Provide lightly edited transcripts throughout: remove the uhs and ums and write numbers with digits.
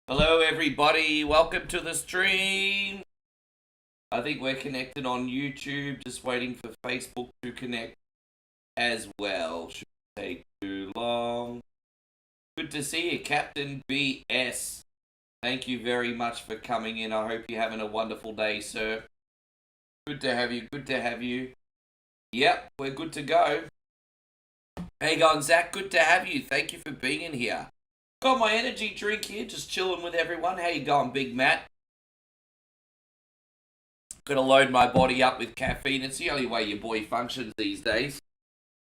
Hello everybody, welcome to the stream. I think we're connected on YouTube, just waiting for Facebook to connect as well. Shouldn't take too long. Good to see you, Captain BS. Thank you very much for coming in. I hope you're having a wonderful day, sir. Good to have you, good to have you. Yep, we're good to go. Hey, going, Zach, good to have you. Thank you for being in here. Got my energy drink here, just chilling with everyone. How you going, Big Matt? Gonna load my body up with caffeine. It's the only way your boy functions these days.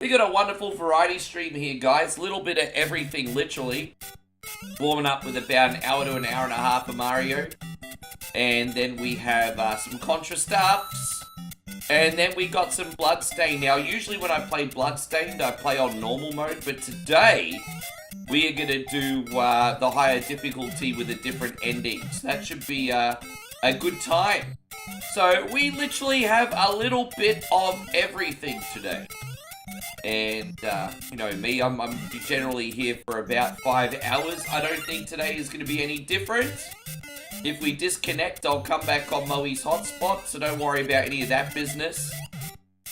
We got a wonderful variety stream here, guys. Little bit of everything, literally. Warming up with about an hour to an hour and a half of Mario. And then we have some Contra stuffs. And then we got some Bloodstained. Now, usually when I play Bloodstained, I play on normal mode. But today, we are going to do the higher difficulty with the different endings. That should be a good time. So, we literally have a little bit of everything today. And, you know me, I'm generally here for about 5 hours. I don't think today is going to be any different. If we disconnect, I'll come back on Moe's hotspot, so don't worry about any of that business.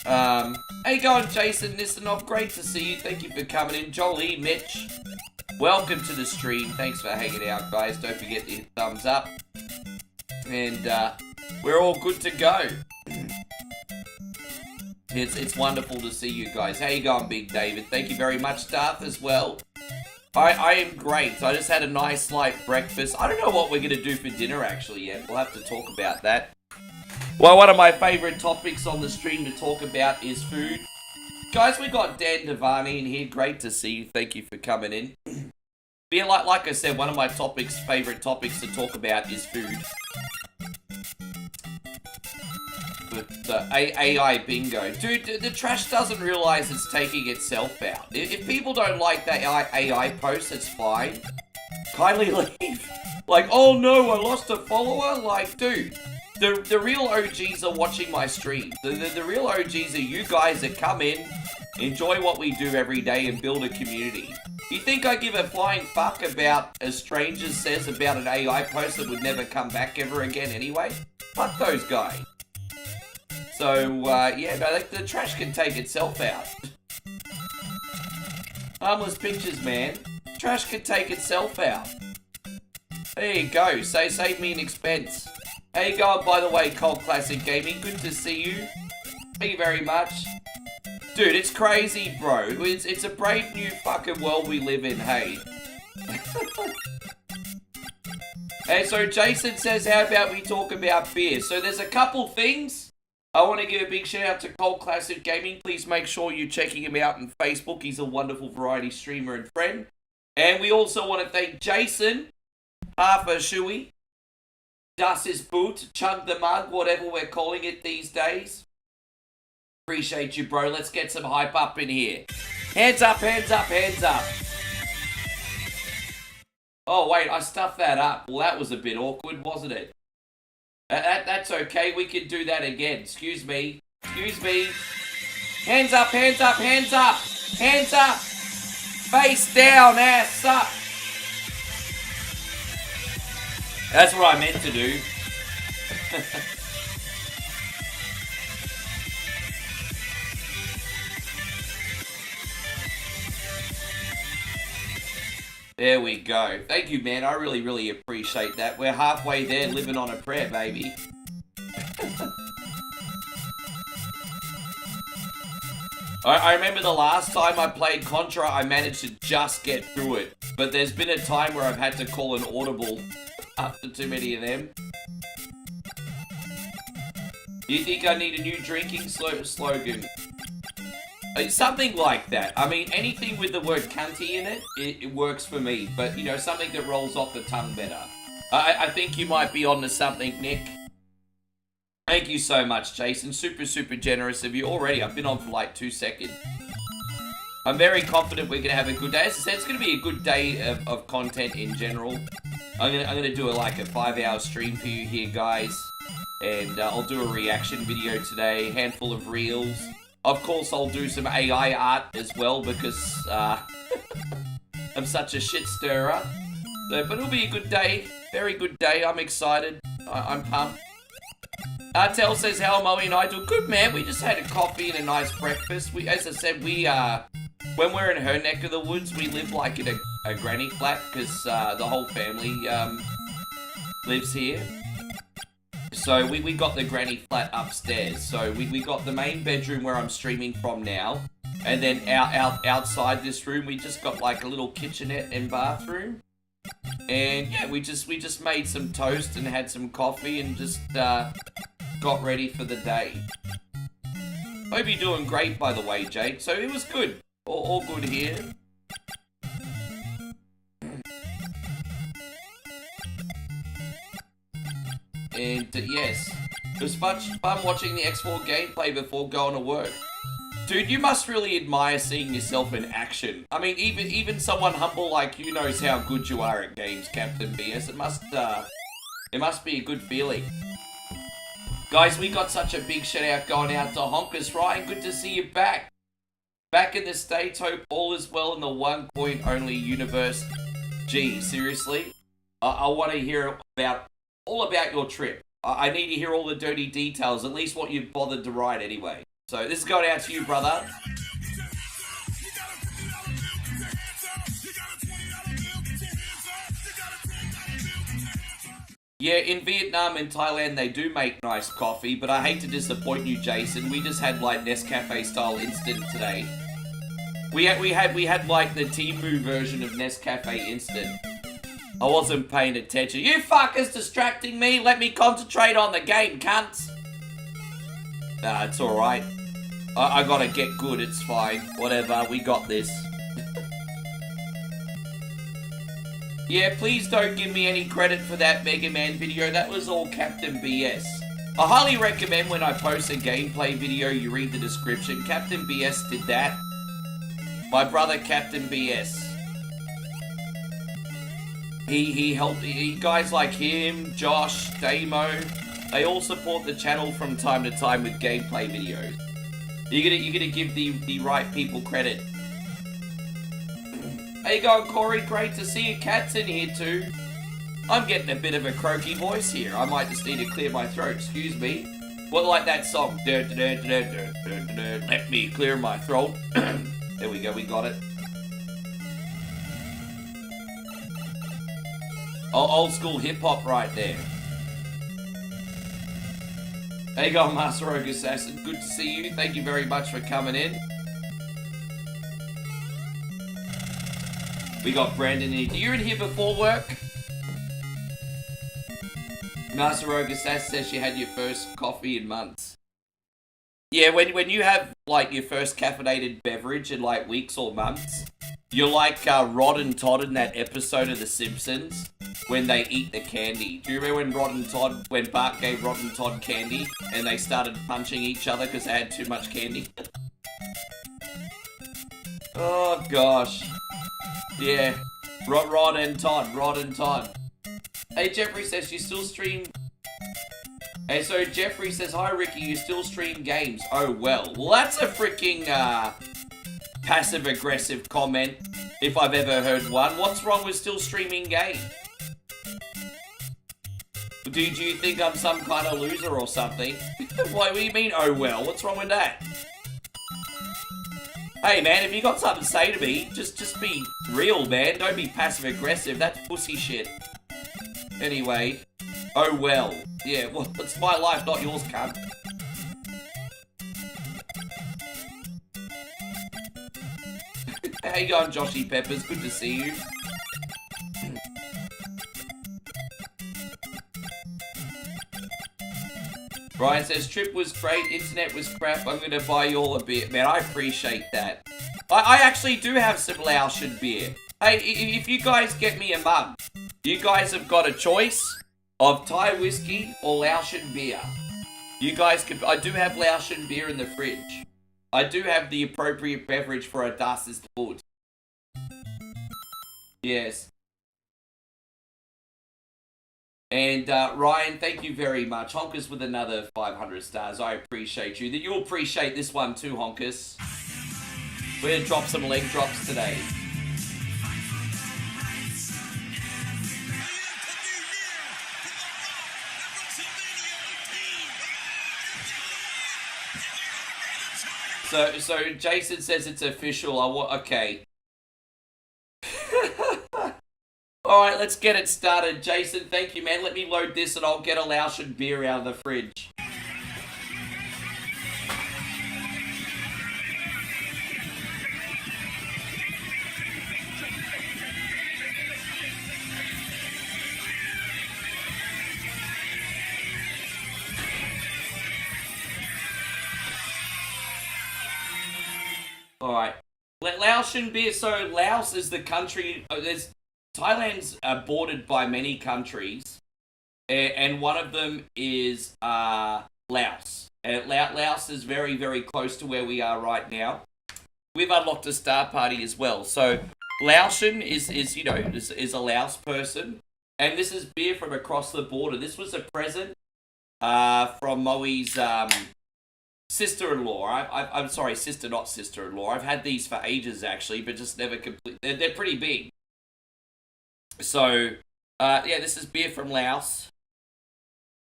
Hey, going, Jason Nissanov, great to see you. Thank you for coming in. Jolie, Mitch, welcome to the stream. Thanks for hanging out, guys. Don't forget to hit thumbs up. And we're all good to go. It's wonderful to see you guys. How you going, Big David? Thank you very much, Darth, as well. I am great. I just had a nice light breakfast. I don't know what we're going to do for dinner actually yet. We'll have to talk about that. Well, one of my favourite topics on the stream to talk about is food. Guys, we got Dan Devani in here. Great to see you. Thank you for coming in. Yeah, like I said, one of my favourite topics to talk about is food. But AI bingo. Dude, the trash doesn't realise it's taking itself out. If people don't like that AI post, it's fine. Kindly leave. Like, oh no, I lost a follower? Like, dude, the real OGs are watching my stream. The real OGs are you guys that come in, enjoy what we do every day, and build a community. You think I give a flying fuck about a stranger says about an AI post that would never come back ever again anyway? Fuck those guys. So, yeah, no, the trash can take itself out. Harmless pictures, man. Trash can take itself out. There you go. Save me an expense. How you going, by the way, Cold Classic Gaming? Good to see you. Thank you very much. Dude, it's crazy, bro. It's a brave new fucking world we live in, hey. Hey, so Jason says, how about we talk about beer? So there's a couple things. I want to give a big shout out to Cold Classic Gaming. Please make sure you're checking him out on Facebook. He's a wonderful variety streamer and friend. And we also want to thank Jason, half a shoey, Das his boot, chug the mug, whatever we're calling it these days. Appreciate you, bro. Let's get some hype up in here. Hands up, hands up, hands up. Oh, wait, I stuffed that up. Well, that was a bit awkward, wasn't it? That's okay. We can do that again. Excuse me. Excuse me. Hands up, hands up, hands up. Hands up. Face down, ass up. That's what I meant to do. There we go. Thank you, man. I really appreciate that. We're halfway there, living on a prayer, baby. I remember the last time I played Contra, I managed to just get through it. But there's been a time where I've had to call an audible after too many of them. Do you think I need a new drinking slogan? Something like that. I mean, anything with the word cunty in it, it works for me. But, you know, something that rolls off the tongue better. I think you might be onto something, Nick. Thank you so much, Jason. Super generous of you. Already, I've been on for like 2 seconds. I'm very confident we're going to have a good day. As I said, it's going to be a good day of content in general. I'm gonna do like a 5-hour stream for you here, guys. And I'll do a reaction video today. Handful of reels. Of course, I'll do some AI art as well because I'm such a shit stirrer. So, but it'll be a good day. Very good day. I'm excited. I'm pumped. Tel says, how am I and I do? Good, man. We just had a coffee and a nice breakfast. As I said, when we're in her neck of the woods, we live like in a granny flat because the whole family lives here. So we got the granny flat upstairs. So we got the main bedroom where I'm streaming from now. And then outside this room, we just got like a little kitchenette and bathroom. And yeah, we just made some toast and had some coffee and just got ready for the day. Hope you're doing great, by the way, Jake. So it was good. All good here. And yes, it was fun watching the X4 gameplay before going to work. Dude, you must really admire seeing yourself in action. I mean, even someone humble like you knows how good you are at games, Captain BS. It must be a good feeling. Guys, we got such a big shout out going out to Honkers. Ryan, good to see you back. Back in the States, hope all is well in the one point only universe. Gee, seriously? I want to hear all about your trip. I need to hear all the dirty details, at least what you bothered to write anyway. So this is going out to you, brother. Yeah, in Vietnam and Thailand they do make nice coffee, but I hate to disappoint you, Jason. We just had like Nescafe style instant today. We had like the Temu version of Nescafe instant. I wasn't paying attention. You fuckers distracting me. Let me concentrate on the game, cunts. Nah, it's alright. I gotta get good, it's fine. Whatever, we got this. Yeah, please don't give me any credit for that Mega Man video. That was all Captain BS. I highly recommend when I post a gameplay video, you read the description. Captain BS did that. My brother, Captain BS. He helped, guys like him, Josh, Damo, they all support the channel from time to time with gameplay videos. You're gonna give the right people credit. How you going, Corey? Great to see you. Cat's in here too. I'm getting a bit of a croaky voice here. I might just need to clear my throat, excuse me. What, like that song? Let me clear my throat. There we go, we got it. Old school hip hop right there. There you go, Master Rogue Assassin. Good to see you. Thank you very much for coming in. We got Brandon in here. You're in here before work? Master Rogue Assassin says she had your first coffee in months. Yeah, when you have like your first caffeinated beverage in like weeks or months, you're like Rod and Todd in that episode of The Simpsons when they eat the candy. Do you remember when Bart gave Rod and Todd candy and they started punching each other because they had too much candy? Oh gosh. Yeah. Rod and Todd. Hey, Jeffrey says you still stream. Hey, so Jeffrey says, hi Ricky, you still stream games. Oh well. Well, that's a freaking passive-aggressive comment, if I've ever heard one. What's wrong with still streaming games? Do you think I'm some kind of loser or something? What do you mean, oh well? What's wrong with that? Hey man, if you got something to say to me, just be real, man. Don't be passive-aggressive. That's pussy shit. Anyway, oh well. Yeah, well, it's my life, not yours, cunt. How you going, Joshy Peppers? Good to see you. Brian says, trip was great, internet was crap, I'm gonna buy you all a beer. Man, I appreciate that. I actually do have some Laotian beer. Hey, if you guys get me a mug, you guys have got a choice of Thai whiskey or Laotian beer. You guys can, I do have Laotian beer in the fridge. I do have the appropriate beverage for a Das ist Gut. Yes. And Ryan, thank you very much. Honkers with another 500 stars. I appreciate you. You'll appreciate this one too, Honkers. We're going to drop some leg drops today. So Jason says it's official. Okay. Alright, let's get it started. Jason, thank you, man. Let me load this and I'll get a Laotian beer out of the fridge. Alright. Laotian beer. So Laos is the country. Thailand's bordered by many countries, and one of them is Laos. Laos is very, very close to where we are right now. We've unlocked a star party as well. So Laotian is a Laos person, and this is beer from across the border. This was a present from Moe's sister-in-law. I'm sorry, sister, not sister-in-law. I've had these for ages actually, but just never complete. They're pretty big. So, yeah, this is beer from Laos.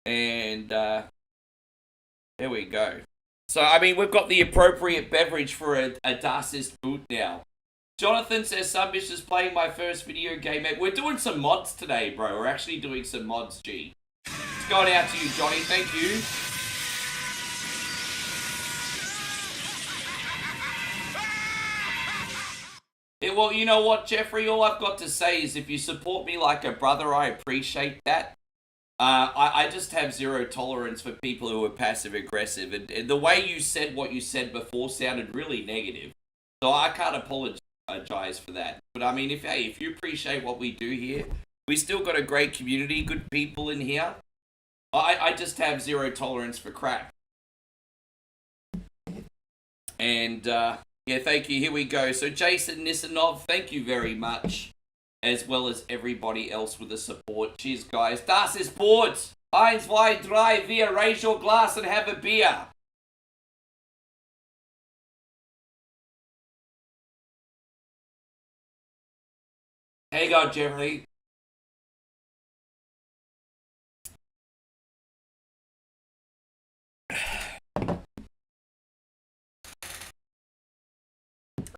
And, there we go. So, I mean, we've got the appropriate beverage for a Darcist boot now. Jonathan says, Sunbish is playing my first video game. We're doing some mods today, bro. We're actually doing some mods, G. It's going out to you, Johnny. Thank you. Yeah, well, you know what, Jeffrey? All I've got to say is if you support me like a brother, I appreciate that. I just have zero tolerance for people who are passive-aggressive. And the way you said what you said before sounded really negative. So I can't apologize for that. But I mean, if you appreciate what we do here, we still got a great community, good people in here. I just have zero tolerance for crap. And, yeah, thank you. Here we go. So, Jason Nissanov, thank you very much. As well as everybody else with the support. Cheers, guys. Das ist Port. 1, 2, 3, 4. Raise your glass and have a beer. There you go, Jeffrey.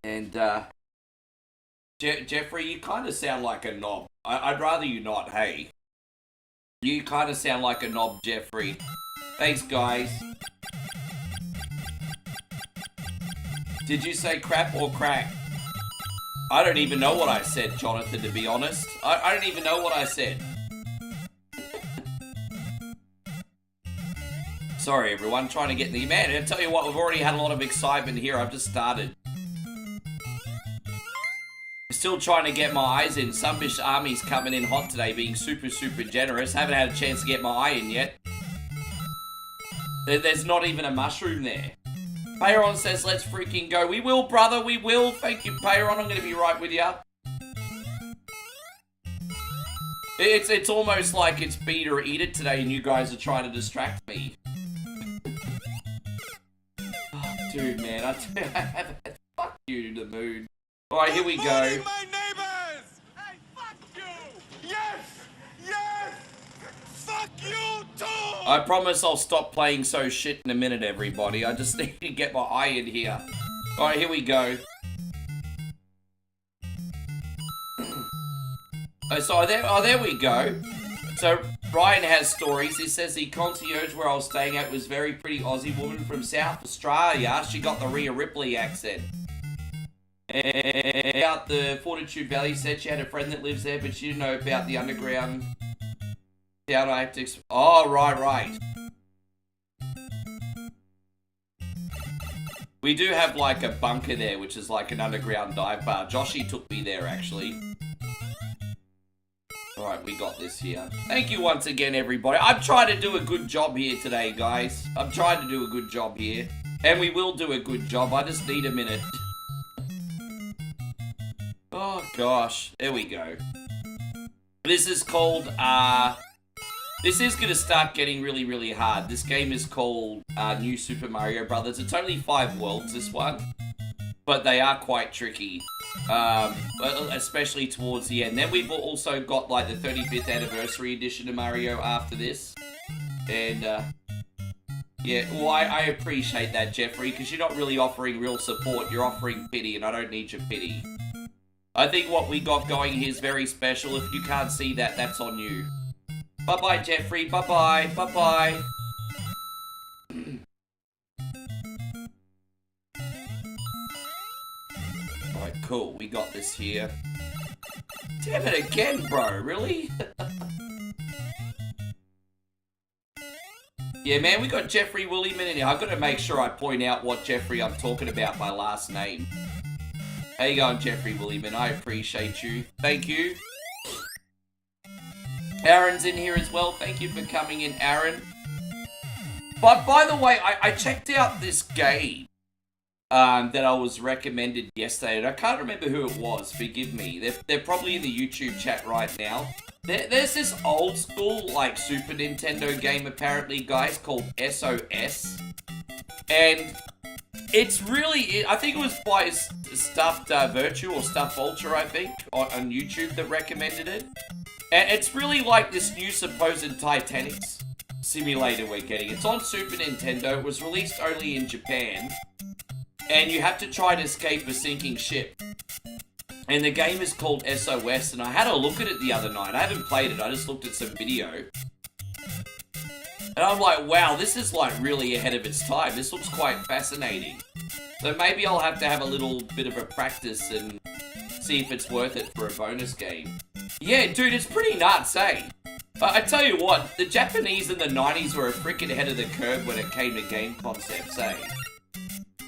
And, Jeffrey, you kind of sound like a knob. I'd rather you not, hey. You kind of sound like a knob, Jeffrey. Thanks, guys. Did you say crap or crack? I don't even know what I said, Jonathan, to be honest. I don't even know what I said. Sorry, everyone, trying to get the... Man, I tell you what, we've already had a lot of excitement here. I've just started. Still trying to get my eyes in. Sunbish Army's coming in hot today, being super, super generous. Haven't had a chance to get my eye in yet. There's not even a mushroom there. Payron says, let's freaking go. We will, brother, we will. Thank you, Payron. I'm going to be right with you. It's almost like it's beat or eat it today and you guys are trying to distract me. Oh, dude, man, I have fuck you to the moon. Alright, here we go. My neighbors! Hey, fuck you! Yes! Yes! Fuck you too! I promise I'll stop playing so shit in a minute, everybody. I just need to get my eye in here. Alright, here we go. So there we go. So Ryan has stories. He says the concierge where I was staying at was very pretty Aussie woman from South Australia. She got the Rhea Ripley accent. And out the Fortitude Valley, said she had a friend that lives there, but she didn't know about the underground town tactics. Oh, right. We do have like a bunker there, which is like an underground dive bar. Joshy took me there, actually. Alright, we got this here. Thank you once again, everybody. I'm trying to do a good job here today, guys. I'm trying to do a good job here. And we will do a good job. I just need a minute. Oh, gosh. There we go. This is called, this is going to start getting really, really hard. This game is called New Super Mario Brothers. It's only 5 worlds, this one. But they are quite tricky. Especially towards the end. Then we've also got, like, the 35th anniversary edition of Mario after this. And, Yeah, well, I appreciate that, Jeffrey, because you're not really offering real support. You're offering pity, and I don't need your pity. I think what we got going here is very special. If you can't see that, that's on you. Bye-bye, Jeffrey. Bye-bye. Bye-bye. Alright, cool. We got this here. Damn it again, bro. Really? Yeah, man, we got Jeffrey Williman in here. I've got to make sure I point out what Jeffrey I'm talking about by last name. How you going, Jeffrey Williman? I appreciate you. Thank you. Aaron's in here as well. Thank you for coming in, Aaron. But by the way, I checked out this game that I was recommended yesterday, and I can't remember who it was. Forgive me. They're probably in the YouTube chat right now. There's this old school, like, Super Nintendo game, apparently, guys, called SOS. And it's really, I think it was by Stuffed Virtue or Stuffed Ultra, I think, on YouTube that recommended it. And it's really like this new supposed Titanic simulator we're getting. It's on Super Nintendo. It was released only in Japan. And you have to try to escape a sinking ship. And the game is called SOS, and I had a look at it the other night. I haven't played it, I just looked at some video. And I'm like, wow, this is like really ahead of its time. This looks quite fascinating. So maybe I'll have to have a little bit of a practice and see if it's worth it for a bonus game. Yeah, dude, it's pretty nuts, eh? I tell you what, the Japanese in the 90s were a freaking ahead of the curve when it came to game concepts, eh?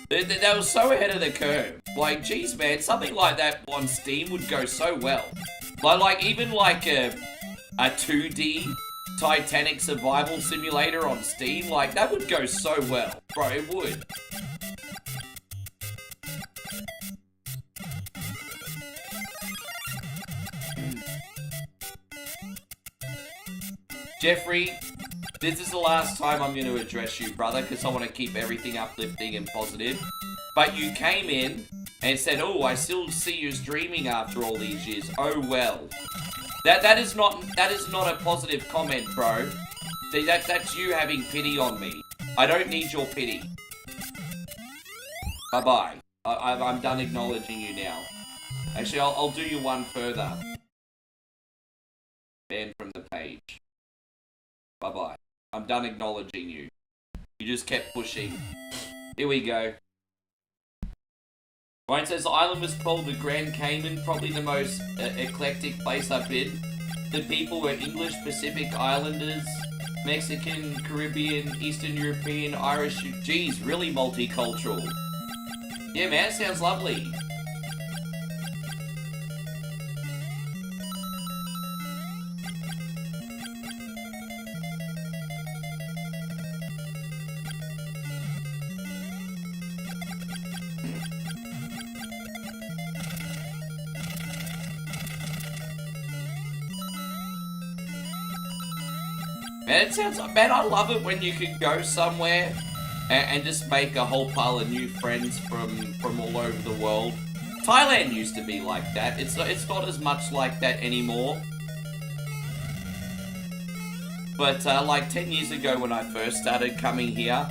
They were so ahead of the curve. Like, geez, man, something like that on Steam would go so well. Like even like a 2D Titanic survival simulator on Steam, like, that would go so well. Bro, it would. Jeffrey, this is the last time I'm going to address you, brother, because I want to keep everything uplifting and positive. But you came in and said, oh, I still see you streaming after all these years. Oh, well. That is not a positive comment, bro. That's you having pity on me. I don't need your pity. Bye-bye. I'm done acknowledging you now. Actually, I'll do you one further. Ban from the page. Bye-bye. I'm done acknowledging you. You just kept pushing. Here we go. Ryan says the island was called the Grand Cayman, probably the most eclectic place I've been. The people were English, Pacific Islanders, Mexican, Caribbean, Eastern European, Irish. Geez, really multicultural. Yeah, man, sounds lovely. Man, it sounds like, man, I love it when you can go somewhere and just make a whole pile of new friends from all over the world. Thailand used to be like that. It's not as much like that anymore. But like 10 years ago when I first started coming here,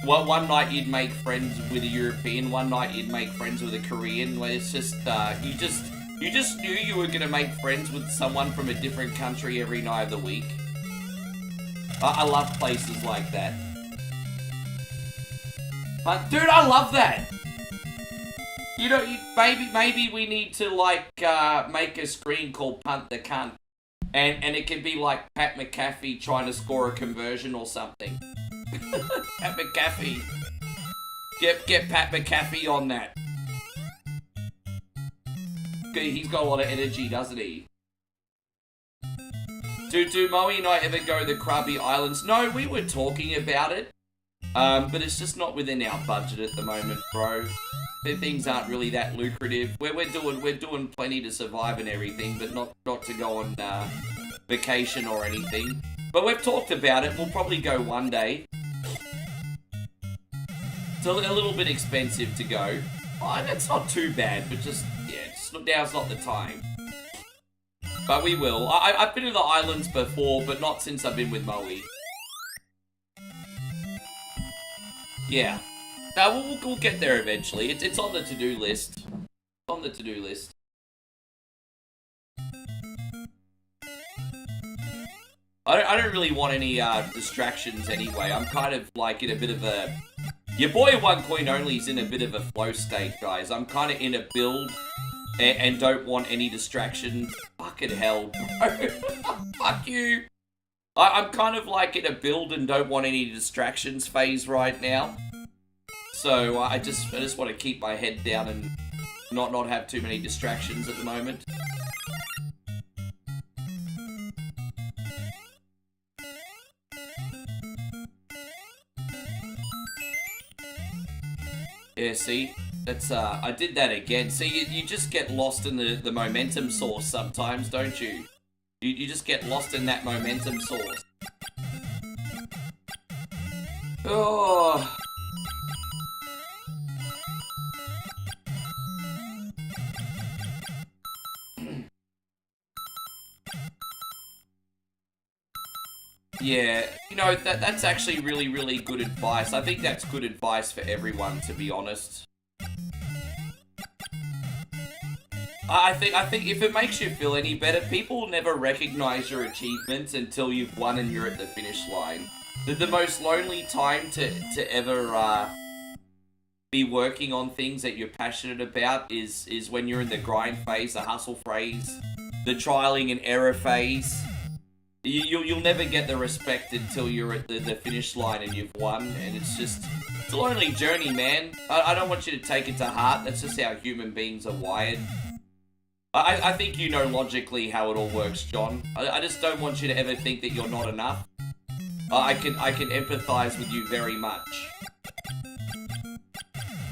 well, one night you'd make friends with a European, one night you'd make friends with a Korean. Where it's just you just knew you were gonna make friends with someone from a different country every night of the week. I love places like that. But dude, I love that. You know, maybe we need to like make a screen called Punt the Cunt, and it can be like Pat McAfee trying to score a conversion or something. Pat McAfee, get Pat McAfee on that. He's got a lot of energy, doesn't he? Do Moe and I ever go to the Krabi Islands? No, we were talking about it. But it's just not within our budget at the moment, bro. Things aren't really that lucrative. We're doing plenty to survive and everything, but not to go on vacation or anything. But we've talked about it. We'll probably go one day. It's a little bit expensive to go. Oh, it's not too bad, but just, yeah, now's not the time. But we will. I've been to the islands before, but not since I've been with Moe. Yeah. No, we'll get there eventually. It's on the to-do list. It's on the to-do list. I don't really want any distractions anyway. I'm kind of like in a bit of a... Your boy One Coin Only's in a bit of a flow state, guys. I'm kind of in a build and don't want any distractions. Fucking hell, bro. Fuck you. I'm kind of like in a build and don't want any distractions phase right now. So I just want to keep my head down and not have too many distractions at the moment. Yeah, see? That's, I did that again. See, you just get lost in the momentum source sometimes, don't you? You just get lost in that momentum source. Oh. Yeah, you know, that's actually really, really good advice. I think that's good advice for everyone, to be honest. I think if it makes you feel any better, people never recognize your achievements until you've won and you're at the finish line. The most lonely time to ever be working on things that you're passionate about is when you're in the grind phase, the hustle phase, the trialing and error phase. You'll never get the respect until you're at the finish line and you've won, and it's a lonely journey, man. I don't want you to take it to heart. That's just how human beings are wired. I think you know logically how it all works, John. I just don't want you to ever think that you're not enough. I can empathize with you very much.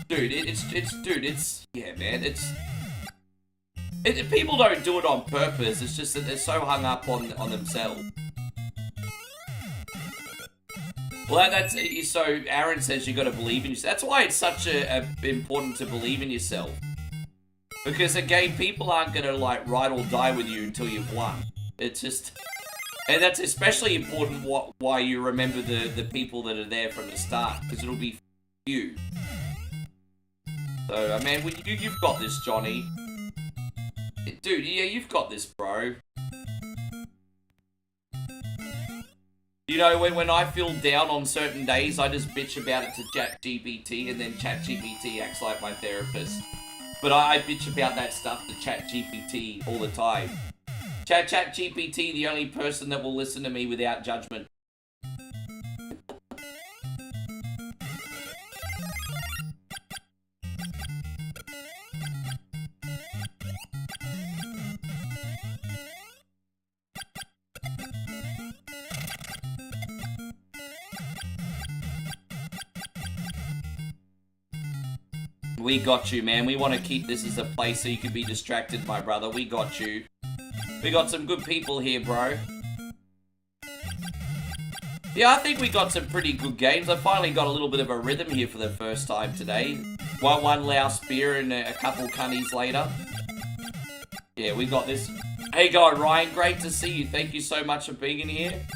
Dude, yeah, man, people don't do it on purpose, it's just that they're so hung up on themselves. Well, so Aaron says you gotta believe in yourself. That's why it's such important to believe in yourself. Because again, people aren't gonna like ride or die with you until you've won. It's just... And that's especially important why you remember the people that are there from the start, because it'll be you. So, man, you've got this, Johnny. Dude, yeah, you've got this, bro. You know, when I feel down on certain days, I just bitch about it to ChatGPT, and then ChatGPT acts like my therapist. But I bitch about that stuff to ChatGPT all the time. ChatGPT, the only person that will listen to me without judgment. We got you, man. We want to keep this as a place so you can be distracted, my brother. We got you. We got some good people here, bro. Yeah, I think we got some pretty good games. I finally got a little bit of a rhythm here for the first time today. One louse beer and a couple cunnies later. Yeah, we got this. Hey, guy, Ryan, great to see you. Thank you so much for being in here.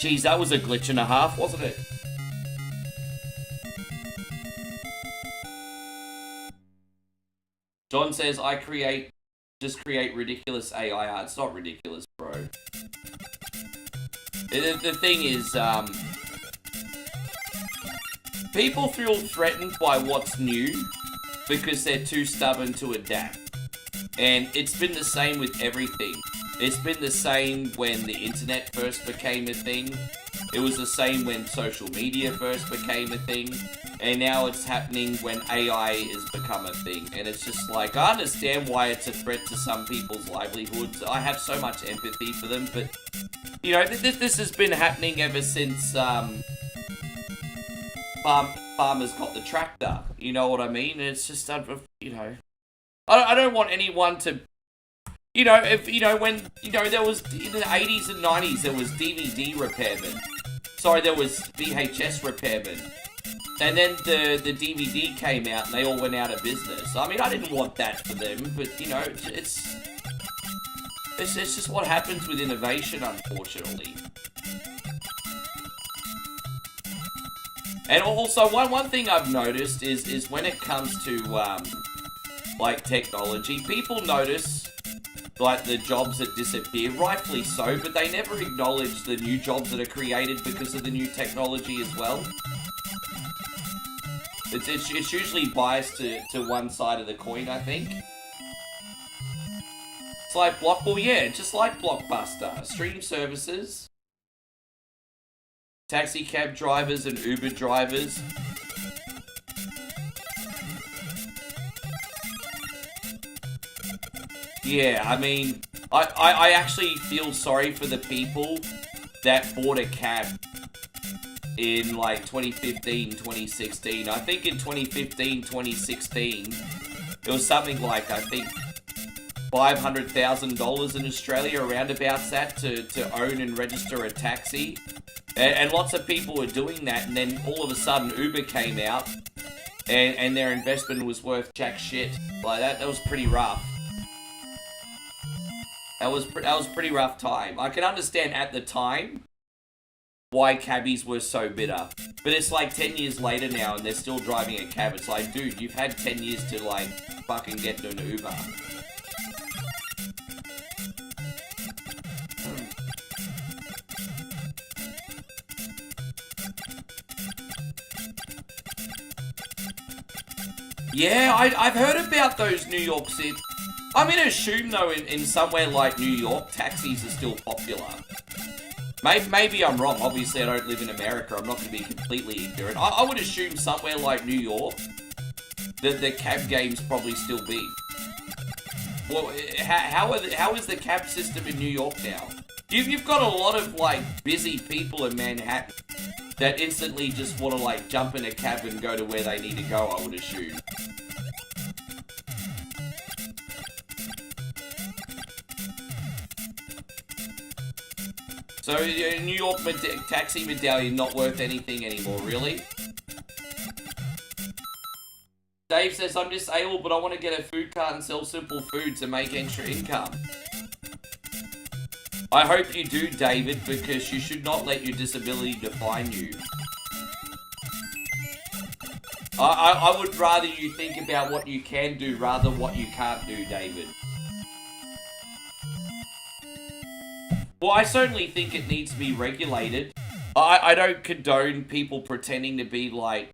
Jeez, that was a glitch and a half, wasn't it? John says, just create ridiculous AI art. It's not ridiculous, bro. The thing is, people feel threatened by what's new because they're too stubborn to adapt. And it's been the same with everything. It's been the same when the internet first became a thing. It was the same when social media first became a thing. And now it's happening when AI has become a thing. And it's just like, I understand why it's a threat to some people's livelihoods. I have so much empathy for them. But, you know, this has been happening ever since farmers got the tractor. You know what I mean? And it's just, you know, I don't want anyone to... You know, when there was, in the 80s and 90s, there was DVD repairmen. Sorry, there was VHS repairmen. And then the DVD came out and they all went out of business. I mean, I didn't want that for them, but, you know, it's just what happens with innovation, unfortunately. And also, one thing I've noticed is when it comes to, like, technology, people notice, like, the jobs that disappear, rightfully so, but they never acknowledge the new jobs that are created because of the new technology as well. It's usually biased to one side of the coin, I think. It's like well, yeah, just like Blockbuster. Stream services, taxi cab drivers and Uber drivers. Yeah, I mean, I actually feel sorry for the people that bought a cab in like 2015, 2016. I think in 2015, 2016, it was something like, I think, $500,000 in Australia, around about that, to own and register a taxi. And lots of people were doing that, and then all of a sudden Uber came out, and their investment was worth jack shit. Like, that was pretty rough. That was a pretty rough time. I can understand at the time why cabbies were so bitter. But it's like 10 years later now, and they're still driving a cab. It's like, dude, you've had 10 years to, like, fucking get to an Uber. Yeah, I've heard about those New York City. I'm gonna assume, though, in somewhere like New York, taxis are still popular. Maybe I'm wrong. Obviously, I don't live in America. I'm not going to be completely ignorant. I would assume somewhere like New York, that the cab game's probably still big. Well, how is the cab system in New York now? You've got a lot of, like, busy people in Manhattan that instantly just want to, like, jump in a cab and go to where they need to go, I would assume. So, New York taxi medallion not worth anything anymore, really? Dave says, I'm disabled, but I want to get a food cart and sell simple food to make extra income. I hope you do, David, because you should not let your disability define you. I would rather you think about what you can do rather than what you can't do, David. Well, I certainly think it needs to be regulated. I don't condone people pretending to be, like,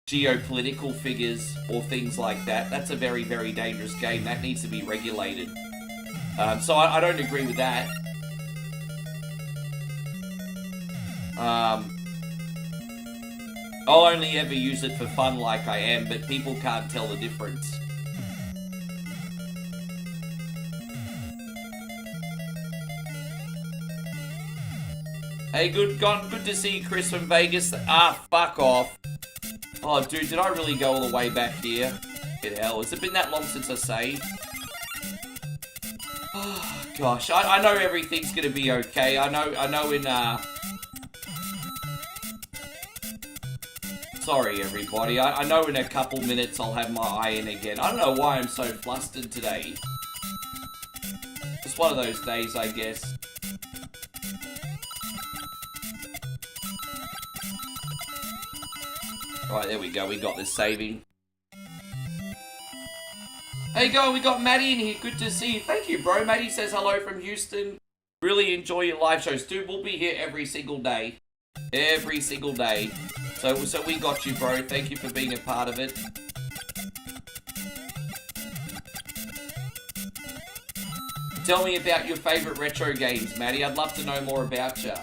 geopolitical figures or things like that. That's a very, very dangerous game. That needs to be regulated. So I don't agree with that. I'll only ever use it for fun like I am, but people can't tell the difference. Hey, good to see you, Chris from Vegas. Ah, fuck off. Oh, dude, did I really go all the way back here? Get hell, has it been that long since I saved? Oh, gosh, I know everything's gonna be okay. I know in, Sorry, everybody. I know in a couple minutes I'll have my eye in again. I don't know why I'm so flustered today. It's one of those days, I guess. Alright, there we go. We got this saving. There you go. We got Maddie in here. Good to see you. Thank you, bro. Maddie says hello from Houston. Really enjoy your live shows. Dude, we'll be here every single day. Every single day. So we got you, bro. Thank you for being a part of it. Tell me about your favorite retro games, Maddie. I'd love to know more about you.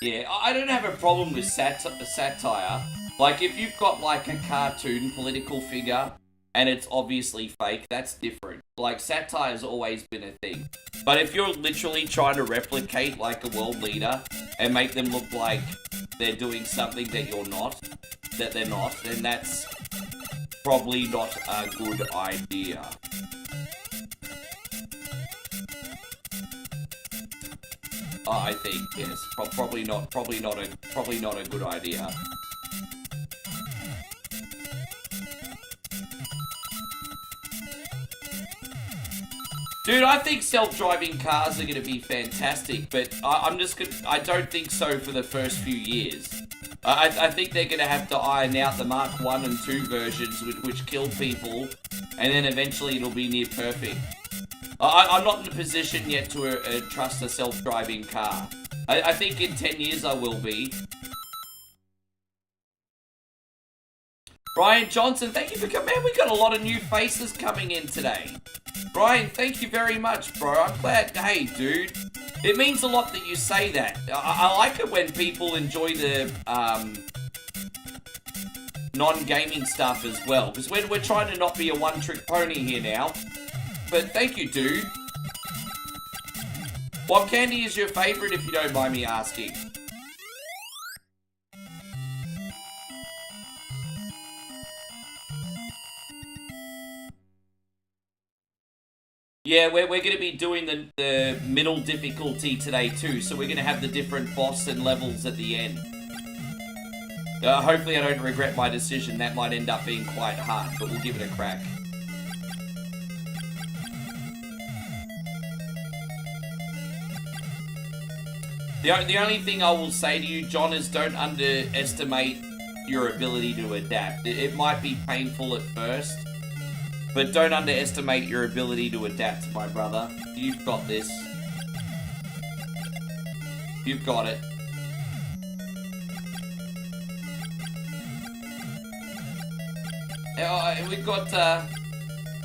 Yeah, I don't have a problem with satire. Like, if you've got, like, a cartoon political figure, and it's obviously fake, that's different. Like, satire's always been a thing. But if you're literally trying to replicate, like, a world leader, and make them look like they're doing something that they're not, then that's probably not a good idea. I think, yes. Probably not a good idea. Dude, I think self-driving cars are going to be fantastic, but I don't think so for the first few years. I think they're going to have to iron out the Mark 1 and 2 versions, which kill people, and then eventually it'll be near perfect. I'm not in a position yet to trust a self-driving car. I think in 10 years I will be. Brian Johnson, thank you for coming. Man, we got a lot of new faces coming in today. Brian, thank you very much, bro. I'm glad. Hey, dude. It means a lot that you say that. I like it when people enjoy the non-gaming stuff as well. Because we're trying to not be a one-trick pony here now. But thank you, dude. What candy is your favorite, if you don't mind me asking? Yeah, we're going to be doing the middle difficulty today too, so we're going to have the different boss and levels at the end. Hopefully I don't regret my decision. That might end up being quite hard, but we'll give it a crack. The only thing I will say to you, John, is don't underestimate your ability to adapt. It might be painful at first, but don't underestimate your ability to adapt, my brother. You've got this. You've got it.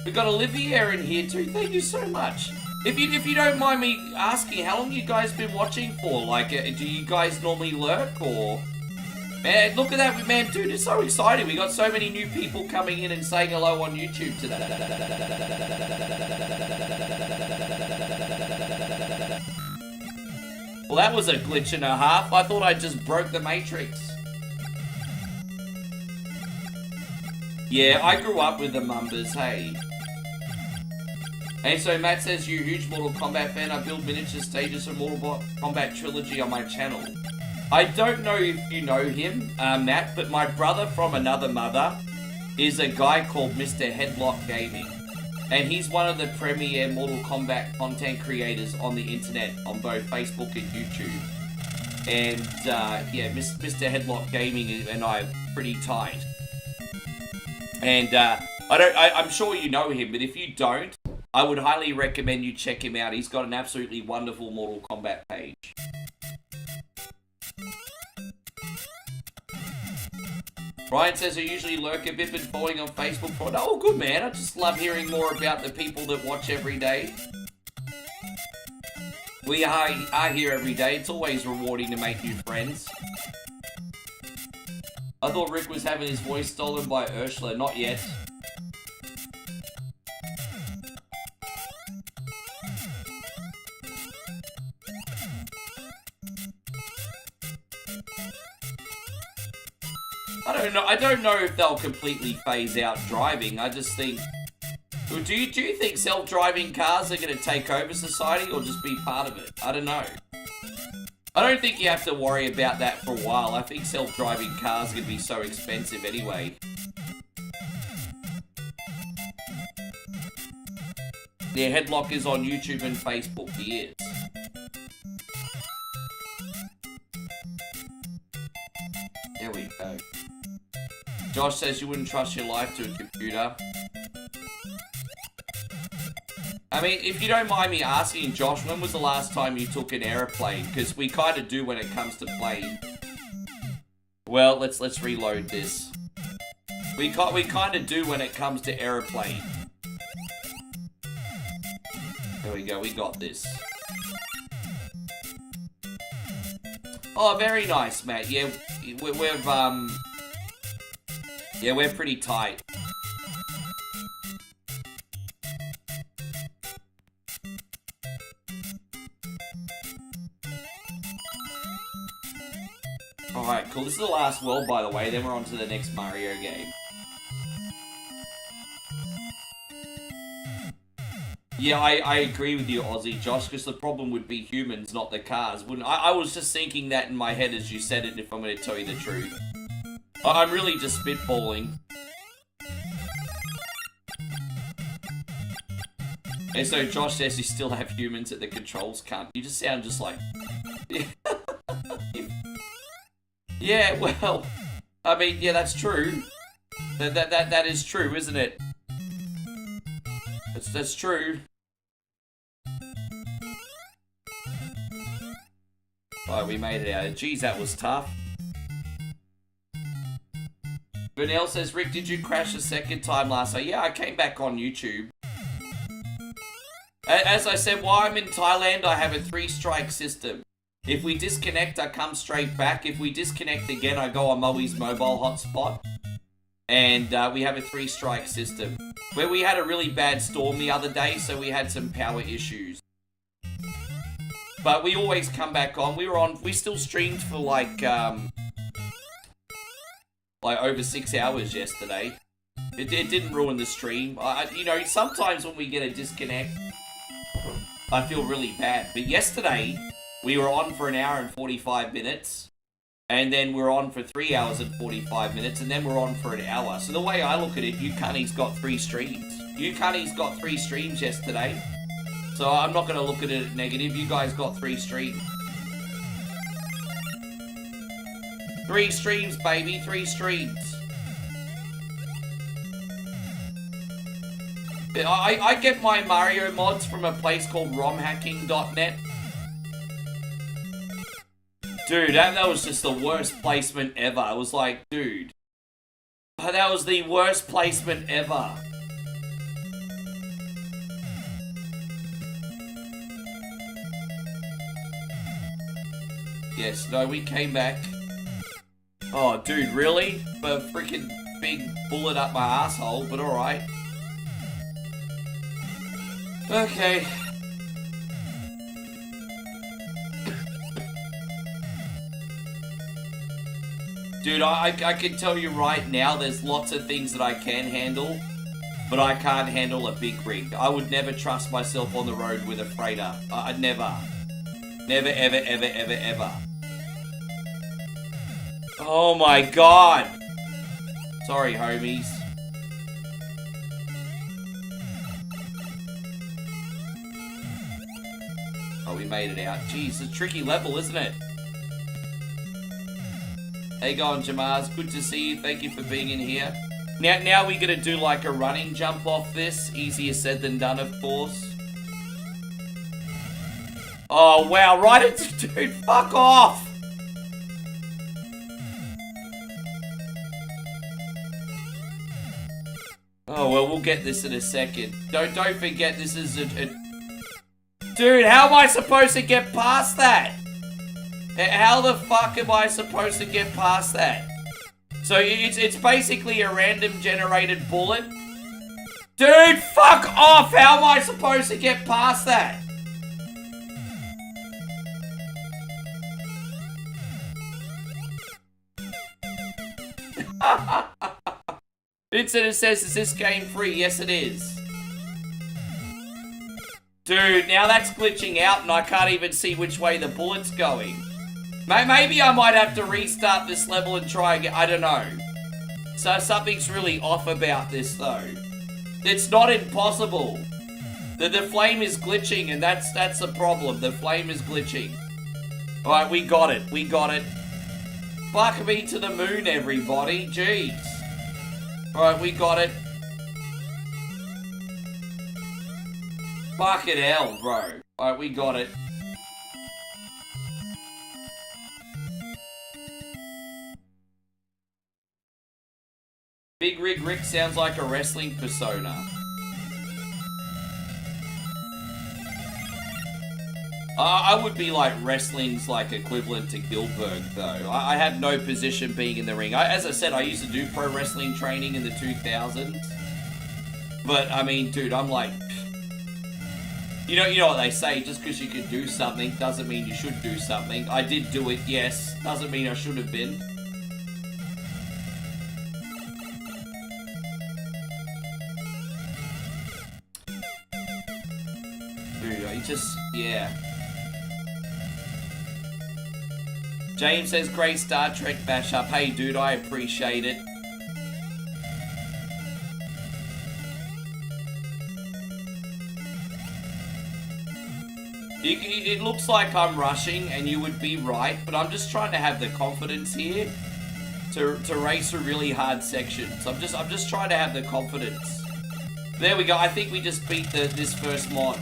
We've got Olivia in here too. Thank you so much. If you don't mind me asking, how long you guys been watching for? Like, do you guys normally lurk or? Man, look at that, man, dude, it's so exciting. We got so many new people coming in and saying hello on YouTube today. Well, that was a glitch and a half. I thought I just broke the Matrix. Yeah, I grew up with the Mumbas, hey. And so Matt says, you huge Mortal Kombat fan, I build miniature stages for Mortal Kombat Trilogy on my channel. I don't know if you know him, Matt, but my brother from another mother is a guy called Mr. Headlock Gaming. And he's one of the premier Mortal Kombat content creators on the internet, on both Facebook and YouTube. And, yeah, Mr. Headlock Gaming and I are pretty tight. And, I'm sure you know him, but if you don't, I would highly recommend you check him out. He's got an absolutely wonderful Mortal Kombat page. Brian says, I usually lurk a bit, but following on Facebook for it. Oh, good, man. I just love hearing more about the people that watch every day. We are here every day. It's always rewarding to make new friends. I thought Rick was having his voice stolen by Ursula. Not yet. I don't know if they'll completely phase out driving. I just think... Do you think self-driving cars are going to take over society or just be part of it? I don't know. I don't think you have to worry about that for a while. I think self-driving cars are going to be so expensive anyway. Yeah, Headlock is on YouTube and Facebook. He is. There we go. Josh says you wouldn't trust your life to a computer. I mean, if you don't mind me asking, Josh, when was the last time you took an aeroplane? Because we kind of do when it comes to plane. Well, let's reload this. We kind of do when it comes to aeroplane. There we go, we got this. Oh, very nice, Matt. Yeah, we're pretty tight. Alright, cool. This is the last world, by the way. Then we're on to the next Mario game. Yeah, I agree with you, Aussie Josh, because the problem would be humans, not the cars. Wouldn't I was just thinking that in my head as you said it, if I'm going to tell you the truth. I'm really just spitballing. And so Josh says you still have humans at the controls, can't you? Just sound just like... Yeah, well... I mean, yeah, that's true. That is true, isn't it? That's true. Alright, we made it out. Jeez, that was tough. Bernell says, Rick, did you crash a second time last night? Yeah, I came back on YouTube. As I said, while I'm in Thailand, I have a 3-strike system. If we disconnect, I come straight back. If we disconnect again, I go on Moe's mobile hotspot. And we have a 3-strike system. Where we had a really bad storm the other day, so we had some power issues. But we always come back on. We still streamed for like over 6 hours yesterday. It didn't ruin the stream. You know, sometimes when we get a disconnect, I feel really bad. But yesterday, we were on for 1 hour and 45 minutes. And then we're on for 3 hours and 45 minutes. And then we're on for 1 hour. So the way I look at it, you cunnies got 3 streams. You cunnies got 3 streams yesterday. So I'm not going to look at it negative. You guys got 3 streams. 3 streams, baby. 3 streams. I get my Mario mods from a place called romhacking.net. Dude, that was just the worst placement ever. I was like, dude. That was the worst placement ever. Yes, no, we came back. Oh, dude, really? For a freaking big bullet up my asshole, but alright. Okay. Dude, I can tell you right now, there's lots of things that I can handle, but I can't handle a big rig. I would never trust myself on the road with a freighter. I'd never. Never, ever, ever, ever, ever. Oh my god! Sorry, homies. Oh, we made it out. Jeez, it's a tricky level, isn't it? How you going, Jamaz? Good to see you. Thank you for being in here. Now we're gonna do like a running jump off this. Easier said than done, of course. Oh, wow. Right into... Dude, fuck off! Oh, well, we'll get this in a second. Don't forget this is a... Dude, how am I supposed to get past that? How the fuck am I supposed to get past that? So it's basically a random generated bullet. Dude, fuck off! How am I supposed to get past that? Vincent says, is this game free? Yes, it is. Dude, now that's glitching out and I can't even see which way the bullet's going. Maybe I might have to restart this level and try again. I don't know. So something's really off about this, though. It's not impossible. The flame is glitching, and that's the problem. The flame is glitching. Alright, we got it. We got it. Fuck me to the moon, everybody. Jeez. Alright, we got it. Fucking hell, bro. Alright, we got it. Big Rig Rick sounds like a wrestling persona. I would be like wrestling's like equivalent to Gilbert though. I had no position being in the ring. As I said, I used to do pro wrestling training in the 2000s. But I mean, dude, I'm like, you know what they say, just because you can do something doesn't mean you should do something. I did do it, yes. Doesn't mean I should have been. just, yeah. James says, great Star Trek mashup. Hey, dude, I appreciate it. It looks like I'm rushing, and you would be right, but I'm just trying to have the confidence here to race a really hard section. So I'm just trying to have the confidence. There we go. I think we just beat this first mod.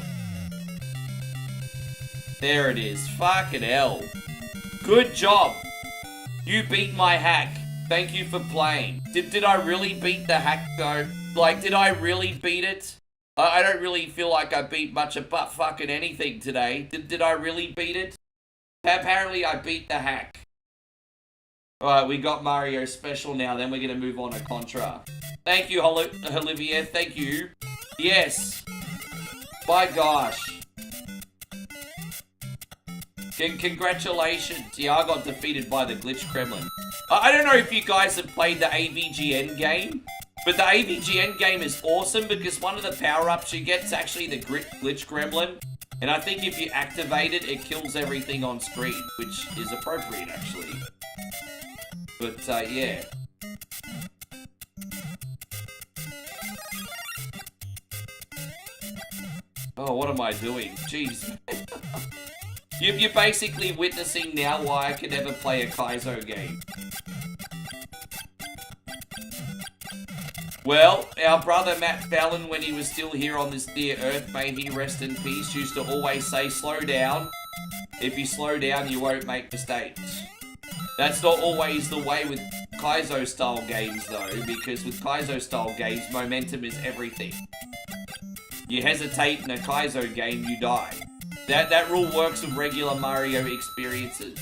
There it is. Fucking hell. Good job. You beat my hack. Thank you for playing. Did I really beat the hack though? Like, did I really beat it? I don't really feel like I beat much of butt fucking anything today. Did I really beat it? Apparently I beat the hack. Alright, we got Mario special now. Then we're going to move on to Contra. Thank you, Olivia. Thank you. Yes. By gosh. Congratulations. Yeah, I got defeated by the Glitch Kremlin. I don't know if you guys have played the AVGN game, but the AVGN game is awesome because one of the power-ups you get is actually the Glitch Gremlin. And I think if you activate it, it kills everything on screen, which is appropriate, actually. But, yeah. Oh, what am I doing? Jeez. You're basically witnessing now why I can never play a Kaizo game. Well, our brother Matt Fallon, when he was still here on this dear earth, may he rest in peace, used to always say, slow down. If you slow down, you won't make mistakes. That's not always the way with Kaizo-style games, though, because with Kaizo-style games, momentum is everything. You hesitate in a Kaizo game, you die. That rule works with regular Mario experiences,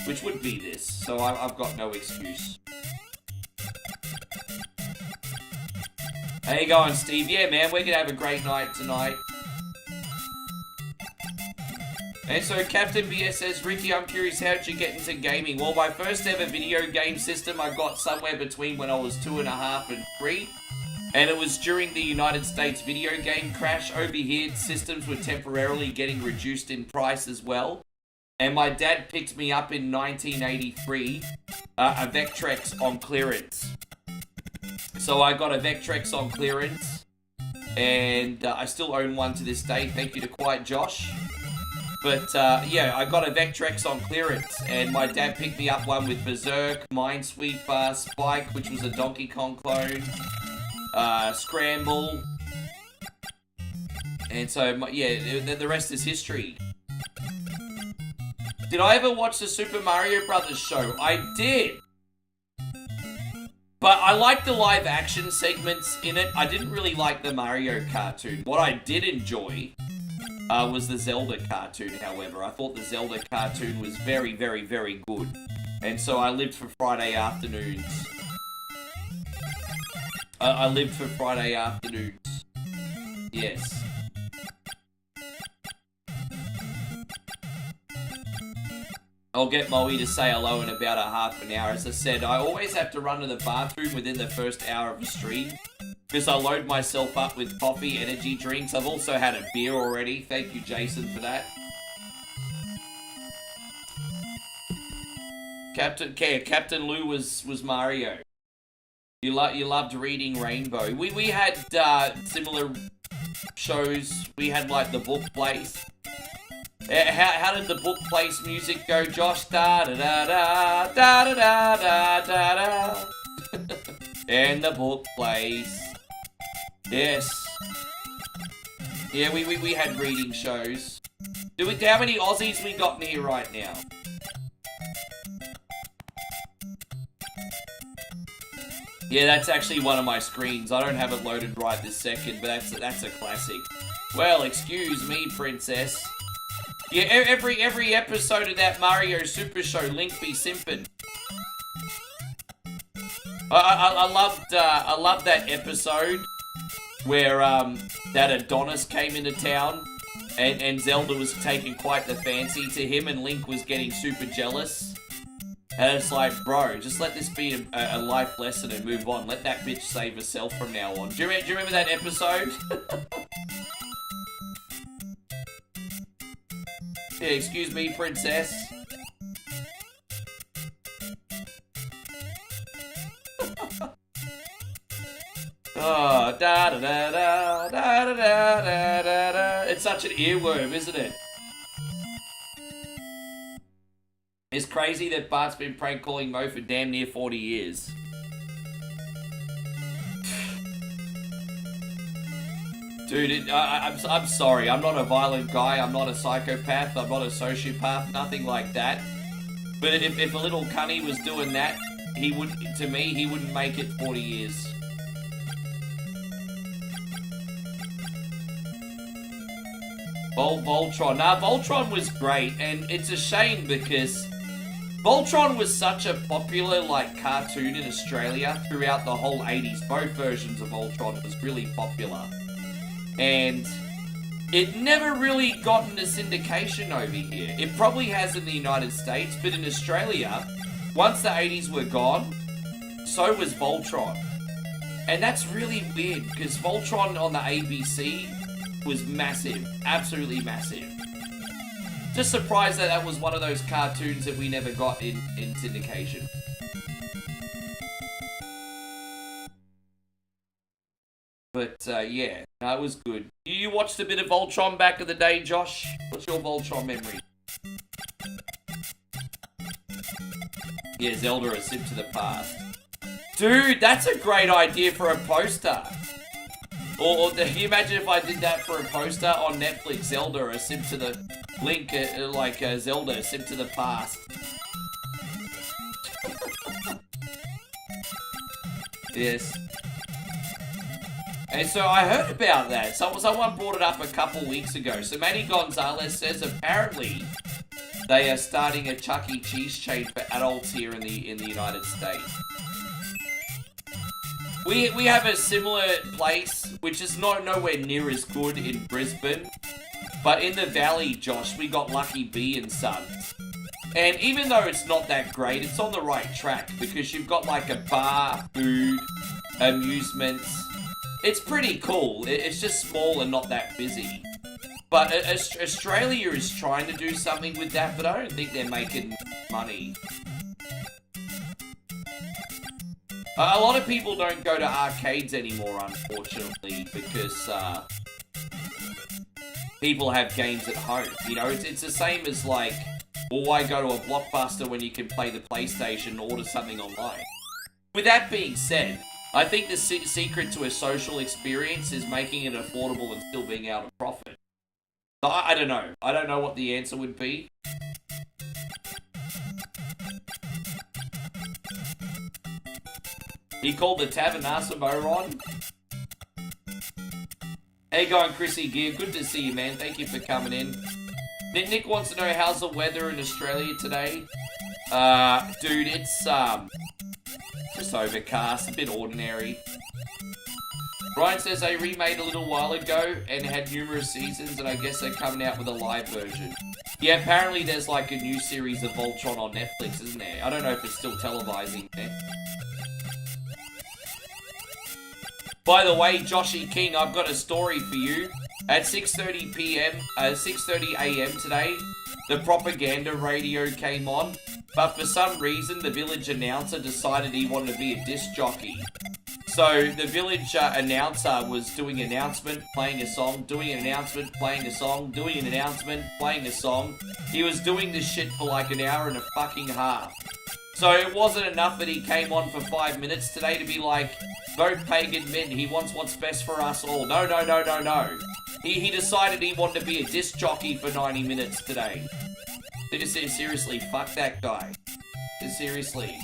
which would be this, so I've got no excuse. How you going, Steve? Yeah, man, we're gonna have a great night tonight. And so Captain BS says, Ricky, I'm curious, how'd you get into gaming? Well, my first ever video game system I got somewhere between when I was 2.5 and 3. And it was during the United States video game crash. Over here, systems were temporarily getting reduced in price as well. And my dad picked me up in 1983, a Vectrex on clearance. So I got a Vectrex on clearance, and I still own one to this day. Thank you to Quiet Josh. But yeah, I got a Vectrex on clearance, and my dad picked me up one with Berserk, Minesweeper, Spike, which was a Donkey Kong clone, Scramble, and so yeah, the rest is history. Did I ever watch the Super Mario Brothers show? I did. But I liked the live action segments in it. I didn't really like the Mario cartoon. What I did enjoy was the Zelda cartoon, however. I thought the Zelda cartoon was very, very, very good. And so I lived for Friday afternoons. I lived for Friday afternoons. Yes. I'll get Moe to say hello in about a half an hour. As I said, I always have to run to the bathroom within the first hour of the stream, because I load myself up with coffee, energy drinks. I've also had a beer already. Thank you, Jason, for that. Captain Lou was Mario. You loved reading Rainbow. We had similar shows. We had like the Book Place. How did the Book Place music go, Josh? Da da da da da da da da da. And the Book Place. Yes. Yeah, we had reading shows. How many Aussies we got in here right now? Yeah, that's actually one of my screens. I don't have it loaded right this second, but that's a classic. Well, excuse me, princess. Yeah, every episode of that Mario Super Show, Link be simping. I loved that episode where that Adonis came into town and Zelda was taking quite the fancy to him and Link was getting super jealous. And it's like, bro, just let this be a life lesson and move on. Let that bitch save herself from now on. Do you remember that episode? Yeah, excuse me, princess. Oh, da da da da da da da da da. It's such an earworm, isn't it? It's crazy that Bart's been prank calling Mo for damn near 40 years. Dude, I'm sorry. I'm not a violent guy. I'm not a psychopath. I'm not a sociopath. Nothing like that. But if a little cunny was doing that, he wouldn't make it 40 years. Voltron. Nah, Voltron was great, and it's a shame because Voltron was such a popular, cartoon in Australia throughout the whole 80s. Both versions of Voltron was really popular. And it never really got into syndication over here. It probably has in the United States, but in Australia, once the 80s were gone, so was Voltron. And that's really weird, because Voltron on the ABC was massive. Absolutely massive. Just surprised that that was one of those cartoons that we never got in syndication. But, yeah, no, it was good. You watched a bit of Voltron back in the day, Josh? What's your Voltron memory? Yeah, Zelda, a Sim to the Past. Dude, that's a great idea for a poster. Or can you imagine if I did that for a poster on Netflix? Zelda, a Sim to the... Link, Zelda, a Sim to the Past. Yes. And so I heard about that. Someone brought it up a couple weeks ago. So Manny Gonzalez says apparently they are starting a Chuck E. Cheese chain for adults here in the United States. We have a similar place, which is nowhere near as good in Brisbane. But in the valley, Josh, we got Lucky B and Sons. And even though it's not that great, it's on the right track because you've got a bar, food, amusements. It's pretty cool. It's just small and not that busy. But Australia is trying to do something with that, but I don't think they're making money. A lot of people don't go to arcades anymore, unfortunately, because people have games at home. You know, it's the same as well, why go to a Blockbuster when you can play the PlayStation and order something online? With that being said, I think the secret to a social experience is making it affordable and still being able to profit. So I don't know. I don't know what the answer would be. He called the Tavernasa Moron. How you going, Chrissy Gear? Good to see you, man. Thank you for coming in. Nick wants to know how's the weather in Australia today. Dude, it's just overcast, a bit ordinary. Brian says they remade a little while ago and had numerous seasons, and I guess they're coming out with a live version. Yeah, apparently there's a new series of Voltron on Netflix, isn't there? I don't know if it's still televising there. By the way, Joshy King, I've got a story for you. At 6:30 a.m. today, the propaganda radio came on, but for some reason, the village announcer decided he wanted to be a disc jockey. So, the village announcer was doing an announcement, playing a song, doing an announcement, playing a song, doing an announcement, playing a song. He was doing this shit for an hour and a fucking half. So, it wasn't enough that he came on for 5 minutes today to be vote pagan men, he wants what's best for us all. No. He decided he wanted to be a disc jockey for 90 minutes today. Seriously, fuck that guy. Seriously.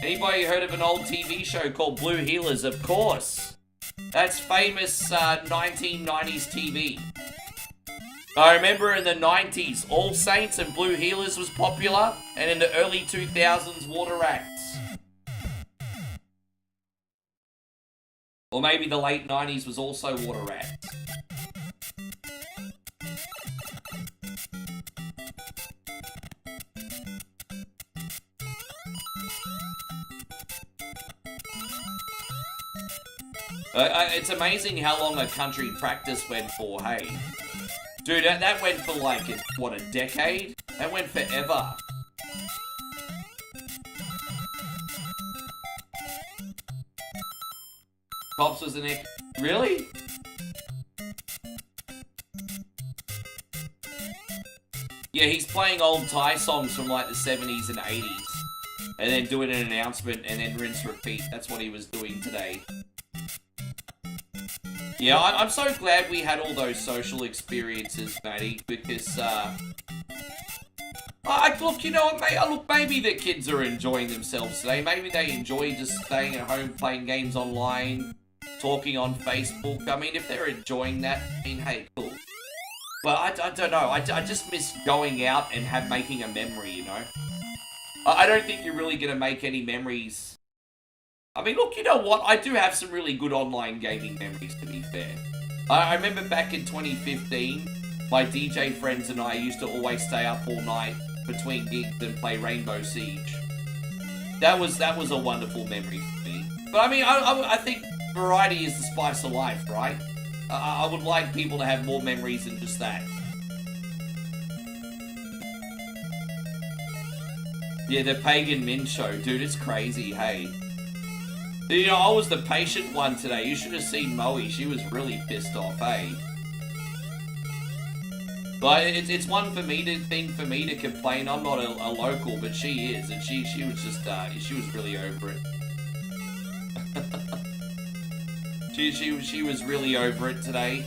Anybody heard of an old TV show called Blue Heelers? Of course. That's famous 1990s TV. I remember in the 90s, All Saints and Blue Heelers was popular, and in the early 2000s, Water Rats. Or maybe the late 90s was also Water Rats. It's amazing how long a country practice went for, hey? Dude, that went for like, what, a decade? That went forever. Pops was an ex- Really? Yeah, he's playing old Thai songs from like the 70s and 80s. And then doing an announcement and then rinse repeat. That's what he was doing today. Yeah, I'm so glad we had all those social experiences, Matty, because, look, you know what, mate? Look, maybe the kids are enjoying themselves today. Maybe they enjoy just staying at home, playing games online, talking on Facebook. I mean, if they're enjoying that, I mean, hey, cool. But I don't know. I just miss going out and making a memory, you know? I don't think you're really going to make any memories. I mean, look, you know what? I do have some really good online gaming memories, to be fair. I remember back in 2015, my DJ friends and I used to always stay up all night between gigs and play Rainbow Siege. That was a wonderful memory for me. But I mean, I think variety is the spice of life, right? I would like people to have more memories than just that. Yeah, the Pagan Min show. Dude, it's crazy, hey. You know, I was the patient one today. You should have seen Moe. She was really pissed off, hey. But it's one thing for me to complain. I'm not a local, but she is. And she was just, she was really over it. She was really over it today.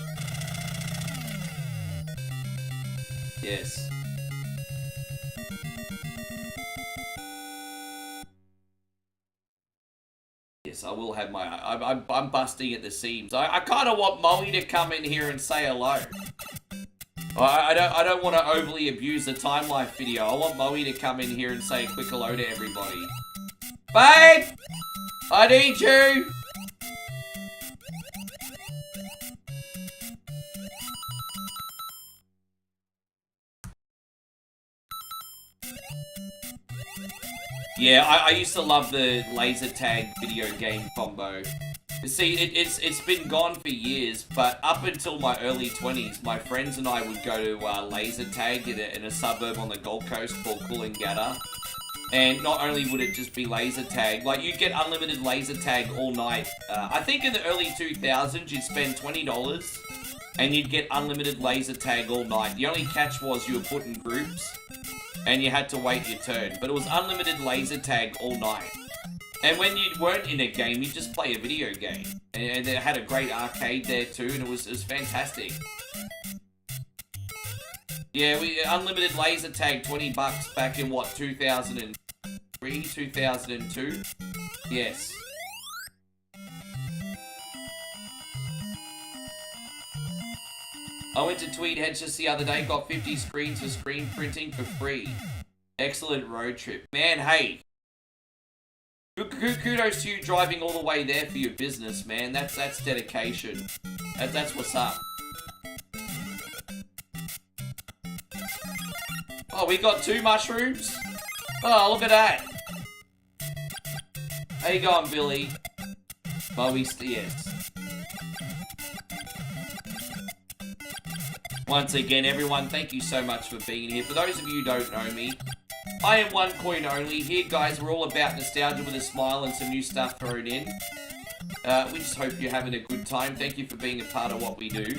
Yes. Yes, I will have my... I'm busting at the seams. I kind of want Moe to come in here and say hello. I don't want to overly abuse the time life video. I want Moe to come in here and say a quick hello to everybody. Babe! I need you! Yeah, I used to love the laser tag video game combo. See, it's been gone for years, but up until my early 20s, my friends and I would go to laser tag in a suburb on the Gold Coast called Coolangatta. And not only would it just be laser tag, like you'd get unlimited laser tag all night. I think in the early 2000s, you'd spend $20 and you'd get unlimited laser tag all night. The only catch was you were put in groups and you had to wait your turn. But it was unlimited laser tag all night. And when you weren't in a game, you just play a video game. And it had a great arcade there too, and it was fantastic. Yeah, we unlimited laser tag, $20 back in what, 2003, 2002? Yes. I went to Tweed Heads just the other day, got 50 screens for screen printing for free. Excellent road trip. Man, hey. Kudos to you driving all the way there for your business, man. That's dedication. That's what's up. Oh, we got 2 mushrooms? Oh, look at that. How you going, Billy? Yes. Once again, everyone, thank you so much for being here. For those of you who don't know me, I am one coin only. Here, guys, we're all about nostalgia with a smile and some new stuff thrown in. We just hope you're having a good time. Thank you for being a part of what we do.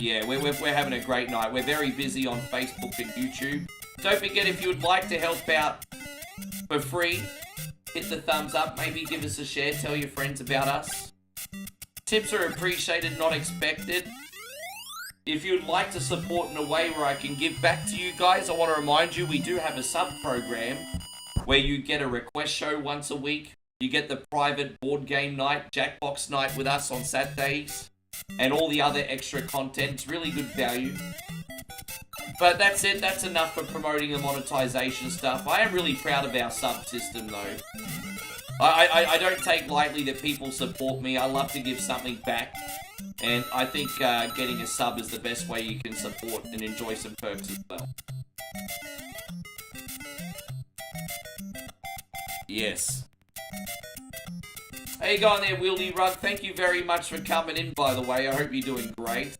Yeah, we're having a great night. We're very busy on Facebook and YouTube. Don't forget, if you would like to help out for free, hit the thumbs up. Maybe give us a share. Tell your friends about us. Tips are appreciated, not expected. If you'd like to support in a way where I can give back to you guys, I want to remind you we do have a sub program where you get a request show once a week. You get the private board game night, Jackbox night with us on Saturdays, and all the other extra content. It's really good value. But that's it. That's enough for promoting the monetization stuff. I am really proud of our sub system, though. I don't take lightly that people support me. I love to give something back. And I think getting a sub is the best way you can support and enjoy some perks as well. Yes. How you going there, Wildy Rug? Thank you very much for coming in, by the way. I hope you're doing great.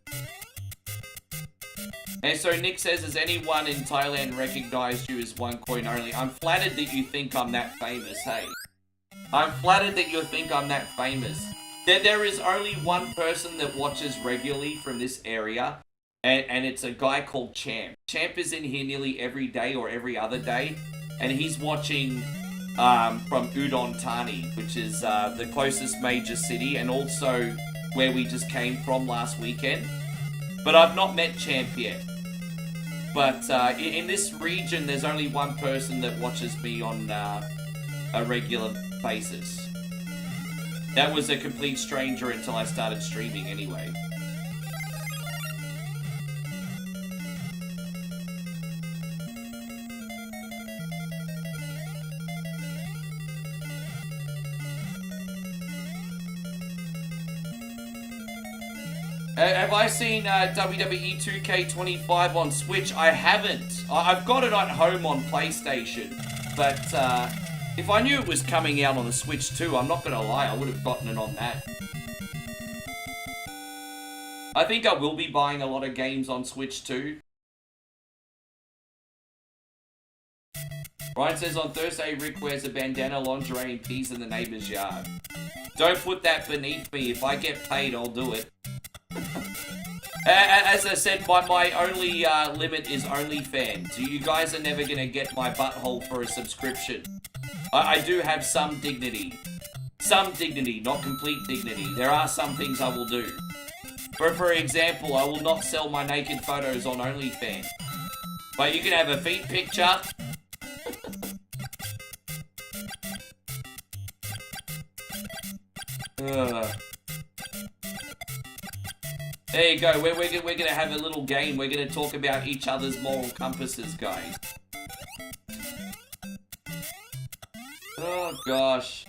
And so Nick says, has anyone in Thailand recognized you as one coin only? I'm flattered that you think I'm that famous, hey. I'm flattered that you think I'm that famous. There is only one person that watches regularly from this area, and it's a guy called Champ. Champ is in here nearly every day or every other day, and he's watching from Udon Thani, which is the closest major city, and also where we just came from last weekend. But I've not met Champ yet. But in this region, there's only one person that watches me on a regular basis. That was a complete stranger until I started streaming anyway. Have I seen WWE 2K25 on Switch? I haven't. I've got it at home on PlayStation, but if I knew it was coming out on the Switch too, I'm not gonna lie, I would have gotten it on that. I think I will be buying a lot of games on Switch too. Ryan says on Thursday, Rick wears a bandana, lingerie, and peas in the neighbor's yard. Don't put that beneath me. If I get paid, I'll do it. As I said, my only limit is OnlyFans. You guys are never going to get my butthole for a subscription. I do have some dignity. Some dignity, not complete dignity. There are some things I will do. For example, I will not sell my naked photos on OnlyFans. But you can have a feet picture. There you go, we're gonna have a little game. We're gonna talk about each other's moral compasses, guys. Oh, gosh.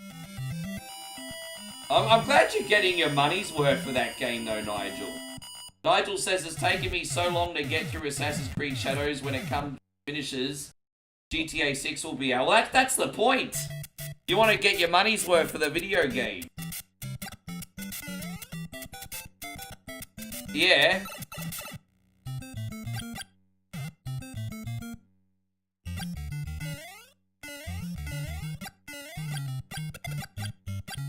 I'm glad you're getting your money's worth for that game, though, Nigel. Nigel says, it's taken me so long to get through Assassin's Creed Shadows. When it finishes, GTA 6 will be out. Well, that's the point. You want to get your money's worth for the video game. Yeah.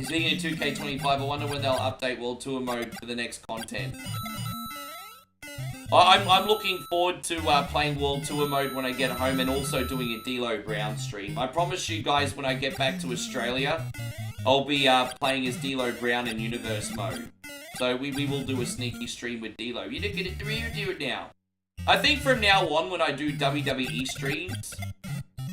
Speaking of 2K25, I wonder when they'll update World Tour mode for the next content. I'm looking forward to playing World Tour mode when I get home, and also doing a D'Lo Brown stream. I promise you guys, when I get back to Australia, I'll be playing as D'Lo Brown in Universe mode. So we will do a sneaky stream with D'Lo. You didn't get it through, you do it now. I think from now on, when I do WWE streams,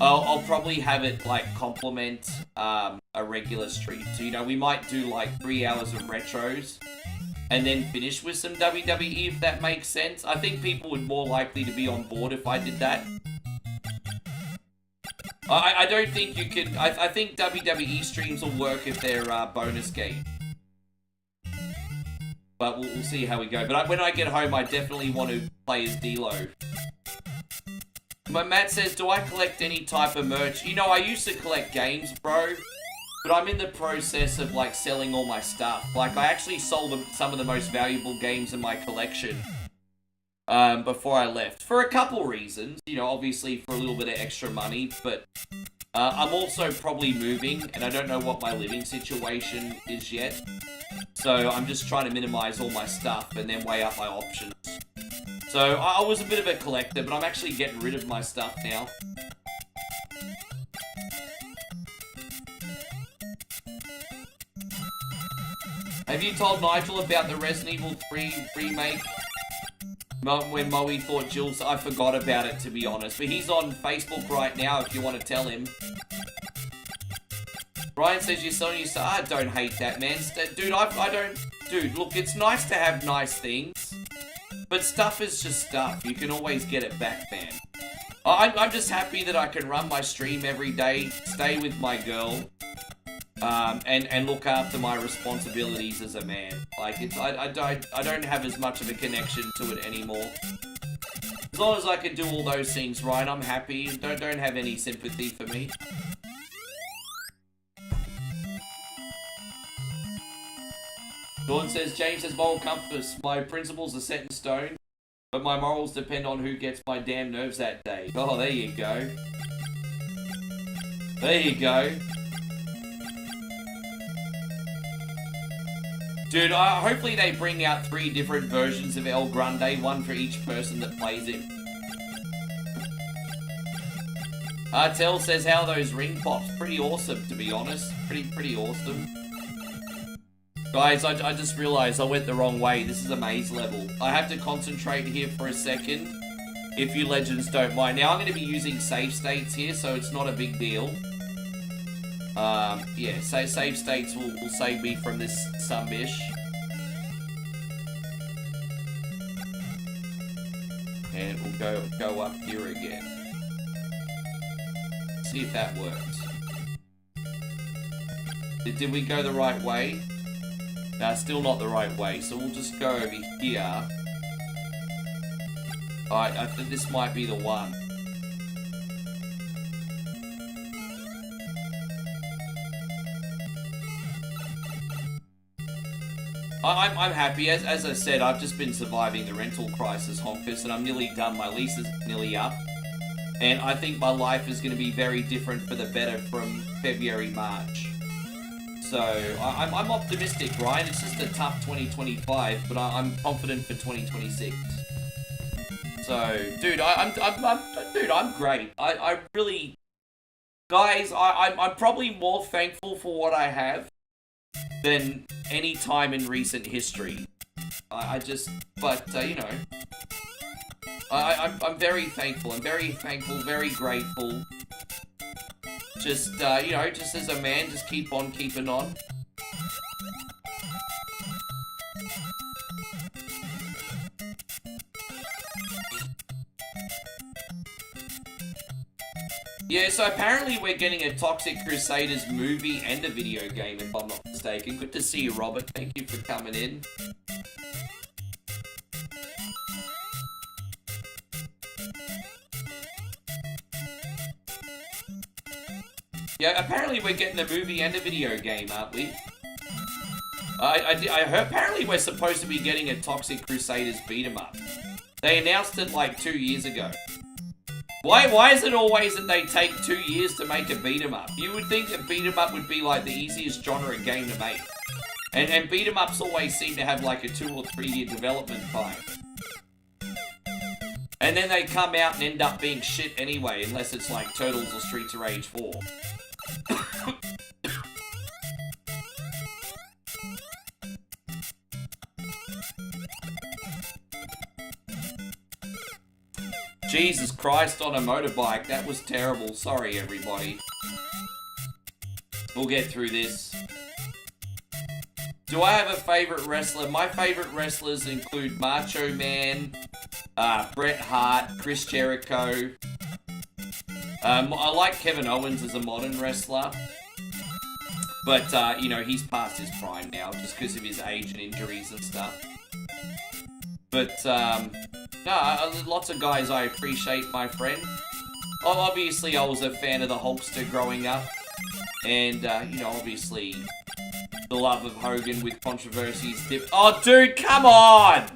I'll probably have it, like, complement a regular stream. So, you know, we might do, like, 3 hours of retros, and then finish with some WWE, if that makes sense. I think people would more likely to be on board if I did that. I don't think you can... I think WWE streams will work if they're bonus game. But we'll see how we go. But when I get home, I definitely want to play as D'Lo. But Matt says, do I collect any type of merch? You know, I used to collect games, bro. But I'm in the process of, like, selling all my stuff. Like, I actually sold some of the most valuable games in my collection before I left. For a couple reasons. You know, obviously for a little bit of extra money. But I'm also probably moving, and I don't know what my living situation is yet. So I'm just trying to minimize all my stuff and then weigh up my options. So I was a bit of a collector, but I'm actually getting rid of my stuff now. Have you told Nigel about the Resident Evil 3 remake? When Moe thought Jules... I forgot about it, to be honest. But he's on Facebook right now if you want to tell him. Ryan says you're selling your stuff. I don't hate that, man. Dude, I don't... Dude, look, it's nice to have nice things. But stuff is just stuff. You can always get it back, man. I'm just happy that I can run my stream every day, stay with my girl, and look after my responsibilities as a man. Like, it's I don't have as much of a connection to it anymore. As long as I can do all those things right, I'm happy. Don't have any sympathy for me. Dawn says, James says, moral compass. My principles are set in stone. But my morals depend on who gets my damn nerves that day. Oh, there you go. There you go. Dude, hopefully they bring out 3 different versions of El Grande, one for each person that plays it. Artel says, how are those ring pops? Pretty awesome, to be honest. Pretty awesome. Guys, I just realized I went the wrong way. This is a maze level. I have to concentrate here for a second, if you legends don't mind. Now, I'm going to be using save states here, so it's not a big deal. Yeah, so save states will save me from this sumbish. And we'll go up here again. See if that works. Did we go the right way? No, still not the right way, so we'll just go over here. Alright, I think this might be the one. I'm happy. As I said, I've just been surviving the rental crisis, Honkers, and I'm nearly done. My lease is nearly up. And I think my life is going to be very different for the better from February, March. So, I'm optimistic, Ryan. It's just a tough 2025, but I'm confident for 2026. So, dude, I'm great. I really... Guys, I'm probably more thankful for what I have than any time in recent history. You know, I'm very thankful. I'm very thankful, very grateful. Just, you know, just as a man, just keep on keeping on. Yeah, so apparently we're getting a Toxic Crusaders movie and a video game, if I'm not mistaken. Good to see you, Robert. Thank you for coming in. Yeah, apparently we're getting a movie and a video game, aren't we? I heard apparently we're supposed to be getting a Toxic Crusaders beat-em-up. They announced it like 2 years ago. Why is it always that they take 2 years to make a beat-em-up? You would think a beat-em-up would be like the easiest genre game to make. And beat-em-ups always seem to have like a 2 or 3 year development time. And then they come out and end up being shit anyway, unless it's like Turtles or Streets of Rage 4. Jesus Christ on a motorbike. That was terrible. Sorry, everybody. We'll get through this. Do I have a favorite wrestler? My favorite wrestlers include Macho Man, Bret Hart, Chris Jericho. I like Kevin Owens as a modern wrestler. But, you know, he's past his prime now just because of his age and injuries and stuff. But, no, lots of guys I appreciate, my friend. Obviously, I was a fan of the Hulkster growing up. And, you know, obviously, the love of Hogan with controversies. Oh, dude, come on!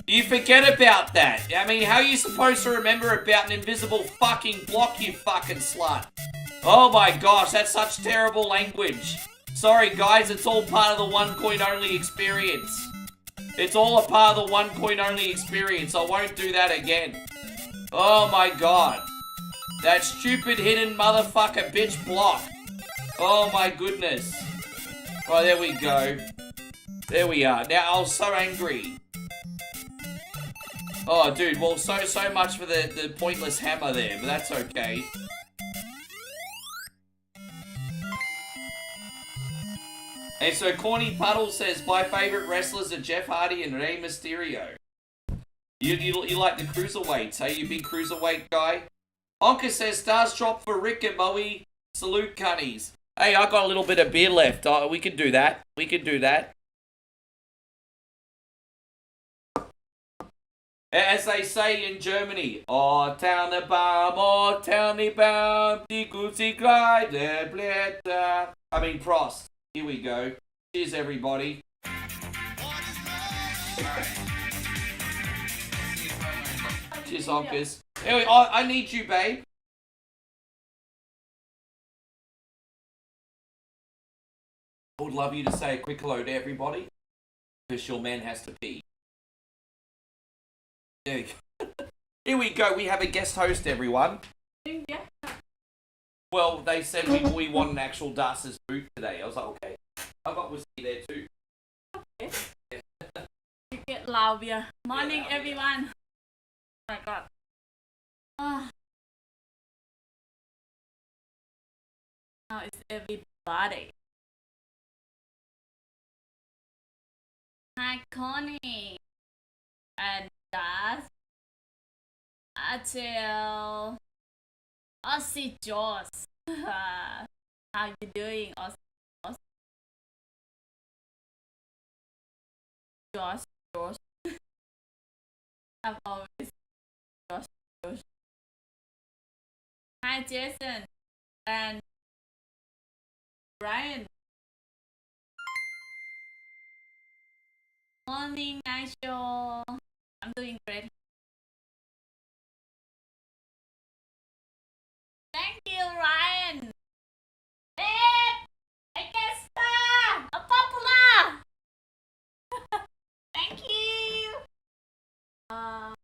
You forget about that. I mean, how are you supposed to remember about an invisible fucking block, you fucking slut? Oh my gosh, that's such terrible language. Sorry, guys, it's all part of the one coin only experience. It's all a part of the one coin only experience. I won't do that again. Oh my god. That stupid hidden motherfucker bitch block. Oh my goodness. Oh, there we go. There we are. Now, I was so angry. Oh, dude, well, so much for the pointless hammer there, but that's okay. And so Corny Puddle says, my favourite wrestlers are Jeff Hardy and Rey Mysterio. You like the cruiserweights, hey? You big cruiserweight guy? Onka says, stars drop for Rick and Moe. Salute, cunnies. Hey, I got a little bit of beer left. Oh, we can do that. We can do that. As they say in Germany, oh, Tannenbaum, die gute Kleine Blätter. I mean, Prost. Here we go. Cheers, everybody. Cheers, Honkers. Anyway, I need you, babe. I would love you to say a quick hello to everybody. Because your man has to pee. There you go. Here we go. We have a guest host, everyone. Yeah. Well, they said we want an actual Darcy's booth today. I was like, okay. I got whiskey there too. Okay. You get loud beer. Morning, Yeah, everyone. Oh my god. How is everybody? Hi, Connie. And Das. Atil. Aussie Joss. How you doing, Aussie Joss? Josh. I'm always Josh. Hi, Jason and Brian. Morning, Nigel. I'm doing great. Thank you, Ryan. Babe, I guess a popular. Thank you. I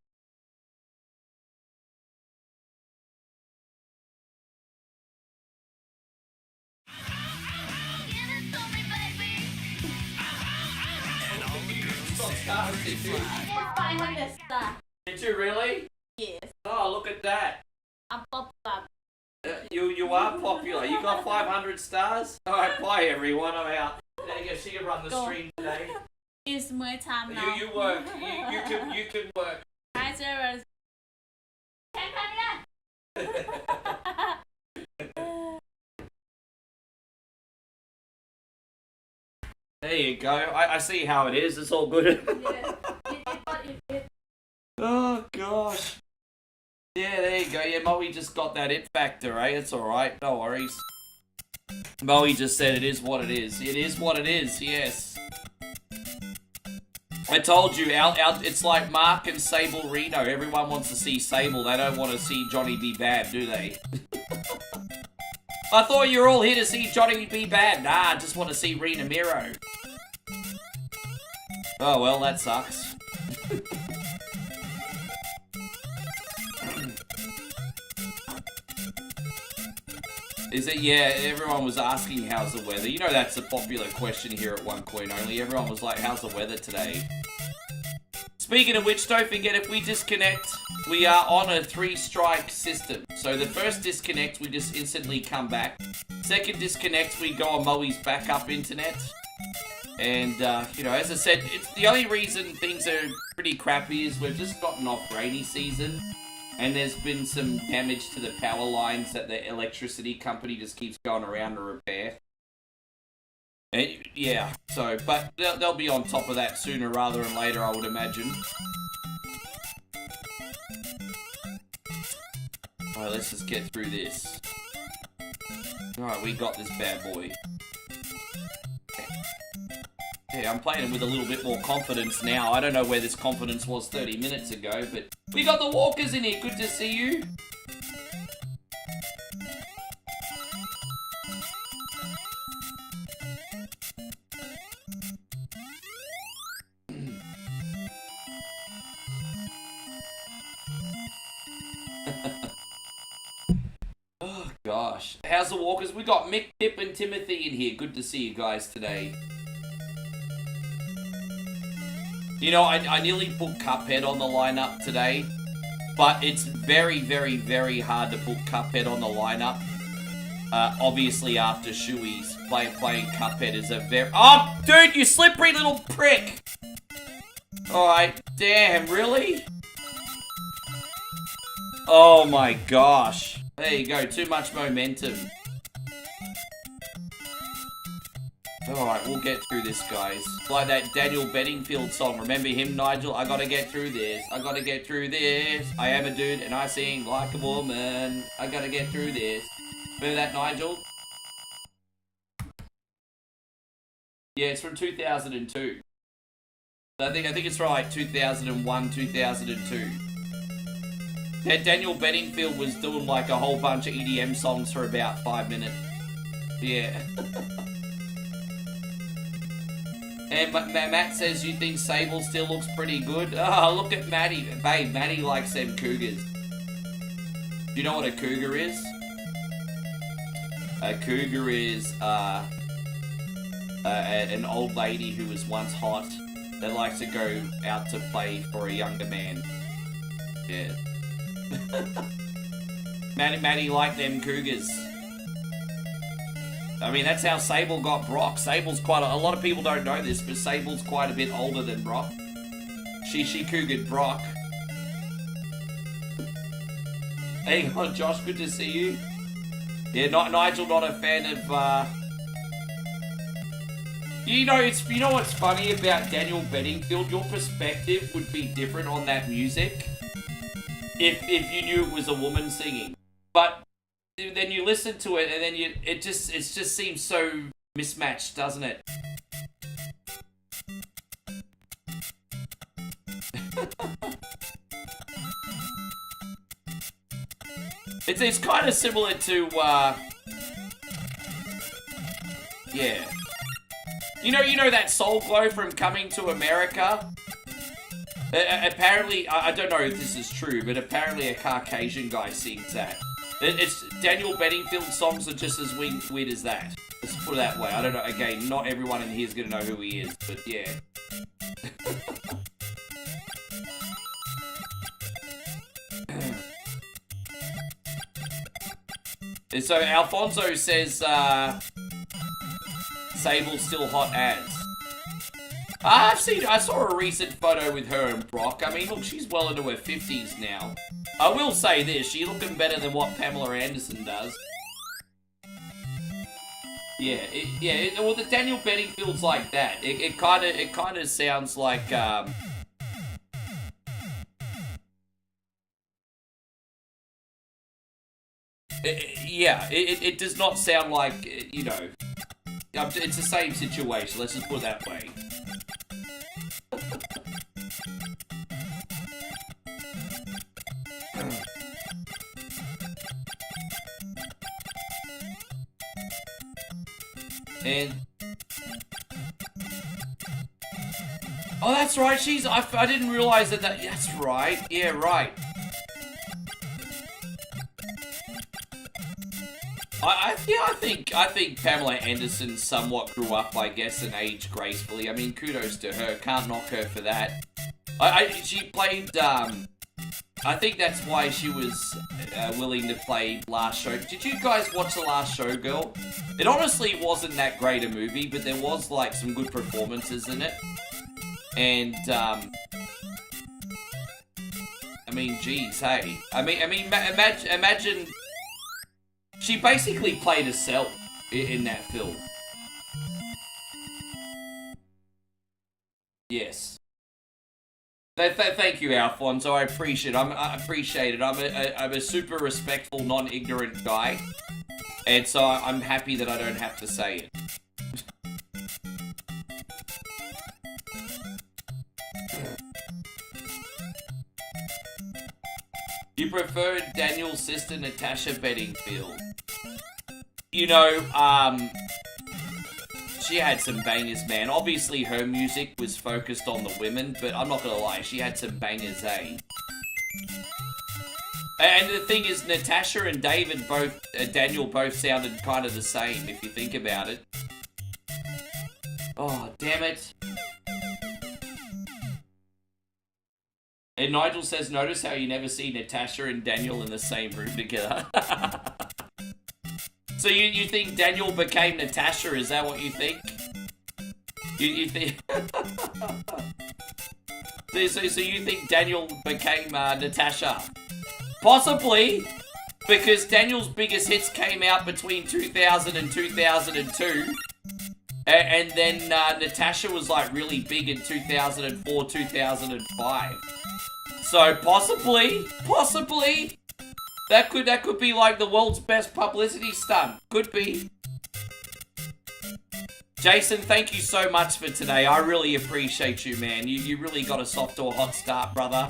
got 500 stars. Did you really? Yes, Oh, look at that. I'm popular. You are popular. You got 500 stars? Alright, bye everyone. I'm out. There you go. She can run the stream today. It's my time now. You work. You can work. Hi, Sarah. There you go. I see how it is. It's all good. Oh gosh. Yeah, there you go. Yeah, Moe just got that it factor, eh? It's alright. No worries. Moe just said it is what it is. It is what it is, yes. I told you, it's like Mark and Sable Reno. Everyone wants to see Sable. They don't want to see Johnny be bad, do they? I thought you were all here to see Johnny be bad. Nah, I just want to see Rena Miro. Oh, well, that sucks. Is it? Yeah, everyone was asking how's the weather. You know that's a popular question here at One Coin Only. Everyone was like, how's the weather today? Speaking of which, don't forget if we disconnect, we are on a 3-strike system. So the first disconnect, we just instantly come back. Second disconnect, we go on Moe's backup internet. And, you know, as I said, it's the only reason things are pretty crappy is we've just gotten off rainy season. And there's been some damage to the power lines that the electricity company just keeps going around to repair. And, yeah, so, but they'll be on top of that sooner rather than later, I would imagine. Alright, let's just get through this. Alright, we got this bad boy. Yeah, I'm playing with a little bit more confidence now. I don't know where this confidence was 30 minutes ago, but we got the walkers in here. Good to see you. Oh, gosh. How's the walkers? We got Mick, Pip, and Timothy in here. Good to see you guys today. You know, I nearly put Cuphead on the lineup today, but it's very, very, very hard to put Cuphead on the lineup. Obviously, after Shui's playing Cuphead is a very... Oh, dude, you slippery little prick! Alright, damn, really? Oh my gosh. There you go, too much momentum. Alright, we'll get through this, guys. Like that Daniel Bedingfield song. Remember him, Nigel? I gotta get through this. I gotta get through this. I am a dude and I sing like a woman. I gotta get through this. Remember that, Nigel? Yeah, it's from 2002. I think it's from like 2001, 2002. Daniel Bedingfield was doing like a whole bunch of EDM songs for about 5 minutes. Yeah. And Matt says, you think Sable still looks pretty good? Oh, look at Maddie. Babe, Maddie likes them cougars. Do you know what a cougar is? A cougar is an old lady who was once hot that likes to go out to play for a younger man. Yeah. Maddie liked them cougars. I mean, that's how Sable got Brock. Sable's quite a lot of people don't know this, but Sable's quite a bit older than Brock. She cougared Brock. Hey, Josh, good to see you. Yeah, Nigel, not a fan of. You know what's funny about Daniel Bedingfield? Your perspective would be different on that music if you knew it was a woman singing. But then you listen to it, and then it just seems so mismatched, doesn't it? It's kind of similar to yeah. You know that Soul Glow from Coming to America? Apparently, I don't know if this is true, but apparently a Caucasian guy sings that. It's Daniel Bedingfield songs are just as weird as that. Let's put it that way. I don't know. Again, not everyone in here is gonna know who he is, but yeah. So Alfonso says, Sable's still hot as. I saw a recent photo with her and Brock. I mean, look, she's well into her 50s now. I will say this, she's looking better than what Pamela Anderson does. Yeah, well, the Daniel Bedingfield's like that. It kind of sounds like, it does not sound like, you know, it's the same situation, let's just put it that way. And oh, that's right, I didn't realize that's right, yeah, right. I think Pamela Anderson somewhat grew up, I guess, and aged gracefully. I mean, kudos to her. Can't knock her for that. She played, I think that's why she was willing to play Last Show. Did you guys watch The Last Showgirl? It honestly wasn't that great a movie, but there was, like, some good performances in it. And, I mean, geez, hey. I mean, imagine... She basically played herself in that film. Yes. Thank you, Alfonso. I appreciate it. I'm a super respectful, non-ignorant guy, and so I'm happy that I don't have to say it. You prefer Daniel's sister, Natasha Bedingfield? You know, she had some bangers, man. Obviously, her music was focused on the women, but I'm not gonna lie, she had some bangers, eh? And the thing is, Natasha and Daniel both sounded kind of the same, if you think about it. Oh, damn it. And Nigel says, notice how you never see Natasha and Daniel in the same room together. So you think Daniel became Natasha? Is that what you think? You think... so you think Daniel became Natasha? Possibly, because Daniel's biggest hits came out between 2000 and 2002. And then Natasha was like really big in 2004, 2005. So possibly, that could be like the world's best publicity stunt. Could be. Jason, thank you so much for today. I really appreciate you, man. You really got us off to a hot start, brother.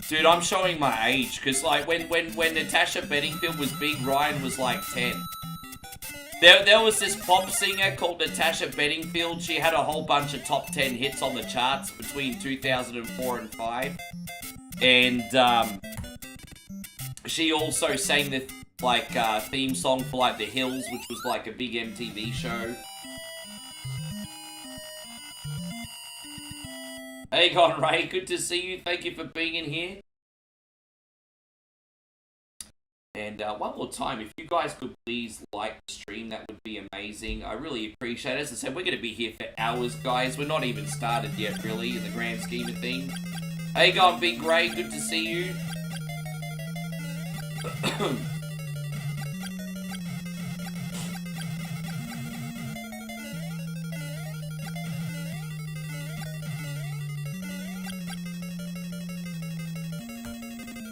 Dude, I'm showing my age, because, like, when Natasha Bedingfield was big, Ryan was, like, 10. There was this pop singer called Natasha Bedingfield. She had a whole bunch of top 10 hits on the charts between 2004 and 5. And, she also sang the, like, theme song for, like, The Hills, which was, like, a big MTV show. Hey, Con Ray, good to see you. Thank you for being in here. And one more time, if you guys could please like the stream, that would be amazing. I really appreciate it. As I said, we're going to be here for hours, guys. We're not even started yet, really, in the grand scheme of things. Hey, Con Big Ray, good to see you.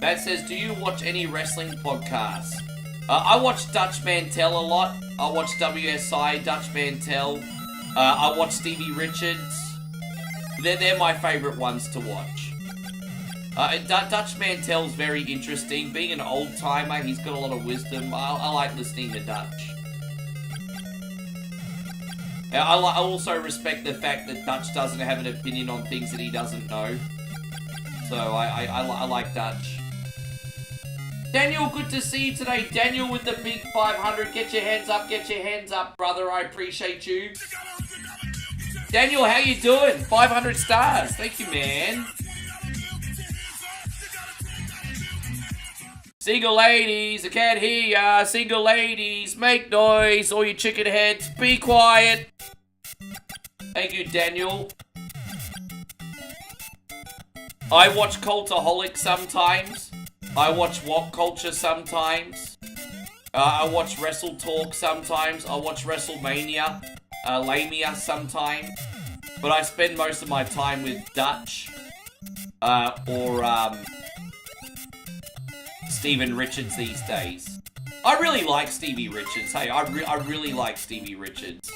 Matt says, do you watch any wrestling podcasts? I watch Dutch Mantel a lot. I watch WSI, Dutch Mantel. I watch Stevie Richards. They're my favourite ones to watch. Dutch Mantel's very interesting. Being an old-timer, he's got a lot of wisdom. I like listening to Dutch. I also respect the fact that Dutch doesn't have an opinion on things that he doesn't know. So I like Dutch. Daniel, good to see you today. Daniel with the big 500. Get your hands up, brother. I appreciate you. Daniel, how you doing? 500 stars. Thank you, man. Single ladies, I can't hear ya. Single ladies, make noise. All you chicken heads, be quiet. Thank you, Daniel. I watch Cultaholic sometimes. I watch Walk Culture sometimes. I watch Wrestle Talk sometimes. I watch WrestleMania, Lamia sometimes. But I spend most of my time with Dutch, or Steven Richards these days. I really like Stevie Richards. Hey, I really like Stevie Richards.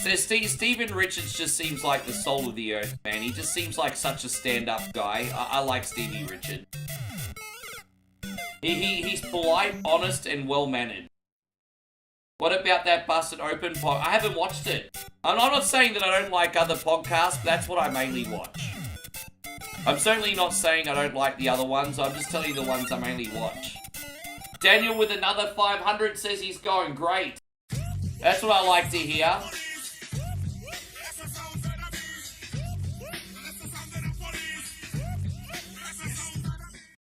Steven Richards just seems like the soul of the earth, man. He just seems like such a stand-up guy. I like Stevie Richards. He's polite, honest, and well-mannered. What about that Busted Open pod? I haven't watched it. I'm not saying that I don't like other podcasts, but that's what I mainly watch. I'm certainly not saying I don't like the other ones. I'm just telling you the ones I mainly watch. Daniel with another 500 says he's going great. That's what I like to hear.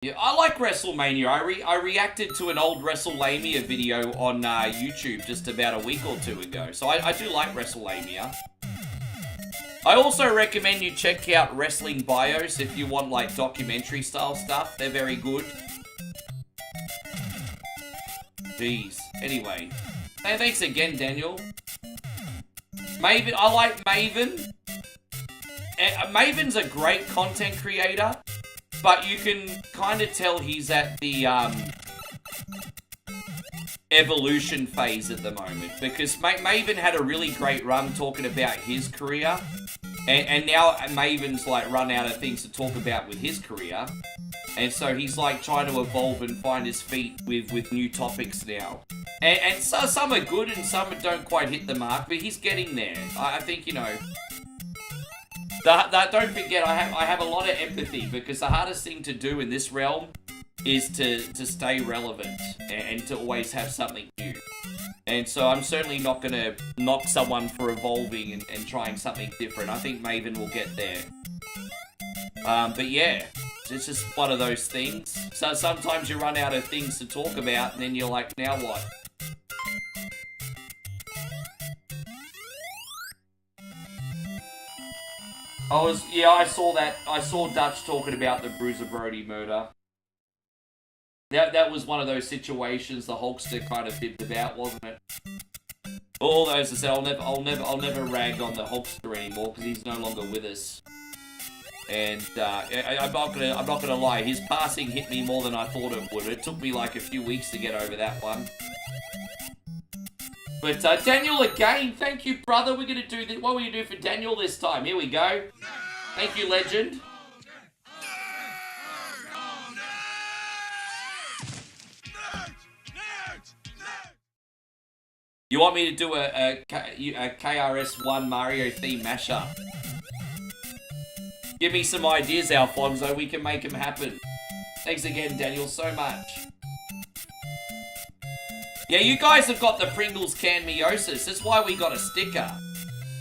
Yeah, I like WrestleMania. I reacted to an old WrestleMania video on YouTube just about a week or two ago. So I do like WrestleMania. I also recommend you check out Wrestling Bios if you want like documentary style stuff. They're very good. Jeez. Anyway. Hey, thanks again, Daniel. Maven, I like Maven. Maven's a great content creator. But you can kind of tell he's at the evolution phase at the moment. Because Maven had a really great run talking about his career. And now Maven's like run out of things to talk about with his career. And so he's like trying to evolve and find his feet with new topics now. And so some are good and some don't quite hit the mark. But he's getting there. I think, you know... Don't forget, I have a lot of empathy because the hardest thing to do in this realm is to stay relevant and to always have something new. And so I'm certainly not going to knock someone for evolving and trying something different. I think Maven will get there. But yeah, it's just one of those things. So sometimes you run out of things to talk about and then you're like, now what? I saw that. I saw Dutch talking about the Bruiser Brody murder. That was one of those situations the Hulkster kind of fibbed about, wasn't it? All those to say, I'll never rag on the Hulkster anymore because he's no longer with us. And I'm not gonna lie, his passing hit me more than I thought it would. It took me like a few weeks to get over that one. But Daniel again, thank you, brother. We're gonna do this. What will you do for Daniel this time? Here we go. Thank you, legend. You want me to do a KRS-One Mario theme mashup? Give me some ideas, Alfonso. We can make them happen. Thanks again, Daniel, so much. Yeah, you guys have got the Pringles can meiosis. That's why we got a sticker.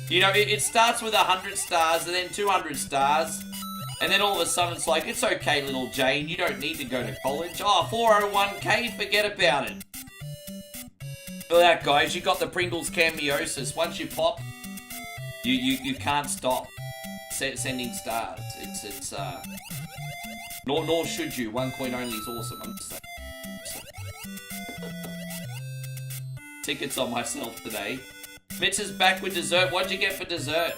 You know, it starts with 100 stars and then 200 stars. And then all of a sudden it's like, it's okay, little Jane. You don't need to go to college. Oh, 401k, forget about it. Look at that, guys. You got the Pringles can meiosis. Once you pop, you can't stop sending stars. It's nor should you. One coin only is awesome. I'm just saying. Tickets on myself today. Mitch is back with dessert. What'd you get for dessert?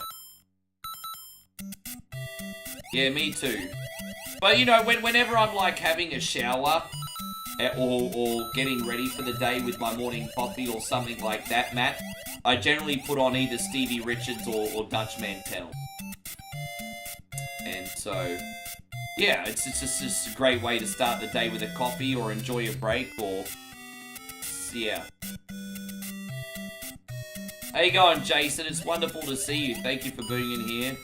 Yeah, me too. But you know, whenever I'm like having a shower or getting ready for the day with my morning coffee or something like that, Matt, I generally put on either Stevie Richards or Dutch Mantel. And so, yeah, it's just a great way to start the day with a coffee or enjoy a break or, yeah. How you going, Jason? It's wonderful to see you. Thank you for being in here.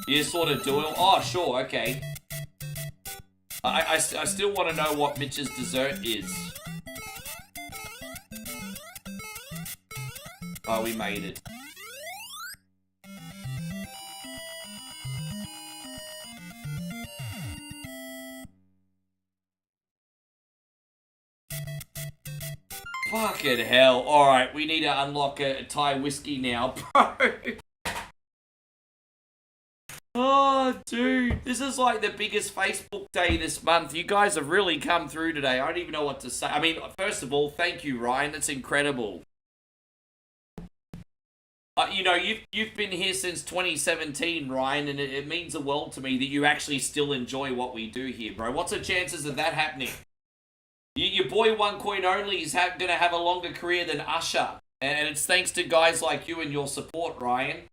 You sort of do it. Oh, sure, okay. I still want to know what Mitch's dessert is. Oh, we made it. Fucking hell. Alright, we need to unlock a Thai whiskey now, bro. Oh, dude. This is like the biggest Facebook day this month. You guys have really come through today. I don't even know what to say. I mean, first of all, thank you, Ryan. That's incredible. You know, you've been here since 2017, Ryan, and it means the world to me that you actually still enjoy what we do here, bro. What's the chances of that happening? Your boy One Coin Only is going to have a longer career than Usher. And it's thanks to guys like you and your support, Ryan.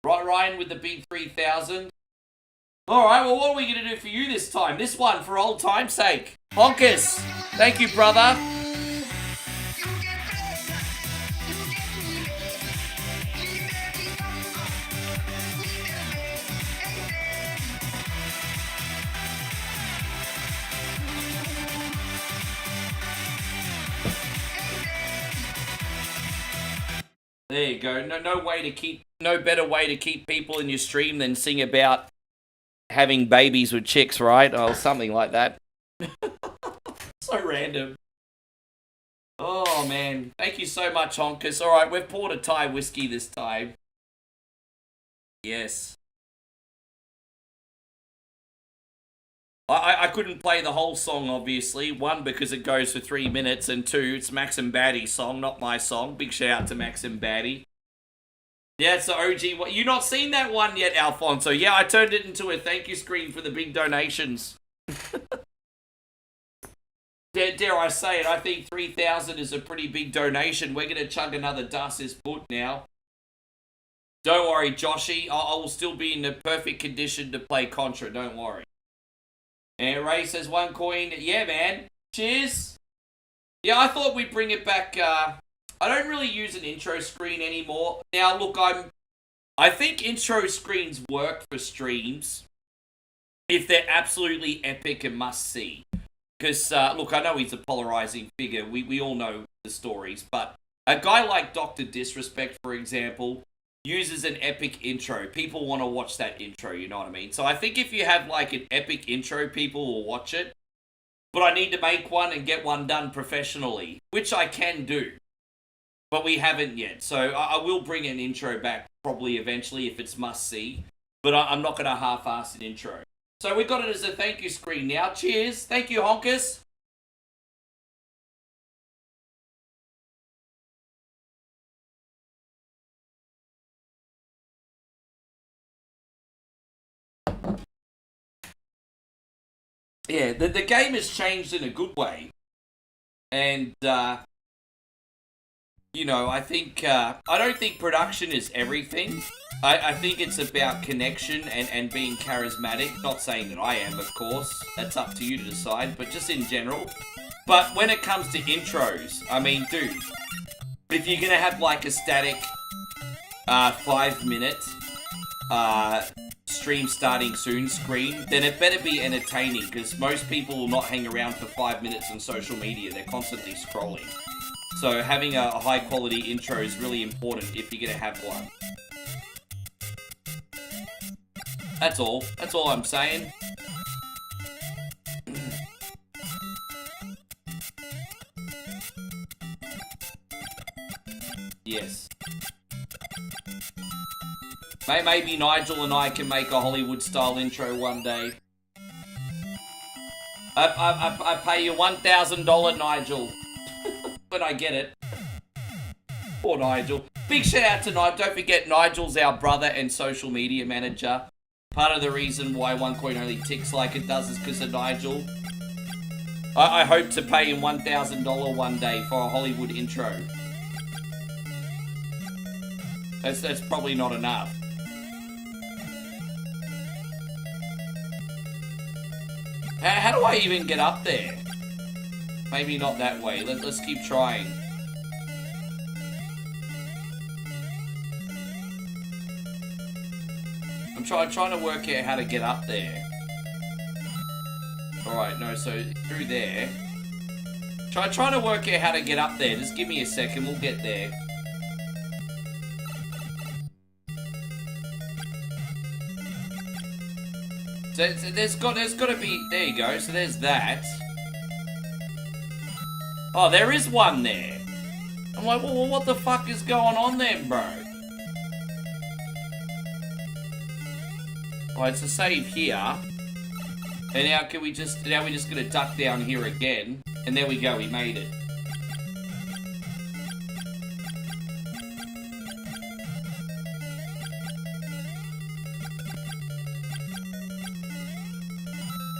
Right, Ryan, with the big 3,000? Alright, well, what are we going to do for you this time? This one, for old time's sake. Honkers, thank you, brother. There you go. No better way to keep people in your stream than sing about having babies with chicks, right? Or something like that. So random. Oh, man. Thank you so much, Honkus. All right, we've poured a Thai whiskey this time. Yes. I couldn't play the whole song, obviously. One, because it goes for 3 minutes, and two, it's Max and Batty's song, not my song. Big shout out to Max and Batty. Yeah, it's the OG. What, you not seen that one yet, Alfonso? Yeah, I turned it into a thank you screen for the big donations. Dare I say it, I think 3,000 is a pretty big donation. We're going to chug another Das Boot now. Don't worry, Joshy. I will still be in the perfect condition to play Contra. Don't worry. And Ray says 1 coin. Yeah, man. Cheers. Yeah, I thought we'd bring it back. I don't really use an intro screen anymore. Now, look, I think intro screens work for streams if they're absolutely epic and must-see. Because, look, I know he's a polarizing figure. We all know the stories. But a guy like Dr. Disrespect, for example, uses an epic intro. People want to watch that intro, you know what I mean? So I think if you have like an epic intro, people will watch it. But I need to make one and get one done professionally, which I can do. But we haven't yet. So I will bring an intro back probably eventually if it's must-see. But I'm not going to half-ass an intro. So we got it as a thank you screen now. Cheers. Thank you, Honkers. Yeah, the game has changed in a good way. And, you know, I think, I don't think production is everything. I think it's about connection and being charismatic. Not saying that I am, of course. That's up to you to decide. But just in general, But when it comes to intros, I mean, dude, if you're gonna have like a static 5-minute stream starting soon screen, then it better be entertaining, because most people will not hang around for 5 minutes on social media. They're constantly scrolling. So having a high quality intro is really important if you're gonna have one. That's all I'm saying. Yes. Maybe Nigel and I can make a Hollywood-style intro one day. I pay you $1,000, Nigel. When I get it. Poor Nigel. Big shout out to Nigel. Don't forget, Nigel's our brother and social media manager. Part of the reason why OneCoin only ticks like it does is because of Nigel. I hope to pay him $1,000 one day for a Hollywood intro. That's probably not enough. How do I even get up there? Maybe not that way. Let's keep trying. I'm trying to work out how to get up there. Alright, no, so through there. Trying to work out how to get up there. Just give me a second, we'll get there. So there's got to be, there you go, so there's that. Oh, there is one there. I'm like, well, what the fuck is going on then, bro? Alright, so save here. And now we're just gonna duck down here again. And there we go, we made it.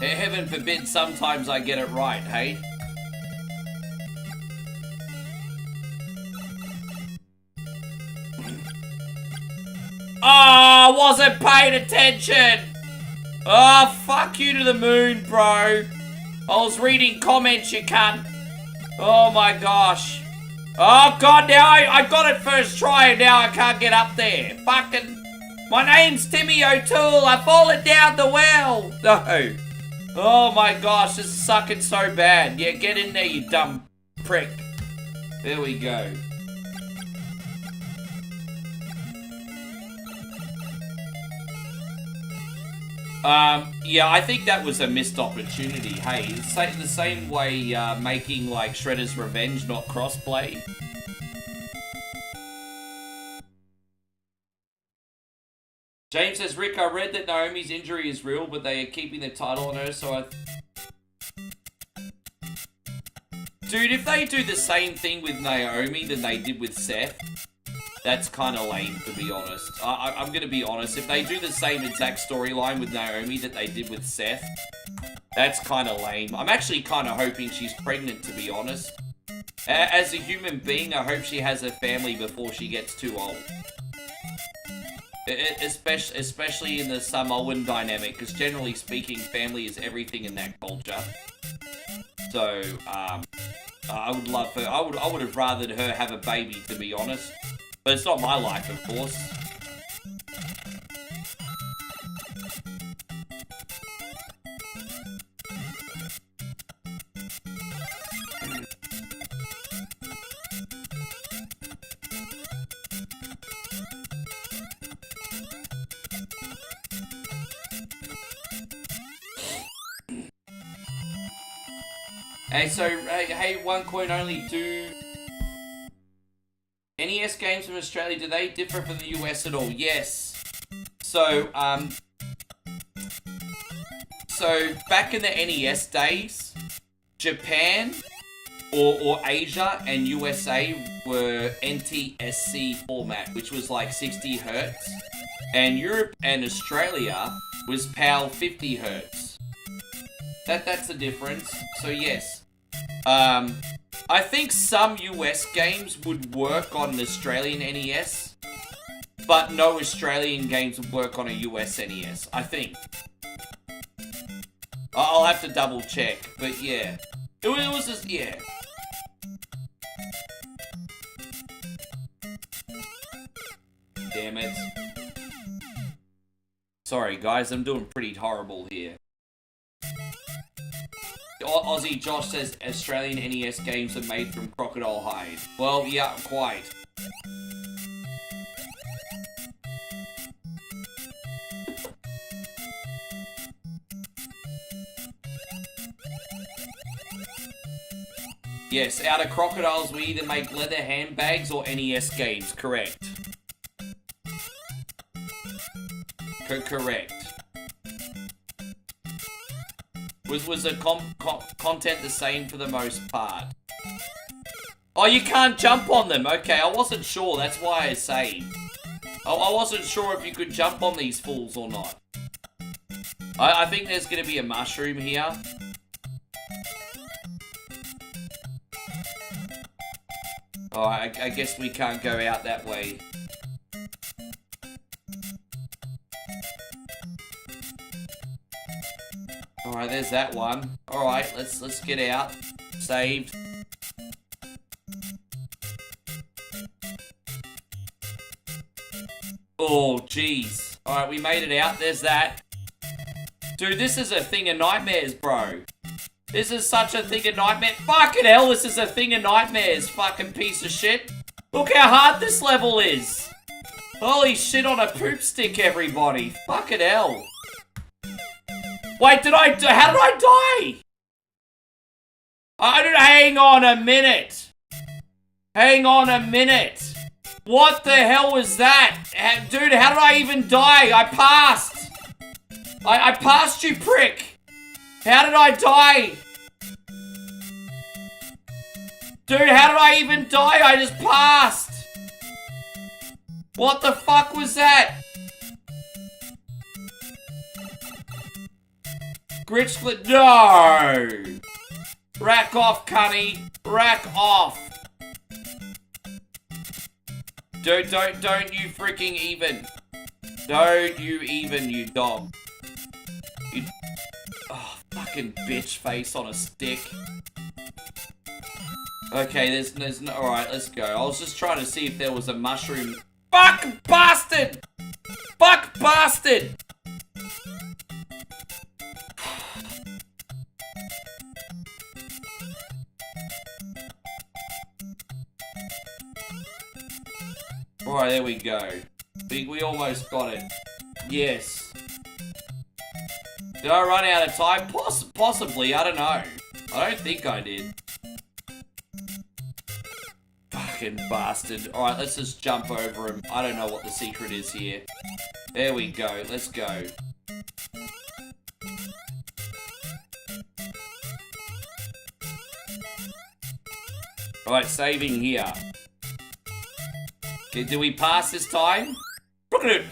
Heaven forbid sometimes I get it right, hey? Oh, wasn't paying attention! Oh, fuck you to the moon, bro. I was reading comments, you cunt. Oh my gosh. Oh god, now I got it first try and now I can't get up there. Fucking... My name's Timmy O'Toole, I've fallen down the well. No. Oh my gosh, this is sucking so bad. Yeah, get in there, you dumb prick. There we go. Yeah, I think that was a missed opportunity. Hey, it's the same way making like Shredder's Revenge not crossplay. James says, Rick, I read that Naomi's injury is real, but they are keeping the title on her, so Dude, if they do the same thing with Naomi than they did with Seth, that's kind of lame, to be honest. I'm going to be honest. If they do the same exact storyline with Naomi that they did with Seth, that's kind of lame. I'm actually kind of hoping she's pregnant, to be honest. As a human being, I hope she has a family before she gets too old. Especially in the Samoan dynamic, because generally speaking, family is everything in that culture. So, I would love her. I would have rathered her have a baby, to be honest. But it's not my life, of course. Hey, so, hey, OneCoin only do... NES games from Australia, do they differ from the US at all? Yes. So back in the NES days, Japan or Asia and USA were NTSC format, which was like 60 hertz. And Europe and Australia was PAL 50 hertz. That's the difference. So yes. I think some US games would work on an Australian NES, but no Australian games would work on a US NES, I think. I'll have to double check, but yeah. It was just, yeah. Damn it. Sorry, guys, I'm doing pretty horrible here. Aussie Josh says Australian NES games are made from crocodile hide. Well, yeah, quite. Yes, out of crocodiles we either make leather handbags or NES games, correct. Correct. Was the content the same for the most part? Oh, you can't jump on them. Okay, I wasn't sure. That's why I saved. I wasn't sure if you could jump on these fools or not. I think there's going to be a mushroom here. Oh, I guess we can't go out that way. Alright, there's that one. Alright, let's get out. Saved. Oh, jeez. Alright, we made it out. There's that. Dude, this is a thing of nightmares, bro. This is such a thing of nightmares. Fucking hell, this is a thing of nightmares, fucking piece of shit. Look how hard this level is. Holy shit on a poop stick, everybody. Fucking hell. Wait, how did I die? Hang on a minute. Hang on a minute. What the hell was that? Dude, how did I even die? I passed. I passed, you prick. How did I die? Dude, how did I even die? I just passed. What the fuck was that? Gritchlet, no! Rack off, cunny. Rack off. Don't you freaking even. Don't you even, you dog. You... Oh, fucking bitch face on a stick. Okay, there's no... Alright, let's go. I was just trying to see if there was a mushroom. Fuck bastard! Fuck bastard! Alright, there we go. We almost got it. Yes. Did I run out of time? Possibly, I don't know. I don't think I did. Fucking bastard. Alright, let's just jump over him. I don't know what the secret is here. There we go. Let's go. Alright, saving here. Okay, do we pass this time? Look at it!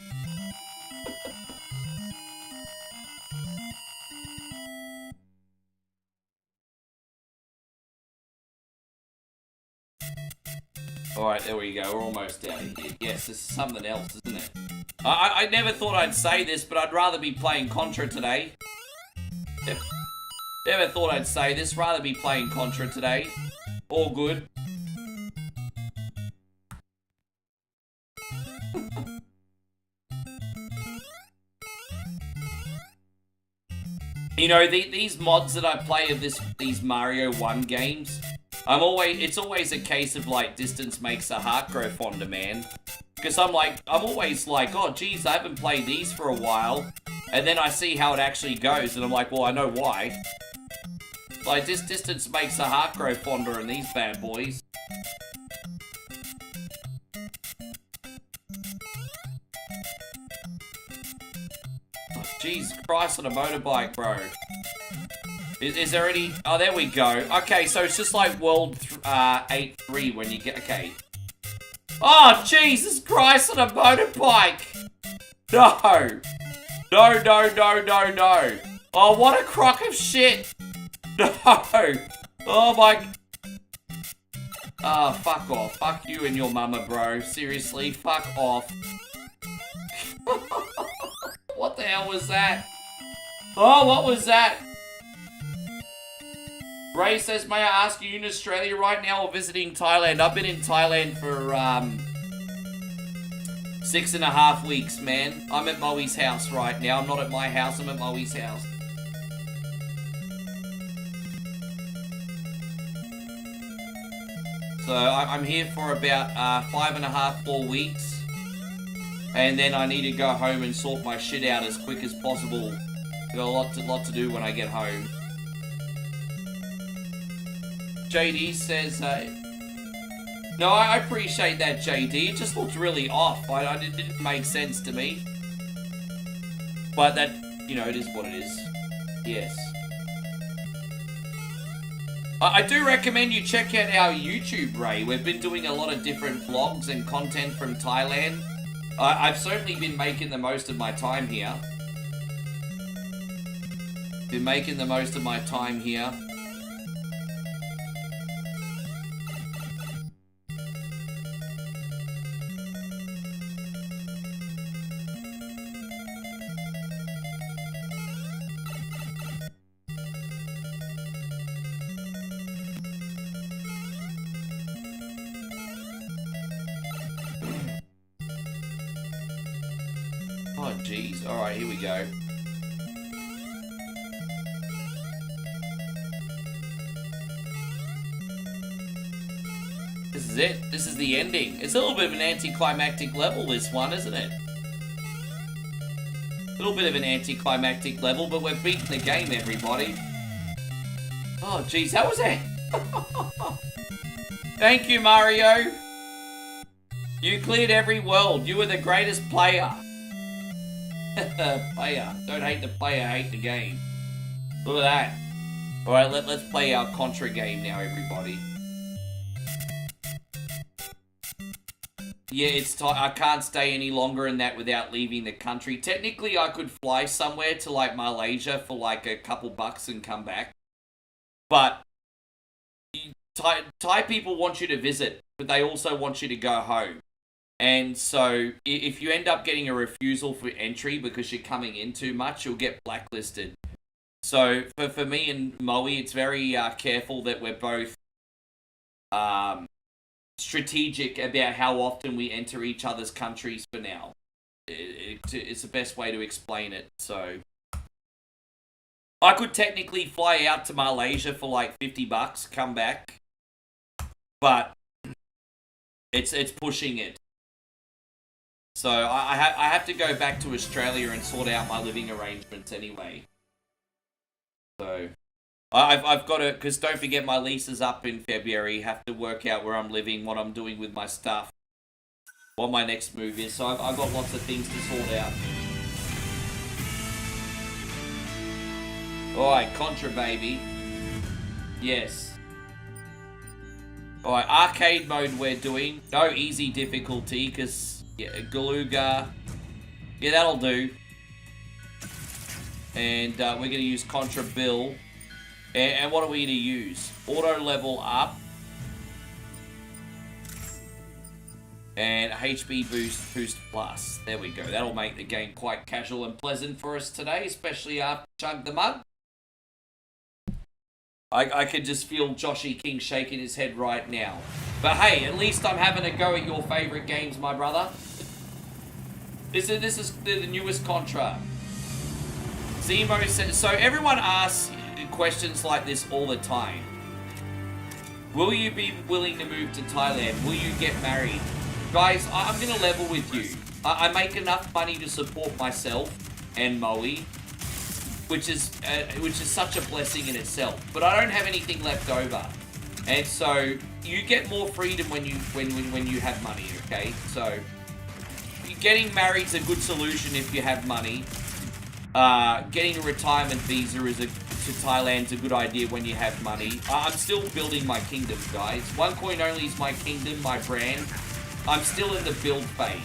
Alright, there we go. We're almost out of here. Yes, this is something else, isn't it? I never thought I'd say this, but I'd rather be playing Contra today. Never thought I'd say this. Rather be playing Contra today. All good. You know, these mods that I play of these Mario 1 games, it's always a case of like distance makes a heart grow fonder, man. Because I'm always like, oh geez, I haven't played these for a while, and then I see how it actually goes, and I'm like, well, I know why. Like, this distance makes a heart grow fonder in these bad boys. Jesus Christ on a motorbike, bro. Is there any... Oh, there we go. Okay, so it's just like World 8-3 when you get... Okay. Oh, Jesus Christ on a motorbike! No! No, no, no, no, no. Oh, what a crock of shit! No! Oh, my... Oh, fuck off. Fuck you and your mama, bro. Seriously, fuck off. What the hell was that? Oh, what was that? Ray says, may I ask, you in Australia right now or visiting Thailand? I've been in Thailand for 6.5 weeks, man. I'm at Moe's house right now. I'm not at my house, I'm at Moe's house. So I'm here for about 5.5, 4 weeks. And then I need to go home and sort my shit out as quick as possible. Got a lot to do when I get home. JD says, no, I appreciate that, JD. It just looked really off. It didn't make sense to me. But that, you know, it is what it is. Yes. I do recommend you check out our YouTube, Ray. We've been doing a lot of different vlogs and content from Thailand. I've certainly been making the most of my time here. Been making the most of my time here. Oh, jeez. Alright, here we go. This is it. This is the ending. It's a little bit of an anticlimactic level, this one, isn't it? A little bit of an anticlimactic level, but we've beaten the game, everybody. Oh, jeez. That was it. Thank you, Mario. You cleared every world. You were the greatest player. Player. Don't hate the player, hate the game. Look at that. Alright, let's play our Contra game now, everybody. Yeah, it's time. I can't stay any longer in that without leaving the country. Technically, I could fly somewhere to, like, Malaysia for, like, a couple bucks and come back. But Thai people want you to visit, but they also want you to go home. And so, if you end up getting a refusal for entry because you're coming in too much, you'll get blacklisted. So, for me and Moe, it's very careful that we're both strategic about how often we enter each other's countries for now. It's the best way to explain it, so... I could technically fly out to Malaysia for like 50 bucks, come back. But it's pushing it. So I have to go back to Australia and sort out my living arrangements anyway. So I've got to, because don't forget my lease is up in February. Have to work out where I'm living, what I'm doing with my stuff, what my next move is. So I've got lots of things to sort out. Alright, Contra, baby. Yes. Alright, arcade mode we're doing. No easy difficulty, because, yeah, Galuga. Yeah, that'll do. And we're going to use Contra Bill. And what are we going to use? Auto level up. And HP boost plus. There we go. That'll make the game quite casual and pleasant for us today, especially after Chug the Mug. I could just feel Joshy King shaking his head right now. But hey, at least I'm having a go at your favourite games, my brother. This is the newest Contra. Zemo says, so everyone asks questions like this all the time. Will you be willing to move to Thailand? Will you get married? Guys, I'm going to level with you. I make enough money to support myself and Moe, which is such a blessing in itself. But I don't have anything left over, and so you get more freedom when you have money. Okay, so getting married is a good solution if you have money. Getting a retirement visa to Thailand's a good idea when you have money. I'm still building my kingdom, guys. OneCoin Only is my kingdom, my brand. I'm still in the build phase.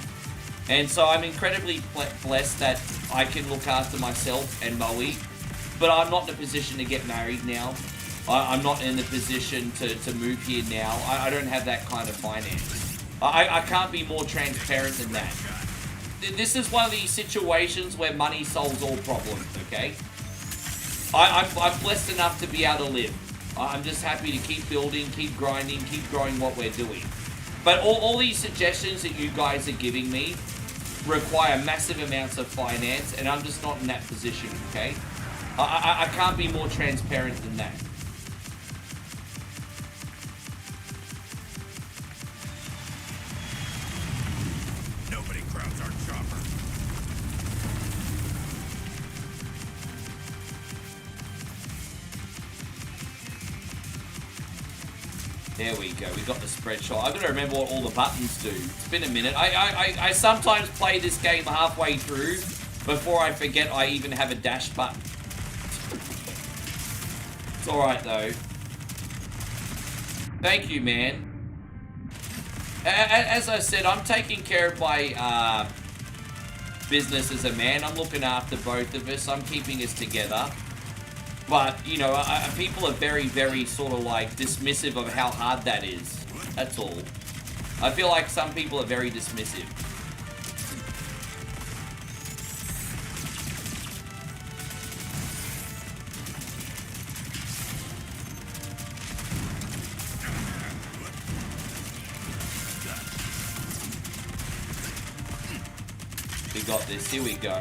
And so I'm incredibly blessed that I can look after myself and Moe. But I'm not in a position to get married now. I'm not in the position to move here now. I don't have that kind of finance. I can't be more transparent than that. This is one of these situations where money solves all problems, okay? I'm blessed enough to be able to live. I'm just happy to keep building, keep grinding, keep growing what we're doing. But all these suggestions that you guys are giving me require massive amounts of finance, and I'm just not in that position, okay? I can't be more transparent than that. Nobody crowds our chopper. There we go. We got the spread shot. I've got to remember what all the buttons do. It's been a minute. I sometimes play this game halfway through before I forget I even have a dash button. It's alright, though. Thank you, man. As I said, I'm taking care of my business as a man. I'm looking after both of us. I'm keeping us together. But, you know, people are very, very sort of like dismissive of how hard that is. That's all. I feel like some people are very dismissive. We got this. Here we go.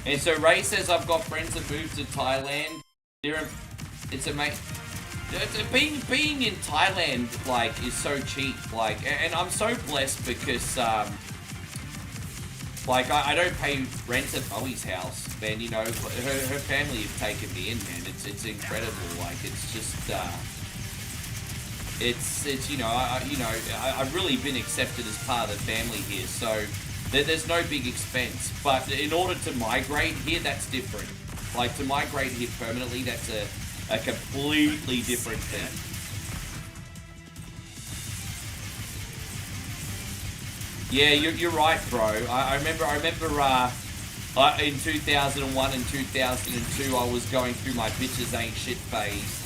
And so Ray says, I've got friends that moved to Thailand. It's amazing. Being in Thailand, like, is so cheap. Like, and I'm so blessed because, like, I don't pay rent at Boe's house. Man, you know, her family have taken me in, man. It's incredible. Like, it's just, it's you know, I've really been accepted as part of the family here. So there's no big expense, but in order to migrate here, that's different. Like, to migrate here permanently, that's a completely different thing. Yeah, you're right, bro. I remember in 2001 and 2002, I was going through my bitches ain't shit phase.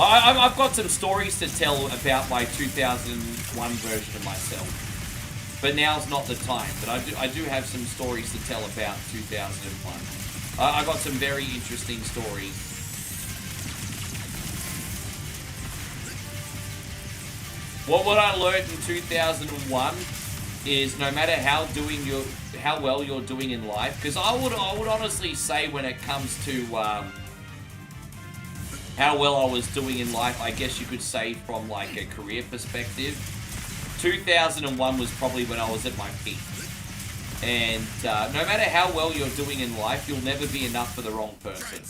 I've got some stories to tell about my 2001 version of myself, but now's not the time. But I do have some stories to tell about 2001. I got some very interesting stories. What I learned in 2001 is no matter how well you're doing in life, because I would honestly say when it comes to how well I was doing in life, I guess you could say from like a career perspective, 2001 was probably when I was at my peak. And no matter how well you're doing in life, you'll never be enough for the wrong person.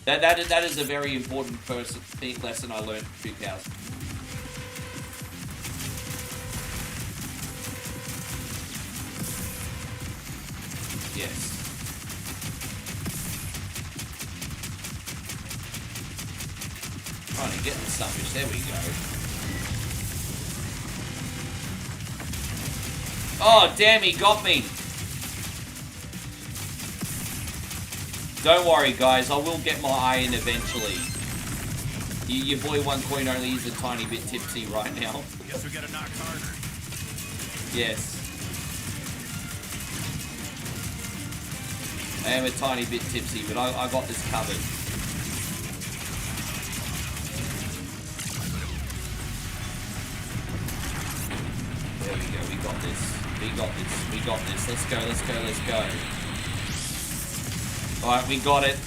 That is a very important lesson I learned in 2000. Yes. Trying to get the stuffage. There we go. Oh, damn, he got me. Don't worry, guys. I will get my eye in eventually. Your boy One Coin only is a tiny bit tipsy right now. Guess we gotta knock harder. Yes. I am a tiny bit tipsy, but I got this covered. There we go, we got this. We got this, we got this. Let's go, let's go, let's go. Alright, we got it.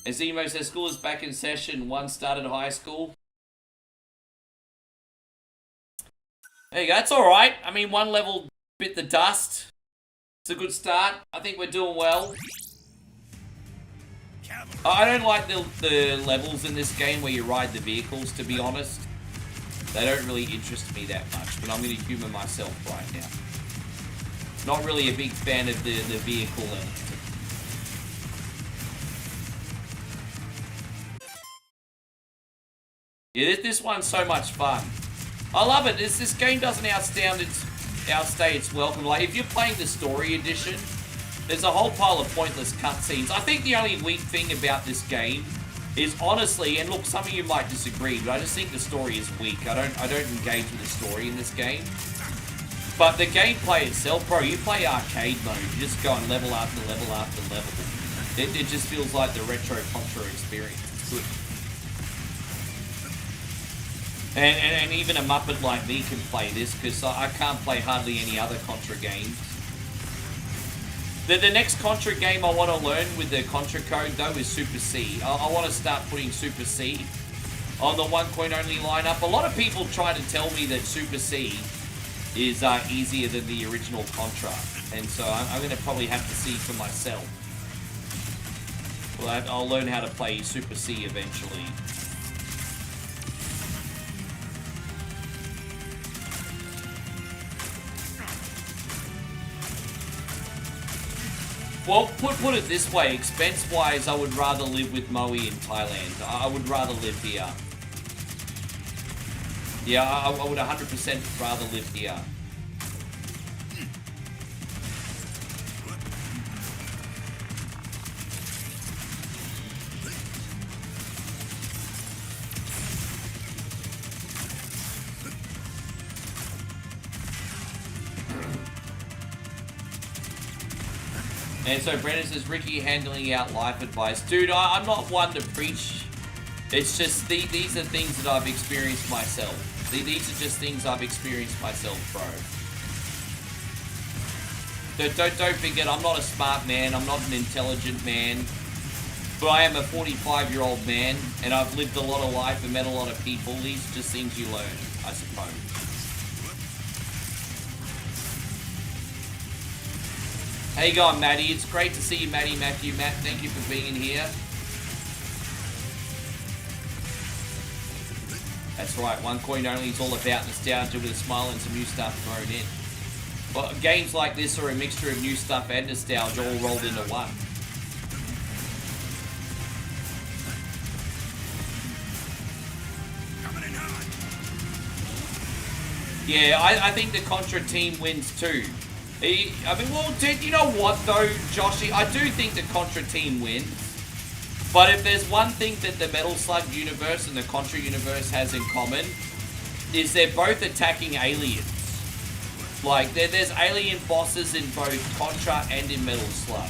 As Emo says, school is back in session. One started high school. There you go, that's alright. I mean, one level bit the dust. It's a good start. I think we're doing well. I don't like the levels in this game where you ride the vehicles, to be honest. They don't really interest me that much, but I'm going to humour myself right now. Not really a big fan of the vehicle element. Yeah, this one's so much fun. I love it. This game doesn't outstay its welcome. Like, if you're playing the story edition, there's a whole pile of pointless cutscenes. I think the only weak thing about this game is honestly, and look, some of you might disagree, but I just think the story is weak. I don't engage with the story in this game. But the gameplay itself, bro, you play arcade mode, you just go on level after level after level. It just feels like the retro Contra experience. It's good. And even a Muppet like me can play this, because I can't play hardly any other Contra games. The next Contra game I want to learn with the Contra code, though, is Super C. I want to start putting Super C on the one coin only lineup. A lot of people try to tell me that Super C is easier than the original Contra. And so I'm going to probably have to see for myself. Well, I'll learn how to play Super C eventually. Well, put it this way, expense-wise, I would rather live with Moe in Thailand. I would rather live here. Yeah, I would 100% rather live here. And so Brendan says, Ricky handling out life advice. Dude, I'm not one to preach. It's just, these are things that I've experienced myself. These are just things I've experienced myself, bro. Don't forget, I'm not a smart man. I'm not an intelligent man. But I am a 45-year-old man, and I've lived a lot of life and met a lot of people. These are just things you learn, I suppose. How you going, Maddie? It's great to see you, Maddie, Matthew, Matt. Thank you for being in here. That's right, one coin only is all about nostalgia with a smile and some new stuff thrown in. Well, games like this are a mixture of new stuff and nostalgia all rolled into one. Yeah, I think the Contra team wins too. I mean, well, dude, you know what though, Joshy? I do think the Contra team wins. But if there's one thing that the Metal Slug universe and the Contra universe has in common, is they're both attacking aliens. Like, there's alien bosses in both Contra and in Metal Slug.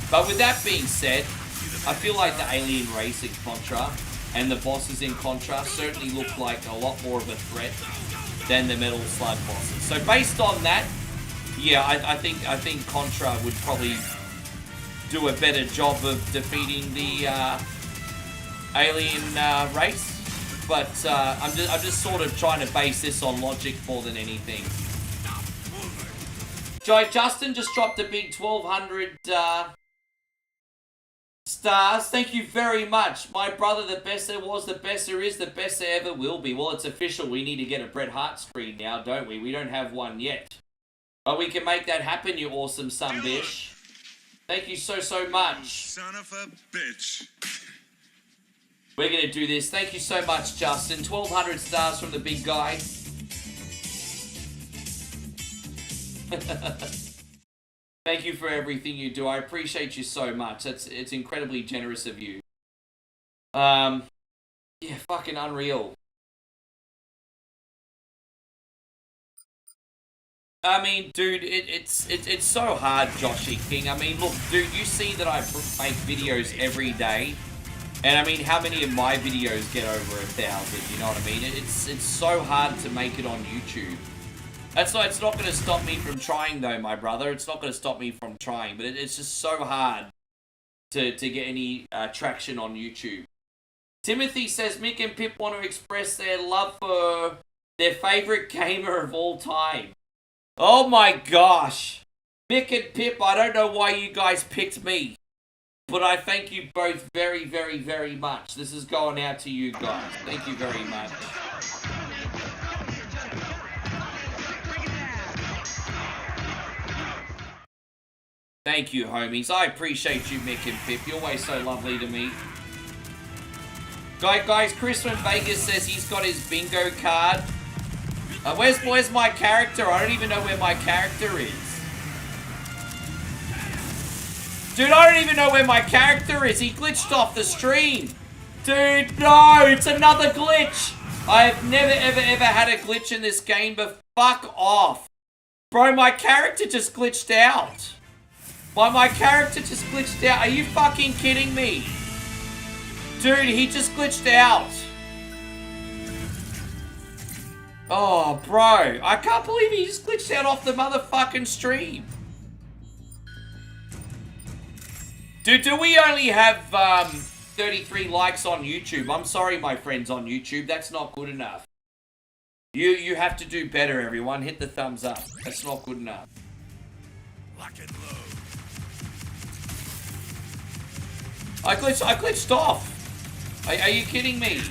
But with that being said, I feel like the alien race in Contra and the bosses in Contra certainly look like a lot more of a threat than the Metal Slug bosses. So based on that, yeah, I think Contra would probably do a better job of defeating the alien race. But I'm just sort of trying to base this on logic more than anything. Justin just dropped a big 1,200 stars. Thank you very much. My brother, the best there was, the best there is, the best there ever will be. Well, it's official. We need to get a Bret Hart screen now, don't we? We don't have one yet. But we can make that happen, you awesome son-bish. Thank you so much. Son of a bitch. We're going to do this. Thank you so much, Justin. 1,200 stars from the big guy. Thank you for everything you do. I appreciate you so much. It's incredibly generous of you. Yeah, fucking unreal. I mean, dude, it's so hard, Joshy King. I mean, look, dude, you see that I make videos every day, and I mean, how many of my videos get over 1,000? You know what I mean? It's so hard to make it on YouTube. It's not going to stop me from trying, though, my brother. It's not going to stop me from trying, but it's just so hard to get any traction on YouTube. Timothy says Mick and Pip want to express their love for their favorite gamer of all time. Oh my gosh. Mick and Pip, I don't know why you guys picked me. But I thank you both very, very, very much. This is going out to you guys. Thank you very much. Thank you, homies. I appreciate you, Mick and Pip. You're always so lovely to me. Guys, Chris from Vegas says he's got his bingo card. Where's my character? I don't even know where my character is. Dude, I don't even know where my character is. He glitched off the stream. Dude, no! It's another glitch! I've never, ever had a glitch in this game, but fuck off. Bro, my character just glitched out. My character just glitched out. Are you fucking kidding me? Dude, he just glitched out. Oh, bro. I can't believe he just glitched out off the motherfucking stream. Dude, do we only have 33 likes on YouTube? I'm sorry, my friends on YouTube. That's not good enough. You have to do better, everyone. Hit the thumbs up. That's not good enough. Lock and load. I glitched off. Are you kidding me?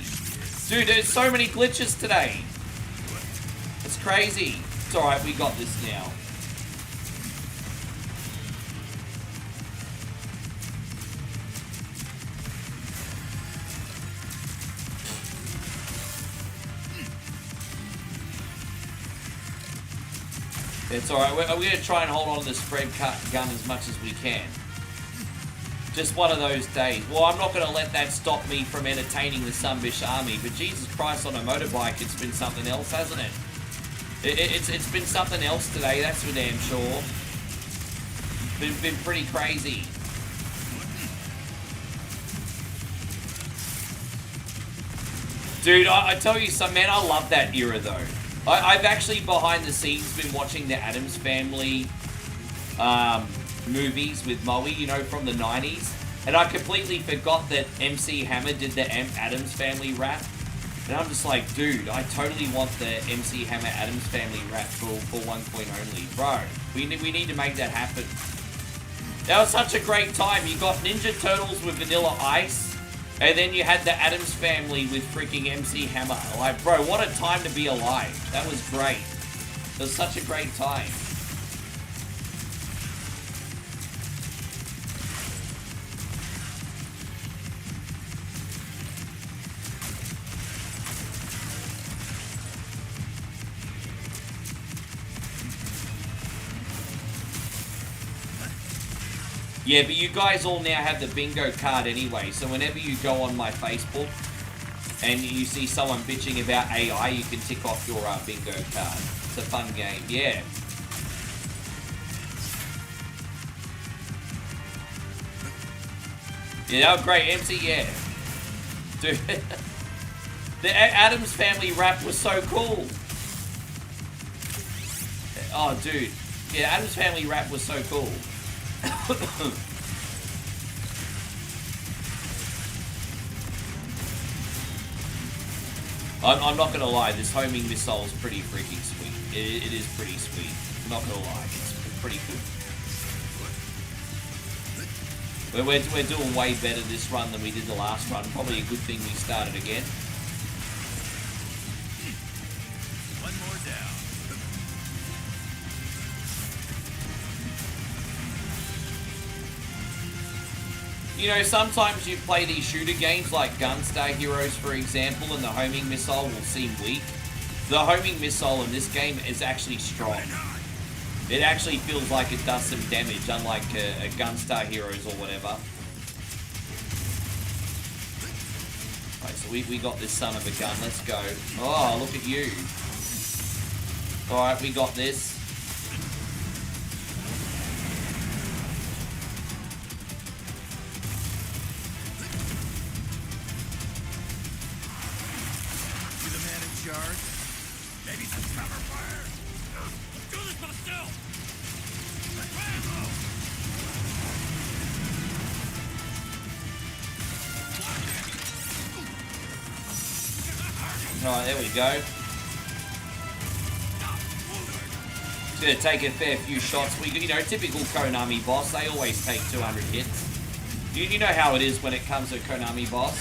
Dude, there's so many glitches today. It's crazy. It's alright, we got this now. It's alright, we're going to try and hold on to the spread cut gun as much as we can. Just one of those days. Well, I'm not going to let that stop me from entertaining the Sunbish army, but Jesus Christ, on a motorbike, it's been something else, hasn't it? It's been something else today, that's for damn sure. Been pretty crazy. Dude, I tell you something, man, I love that era, though. I've actually, behind the scenes, been watching the Addams Family movies with Moe, you know, from the 90s. And I completely forgot that MC Hammer did the Addams Family rap. And I'm just like, dude, I totally want the MC Hammer Addams Family rap for 1 coin only. Bro, we need to make that happen. That was such a great time. You got Ninja Turtles with Vanilla Ice. And then you had the Addams Family with freaking MC Hammer. Like, bro, what a time to be alive. That was great. It was such a great time. Yeah, but you guys all now have the bingo card anyway, so whenever you go on my Facebook and you see someone bitching about AI, you can tick off your bingo card. It's a fun game, yeah. Yeah, that was great, MC, yeah. Dude, the Addams Family rap was so cool. Oh, dude. Yeah, Addams Family rap was so cool. I'm not gonna lie, this homing missile is pretty freaking sweet. It is pretty sweet. I'm not gonna lie, it's pretty good. We're doing way better this run than we did the last run. Probably a good thing we started again. One more down. You know, sometimes you play these shooter games like Gunstar Heroes, for example, and the homing missile will seem weak. The homing missile in this game is actually strong. It actually feels like it does some damage, unlike a Gunstar Heroes or whatever. Alright, so we got this son of a gun. Let's go. Oh, look at you. Alright, we got this. Maybe some cover fire. Let's do this, but still. Alright, there we go. It's gonna take a fair few shots. You know, typical Konami boss, they always take 200 hits. You know how it is when it comes to a Konami boss.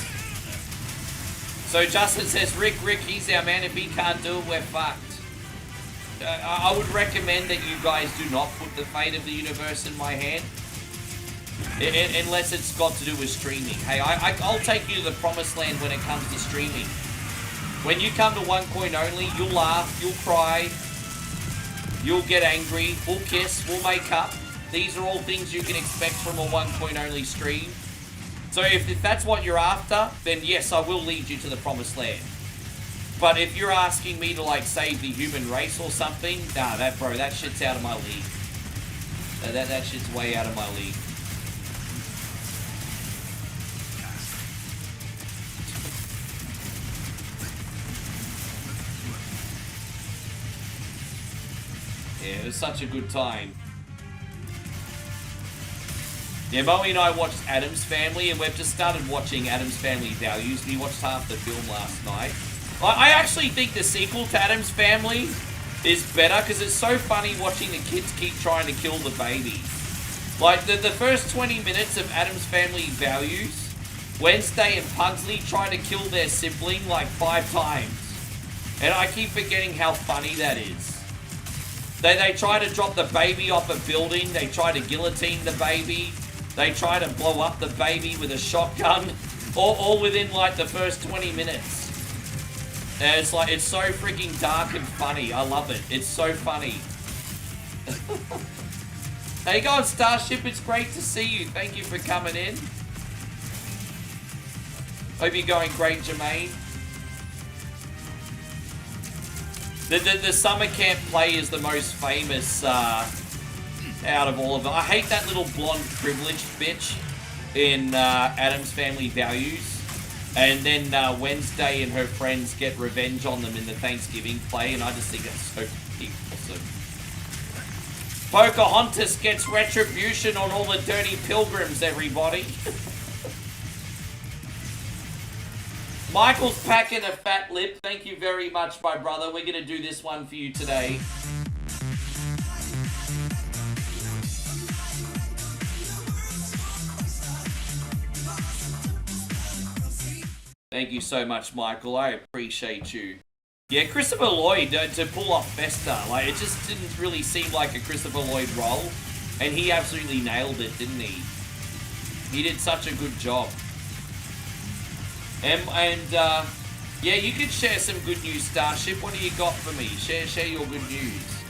So Justin says, Rick, he's our man. If he can't do it, we're fucked. I would recommend that you guys do not put the fate of the universe in my hand. Unless it's got to do with streaming. Hey, I'll take you to the promised land when it comes to streaming. When you come to 1 coin only, you'll laugh, you'll cry, you'll get angry, we'll kiss, we'll make up. These are all things you can expect from a 1 coin only stream. So if that's what you're after, then yes, I will lead you to the promised land. But if you're asking me to like save the human race or something, nah, that shit's out of my league. That shit's way out of my league. Yeah, it was such a good time. Yeah, Moe and I watched Addams Family, and we've just started watching Addams Family Values. We watched half the film last night. I actually think the sequel to Addams Family is better, because it's so funny watching the kids keep trying to kill the baby. Like, the first 20 minutes of Addams Family Values, Wednesday and Pugsley try to kill their sibling like 5 times. And I keep forgetting how funny that is. They try to drop the baby off a building, they try to guillotine the baby, they try to blow up the baby with a shotgun, all within like the first 20 minutes. And it's like, it's so freaking dark and funny. I love it. It's so funny. How you going, Starship? It's great to see you. Thank you for coming in. Hope you're going great, Jermaine. The summer camp play is the most famous out of all of them. I hate that little blonde privileged bitch in Addams Family Values. And then Wednesday and her friends get revenge on them in the Thanksgiving play, and I just think that's so awesome. Pocahontas gets retribution on all the dirty pilgrims, everybody. Michael's packing a fat lip. Thank you very much, my brother. We're going to do this one for you today. Thank you so much, Michael. I appreciate you. Yeah, Christopher Lloyd, to pull off Fester, like, it just didn't really seem like a Christopher Lloyd role. And he absolutely nailed it, didn't he? He did such a good job. Yeah, you could share some good news, Starship. What do you got for me? Share your good news.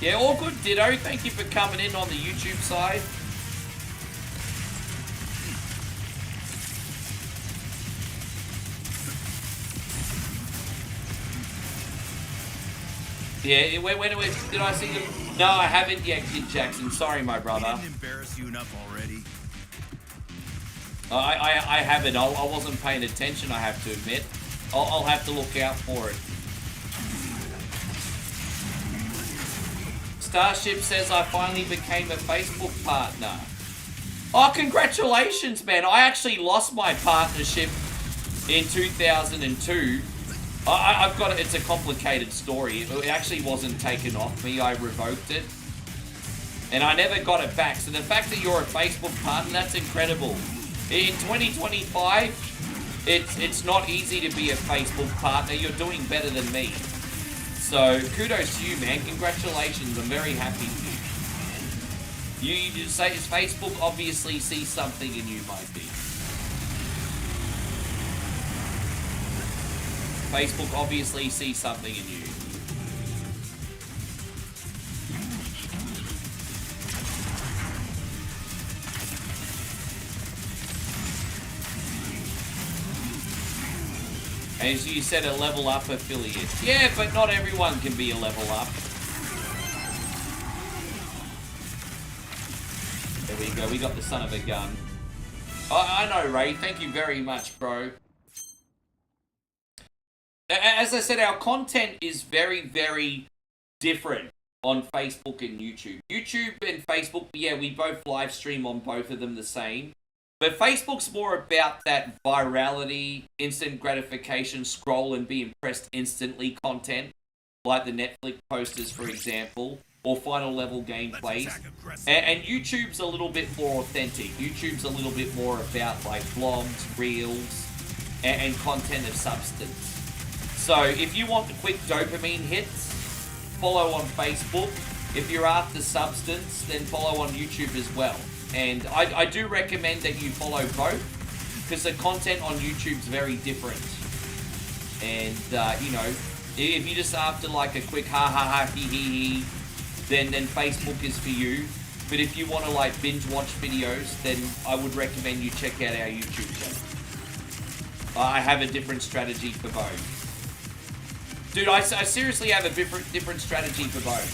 Yeah, all good, Ditto. Thank you for coming in on the YouTube side. Yeah, when did I see them? No, I haven't yet, Kid Jackson. Sorry, my brother. Didn't embarrass you enough already. I haven't. I wasn't paying attention, I have to admit. I'll have to look out for it. Starship says I finally became a Facebook partner. Oh, congratulations, man. I actually lost my partnership in 2002. I've got it. It's a complicated story. It actually wasn't taken off me. I revoked it. And I never got it back. So the fact that you're a Facebook partner, that's incredible. In 2025, it's not easy to be a Facebook partner. You're doing better than me. So kudos to you, man. Congratulations. I'm very happy for you. You just say Facebook obviously sees something in you, Mikey. Facebook obviously sees something in you. As you said, a level up affiliate. Yeah, but not everyone can be a level up. There we go, we got the son of a gun. I know, Ray, thank you very much, bro. As I said, our content is very, very different on Facebook and YouTube. YouTube and Facebook, yeah, we both live stream on both of them the same. But Facebook's more about that virality, instant gratification, scroll and be impressed instantly content, like the Netflix posters, for example, or final level gameplays. And YouTube's a little bit more authentic. YouTube's a little bit more about like vlogs, reels, and content of substance. So if you want the quick dopamine hits, follow on Facebook. If you're after substance, then follow on YouTube as well. And I do recommend that you follow both, because the content on YouTube's very different. And, you know, if you're just after like a quick ha ha ha he he he, then Facebook is for you. But if you want to like binge watch videos, then I would recommend you check out our YouTube channel. I have a different strategy for both. Dude, I seriously have a different strategy for both.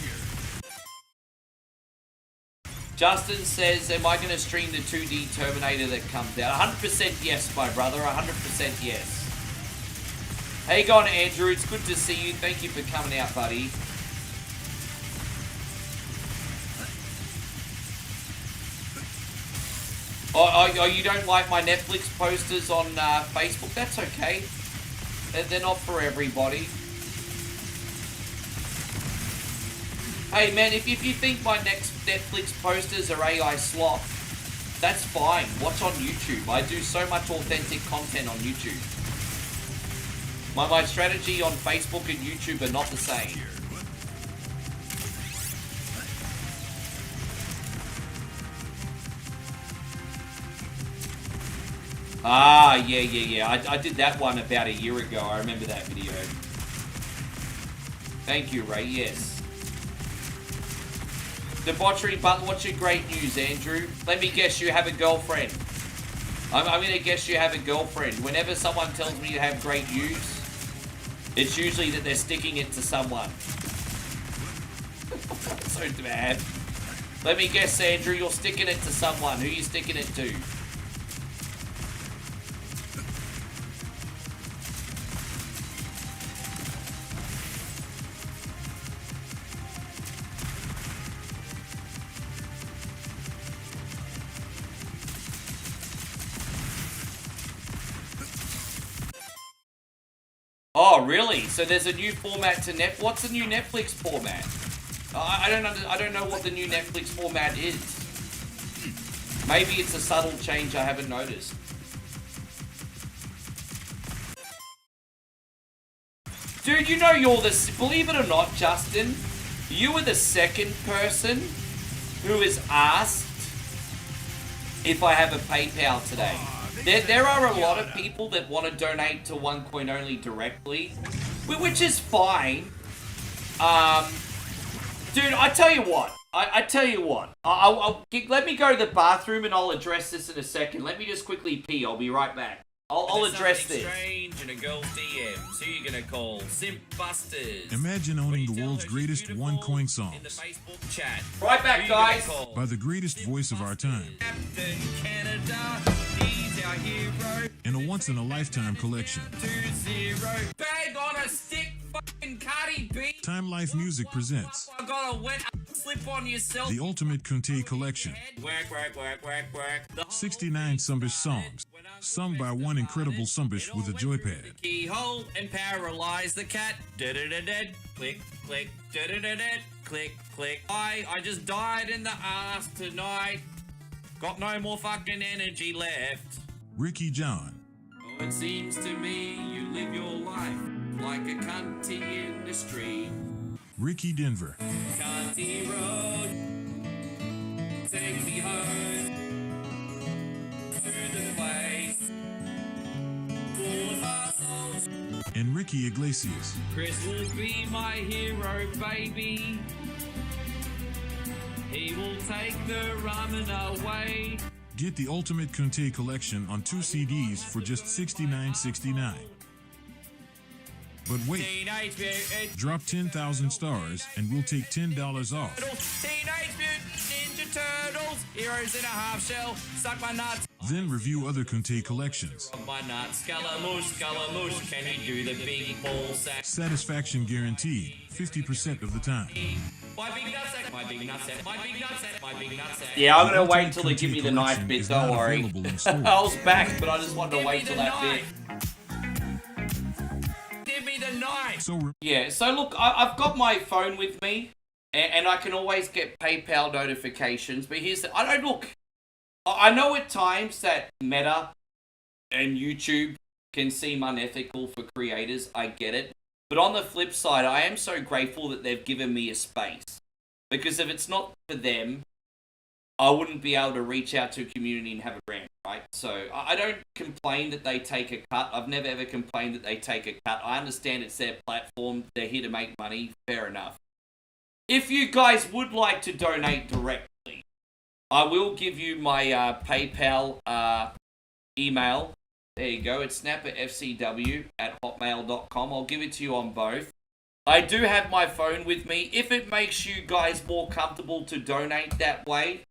Justin says, am I going to stream the 2D Terminator that comes out? 100% yes, my brother. 100% yes. Hey, going Andrew. It's good to see you. Thank you for coming out, buddy. Oh, you don't like my Netflix posters on Facebook? That's okay. They're not for everybody. Hey man, if you think my next Netflix posters are AI slop, that's fine. Watch on YouTube. I do so much authentic content on YouTube. My strategy on Facebook and YouTube are not the same. Ah, yeah. I did that one about a year ago. I remember that video. Thank you, Ray. Yes. Debauchery Butler, what's your great news, Andrew? Let me guess you have a girlfriend. I'm going to guess you have a girlfriend. Whenever someone tells me you have great news, it's usually that they're sticking it to someone. So bad. Let me guess, Andrew, you're sticking it to someone. Who are you sticking it to? Oh, really? So there's a new format to Net. What's the new Netflix format? I don't know what the new Netflix format is. Maybe it's a subtle change I haven't noticed. Dude, you know you're the... Believe it or not, Justin, you were the second person who has asked if I have a PayPal today. There are a lot of people that want to donate to OneCoin only directly, which is fine. Dude, I tell you what. I tell you what. Let me go to the bathroom and I'll address this in a second. Let me just quickly pee. I'll be right back. I'll address this. Strange in a girl's DMs. Who you gonna call? Simp Busters. Imagine owning the world's greatest OneCoin songs. In the Facebook chat. Right back, guys. By the greatest voice of our time. Captain Canada. He's our hero. In a once-in-a-lifetime collection. 2-0. Bag on a stick, fucking Cardi B. Time Life Music presents I got a wet slip on yourself. the Ultimate Conte Collection. Work. 69 Sumbish songs, sung by one incredible Sumbish with a joypad. Keyhole and paralyze the cat. Click, click, click, click. I just died in the ass tonight. Got no more fucking energy left. Ricky John, Oh, it seems to me you live your life like a cunty in the street. Ricky Denver, Cunty road, take me home to the place full of assholes. and Ricky Iglesias. Chris will be my hero, baby. He will take the ramen away. Get the Ultimate Conte Collection on 2 CDs for just $69.69. But wait, Teenage Mutant drop 10,000 stars and we'll take $10 off. Turtles, Teenage Mutant Ninja Turtles, heroes in a half shell, suck my nuts. Then review other Conte collections. Rub my nuts, Scaramouche, can you do the big ball sack? Satisfaction guaranteed, 50% of the time. My big nutsack, my big nutsack, my big nutsack, my big nutsack. Yeah, I'm gonna Ultimate wait till they give me the knife Collection bit, is don't not worry. available in stores. I was back, but I just wanted to Give wait me till the that bit. knife. Give me the knife. So Yeah, so look, I've got my phone with me, and I can always get PayPal notifications, but here's the... I don't look... I know at times that Meta and YouTube can seem unethical for creators, I get it. But on the flip side, I am so grateful that they've given me a space. Because if it's not for them, I wouldn't be able to reach out to a community and have a brand, right? So I don't complain that they take a cut. I've never ever complained that they take a cut. I understand it's their platform. They're here to make money. Fair enough. If you guys would like to donate directly, I will give you my PayPal email. There you go. It's snapperfcw@hotmail.com. I'll give it to you on both. I do have my phone with me. If it makes you guys more comfortable to donate that way,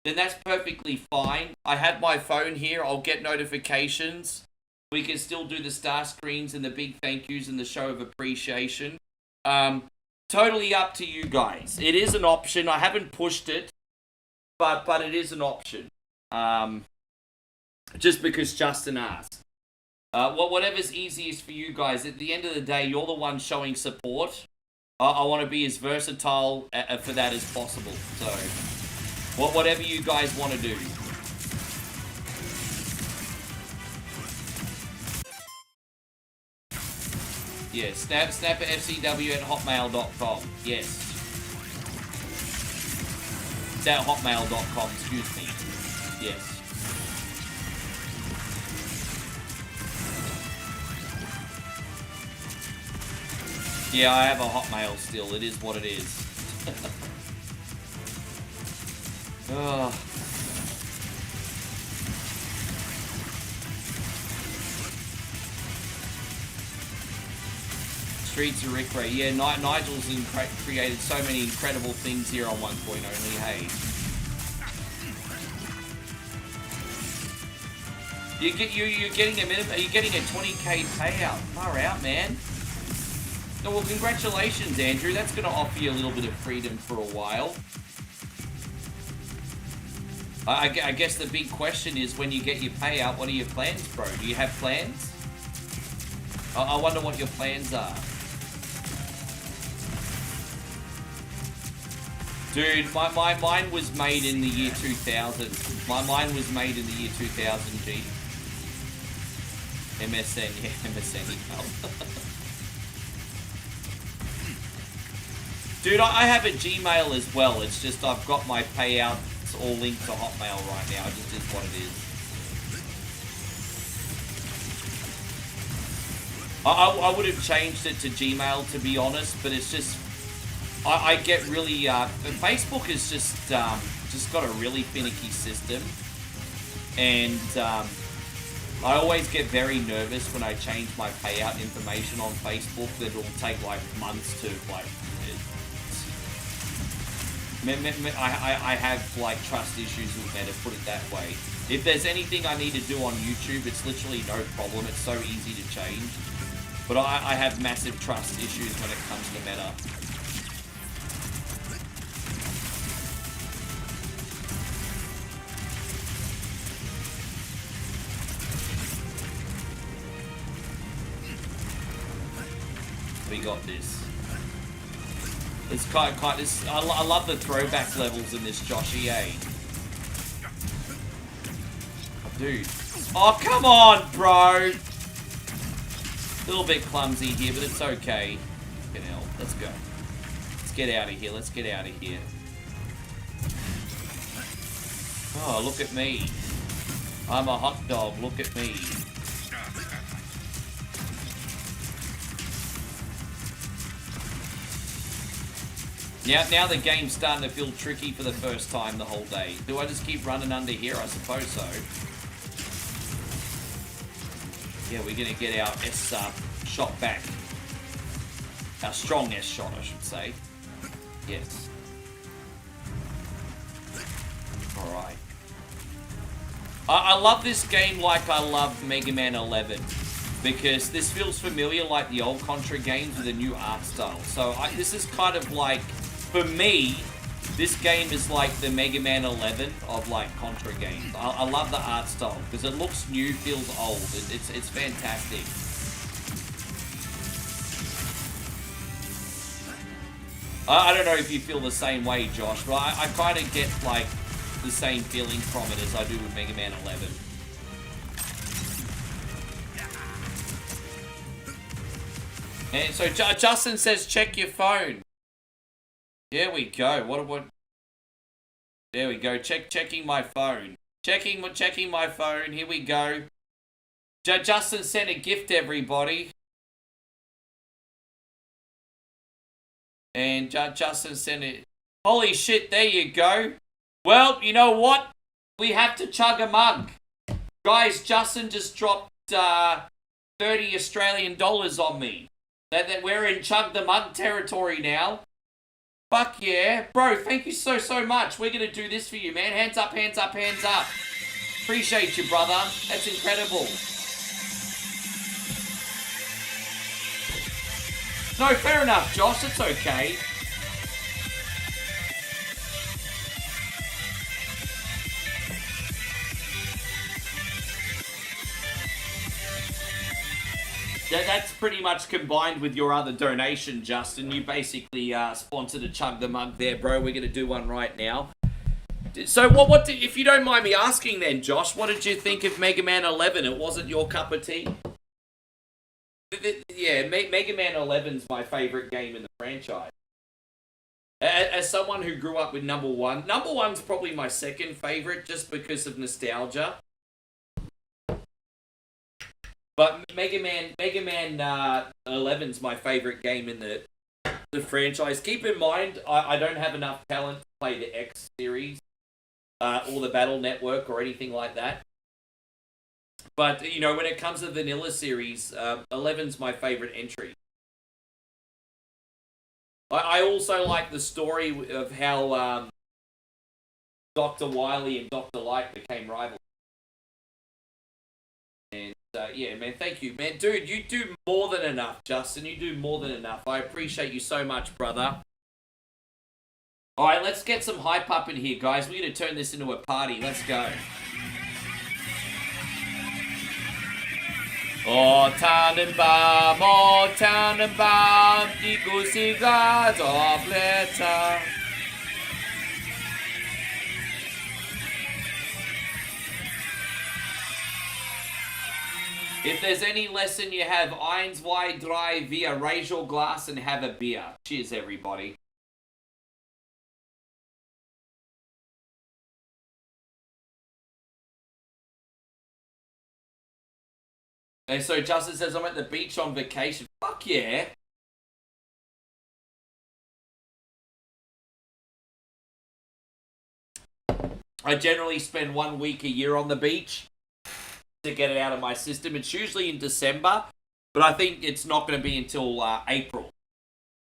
then that's perfectly fine. I have my phone here. I'll get notifications. We can still do the star screens and the big thank yous and the show of appreciation. Totally up to you guys. It is an option. I haven't pushed it, but it is an option. Just because Justin asked. Whatever's easiest for you guys. At the end of the day, you're the one showing support. I want to be as versatile for that as possible. So, whatever you guys want to do. Yeah, snapperfcw@hotmail.com. Yes. It's at hotmail.com, excuse me. Yes. Yeah, I have a Hotmail still. It is what it is. Oh. Streets of Rick Ray. Yeah, Nigel's created so many incredible things here on 1.0 only. Hey. You're getting a minimum. Are you getting a 20k payout? Far out, man. Oh, well, congratulations, Andrew. That's going to offer you a little bit of freedom for a while. I guess the big question is, when you get your payout, what are your plans, bro? Do you have plans? I wonder what your plans are. Dude, mine was made in the year 2000. Mine was made in the year 2000, G. MSN, yeah, MSN email. Dude, I have a Gmail as well. It's just I've got my payouts all linked to Hotmail right now. It just is what it is. I would have changed it to Gmail, to be honest, but it's just... I get really... Facebook has just got a really finicky system. And I always get very nervous when I change my payout information on Facebook. That it'll take, like, months to, like... I have, like, trust issues with Meta, put it that way. If there's anything I need to do on YouTube, it's literally no problem. It's so easy to change. But I have massive trust issues when it comes to Meta. We got this. It's kind of this. I love the throwback levels in this Joshy, eh? Oh, dude. Oh, come on, bro! A little bit clumsy here, but it's okay. Fucking hell. Let's go. Let's get out of here. Let's get out of here. Oh, look at me. I'm a hot dog. Look at me. Now the game's starting to feel tricky for the first time the whole day. Do I just keep running under here? I suppose so. Yeah, we're going to get our S shot back. Our strong S shot, I should say. Yes. Alright. I love this game like I love Mega Man 11. Because this feels familiar like the old Contra games with a new art style. So this is kind of like... For me, this game is like the Mega Man 11 of like Contra games. I love the art style because it looks new, feels old. It's fantastic. I don't know if you feel the same way, Josh, but I kind of get like the same feeling from it as I do with Mega Man 11. And so Justin says, check your phone. There we go. What? There we go. Checking my phone. Checking my phone. Here we go. Justin sent a gift, everybody. And Justin sent it. Holy shit! There you go. Well, you know what? We have to chug a mug. Guys, Justin just dropped 30 Australian dollars on me. That we're in chug the mug territory now. Fuck yeah. Bro, thank you so much. We're going to do this for you, man. Hands up, hands up, hands up. Appreciate you, brother. That's incredible. No, fair enough, Josh. It's okay. That's pretty much combined with your other donation, Justin. You basically sponsored a Chug the Mug there, bro. We're going to do one right now. So, what did, if you don't mind me asking then, Josh, what did you think of Mega Man 11? It wasn't your cup of tea? Yeah, Mega Man 11's my favorite game in the franchise. As someone who grew up with number 1, number 1's probably my second favorite just because of nostalgia. But Mega Man 11's my favorite game in the franchise. Keep in mind, I don't have enough talent to play the X series or the Battle Network or anything like that. But, you know, when it comes to the Vanilla series, 11's my favorite entry. I also like the story of how Dr. Wily and Dr. Light became rivals. And yeah, man, thank you, man. Dude, you do more than enough, Justin. You do more than enough. I appreciate you so much, brother. Alright, let's get some hype up in here, guys. We're going to turn this into a party. Let's go. Oh, Tannenbaum, die Gussiga, Blätter. If there's any lesson you have, eins, zwei, drei, vier, raise your glass and have a beer. Cheers, everybody. And so Justin says, I'm at the beach on vacation. Fuck yeah. I generally spend 1 week a year on the beach to get it out of my system. It's usually in December, but I think it's not going to be until April.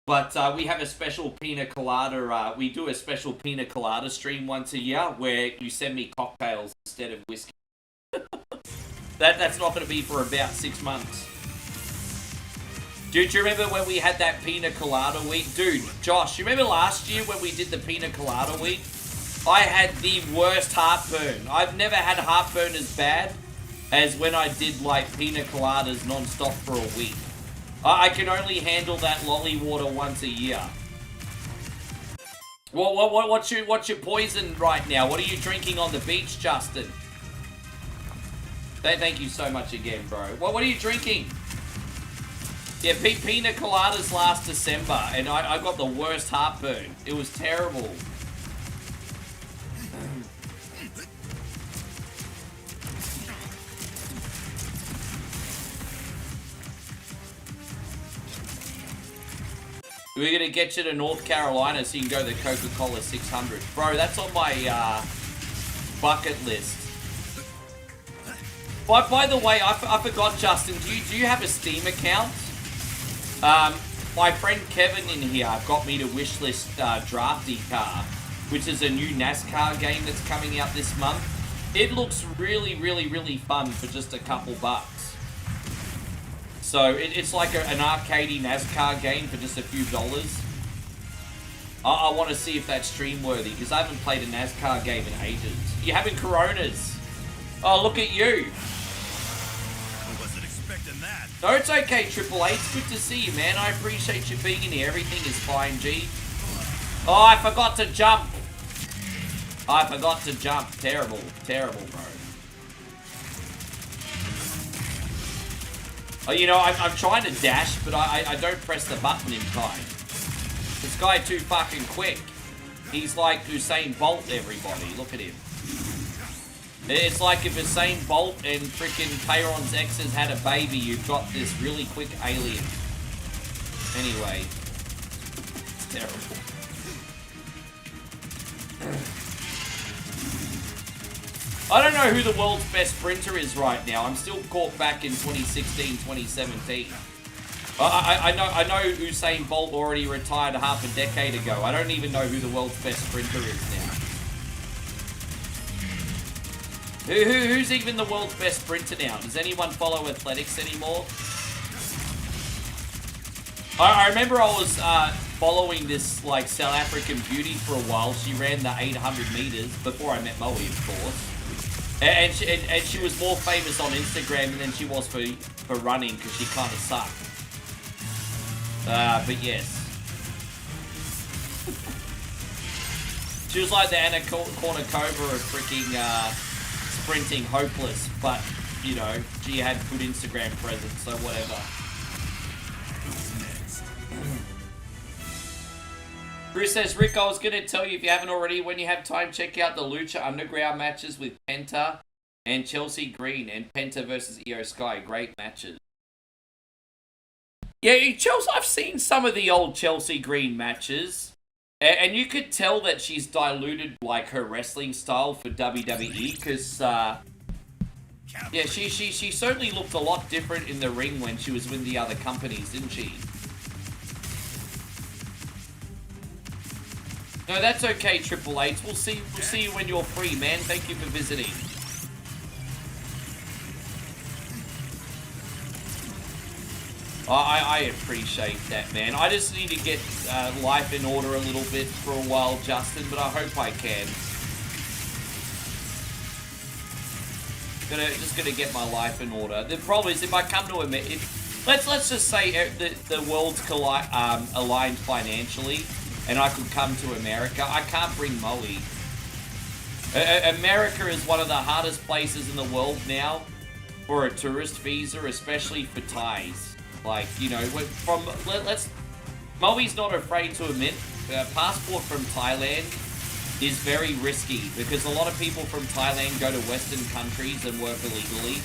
But we have a special pina colada, we do a special pina colada stream once a year where you send me cocktails instead of whiskey. That's not going to be for about 6 months. Dude, do you remember when we had that pina colada week? Dude, Josh, you remember last year when we did the pina colada week? I had the worst heartburn. I've never had heartburn as bad as when I did like pina coladas non-stop for a week. I can only handle that lolly water once a year. What's your poison right now? What are you drinking on the beach, Justin? Thank you so much again, bro. What are you drinking? Yeah, pina coladas last December, and I got the worst heartburn. It was terrible. We're going to get you to North Carolina so you can go to the Coca-Cola 600. Bro, that's on my bucket list. By the way, I forgot, Justin, do you have a Steam account? My friend Kevin in here got me to wishlist Drafty Car, which is a new NASCAR game that's coming out this month. It looks really, really, really fun for just a couple bucks. So it's like an arcadey NASCAR game for just a few dollars. I want to see if that's stream worthy because I haven't played a NASCAR game in ages. You're having Coronas. Oh, look at you. I wasn't expecting that. No, it's okay, Triple H. It's good to see you, man. I appreciate you being in here. Everything is fine, G. Oh, I forgot to jump. I forgot to jump. Terrible, terrible, bro. Oh, you know, I'm trying to dash, but I don't press the button in time. This guy too fucking quick. He's like Usain Bolt, everybody. Look at him. It's like if Usain Bolt and freaking Tayron's exes had a baby, you've got this really quick alien. Anyway. It's terrible. I don't know who the world's best sprinter is right now. I'm still caught back in 2016, 2017. I know Usain Bolt already retired half a decade ago. I don't even know who the world's best sprinter is now. Who's even the world's best sprinter now? Does anyone follow athletics anymore? I remember I was following this like South African beauty for a while. She ran the 800 meters before I met Moe, of course. And she was more famous on Instagram than she was for running because she kind of sucked. But yes. She was like the Anna Kournikova of freaking sprinting hopeless, but, you know, she had good Instagram presence, so whatever. Bruce says, Rick, I was going to tell you, if you haven't already, when you have time, check out the Lucha Underground matches with Penta and Chelsea Green, and Penta versus Io Sky. Great matches. Yeah, Chelsea, I've seen some of the old Chelsea Green matches, and you could tell that she's diluted, like, her wrestling style for WWE, because, yeah, she certainly looked a lot different in the ring when she was with the other companies, didn't she? No, that's okay, Triple H. We'll see you when you're free, man. Thank you for visiting. I appreciate that, man. I just need to get life in order a little bit for a while, Justin, but I hope I can. Just gonna get my life in order. The problem is, if I come to America, let's just say the world's aligned financially, and I could come to America, I can't bring Moe. America is one of the hardest places in the world now for a tourist visa, especially for Thais. Like, you know, Moe's not afraid to admit, passport from Thailand is very risky because a lot of people from Thailand go to Western countries and work illegally.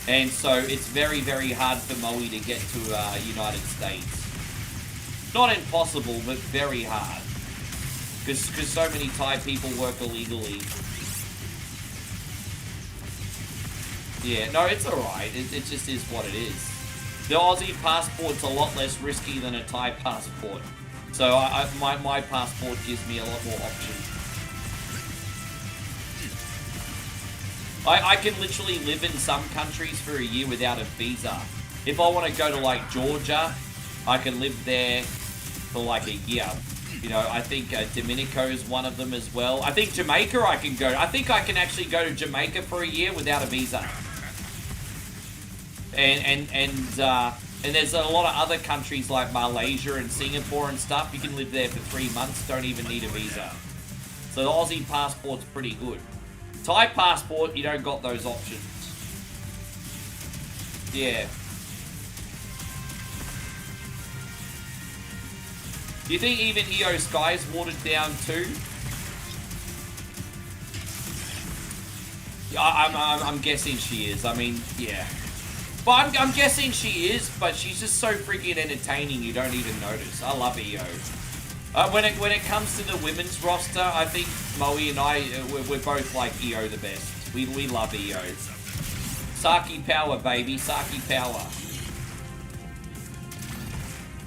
And so it's very, very hard for Moe to get to United States. Not impossible, but very hard. Because so many Thai people work illegally. Yeah, no, it's alright. It just is what it is. The Aussie passport's a lot less risky than a Thai passport. So my passport gives me a lot more options. I can literally live in some countries for a year without a visa. If I want to go to like Georgia, I can live there for like a year. You know, I think Dominico is one of them as well. I think Jamaica I can go. I think I can actually go to Jamaica for a year without a visa. And there's a lot of other countries like Malaysia and Singapore and stuff. You can live there for 3 months, don't even need a visa. So the Aussie passport's pretty good. Thai passport, you don't got those options. Yeah. Do you think even Io Sky's watered down too? I'm guessing she is. I mean, yeah. But I'm guessing she is, but she's just so freaking entertaining you don't even notice. I love Io. When it comes to the women's roster, I think Moe and I, we're both like Io the best. We love Io. Saki power, baby. Saki power.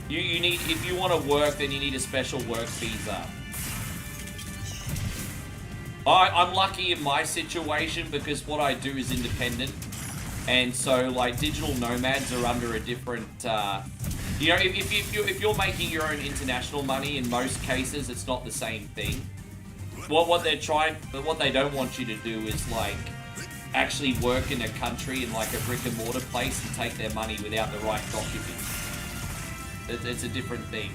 You need, if you want to work, then you need a special work visa. I'm lucky in my situation because what I do is independent. And so, like, digital nomads are under a different, you know, if you're making your own international money, in most cases, it's not the same thing. What they don't want you to do is, like, actually work in a country in, like, a brick and mortar place and take their money without the right documents. It's a different thing.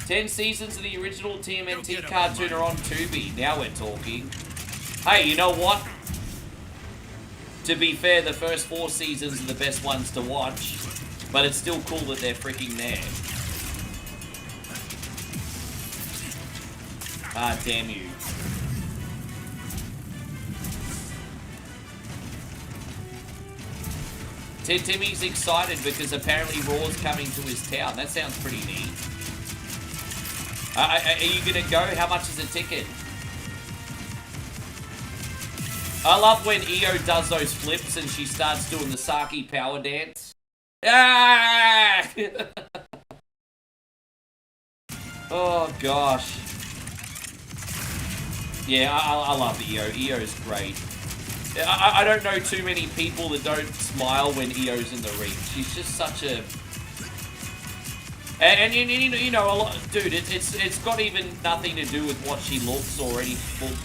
Ten seasons of the original TMNT cartoon are on Tubi. Now we're talking. Hey, you know what? To be fair, the first 4 seasons are the best ones to watch. But it's still cool that they're freaking there. Ah, damn you. Timmy's excited because apparently Raw's coming to his town. That sounds pretty neat. Are you gonna go? How much is a ticket? I love when Io does those flips and she starts doing the Saki power dance. Ah! Oh gosh. Yeah, I love Io. Io's great. I don't know too many people that don't smile when Io's in the ring. She's just such a... And you know, a lot, dude, it's got even nothing to do with what she looks or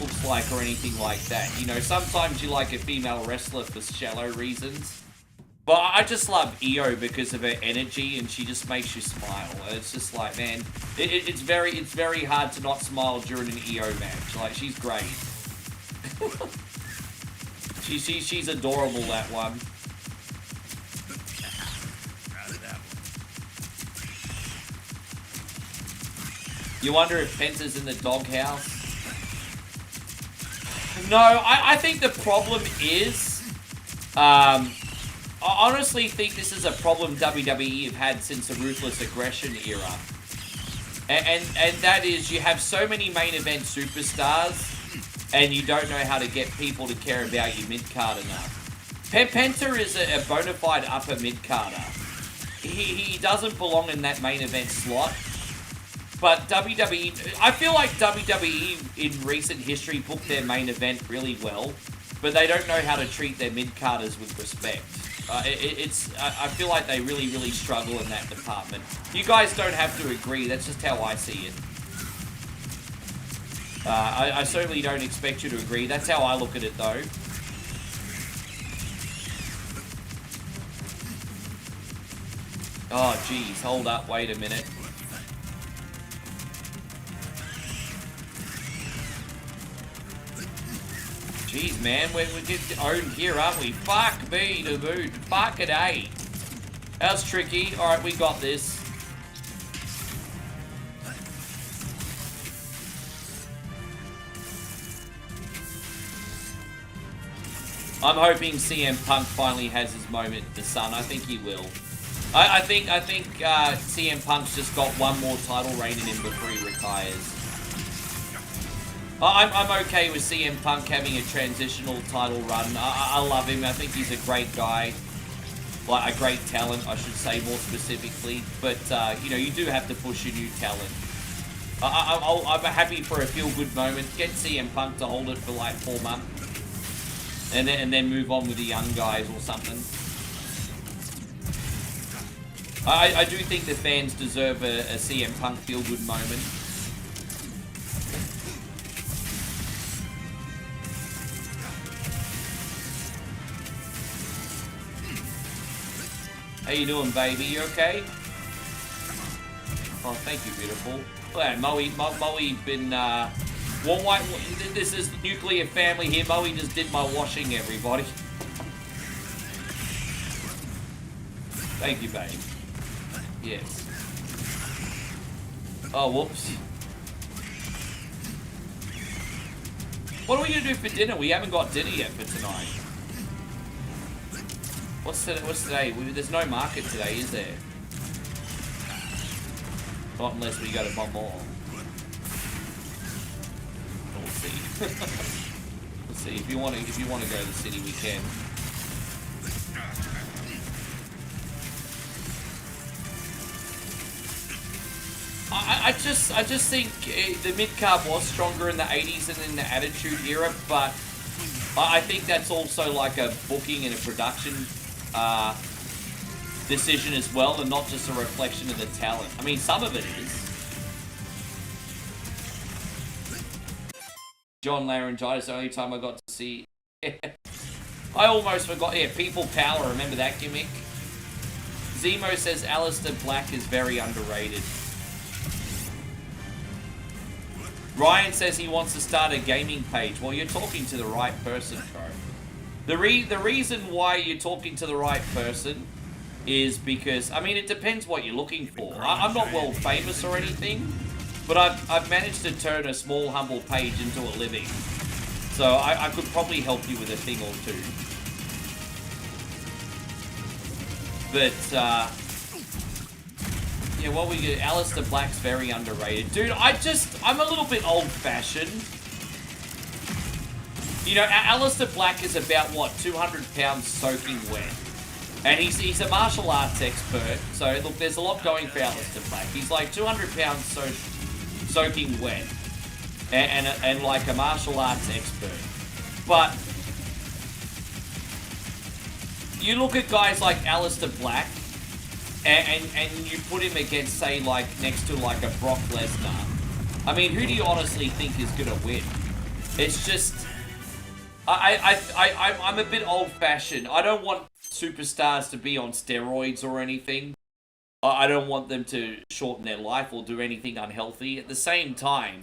looks like or anything like that. You know, sometimes you like a female wrestler for shallow reasons. But I just love Io because of her energy, and she just makes you smile. It's just like, man, it's very hard to not smile during an Io match. Like, she's great. she's adorable, that one. You wonder if Penta's in the doghouse? No, I think the problem is, I honestly think this is a problem WWE have had since the Ruthless Aggression era. And that is, you have so many main event superstars, and you don't know how to get people to care about your mid-card enough. Penta is a bona fide upper mid-carder. He doesn't belong in that main event slot. But WWE, I feel like WWE in recent history booked their main event really well, but they don't know how to treat their mid-carders with respect. I feel like they really struggle in that department. You guys don't have to agree, that's just how I see it. I certainly don't expect you to agree, that's how I look at it though. Oh geez, hold up, wait a minute. Jeez, man, we're getting owned here, aren't we? Fuck me, the mood. Fuck it, eh? That was tricky. Alright, we got this. I'm hoping CM Punk finally has his moment in the sun. I think he will. I think CM Punk's just got one more title reign in him before he retires. I'm okay with CM Punk having a transitional title run. I love him. I think he's a great guy. Like, a great talent, I should say, more specifically. But, you know, you do have to push your new talent. I'm happy for a feel-good moment. Get CM Punk to hold it for, like, 4 months. And then move on with the young guys or something. I do think the fans deserve a CM Punk feel-good moment. How you doing, baby? You okay? Oh, thank you, beautiful. Look at Moe been, this is nuclear family here. Moe just did my washing, everybody. Thank you, babe. Yes. Oh, whoops. What are we gonna do for dinner? We haven't got dinner yet for tonight. What's today? There's no market today, is there? Not unless we go to Bon Mall. We'll see. We'll see. If you want to go to the city, we can. I just think the mid-card was stronger in the 80s and in the Attitude Era, but I think that's also like a booking and a production decision as well, and not just a reflection of the talent. I mean, some of it is. John Laryngitis, the only time I got to see. I almost forgot. Yeah, People Power, remember that gimmick? Zemo says Aleister Black is very underrated. Ryan says he wants to start a gaming page. Well, you're talking to the right person, bro. The reason why you're talking to the right person is because, I mean, it depends what you're looking for. I'm not world famous or anything, but I've managed to turn a small, humble page into a living. So I could probably help you with a thing or two. But, Yeah, what we get, Alistair Black's very underrated. Dude, I'm a little bit old-fashioned. You know, Alistair Black is about, what, 200 pounds soaking wet. And he's a martial arts expert, so look, there's a lot going for Alistair Black. He's like 200 pounds soaking wet. And like a martial arts expert. But you look at guys like Alistair Black, and you put him against, say, like, next to, like, a Brock Lesnar. I mean, who do you honestly think is going to win? It's just... I'm a bit old-fashioned. I don't want superstars to be on steroids or anything. I don't want them to shorten their life or do anything unhealthy. At the same time,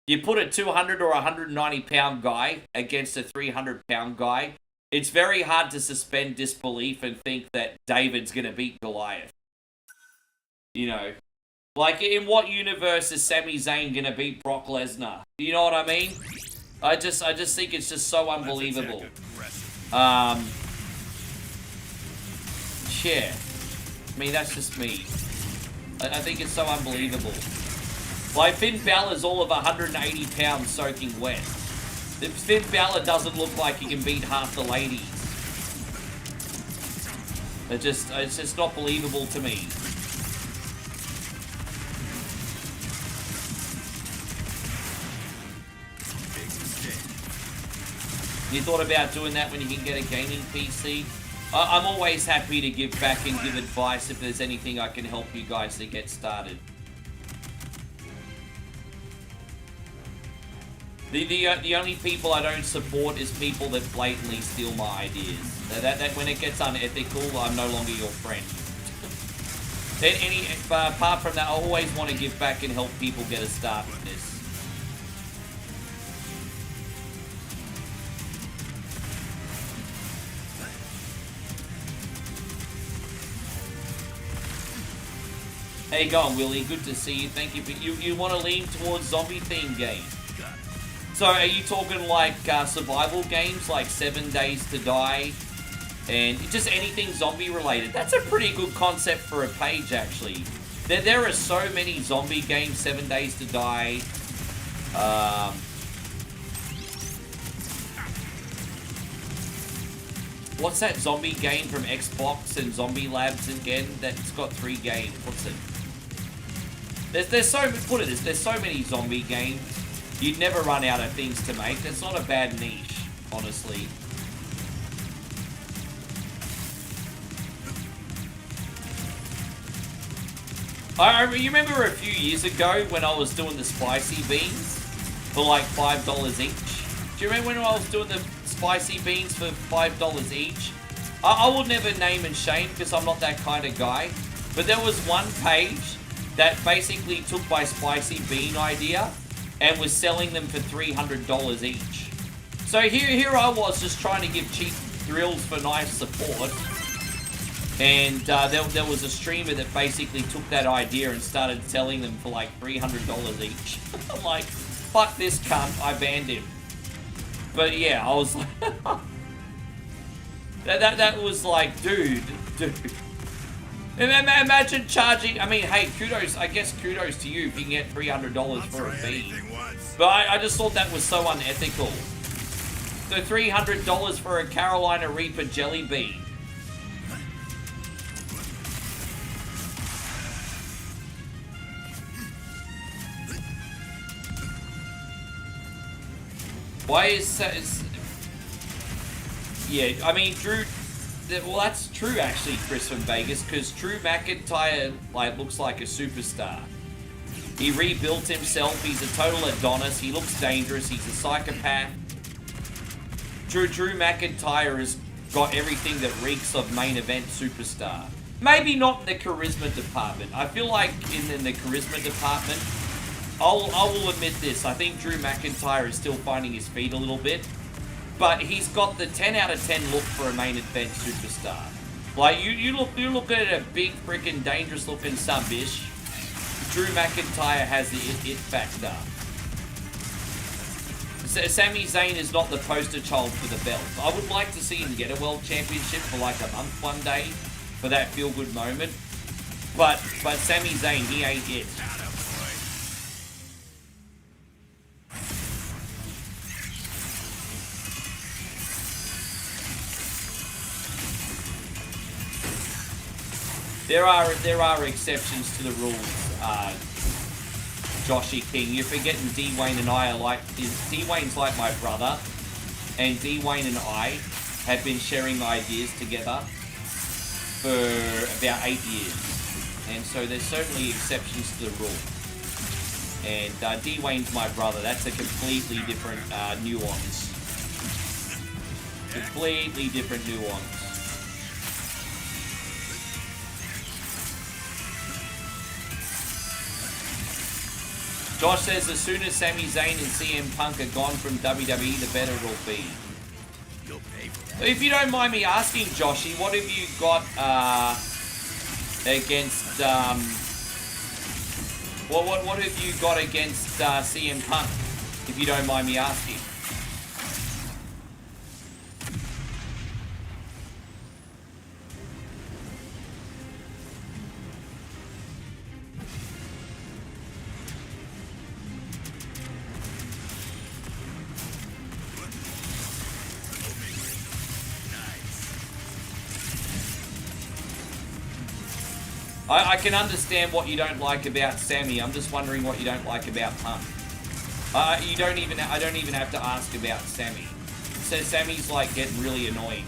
you put a 200 or 190-pound guy against a 300-pound guy, it's very hard to suspend disbelief and think that David's going to beat Goliath. You know, like, in what universe is Sami Zayn going to beat Brock Lesnar? You know what I mean? I just think it's just so unbelievable. Yeah. I mean, that's just me. I think it's so unbelievable. Like, Finn Balor's all of 180 pounds soaking wet. If Finn Balor doesn't look like he can beat half the ladies. It's just not believable to me. You thought about doing that when you can get a gaming PC? I'm always happy to give back and give advice if there's anything I can help you guys to get started. The only people I don't support is people that blatantly steal my ideas. That when it gets unethical, I'm no longer your friend. Apart from that, I always want to give back and help people get a start with this. How you going, Willie? Good to see you. Thank you. But you want to lean towards zombie-themed games. So are you talking like survival games like 7 Days to Die and just anything zombie-related? That's a pretty good concept for a page, actually. There are so many zombie games, 7 Days to Die. What's that zombie game from Xbox and Zombie Labs again? That's got 3 games. What's it? There's so many zombie games. You'd never run out of things to make. That's not a bad niche, honestly. You remember a few years ago when I was doing the spicy beans for like $5 each? Do you remember when I was doing the spicy beans for $5 each? I will never name and shame because I'm not that kind of guy. But there was one page that basically took my spicy bean idea and was selling them for $300 each. So here I was just trying to give cheap thrills for nice support. And there was a streamer that basically took that idea and started selling them for like $300 each. I'm like, fuck this cunt, I banned him. But yeah, I was like... that was like, dude. Imagine charging, I mean, hey, kudos to you if you can get $300 for a bean. But I just thought that was so unethical. So $300 for a Carolina Reaper jelly bean. Why is yeah, I mean, Drew... Well, that's true, actually, Chris from Vegas, because Drew McIntyre, like, looks like a superstar. He rebuilt himself. He's a total Adonis. He looks dangerous. He's a psychopath. Drew McIntyre has got everything that reeks of main event superstar. Maybe not in the charisma department. I feel like in the charisma department, I will admit this. I think Drew McIntyre is still finding his feet a little bit. But he's got the 10 out of 10 look for a main event superstar. Like, you look at a big, freaking dangerous looking sub-ish. Drew McIntyre has the it factor. Sami Zayn is not the poster child for the belt. I would like to see him get a world championship for like a month one day for that feel-good moment. But Sami Zayn, he ain't it. There are exceptions to the rules, Joshy King. You're forgetting D-Wayne and I are like... D-Wayne's like my brother, and D-Wayne and I have been sharing ideas together for about 8 years. And so there's certainly exceptions to the rule. And D-Wayne's my brother. That's a completely different nuance. Completely different nuance. Josh says, as soon as Sami Zayn and CM Punk are gone from WWE, the better it'll be. If you don't mind me asking, Joshy, what have you got against... What have you got against CM Punk, if you don't mind me asking? I can understand what you don't like about Sammy. I'm just wondering what you don't like about Punk. I don't even have to ask about Sammy. So Sammy's like getting really annoying.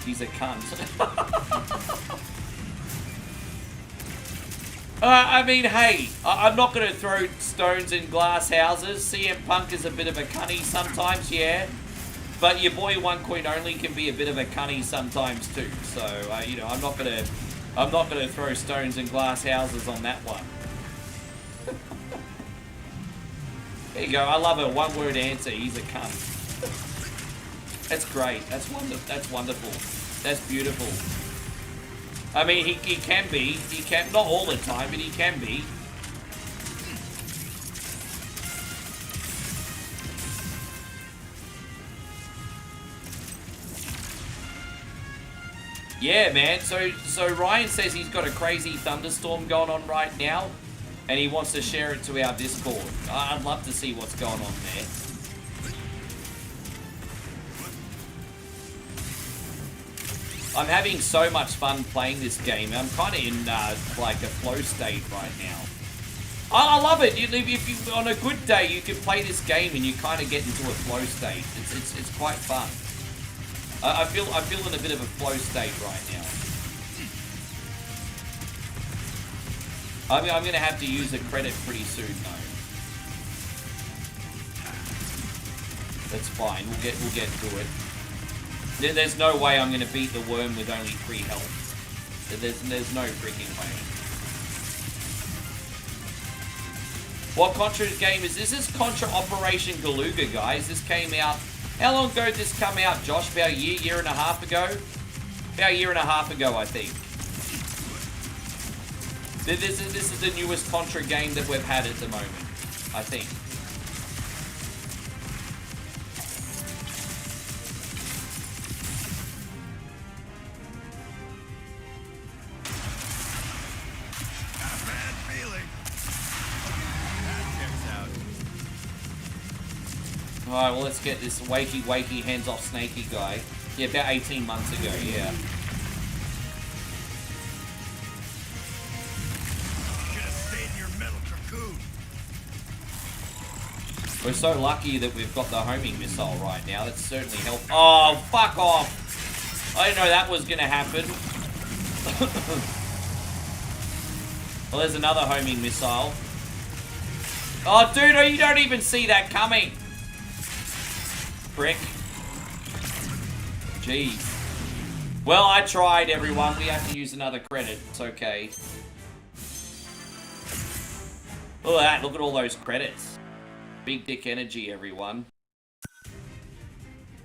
He's a cunt. I mean, hey, I'm not going to throw stones in glass houses. CM Punk is a bit of a cunny sometimes, yeah. But your boy One Coin Only can be a bit of a cunny sometimes too. So you know, I'm not gonna throw stones in glass houses on that one. There you go. I love a one-word answer. He's a cunt. That's great. That's wonderful. That's beautiful. I mean, he can be. He can, not all the time, but he can be. Yeah, man. So Ryan says he's got a crazy thunderstorm going on right now, and he wants to share it to our Discord. I'd love to see what's going on there. I'm having so much fun playing this game. I'm kind of in like a flow state right now. I love it. If you on a good day, you can play this game and you kind of get into a flow state. It's quite fun. I feel in a bit of a flow state right now. I'm gonna have to use a credit pretty soon though. That's fine. We'll get to it. There's no way I'm gonna beat the worm with only 3 health. There's no freaking way. What Contra game is this? This is Contra Operation Galuga, guys. This came out. How long ago did this come out, Josh? About a year and a half ago? About a year and a half ago, I think. This is the newest Contra game that we've had at the moment, I think. Alright, well, let's get this wakey, hands-off snaky guy. Yeah, about 18 months ago, yeah. We're so lucky that we've got the homing missile right now. That's certainly helped. Oh, fuck off! I didn't know that was gonna happen. Well, there's another homing missile. Oh, dude, you don't even see that coming! Prick. Jeez. Well, I tried, everyone. We have to use another credit. It's okay. Look at that. Look at all those credits. Big dick energy, everyone.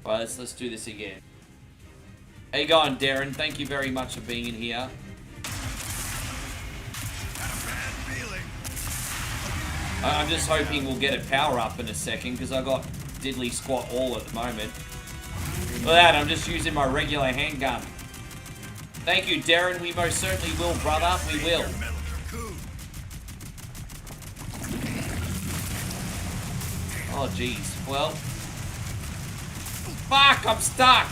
Well, let's do this again. How you going, Darren? Thank you very much for being in here. I'm just hoping we'll get a power up in a second, because I got diddly squat all at the moment. Look at that, I'm just using my regular handgun. Thank you, Darren. We most certainly will, brother. We will. Oh, jeez. Well. Fuck, I'm stuck.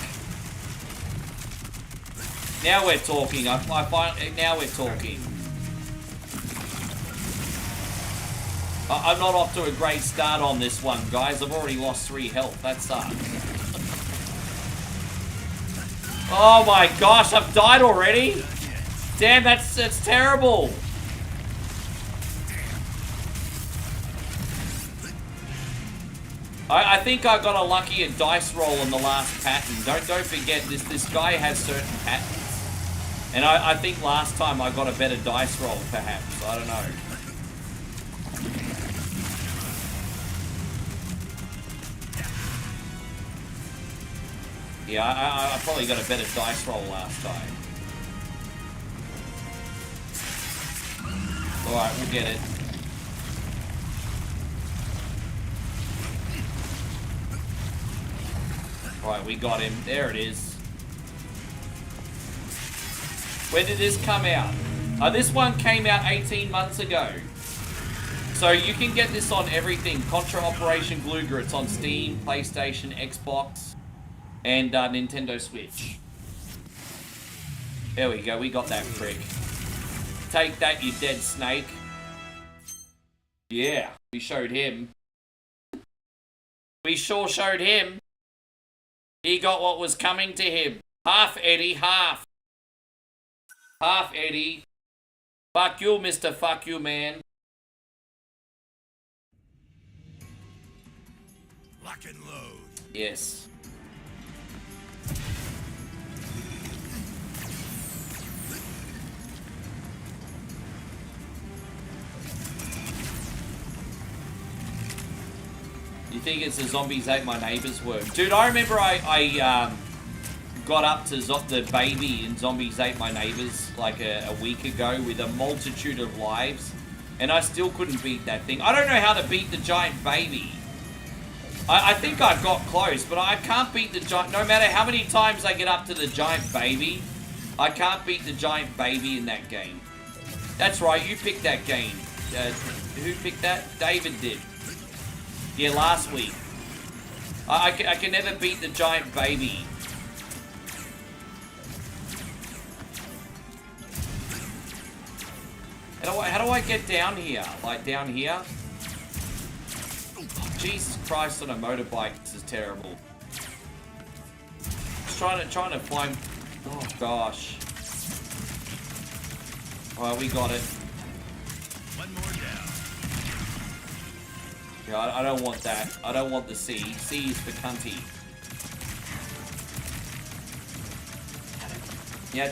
Now we're talking. Now we're talking. I'm not off to a great start on this one, guys. I've already lost 3 health. That sucks. Oh my gosh, I've died already? Damn, that's terrible. I think I got a lucky dice roll on the last pattern. Don't forget this guy has certain patterns. And I think last time I got a better dice roll, perhaps. I don't know. Yeah, I probably got a better dice roll last time. Alright, we'll get it. Alright, we got him. There it is. When did this come out? This one came out 18 months ago. So you can get this on everything. Contra Operation Galuga. It's on Steam, PlayStation, Xbox, and Nintendo Switch. There we go, we got that prick. Take that, you dead snake. Yeah, we showed him. We sure showed him. He got what was coming to him. Half, Eddie, half. Half, Eddie. Fuck you, Mr. Fuck You Man. Lock and load. Yes. You think it's the Zombies Ate My Neighbor's work? Dude, I remember I got up to the baby in Zombies Ate My Neighbors like a week ago with a multitude of lives, and I still couldn't beat that thing. I don't know how to beat the giant baby. I think I got close, but I can't beat the giant... No matter how many times I get up to the giant baby, I can't beat the giant baby in that game. That's right, you picked that game. Who picked that? David did. Yeah, last week. I can never beat the giant baby. How do I get down here? Like down here? Oh, Jesus Christ, on a motorbike, this is terrible. Just trying to find... Oh gosh. Alright, we got it. One more down. Yeah, I don't want that. I don't want the C. C is for cunty. Yeah,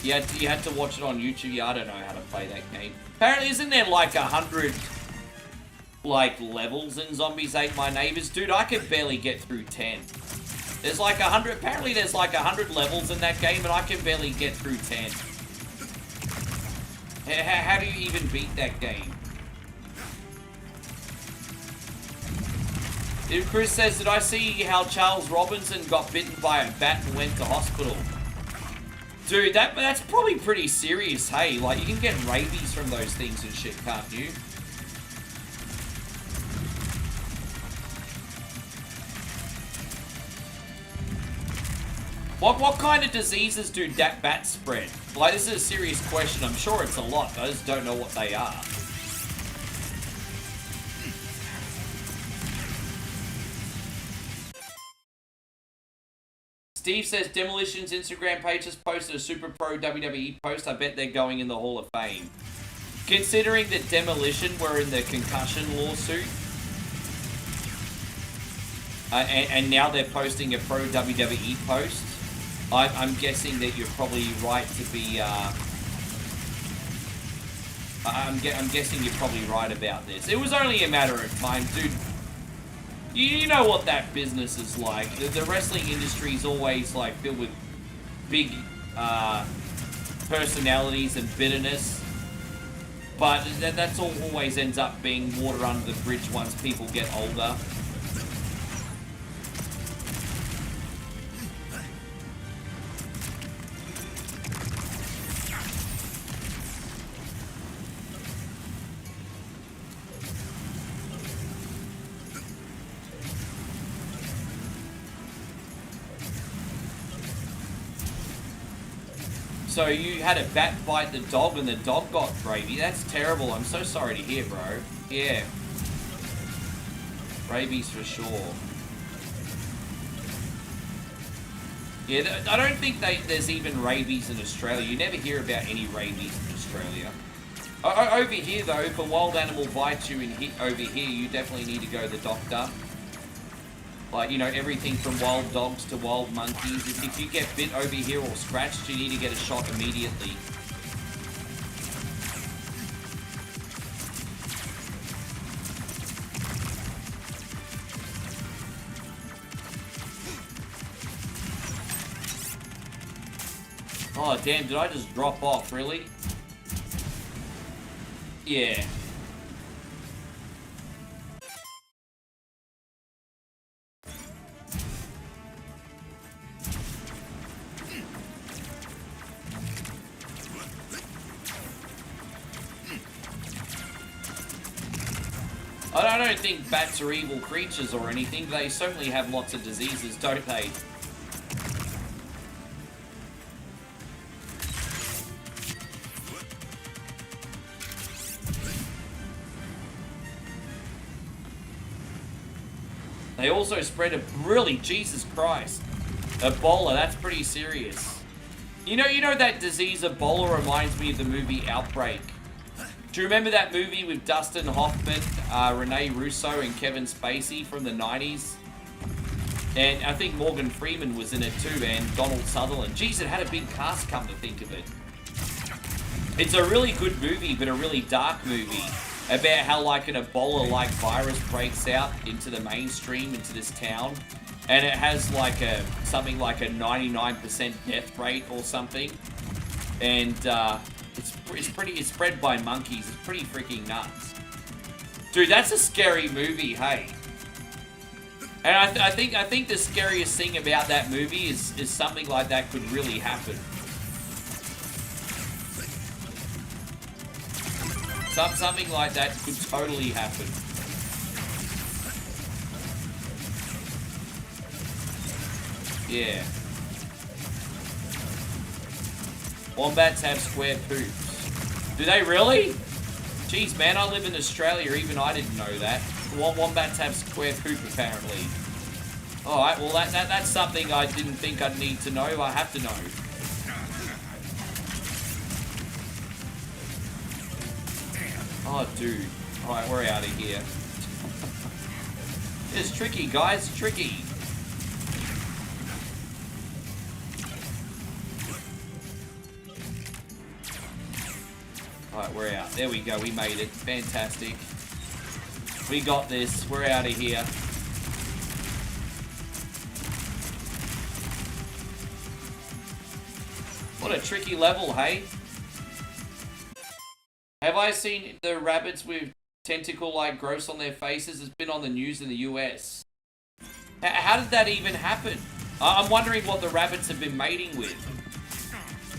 you had to watch it on YouTube. Yeah, I don't know how to play that game. Apparently, isn't there like 100 like levels in Zombies Ate My Neighbors? Dude, I could barely get through 10. There's like 100. Apparently, there's like 100 levels in that game, and I can barely get through 10. How do you even beat that game? Chris says, did I see how Charles Robinson got bitten by a bat and went to hospital? Dude, that's probably pretty serious, hey? Like, you can get rabies from those things and shit, can't you? What kind of diseases do bats spread? Like, this is a serious question. I'm sure it's a lot, but I just don't know what they are. Steve says Demolition's Instagram page has posted a Super Pro WWE post. I bet they're going in the Hall of Fame. Considering that Demolition were in the concussion lawsuit, and now they're posting a Pro WWE post, I'm guessing that you're probably right to be... I'm guessing you're probably right about this. It was only a matter of time, dude. You know what that business is like. The wrestling industry is always like filled with big personalities and bitterness, but that's always ends up being water under the bridge once people get older. So you had a bat bite the dog and the dog got rabies. That's terrible. I'm so sorry to hear, bro. Yeah. Rabies for sure. Yeah, I don't think there's even rabies in Australia. You never hear about any rabies in Australia. Over here, though, if a wild animal bites you over here, you definitely need to go to the doctor. Like, you know, everything from wild dogs to wild monkeys. If you get bit over here or scratched, you need to get a shot immediately. Oh, damn, did I just drop off, really? Yeah. I don't think bats are evil creatures or anything. They certainly have lots of diseases, don't they? They also spread a really, Jesus Christ, Ebola. That's pretty serious. You know that disease Ebola reminds me of the movie Outbreak. Do you remember that movie with Dustin Hoffman, Rene Russo, and Kevin Spacey from the 90s? And I think Morgan Freeman was in it too, and Donald Sutherland. Jeez, it had a big cast, come to think of it. It's a really good movie, but a really dark movie. About how like an Ebola-like virus breaks out into the mainstream, into this town. And it has like something like a 99% death rate or something. And it's spread by monkeys. It's pretty freaking nuts. Dude, that's a scary movie, hey. And I think the scariest thing about that movie is something like that could really happen. Something like that could totally happen. Yeah. Wombats have square poops. Do they really? Jeez, man, I live in Australia. Even I didn't know that. Wombats have square poop, apparently. Alright, well, that's something I didn't think I'd need to know. I have to know. Oh, dude. Alright, we're out of here. It's tricky, guys. Tricky. Alright, we're out. There we go. We made it. Fantastic. We got this. We're out of here. What a tricky level, hey? Have I seen the rabbits with tentacle-like growths on their faces? It's been on the news in the US. How did that even happen? I'm wondering what the rabbits have been mating with.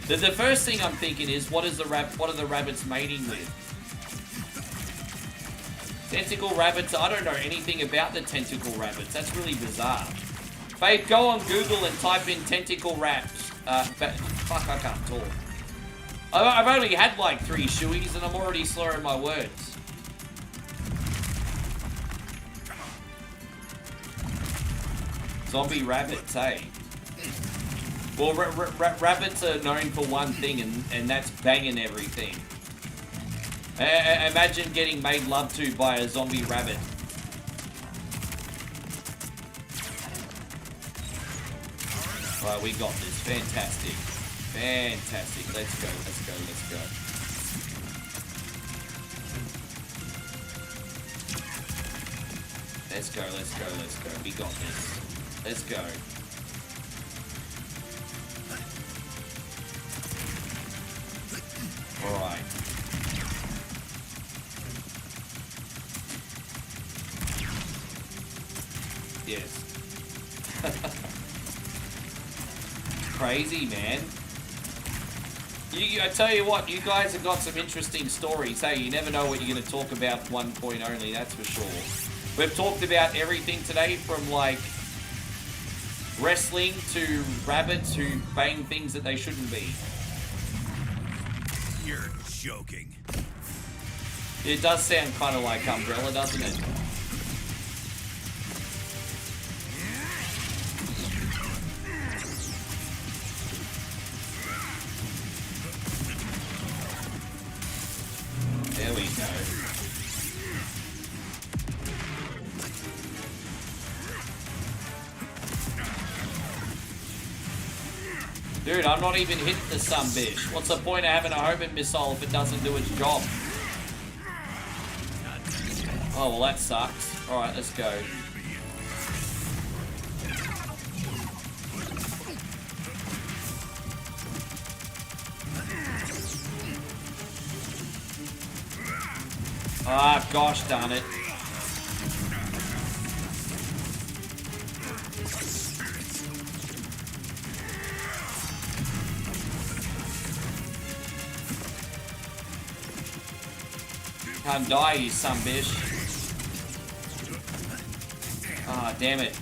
The first thing I'm thinking is, what are the rabbits mating with? Tentacle rabbits, I don't know anything about the tentacle rabbits. That's really bizarre. Babe, go on Google and type in tentacle rabbits. Fuck, I can't talk. I've only had like 3 shoeys and I'm already slurring my words. Zombie rabbits, hey? Well, rabbits are known for one thing, and that's banging everything. Imagine getting made love to by a zombie rabbit. Alright, we got this. Fantastic. Fantastic. Let's go, let's go, let's go. Let's go, let's go, let's go. We got this. Let's go. Alright. Yes. Crazy, man. I tell you what, you guys have got some interesting stories. Hey, you never know what you're going to talk about one point only, that's for sure. We've talked about everything today, from like wrestling to rabbits who bang things that they shouldn't be. You're joking. It does sound kind of like Umbrella, doesn't it? There we go. Dude, I'm not even hitting the sunbish. What's the point of having a homing missile if it doesn't do its job? Oh, well that sucks. Alright, let's go. Ah, gosh darn it. Can't die, you sunbish. Ah, damn it.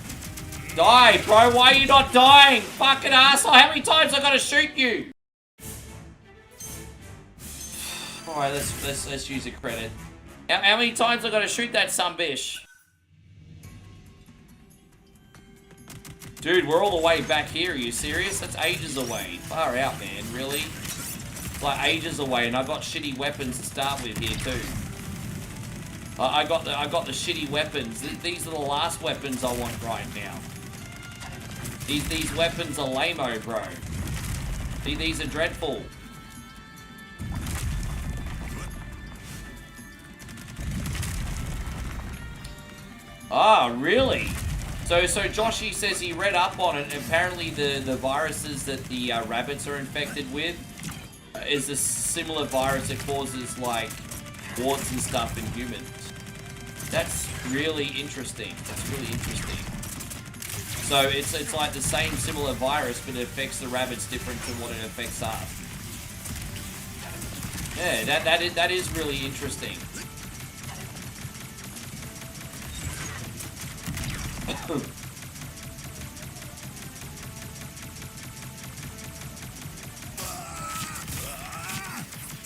Die, bro. Why are you not dying? Fucking asshole. How many times I gotta shoot you? Alright, let's use a credit. How many times I gotta shoot that sunbish? Dude, we're all the way back here. Are you serious? That's ages away. Far out, man. Really? Like ages away, and I got shitty weapons to start with here too. I got the shitty weapons. These are the last weapons I want right now. These weapons are lame-o, bro. These are dreadful. Ah, really? So Joshy says he read up on it. Apparently the viruses that the rabbits are infected with is a similar virus that causes like warts and stuff in humans. That's really interesting. That's really interesting. So it's like the same similar virus, but it affects the rabbits different to what it affects us. Yeah, that is really interesting.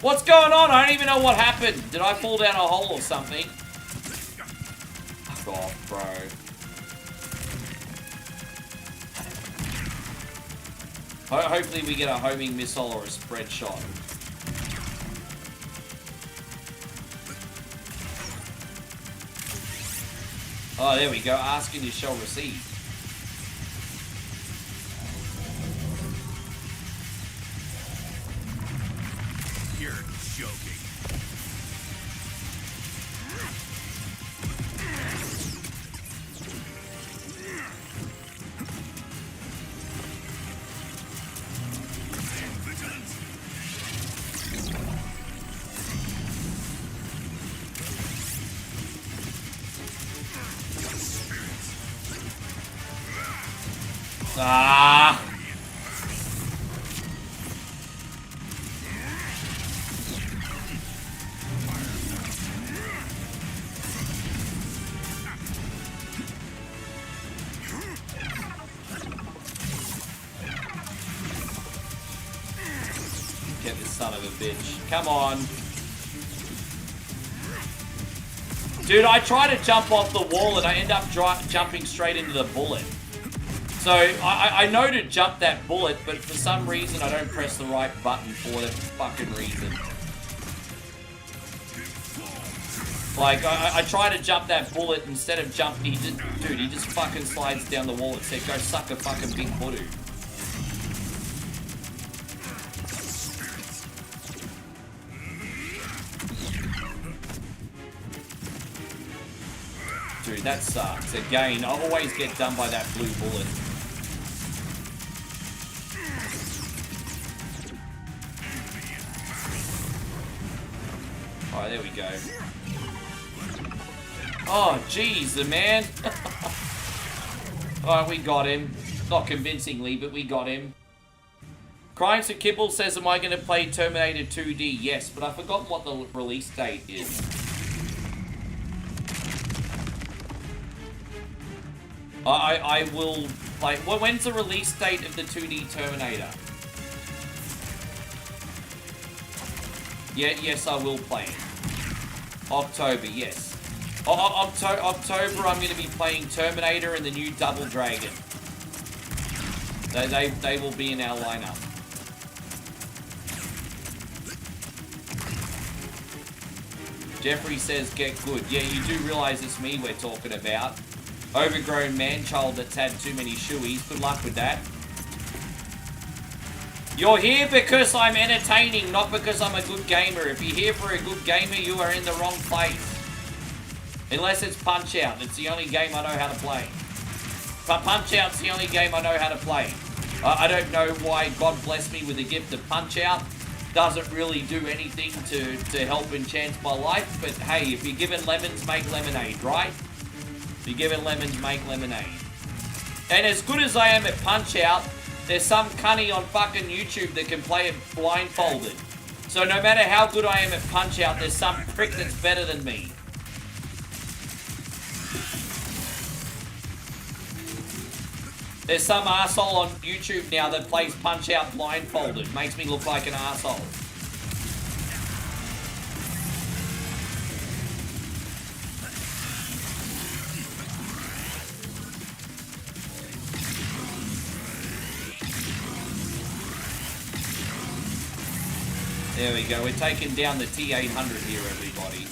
What's going on? I don't even know what happened. Did I fall down a hole or something? Fuck off, bro. Hopefully we get a homing missile or a spread shot. Oh, there we go. Ask and you shall receive. You're joking. Ah! Get this son of a bitch. Come on. Dude, I try to jump off the wall and I end up jumping straight into the bullet. So, I know to jump that bullet, but for some reason I don't press the right button for that fucking reason. Like, I try to jump that bullet instead of jumping. He just fucking slides down the wall and said, go suck a fucking big hoodoo. Dude, that sucks. Again, I always get done by that blue bullet. Alright, there we go. Oh, jeez, the man. Alright, we got him. Not convincingly, but we got him. Crimes and Kibble says, am I going to play Terminator 2D? Yes, but I forgot what the release date is. I will, like, when's the release date of the 2D Terminator? Yeah, yes, I will play it. October, yes. October, I'm going to be playing Terminator and the new Double Dragon. They will be in our lineup. Jeffrey says, get good. Yeah, you do realise it's me we're talking about. Overgrown man-child that's had too many shoeies. Good luck with that. You're here because I'm entertaining, not because I'm a good gamer. If you're here for a good gamer, you are in the wrong place. Unless it's Punch-Out. It's the only game I know how to play. But Punch-Out's the only game I know how to play. I don't know why God blessed me with the gift of Punch-Out. Doesn't really do anything to help enhance my life. But hey, if you're given lemons, make lemonade, right? If you're given lemons, make lemonade. And as good as I am at Punch-Out, there's some cunny on fucking YouTube that can play it blindfolded. So no matter how good I am at Punch-Out, there's some prick that's better than me. There's some arsehole on YouTube now that plays Punch-Out blindfolded. Makes me look like an arsehole. There we go. We're taking down the T800 here, everybody.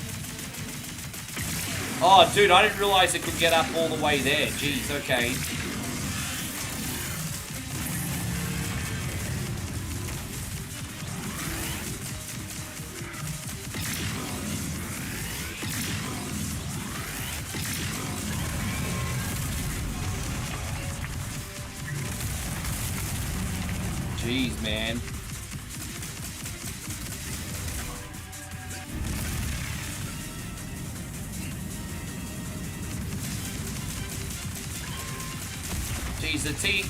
Oh, dude, I didn't realize it could get up all the way there. Jeez, okay. Jeez, man. Jeez,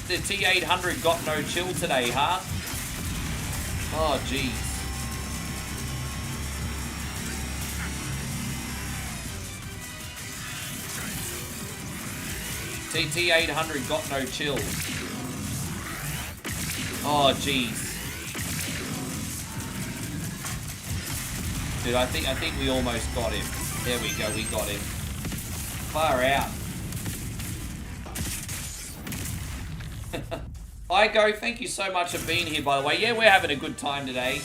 the T800 got no chill today, huh? Oh, jeez. T800 got no chill. Oh, jeez. Dude, I think we almost got him. There we go, we got him. Far out. Hi, Go. Thank you so much for being here, by the way. Yeah, we're having a good time today.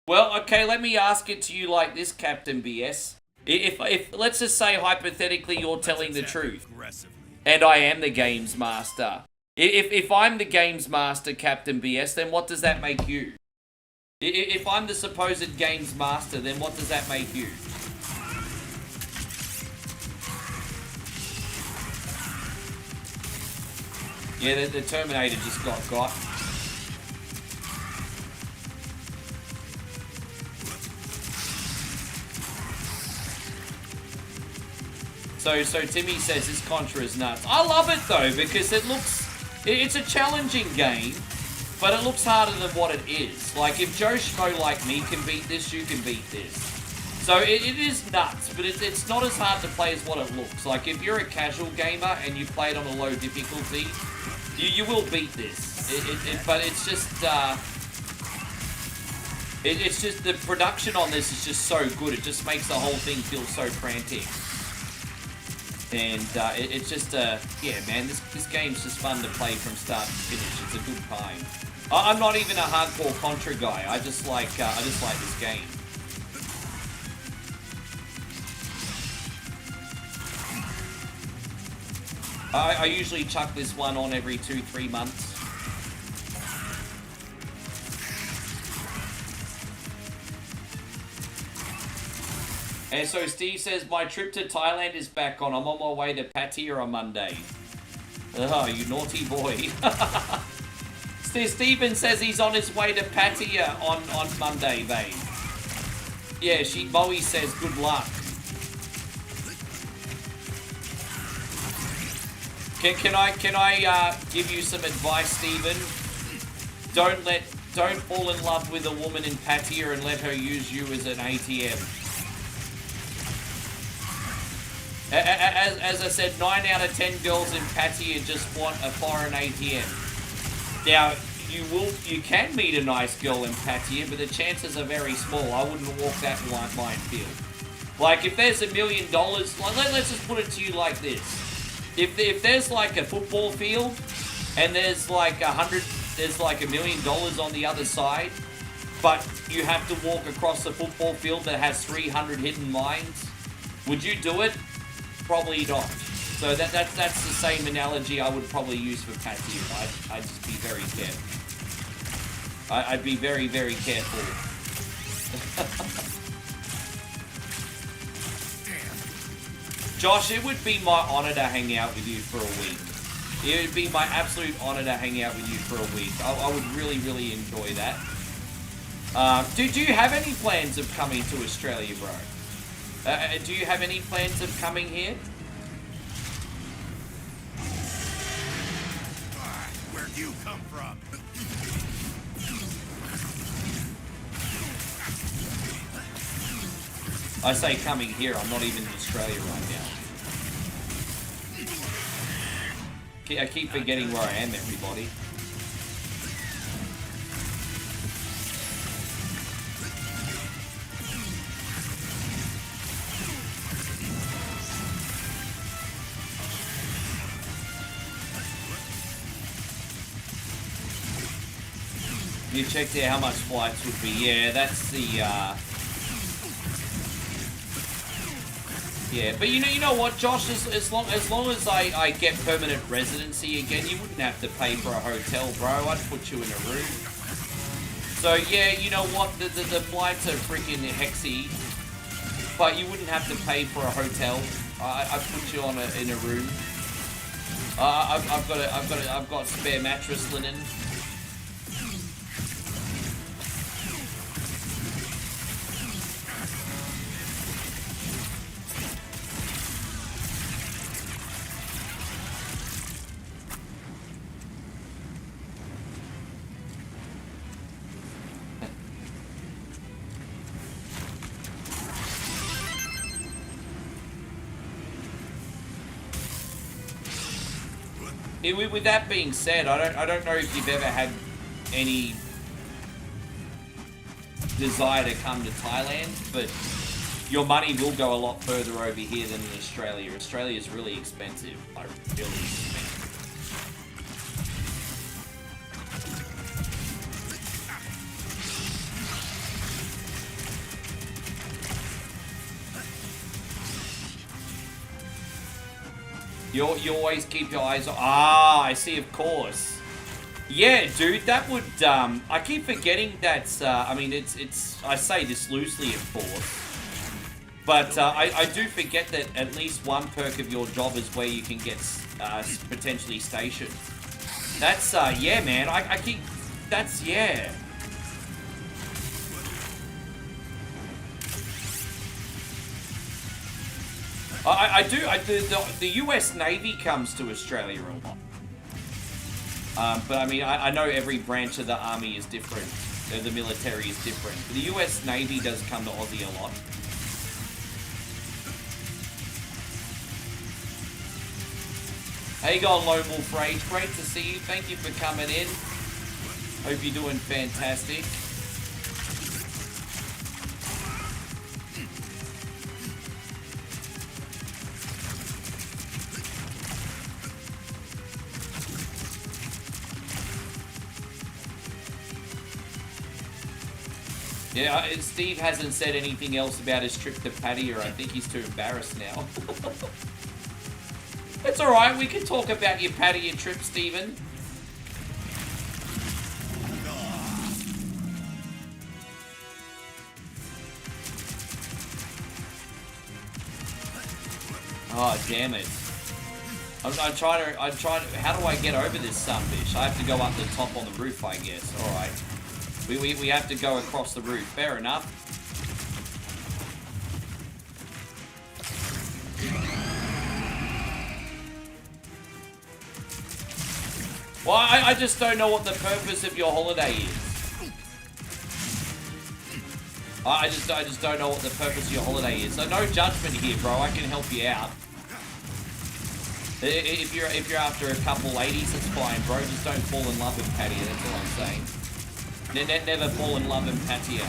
Well, okay, let me ask it to you like this, Captain BS. If let's just say hypothetically you're telling the truth, and I am the games master. If I'm the games master, Captain BS, then what does that make you? If I'm the supposed games master, then what does that make you? Yeah, the Terminator just got. So Timmy says this Contra is nuts. I love it though, because it's a challenging game, but it looks harder than what it is. Like, if Joe Schmo like me can beat this, you can beat this. So it is nuts, but it's not as hard to play as what it looks. Like, if you're a casual gamer and you play it on a low difficulty, you will beat this. But it's just the production on this is just so good. It just makes the whole thing feel so frantic. And it's just, yeah, man, this game's just fun to play from start to finish. It's a good time. I'm not even a hardcore Contra guy. I just like this game. I usually chuck this one on every 2-3 months. And so Steve says, my trip to Thailand is back on. I'm on my way to Pattaya on Monday. Oh, you naughty boy. Steven says he's on his way to Pattaya on Monday, babe. Yeah, Bowie says good luck. Can I give you some advice, Steven? Don't fall in love with a woman in Pattaya and let her use you as an ATM. As I said, 9 out of 10 girls in Pattaya just want a foreign ATM. Now, you can meet a nice girl in Pattaya, but the chances are very small. I wouldn't walk that minefield. Like, if there's $1 million, let's just put it to you like this. If there's like a football field, and there's like $1 million on the other side, but you have to walk across the football field that has 300 hidden mines, would you do it? Probably not. So that's the same analogy I would probably use for Pattaya. I'd just be very careful. I'd be very, very careful. Josh, it would be my honor to hang out with you for a week. It would be my absolute honor to hang out with you for a week. I would really, really enjoy that. Do you have any plans of coming to Australia, bro? Do you have any plans of coming here? Where'd you come from? I say coming here, I'm not even in Australia right now. I keep forgetting where I am, everybody. You checked out how much flights would be. Yeah, that's the, yeah, but you know what, Josh? As long as I get permanent residency again, you wouldn't have to pay for a hotel, bro. I'd put you in a room. So yeah, you know what? The flights are freaking hexy, but you wouldn't have to pay for a hotel. I'd put you in a room. I've got spare mattress linen. With that being said, I don't know if you've ever had any desire to come to Thailand, but your money will go a lot further over here than in Australia. Australia is really expensive, like really expensive. You always keep your eyes on... Ah, I see, of course. Yeah, dude, that would... I keep forgetting that's... I mean, it's... I say this loosely, of course. But I do forget that at least one perk of your job is where you can get potentially stationed. That's... yeah, man. I keep... That's... Yeah. I do. The US Navy comes to Australia a lot. But I mean, I know every branch of the army is different. The military is different. But the US Navy does come to Aussie a lot. How you going, Lone Wolf Rage? Great to see you. Thank you for coming in. Hope you're doing fantastic. Yeah, Steve hasn't said anything else about his trip to Pattaya. I think he's too embarrassed now. It's alright, we can talk about your Pattaya trip, Steven. Oh, damn it. I'm trying to, how do I get over this sunfish? I have to go up the top on the roof, I guess. Alright. We have to go across the roof. Fair enough. Well, I just don't know what the purpose of your holiday is. I just don't know what the purpose of your holiday is. So no judgment here, bro. I can help you out. If you're after a couple ladies, that's fine, bro. Just don't fall in love with Patia. That's all I'm saying. Never fall in love with Patia.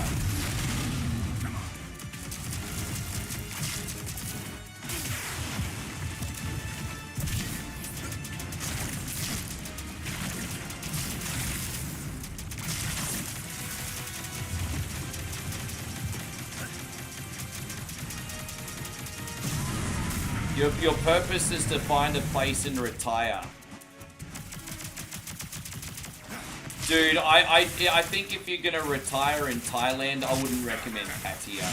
Your purpose is to find a place and retire. Dude, I think if you're gonna retire in Thailand, I wouldn't recommend Patia.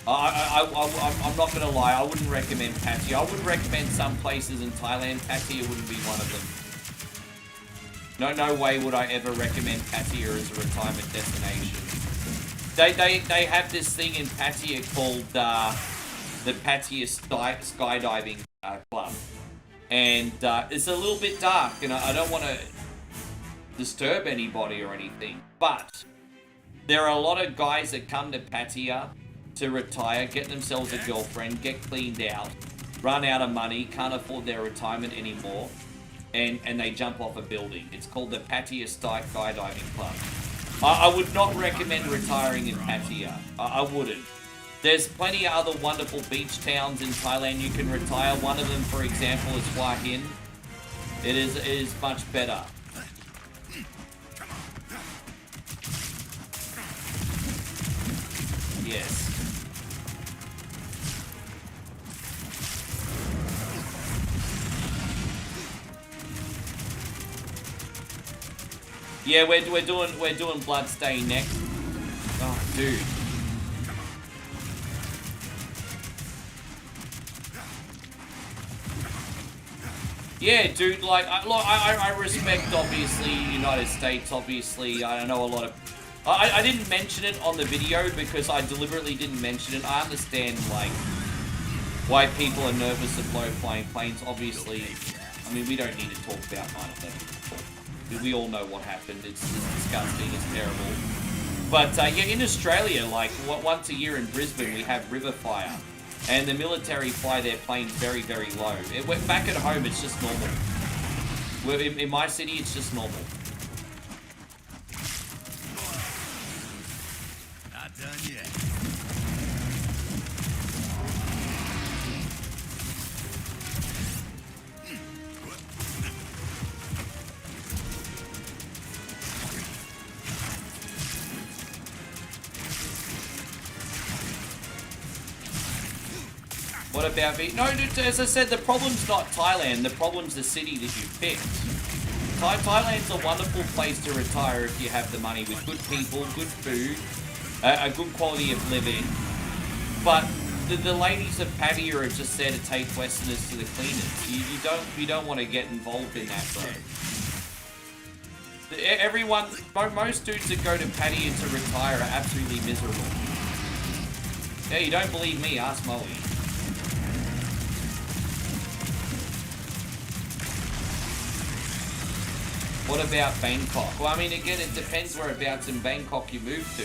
I'm not gonna lie, I wouldn't recommend Patia. I would recommend some places in Thailand. Patia wouldn't be one of them. No way would I ever recommend Patia as a retirement destination. They have this thing in Patia called the Patia Skydiving Club. And it's a little bit dark, and I don't want to disturb anybody or anything, but there are a lot of guys that come to Patia to retire, get themselves a girlfriend, get cleaned out, run out of money, can't afford their retirement anymore, and they jump off a building. It's called the Patia Skydiving Club. I would not recommend retiring in Patia. I wouldn't. There's plenty of other wonderful beach towns in Thailand you can retire. One of them, for example, is Hua Hin. It is much better. Yes. Yeah, we're doing Bloodstained next. Oh, dude. Yeah, dude, like, I respect, obviously, United States, obviously. I know a lot of... I didn't mention it on the video because I deliberately didn't mention it. I understand, like, why people are nervous of low-flying planes, obviously. I mean, we don't need to talk about 9/11. We all know what happened. It's disgusting, it's terrible. But, yeah, in Australia, like, once a year in Brisbane, we have river fire. And the military fly their planes very, very low. Back at home, it's just normal. In my city, it's just normal. Not done yet. What about me? No, as I said, the problem's not Thailand. The problem's the city that you picked. Thailand's a wonderful place to retire if you have the money, with good people, good food, a good quality of living. But the ladies of Patia are just there to take Westerners to the cleaners. You don't want to get involved in that, bro. Most dudes that go to Patia to retire are absolutely miserable. Yeah, you don't believe me? Ask Moe. What about Bangkok? Well, I mean, again, it depends whereabouts in Bangkok you move to.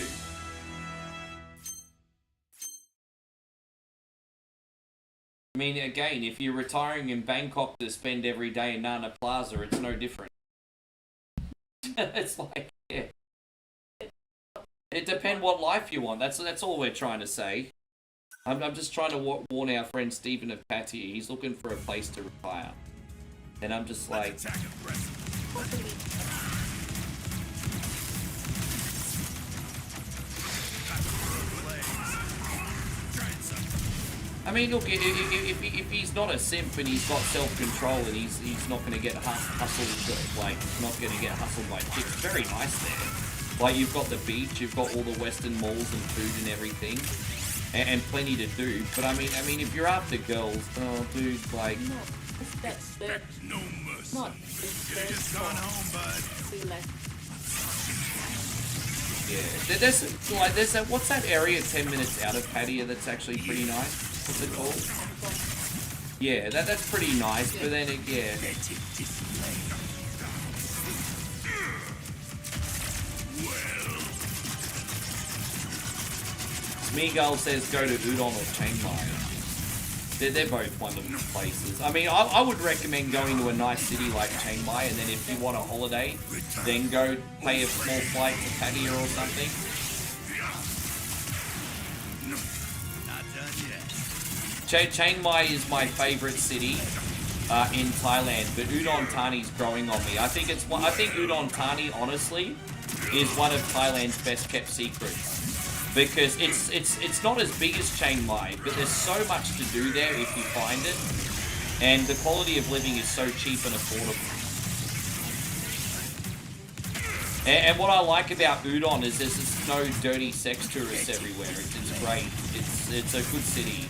I mean, again, if you're retiring in Bangkok to spend every day in Nana Plaza, it's no different. It's like, yeah. It depends what life you want. That's all we're trying to say. I'm just trying to warn our friend Stephen of Patia. He's looking for a place to retire. And I'm just like... I mean, look, if he's not a simp and he's got self-control and he's not going to get hustled, like, not going to get hustled by chicks, very nice there. Like, you've got the beach, you've got all the Western malls and food and everything, and plenty to do. But I mean, if you're after girls, oh, dude, like... No, that's No mercy. not. You're just gone home, bud. Yeah, there's what's that area 10 minutes out of Patia that's actually pretty nice? What's it called? Yeah, that's pretty nice, but then yeah. Smeagol says go to Udon or Chiang Mai. they're both wonderful places. I mean, I would recommend going to a nice city like Chiang Mai, and then if you want a holiday, then go pay a small flight to Pattaya or something. Chiang Mai is my favorite city in Thailand, but Udon Thani's growing on me. I think Udon Thani, honestly, is one of Thailand's best kept secrets. Because it's not as big as Chiang Mai, but there's so much to do there if you find it. And the quality of living is so cheap and affordable. And what I like about Udon is there's just no dirty sex tourists everywhere. It's great. It's a good city.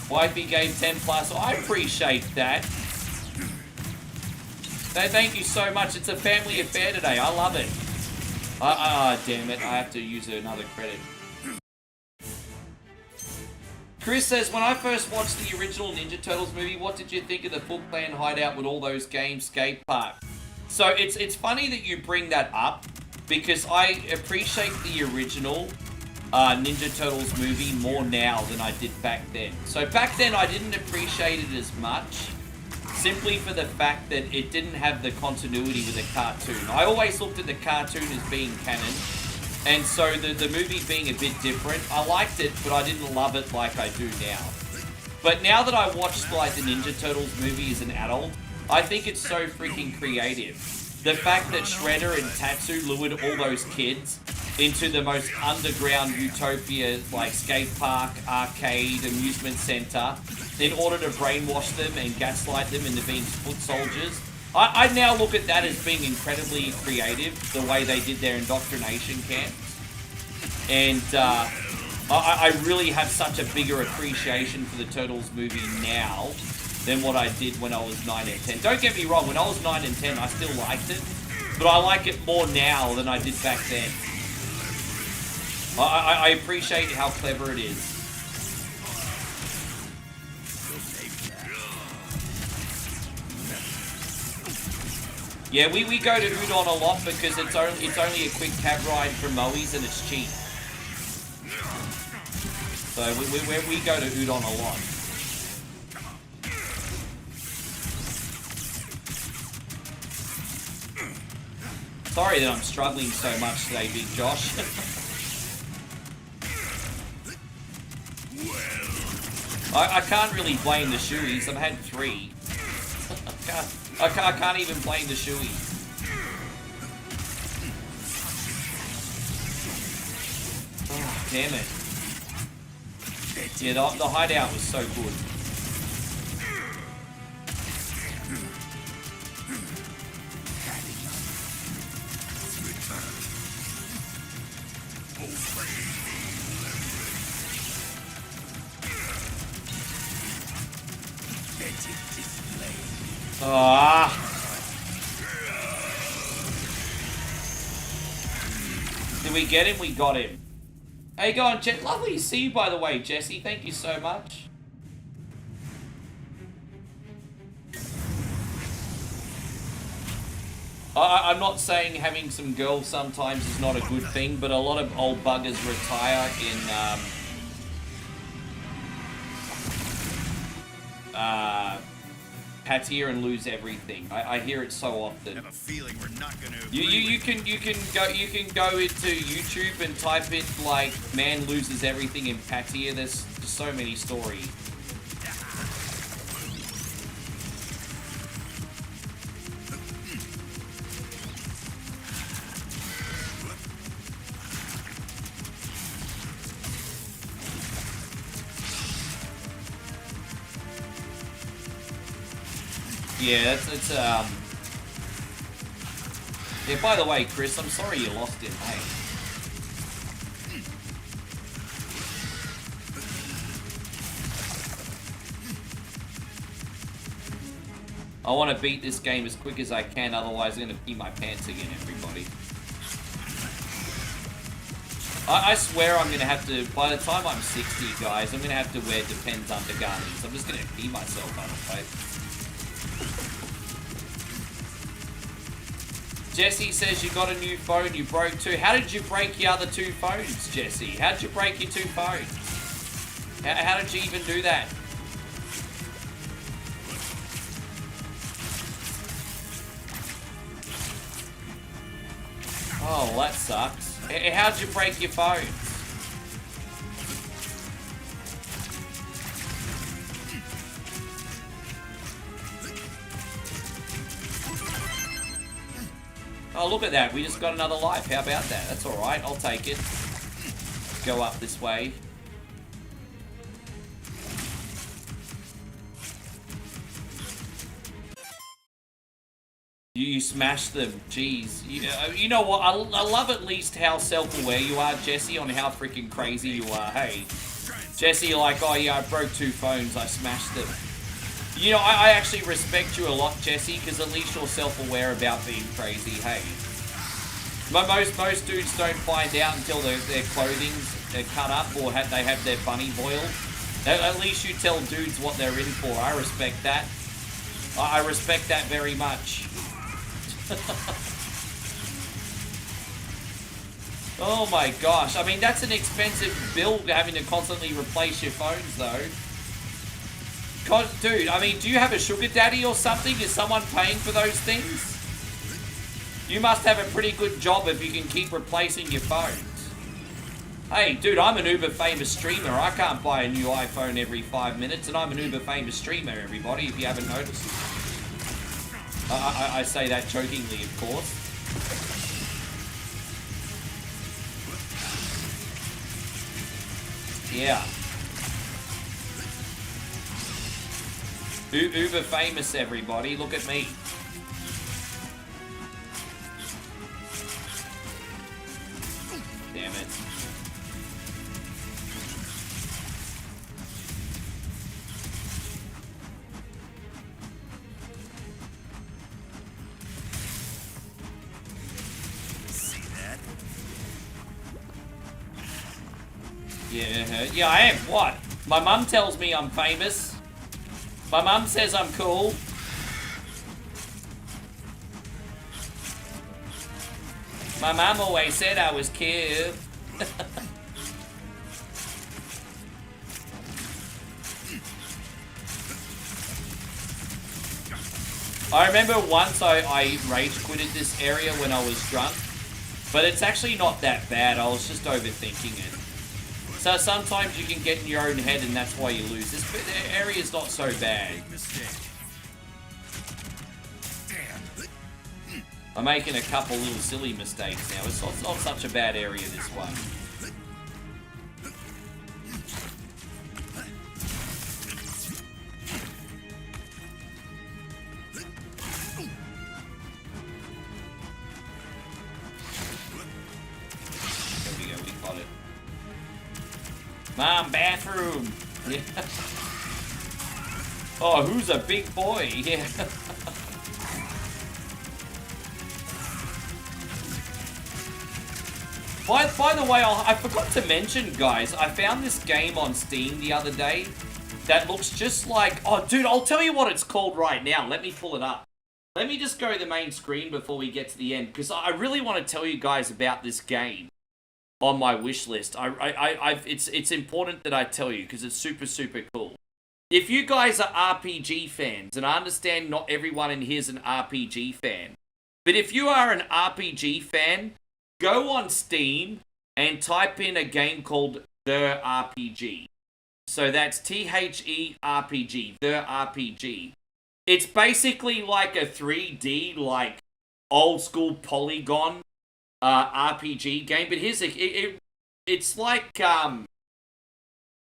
Wifey gave 10 plus. I appreciate that. Thank you so much. It's a family affair today. I love it. Damn it. I have to use another credit. Chris says, when I first watched the original Ninja Turtles movie, what did you think of the Foot Clan hideout with all those games, skate park? So it's funny that you bring that up, because I appreciate the original Ninja Turtles movie more now than I did back then. So back then I didn't appreciate it as much, simply for the fact that it didn't have the continuity with the cartoon. I always looked at the cartoon as being canon, and so the movie being a bit different, I liked it, but I didn't love it like I do now. But now that I watched like the Ninja Turtles movie as an adult, I think it's so freaking creative. The fact that Shredder and Tatsu lured all those kids into the most underground utopia, like skate park, arcade, amusement center, in order to brainwash them and gaslight them into being foot soldiers. I now look at that as being incredibly creative, the way they did their indoctrination camps. And I really have such a bigger appreciation for the Turtles movie now than what I did when I was 9 and 10. Don't get me wrong, when I was 9 and 10, I still liked it, but I like it more now than I did back then. I appreciate how clever it is. Yeah, we go to Udon a lot because it's only a quick cab ride from Moe's and it's cheap. So we go to Udon a lot. Sorry that I'm struggling so much today, Big Josh. I can't really blame the shoeies. I've had 3. I can't even blame the shoeies. Oh, damn it. Yeah, the hideout was so good. Ah. Did we get him? We got him. How you going, Jet? Lovely to see you, by the way, Jesse. Thank you so much. I'm not saying having some girls sometimes is not a good thing, but a lot of old buggers retire in Pattaya and lose everything. I hear it so often. I have a feeling we're not gonna you can go into YouTube and type in like man loses everything in Pattaya. There's so many stories. Yeah, it's yeah, by the way, Chris, I'm sorry you lost him, hey. I want to beat this game as quick as I can, otherwise I'm going to pee my pants again, everybody. I swear I'm going to have to, by the time I'm 60, guys, I'm going to have to wear Depends undergarments. I'm just going to pee myself on the face. Jesse says you got a new phone, you broke two. How did you break your other two phones, Jesse? How did you break your two phones? How did you even do that? Oh, well, that sucks. How did you break your phones? Oh, look at that. We just got another life. How about that? That's alright. I'll take it. Let's go up this way. You smashed them. Jeez. You know what? I love at least how self-aware you are, Jesse, on how freaking crazy you are. Hey, Jesse, you're like, oh yeah, I broke two phones. I smashed them. You know, I actually respect you a lot, Jesse, because at least you're self-aware about being crazy. Hey, most dudes don't find out until their clothing's cut up or they have their bunny boiled. At least you tell dudes what they're in for. I respect that. I respect that very much. Oh my gosh. I mean, that's an expensive bill having to constantly replace your phones, though. God, dude, I mean, do you have a sugar daddy or something? Is someone paying for those things? You must have a pretty good job if you can keep replacing your phones. Hey, dude, I'm an uber famous streamer. I can't buy a new iPhone every 5 minutes, and I'm an uber famous streamer, everybody, if you haven't noticed. I say that jokingly, of course. Yeah. Uber famous, everybody. Look at me. Damn it. See that? Yeah, I am. What? My mum tells me I'm famous. My mum says I'm cool. My mum always said I was cute. I remember once I rage quitted this area when I was drunk, but it's actually not that bad. I was just overthinking it. So sometimes you can get in your own head and that's why you lose. This area's not so bad. I'm making a couple little silly mistakes now. It's not such a bad area, this one. There we go, we got it. Mom, bathroom! Yeah. Oh, who's a big boy? Yeah. By the way, I forgot to mention, guys, I found this game on Steam the other day that looks just like... Oh, dude, I'll tell you what it's called right now. Let me pull it up. Let me just go to the main screen before we get to the end, because I really want to tell you guys about this game on my wish list. It's important that I tell you, because it's super, super cool. If you guys are RPG fans, and I understand not everyone in here is an RPG fan, but if you are an RPG fan... Go on Steam and type in a game called The RPG. So that's THE-RPG, The RPG. It's basically like a 3D, like old school polygon RPG game. But here's it's like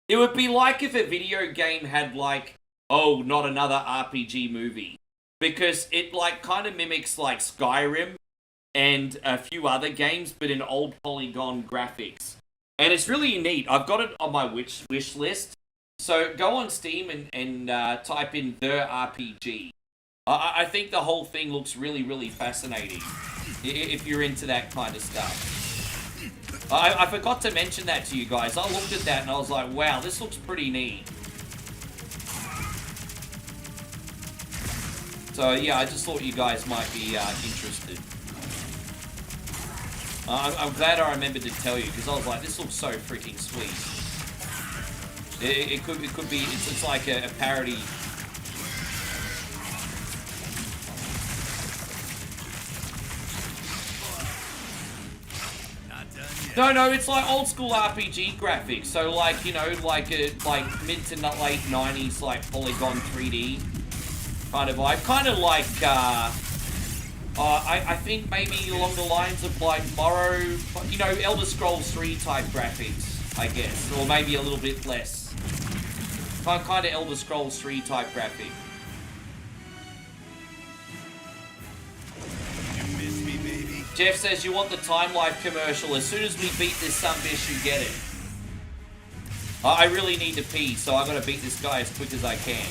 it would be like if a video game had like, oh, not another RPG movie, because it like kind of mimics like Skyrim and a few other games, but in old polygon graphics. And it's really neat. I've got it on my wish list. So go on Steam and type in The RPG. I think the whole thing looks really, really fascinating, if you're into that kind of stuff. I forgot to mention that to you guys. I looked at that and I was like, wow, this looks pretty neat. So yeah, I just thought you guys might be interested. I'm glad I remembered to tell you, because I was like, this looks so freaking sweet. It could be, it's like a parody. No, it's like old school RPG graphics. So like, you know, like mid to late 90s, like polygon 3D kind of vibe. Kind of like, I think maybe along the lines of like Morrow, you know, Elder Scrolls 3 type graphics, I guess. Or maybe a little bit less. Kind of Elder Scrolls 3 type graphic. Jeff says you want the Time Life commercial. As soon as we beat this sunbish, you get it. I really need to pee, so I gotta beat this guy as quick as I can.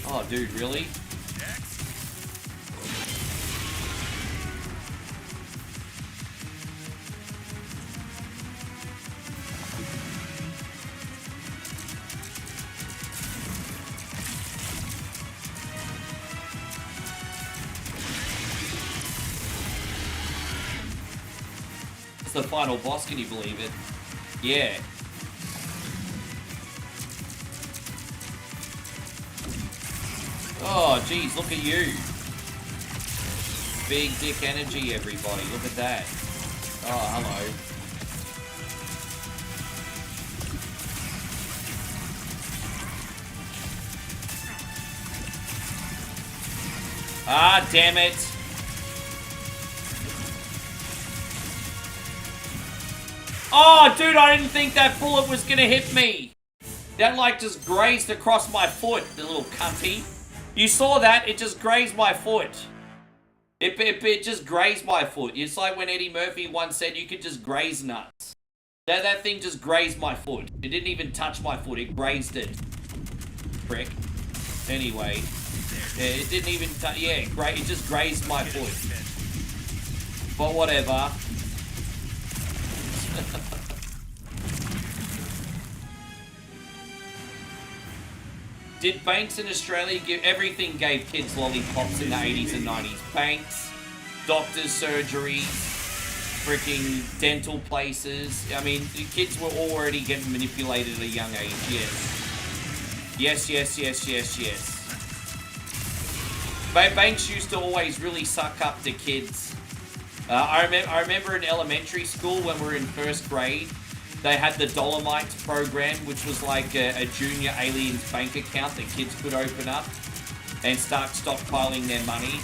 Oh, dude, really? It's the final boss, can you believe it? Yeah. Oh, geez, look at you. Big dick energy, everybody. Look at that. Oh, hello. Ah, damn it. Oh, dude, I didn't think that bullet was gonna hit me. That, like, just grazed across my foot, the little cunty. You saw that? It just grazed my foot. It just grazed my foot. It's like when Eddie Murphy once said you could just graze nuts. That thing just grazed my foot. It didn't even touch my foot. It grazed it. Prick. Anyway. Yeah, it didn't even touch... Yeah, it just grazed my foot. But whatever. Did banks in Australia give... Everything gave kids lollipops in the 80s and 90s. Banks, doctors' surgeries, freaking dental places. I mean, the kids were already getting manipulated at a young age, yes. Yes. Banks used to always really suck up to kids. I remember in elementary school when we were in first grade, they had the Dolomites program, which was like a junior aliens bank account that kids could open up and start stockpiling their money.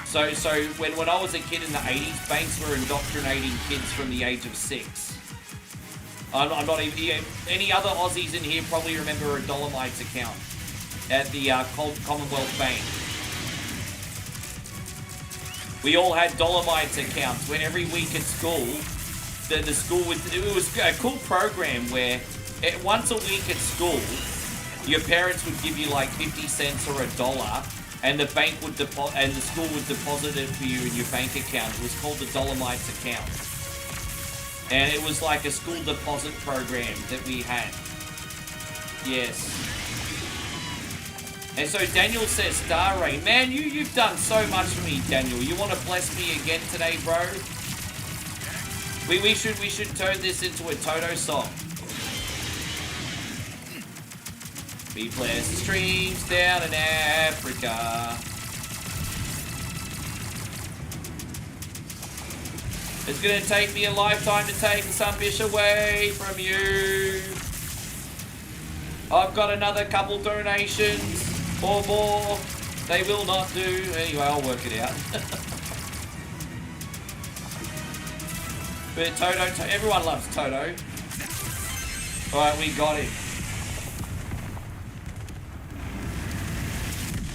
So when I was a kid in the 80s, banks were indoctrinating kids from the age of 6. I'm not even... Any other Aussies in here probably remember a Dolomites account at the Commonwealth Bank. We all had Dolomites accounts where every week at school, the school would... It was a cool program where once a week at school, your parents would give you like 50 cents or $1, and the bank would the school would deposit it for you in your bank account. It was called the Dolomites account. And it was like a school deposit program that we had. Yes. And so Daniel says, Star Ray, man, you've done so much for me, Daniel. You want to bless me again today, bro? We should turn this into a Toto song. We bless the streams down in Africa. It's gonna take me a lifetime to take the sunfish away from you. I've got another couple donations or more. They will not do. Anyway, I'll work it out. But Toto, everyone loves Toto. Alright, we got him.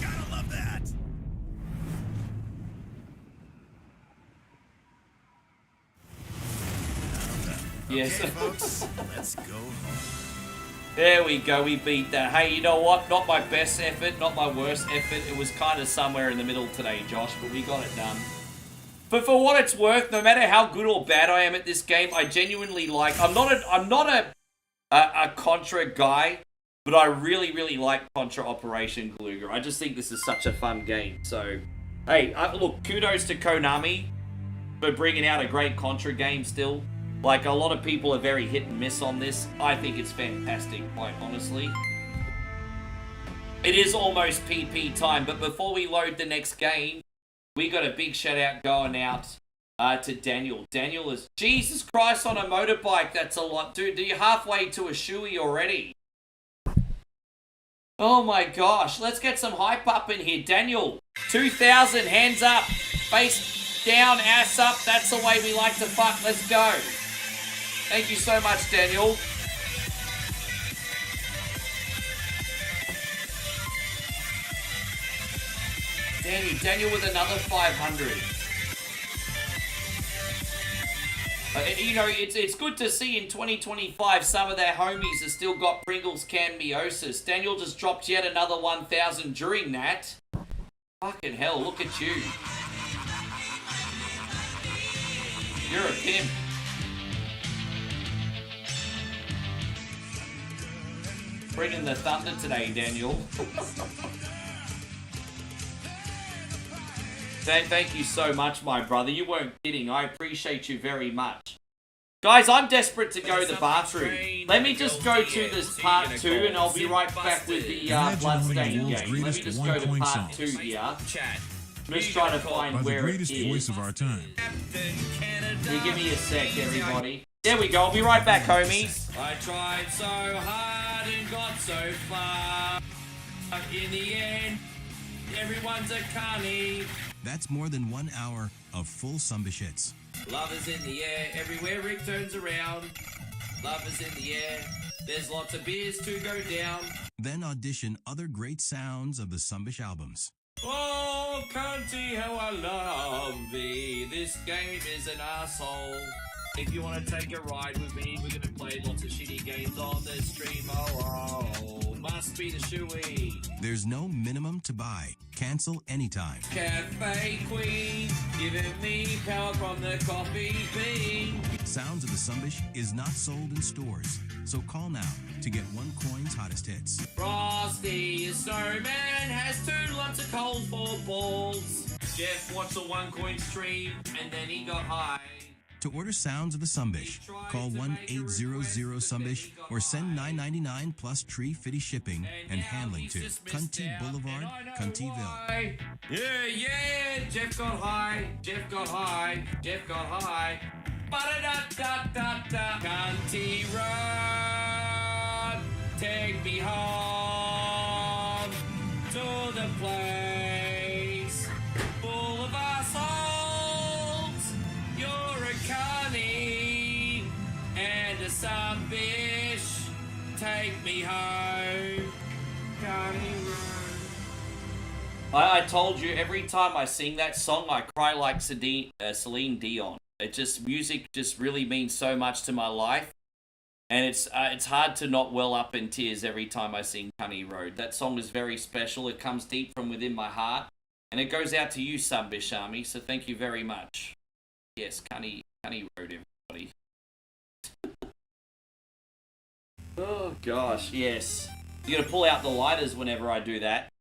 Gotta love that. Yes. Okay, folks, let's go home. There we go, we beat that. Hey, you know what? Not my best effort, not my worst effort. It was kind of somewhere in the middle today, Josh, but we got it done. But for what it's worth, no matter how good or bad I am at this game, I genuinely like... I'm not a Contra guy. But I really, really like Contra Operation Galuga. I just think this is such a fun game. So, hey, look, kudos to Konami for bringing out a great Contra game still. Like, a lot of people are very hit and miss on this. I think it's fantastic, quite honestly. It is almost PP time, but before we load the next game, we got a big shout out going out to Daniel. Daniel is, Jesus Christ, on a motorbike. That's a lot. Dude, you're halfway to a shoey already. Oh my gosh, let's get some hype up in here. Daniel, 2,000, hands up, face down, ass up. That's the way we like to fuck. Let's go. Thank you so much, Daniel. Daniel with another 500. You know, it's good to see in 2025 some of their homies have still got Pringles can meiosis. Daniel just dropped yet another 1,000 during that. Fucking hell, look at you. You're a pimp. Bringing the thunder today, Daniel. Thank you so much, my brother. You weren't kidding. I appreciate you very much. Guys, I'm desperate to go to the bathroom. Let me just go to this part 2, and I'll be right back with the Bloodstained game. Let me just go to part 2 here. I'm just trying to find where it is. Voice of our time. Yeah, give me a sec, everybody. There we go. I'll be right back, homies. I tried so hard and got so far. In the end, everyone's a carny. That's more than 1 hour of full Sumbish hits. Love is in the air, everywhere Rick turns around. Love is in the air, there's lots of beers to go down. Then audition other great sounds of the Sumbish albums. Oh, cunty, how I love thee. This game is an asshole. If you want to take a ride with me, we're gonna play lots of shitty games on the stream. Oh, must be the shoey. There's no minimum to buy. Cancel anytime. Cafe Queen, giving me power from the coffee bean. Sounds of the Sumbish is not sold in stores, so call now to get one coin's hottest hits. Frosty, a snowman, has 2 lots of coals for balls. Jeff watched a 1 coin stream, and then he got high. To order Sounds of the Sumbish, call 1-800-SUMBISH or send $9.99 plus tree fitty shipping and handling to Cunty Boulevard, Cuntyville. Yeah, Jeff got high, Jeff got high, Jeff got high. Ba-da-da-da-da-da, Cunty Road, take me home to the place full of assholes. You're a carny and a Sumbish, take me home, Carny Road. I told you, every time I sing that song, I cry like Celine Dion. Music just really means so much to my life. And it's hard to not well up in tears every time I sing Cunny Road. That song is very special. It comes deep from within my heart. And it goes out to you, Sumbish Army, so thank you very much. Yes, Cunny Road, everybody. Oh, gosh, yes. You gotta pull out the lighters whenever I do that.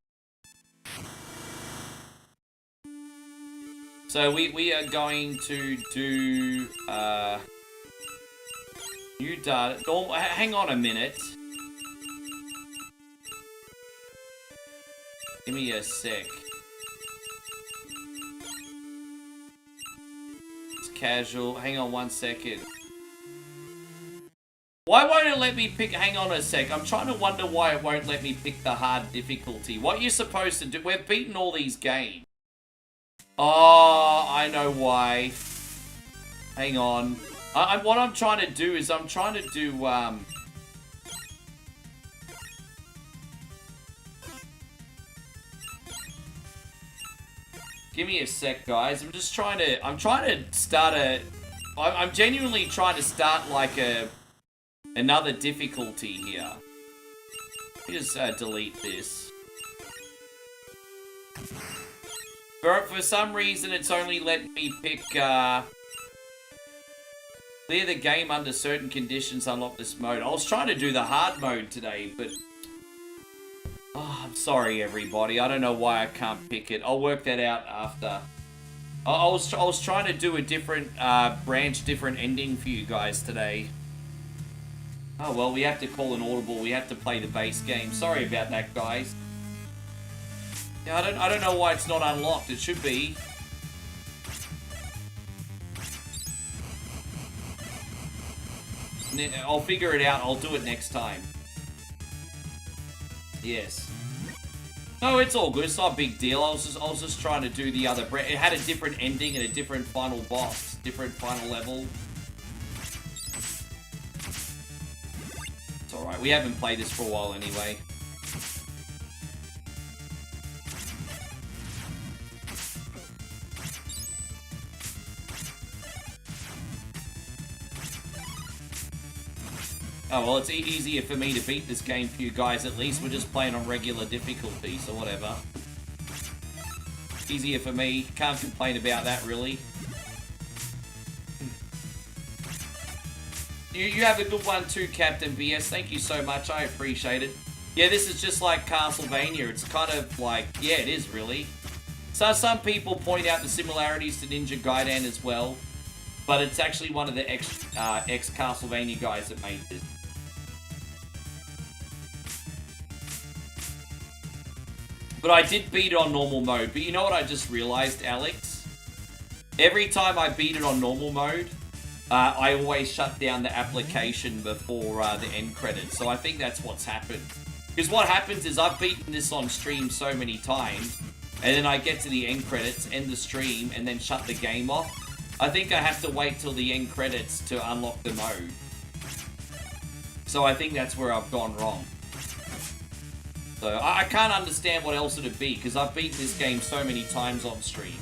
So we are going to do new data. Oh, hang on a minute. Give me a sec. It's casual. Hang on 1 second. Why won't it let me pick? Hang on a sec. I'm trying to wonder why it won't let me pick the hard difficulty. What you're supposed to do? We've beaten all these games. Oh, I know why. Hang on. What I'm trying to do is I'm trying to do, Give me a sec, guys. I'm genuinely trying to start like another difficulty here. Let me just delete this. For some reason, it's only letting me pick, clear the game under certain conditions, unlock this mode. I was trying to do the hard mode today, but Oh, I'm sorry, everybody. I don't know why I can't pick it. I'll work that out after. I was trying to do a different different ending for you guys today. Oh well, we have to call an audible. We have to play the base game. Sorry about that, guys. Yeah, I don't know why it's not unlocked. It should be. I'll figure it out. I'll do it next time. Yes. No, it's all good. It's not a big deal. I was just trying to do the other. It had a different ending and a different final boss, different final level. It's all right. We haven't played this for a while anyway. Oh, well, it's easier for me to beat this game for you guys, at least. We're just playing on regular difficulty, so whatever. Easier for me. Can't complain about that, really. You have a good one too, Captain BS. Thank you so much. I appreciate it. Yeah, this is just like Castlevania. It's kind of like... Yeah, it is, really. So some people point out the similarities to Ninja Gaiden as well. But it's actually one of the ex-Castlevania guys that made this. But I did beat it on normal mode. But you know what I just realized, Alex? Every time I beat it on normal mode, I always shut down the application before the end credits. So I think that's what's happened. Because what happens is I've beaten this on stream so many times, and then I get to the end credits, end the stream, and then shut the game off. I think I have to wait till the end credits to unlock the mode. So I think that's where I've gone wrong. So I can't understand what else it'd be, because I've beaten this game so many times on stream.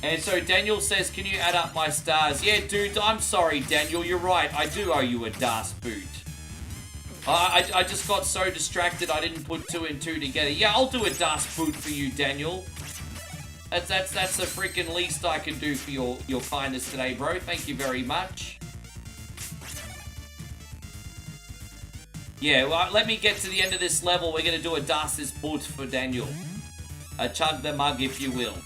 And so Daniel says, can you add up my stars? Yeah, dude, I'm sorry, Daniel, you're right. I do owe you a Das boot. I just got so distracted I didn't put 2 and 2 together. Yeah, I'll do a Das boot for you, Daniel. That's the freaking least I can do for your kindness today, bro. Thank you very much. Yeah, well, let me get to the end of this level. We're going to do a Das boot for Daniel. A chug the mug, if you will.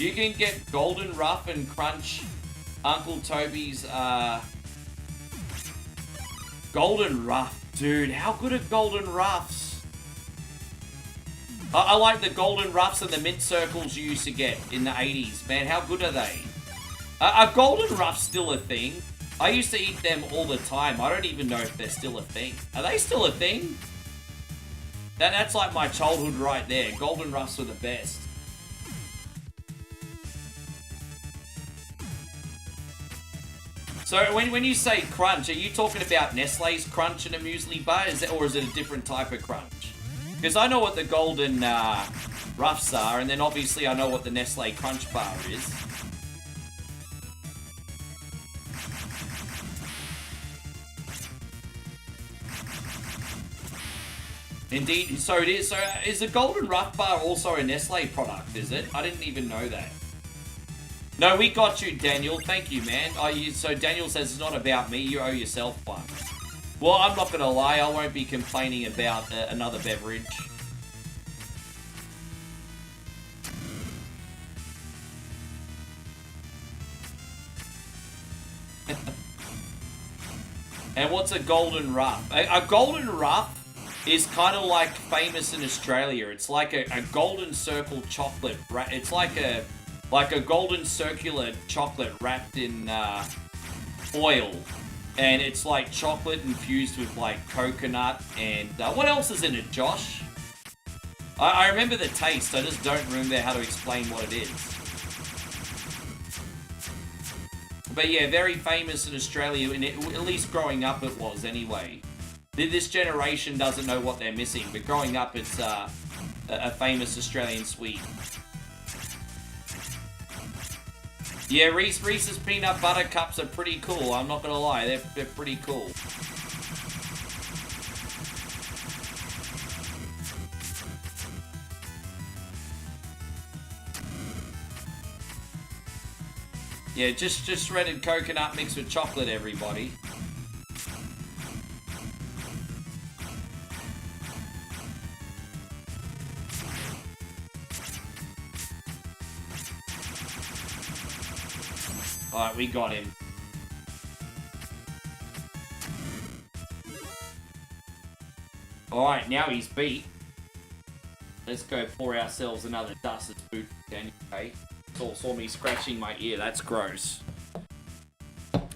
You can get Golden Rough and Crunch Uncle Toby's, Golden Rough. Dude, how good are Golden Roughs? I like the Golden Roughs and the mint circles you used to get in the 80s. Man, how good are they? Are Golden Roughs still a thing? I used to eat them all the time. I don't even know if they're still a thing. Are they still a thing? That's like my childhood right there. Golden Roughs were the best. So when you say crunch, are you talking about Nestle's crunch in a muesli bar, or is it a different type of crunch? Because I know what the Golden Roughs are, and then obviously I know what the Nestle Crunch Bar is. Indeed, so it is. So is the Golden Rough Bar also a Nestle product, is it? I didn't even know that. No, we got you, Daniel. Thank you, man. So Daniel says it's not about me. You owe yourself one. Well, I'm not going to lie. I won't be complaining about another beverage. And what's a Golden Rough? A Golden Rough is kind of like famous in Australia. It's like a golden circle chocolate. It's like a golden circular chocolate wrapped in foil. And it's like chocolate infused with like coconut and... what else is in it, Josh? I remember the taste, I just don't remember how to explain what it is. But yeah, very famous in Australia, and at least growing up it was anyway. This generation doesn't know what they're missing, but growing up it's a famous Australian sweet. Yeah, Reese's Peanut Butter Cups are pretty cool, I'm not gonna lie, they're pretty cool. Yeah, just shredded coconut mixed with chocolate, everybody. Alright, we got him. Alright, now he's beat. Let's go pour ourselves another dusted boot. Okay. Saw me scratching my ear. That's gross.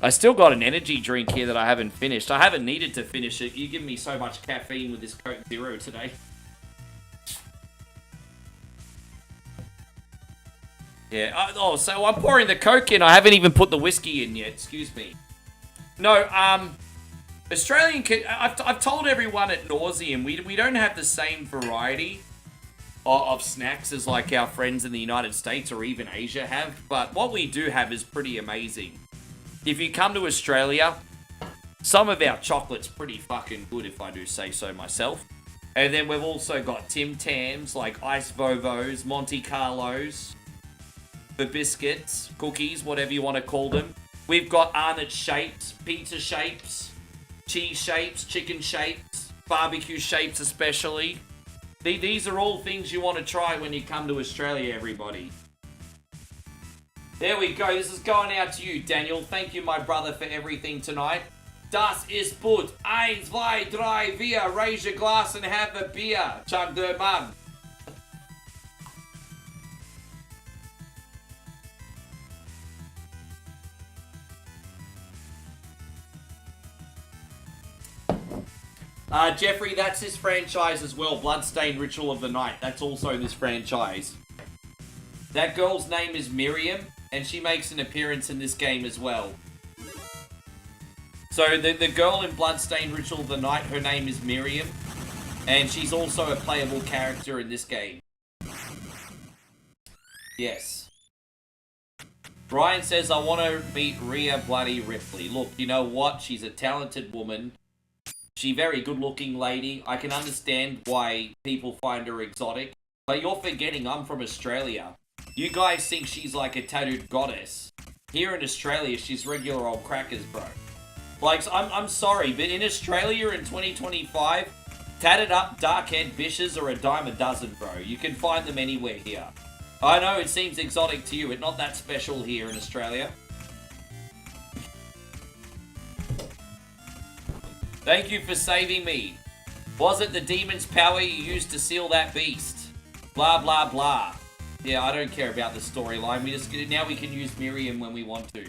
I still got an energy drink here that I haven't finished. I haven't needed to finish it. You give me so much caffeine with this Coke Zero today. Yeah. Oh, so I'm pouring the Coke in. I haven't even put the whiskey in yet. Excuse me. No, Australian... I've told everyone at nauseam, we don't have the same variety of snacks as like our friends in the United States or even Asia have, but what we do have is pretty amazing. If you come to Australia, some of our chocolate's pretty fucking good, if I do say so myself. And then we've also got Tim Tams, like Ice Vovos, Monte Carlos, the biscuits, cookies, whatever you want to call them. We've got Arnott shapes, pizza shapes, cheese shapes, chicken shapes, barbecue shapes especially. These are all things you want to try when you come to Australia, everybody. There we go. This is going out to you, Daniel. Thank you, my brother, for everything tonight. Das ist gut. 1, 2, 3, 4. Raise your glass and have a beer. Chug the mug. Jeffrey, that's this franchise as well. Bloodstained Ritual of the Night. That's also this franchise. That girl's name is Miriam, and she makes an appearance in this game as well. So the girl in Bloodstained Ritual of the Night, her name is Miriam, and she's also a playable character in this game. Yes. Brian says, I want to meet Rhea Bloody Ripley. Look, you know what? She's a talented woman. She's a very good-looking lady. I can understand why people find her exotic. But you're forgetting I'm from Australia. You guys think she's like a tattooed goddess. Here in Australia, she's regular old crackers, bro. Like, I'm sorry, but in Australia in 2025, tatted up, dark-haired bitches are a dime a dozen, bro. You can find them anywhere here. I know it seems exotic to you. It's not that special here in Australia. Thank you for saving me. Was it the demon's power you used to seal that beast? Blah, blah, blah. Yeah, I don't care about the storyline. Now we can use Miriam when we want to.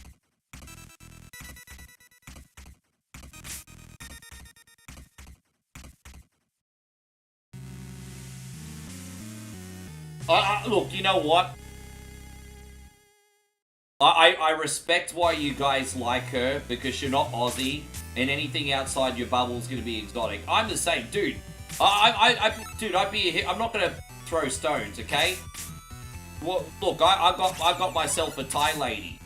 Look, you know what? I respect why you guys like her, because you're not Aussie, and anything outside your bubble is going to be exotic. I'm the same, dude. Dude, I'm not going to throw stones, okay? Well, look, I've got myself a Thai lady.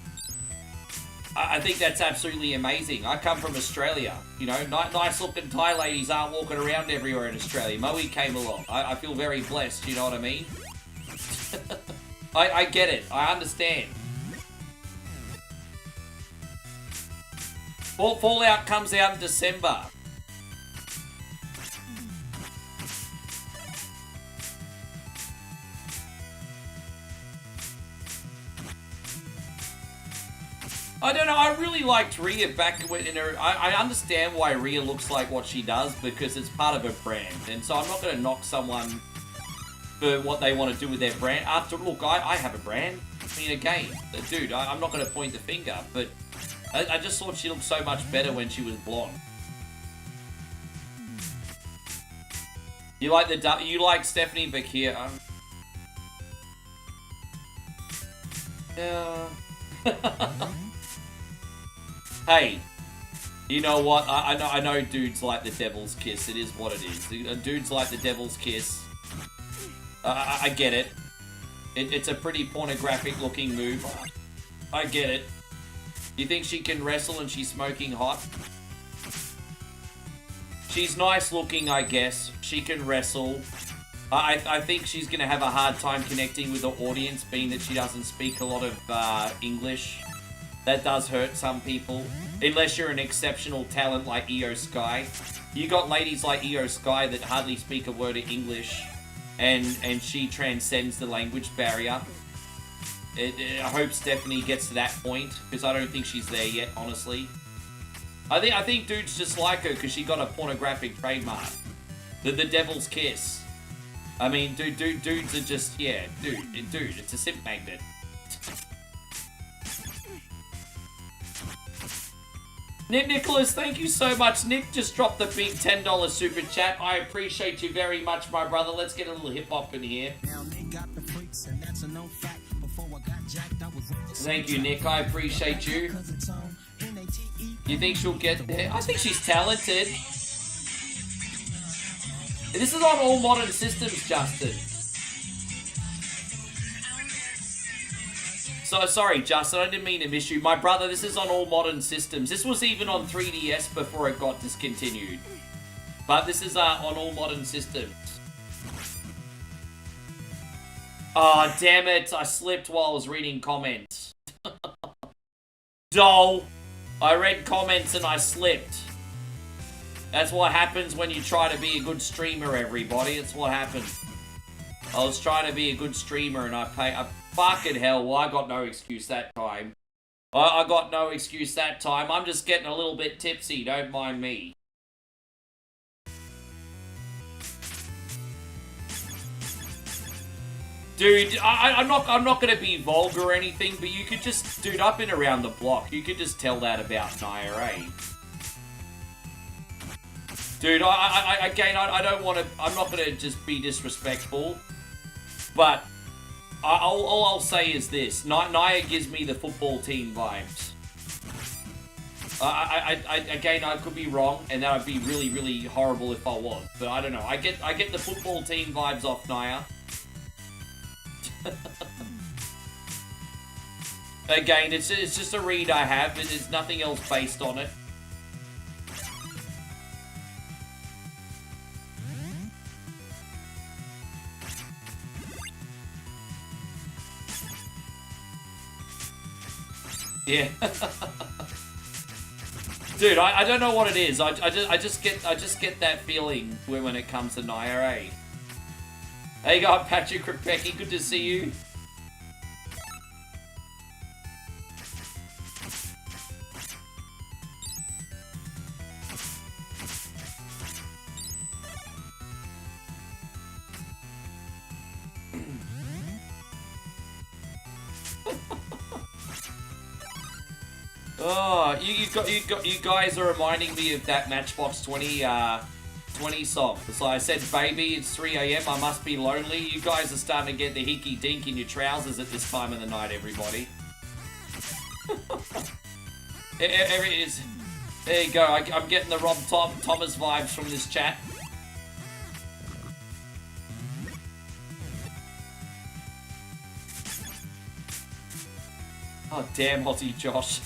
I think that's absolutely amazing. I come from Australia. You know, nice looking Thai ladies aren't walking around everywhere in Australia. Moe came along. I feel very blessed, you know what I mean? I get it. I understand. Fallout comes out in December. I don't know, I really liked Rhea back in her... I understand why Rhea looks like what she does, because it's part of her brand. And so I'm not going to knock someone for what they want to do with their brand. Look, I have a brand. I mean, again, dude, I'm not going to point the finger, but I just thought she looked so much better when she was blonde. You like Stephanie Bakir? Yeah. Hey, you know what? I know dudes like the devil's kiss. It is what it is. Dudes like the devil's kiss. I get it. It's a pretty pornographic looking move. I get it. You think she can wrestle and she's smoking hot? She's nice looking, I guess. She can wrestle. I think she's going to have a hard time connecting with the audience, being that she doesn't speak a lot of English. That does hurt some people. Unless you're an exceptional talent like EO Sky. You got ladies like EO Sky that hardly speak a word of English. And she transcends the language barrier. I hope Stephanie gets to that point. Because I don't think she's there yet, honestly. I think dudes just like her because she got a pornographic trademark. The Devil's Kiss. I mean, dudes are just, yeah, dude, it's a simp magnet. Nicholas, thank you so much. Nick just dropped the big $10 super chat. I appreciate you very much, my brother. Let's get a little hip hop in here. Thank you, Nick. I appreciate you. You think she'll get there? I think she's talented. This is on all modern systems, Justin. So, sorry, Justin, I didn't mean to miss you. My brother, this is on all modern systems. This was even on 3DS before it got discontinued. But this is on all modern systems. Oh, damn it. I slipped while I was reading comments. Dole. I read comments and I slipped. That's what happens when you try to be a good streamer, everybody. That's what happens. I was trying to be a good streamer and I fucking hell, well, I got no excuse that time. I got no excuse that time. I'm just getting a little bit tipsy, don't mind me. Dude, I'm not gonna be vulgar or anything, but you could just, dude, I've been around the block. You could just tell that about Naya, eh? Dude, again, I don't want to, I'm not gonna just be disrespectful, but all I'll say is this: Naya gives me the football team vibes. Again, I could be wrong, and that would be really, really horrible if I was. But I don't know. I get the football team vibes off Naya. Again, it's just a read I have. There's nothing else based on it. Yeah. Dude, I don't know what it is. I just get that feeling when it comes to Naya, eh? Hey, you go, Patrick Kripecki. Good to see you. Oh, you guys are reminding me of that Matchbox 20 song. So I said, baby, it's 3 AM, I must be lonely. You guys are starting to get the hickey dink in your trousers at this time of the night, everybody. There you go, I'm getting the Rob Thomas vibes from this chat. Oh, damn, Aussie Josh.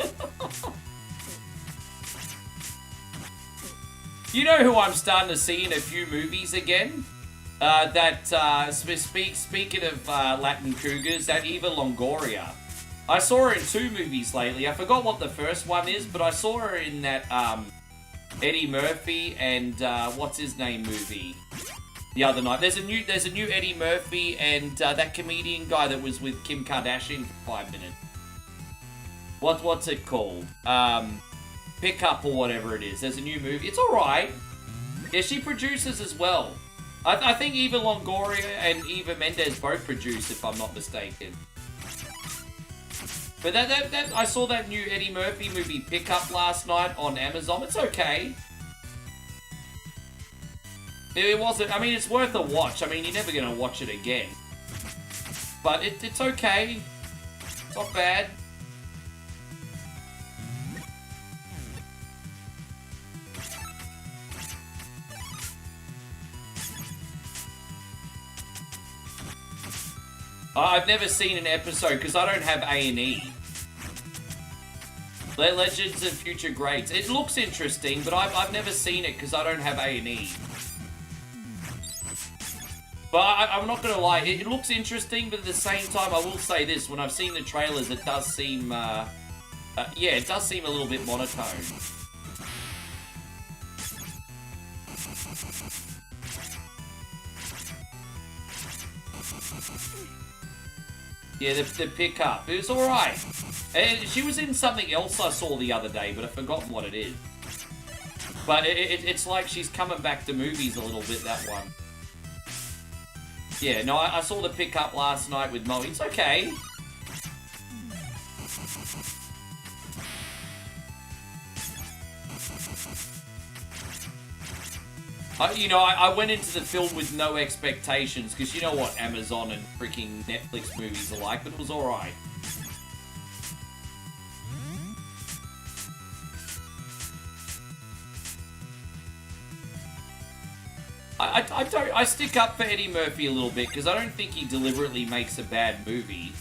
You know who I'm starting to see in a few movies again? Speaking of Latin cougars, that Eva Longoria. I saw her in 2 movies lately. I forgot what the first one is, but I saw her in that Eddie Murphy and what's his name movie the other night. There's a new Eddie Murphy and that comedian guy that was with Kim Kardashian for 5 minutes. What's it called? Pickup or whatever it is. There's a new movie. It's alright. Yeah, she produces as well. I think Eva Longoria and Eva Mendes both produce, if I'm not mistaken. But that I saw that new Eddie Murphy movie Pickup last night on Amazon. It's okay. It wasn't, I mean, it's worth a watch. I mean, you're never going to watch it again. But it's okay. It's not bad. I've never seen an episode because I don't have A&E. Legends and Future Greats. It looks interesting, but I've never seen it because I don't have A&E. But I'm not going to lie, it looks interesting, but at the same time, I will say this. When I've seen the trailers, it does seem Yeah, it does seem a little bit monotone. Yeah, the pickup. It was alright. And she was in something else I saw the other day, but I've forgotten what it is. But it's like she's coming back to movies a little bit, that one. Yeah, no, I saw the pickup last night with Mo. It's okay. I went into the film with no expectations, because you know what Amazon and freaking Netflix movies are like, but it was alright. I stick up for Eddie Murphy a little bit, because I don't think he deliberately makes a bad movie.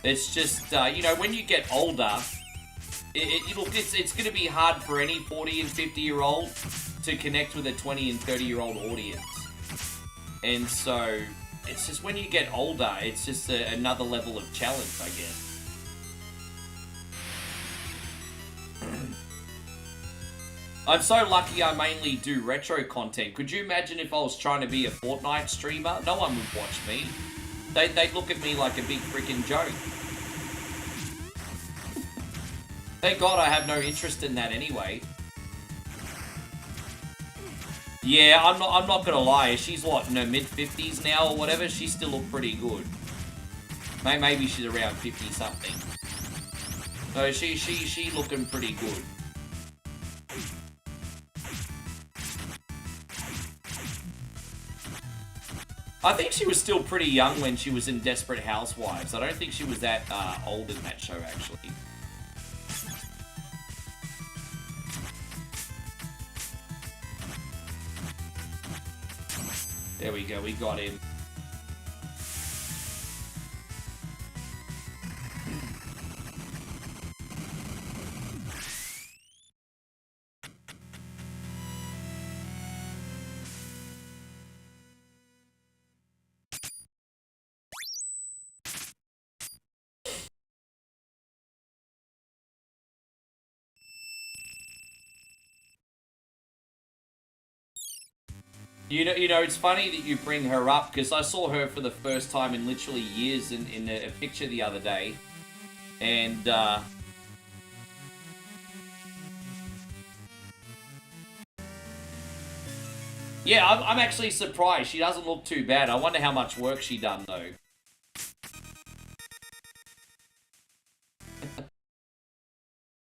It's just, when you get older, it's going to be hard for any 40 and 50-year-old to connect with a 20 and 30-year-old audience. And so, it's just when you get older, it's just another level of challenge, I guess. I'm so lucky I mainly do retro content. Could you imagine if I was trying to be a Fortnite streamer? No one would watch me. They'd look at me like a big freaking joke. Thank God I have no interest in that anyway. Yeah, I'm not gonna lie. She's what, in her mid-50s now or whatever? She still look pretty good. Maybe she's around 50-something. So she looking pretty good. I think she was still pretty young when she was in Desperate Housewives. I don't think she was that old in that show, actually. There we go, we got him. You know, it's funny that you bring her up, because I saw her for the first time in literally years in a picture the other day. And, yeah, I'm actually surprised. She doesn't look too bad. I wonder how much work she done, though.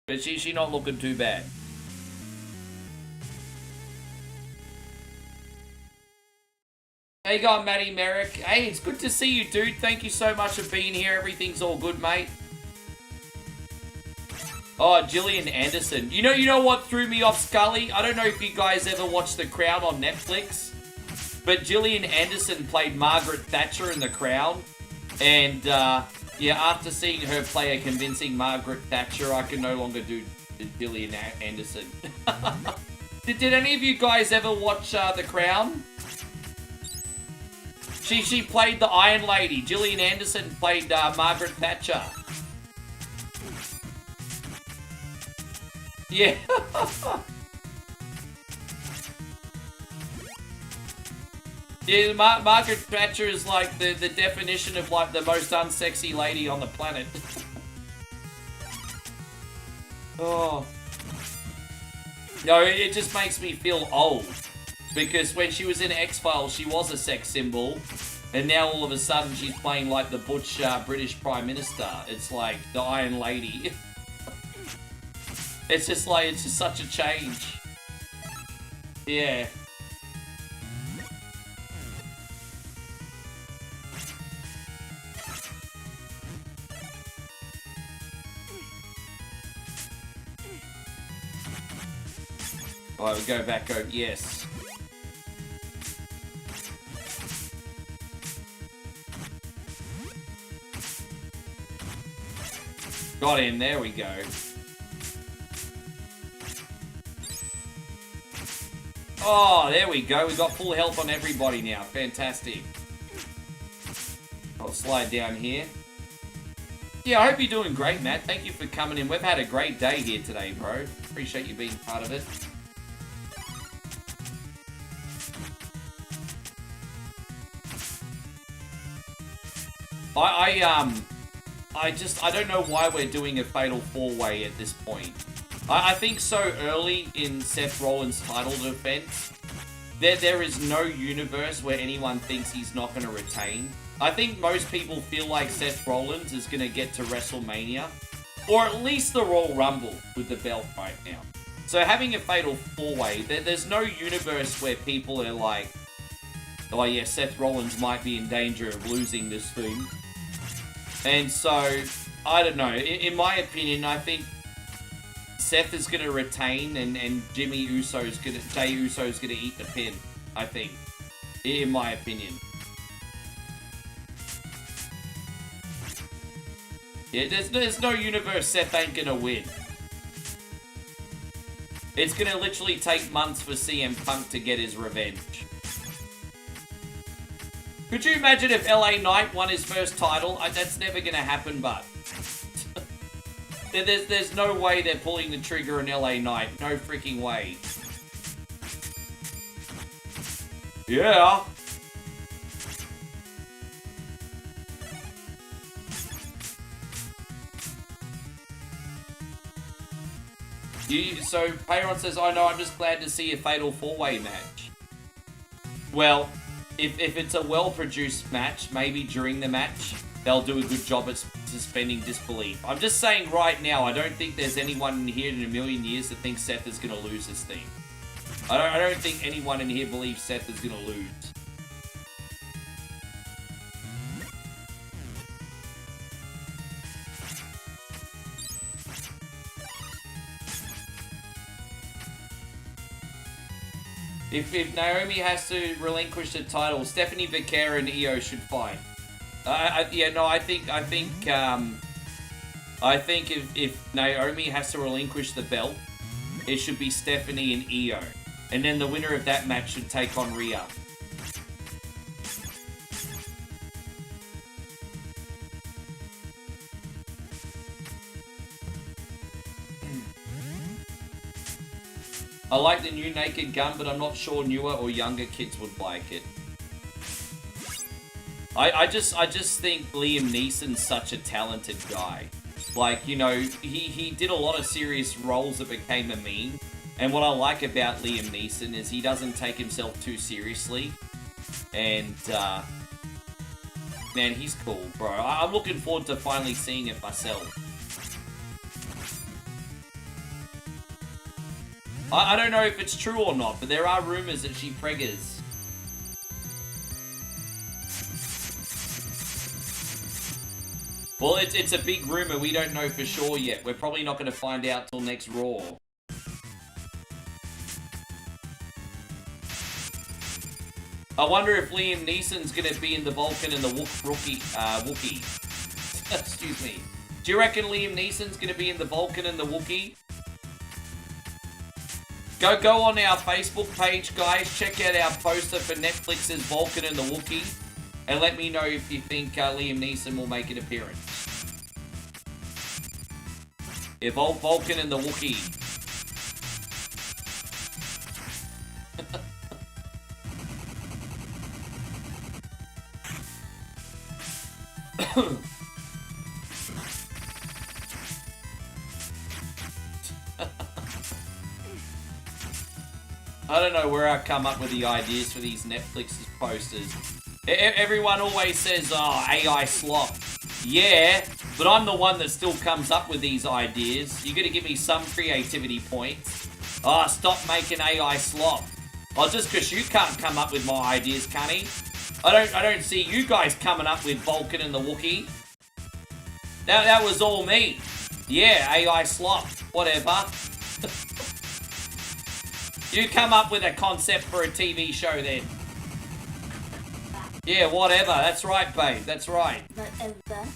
But she not looking too bad. How you going, Matty Merrick? Hey, it's good to see you, dude. Thank you so much for being here. Everything's all good, mate. Oh, Gillian Anderson. You know what threw me off, Scully? I don't know if you guys ever watched The Crown on Netflix, but Gillian Anderson played Margaret Thatcher in The Crown. And, yeah, after seeing her play a convincing Margaret Thatcher, I can no longer do Gillian Anderson. Did any of you guys ever watch The Crown? She played the Iron Lady. Gillian Anderson played Margaret Thatcher. Yeah. Yeah, Margaret Thatcher is like the definition of like the most unsexy lady on the planet. Oh. No, it just makes me feel old. Because when she was in X-Files, she was a sex symbol. And now all of a sudden she's playing like the butch British Prime Minister. It's like the Iron Lady. It's just like, it's just such a change. Yeah. Alright, we go back over. Yes. Got him, there we go. Oh, there we go. We got full health on everybody now. Fantastic. I'll slide down here. Yeah, I hope you're doing great, Matt. Thank you for coming in. We've had a great day here today, bro. Appreciate you being part of it. I don't know why we're doing a Fatal 4-Way at this point. I think so early in Seth Rollins' title defense, there is no universe where anyone thinks he's not going to retain. I think most people feel like Seth Rollins is going to get to WrestleMania, or at least the Royal Rumble with the belt right now. So having a Fatal 4-Way, there's no universe where people are like, oh yeah, Seth Rollins might be in danger of losing this thing. And so, I don't know. In my opinion, I think Seth is going to retain and Jey Uso's going to eat the pin, I think. In my opinion. Yeah, there's no universe Seth ain't going to win. It's going to literally take months for CM Punk to get his revenge. Could you imagine if LA Knight won his first title? That's never going to happen, but... there's no way they're pulling the trigger on LA Knight. No freaking way. Yeah. So, Payron says, oh no, I'm just glad to see a Fatal 4-Way match. Well... If it's a well-produced match, maybe during the match, they'll do a good job at suspending disbelief. I'm just saying right now, I don't think there's anyone in here in a million years that thinks Seth is going to lose this thing. I don't think anyone in here believes Seth is going to lose. If Naomi has to relinquish the title, Stephanie Becerra and Io should fight. I think if Naomi has to relinquish the belt, it should be Stephanie and Io, and then the winner of that match should take on Rhea. I like the new Naked Gun, but I'm not sure newer or younger kids would like it. I just think Liam Neeson's such a talented guy. Like, you know, he did a lot of serious roles that became a meme. And what I like about Liam Neeson is he doesn't take himself too seriously. And, man, he's cool, bro. I'm looking forward to finally seeing it myself. I don't know if it's true or not, but there are rumors that she preggers. Well, it's a big rumor. We don't know for sure yet. We're probably not going to find out till next Raw. I wonder if Liam Neeson's going to be in the Vulcan and the Wookiee. Excuse me. Do you reckon Liam Neeson's going to be in the Vulcan and the Wookiee? Go on our Facebook page, guys. Check out our poster for Netflix's Vulcan and the Wookiee. And let me know if you think Liam Neeson will make an appearance. Yeah, Vulcan and the Wookiee. I don't know where I come up with the ideas for these Netflix posters. Everyone always says, oh, AI slop. Yeah, but I'm the one that still comes up with these ideas. You gotta give me some creativity points. Oh, stop making AI slop. Oh, just because you can't come up with my ideas, Cunny. I don't see you guys coming up with Vulcan and the Wookiee. That was all me. Yeah, AI slop. Whatever. You come up with a concept for a TV show then. Yeah, whatever. That's right, babe. That's right. Whatever.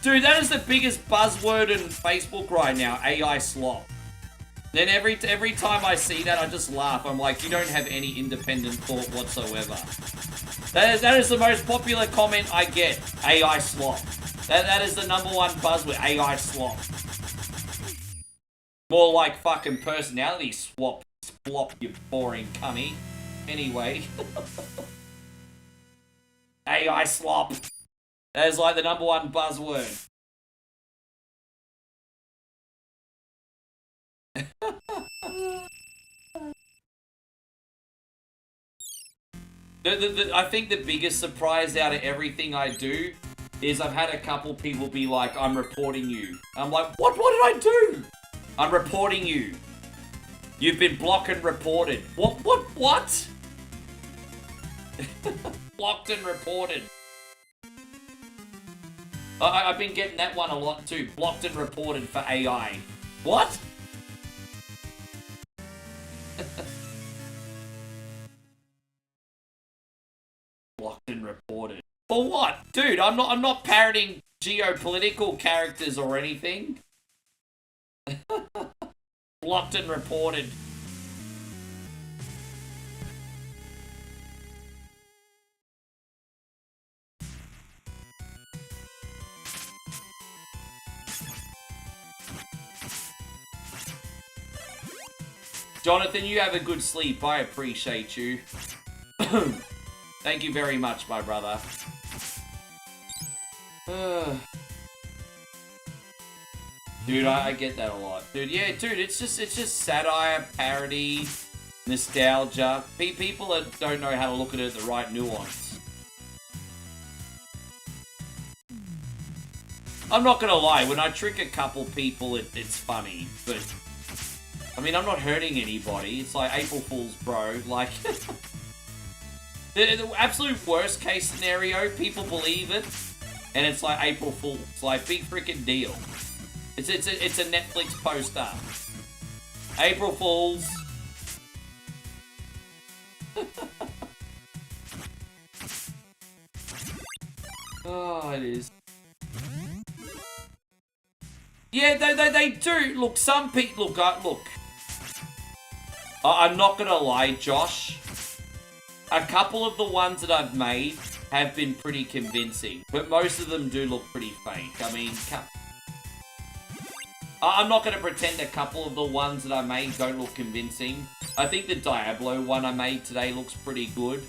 Dude, that is the biggest buzzword in Facebook right now. AI slop. Then every time I see that, I just laugh. I'm like, you don't have any independent thought whatsoever. That is the most popular comment I get. AI slop. That is the #1 buzzword. AI slop. More like fucking personality swap. Splop, you boring cummy. Anyway. AI slop. That is like the #1 buzzword. I think the biggest surprise out of everything I do is I've had a couple people be like, I'm reporting you. I'm like, what did I do? I'm reporting you. You've been blocked and reported. What? Blocked and reported. I've been getting that one a lot too. Blocked and reported for AI. What? Blocked and reported. For what? Dude, I'm not parroting geopolitical characters or anything. Blocked and reported. Jonathan, you have a good sleep. I appreciate you. Thank you very much, my brother. Dude, I get that a lot. Dude, yeah, dude, it's just satire, parody, nostalgia. People that don't know how to look at it the right nuance. I'm not gonna lie, when I trick a couple people, it's funny, but I mean, I'm not hurting anybody. It's like April Fool's, bro. Like, the absolute worst case scenario, people believe it, and it's like April Fool's. It's like, big freaking deal. It's a Netflix poster. April Fools. Oh, it is. Yeah, they do. Look, some people... Look. I'm not gonna lie, Josh. A couple of the ones that I've made have been pretty convincing, but most of them do look pretty fake. I mean, I'm not gonna pretend a couple of the ones that I made don't look convincing. I think the Diablo one I made today looks pretty good.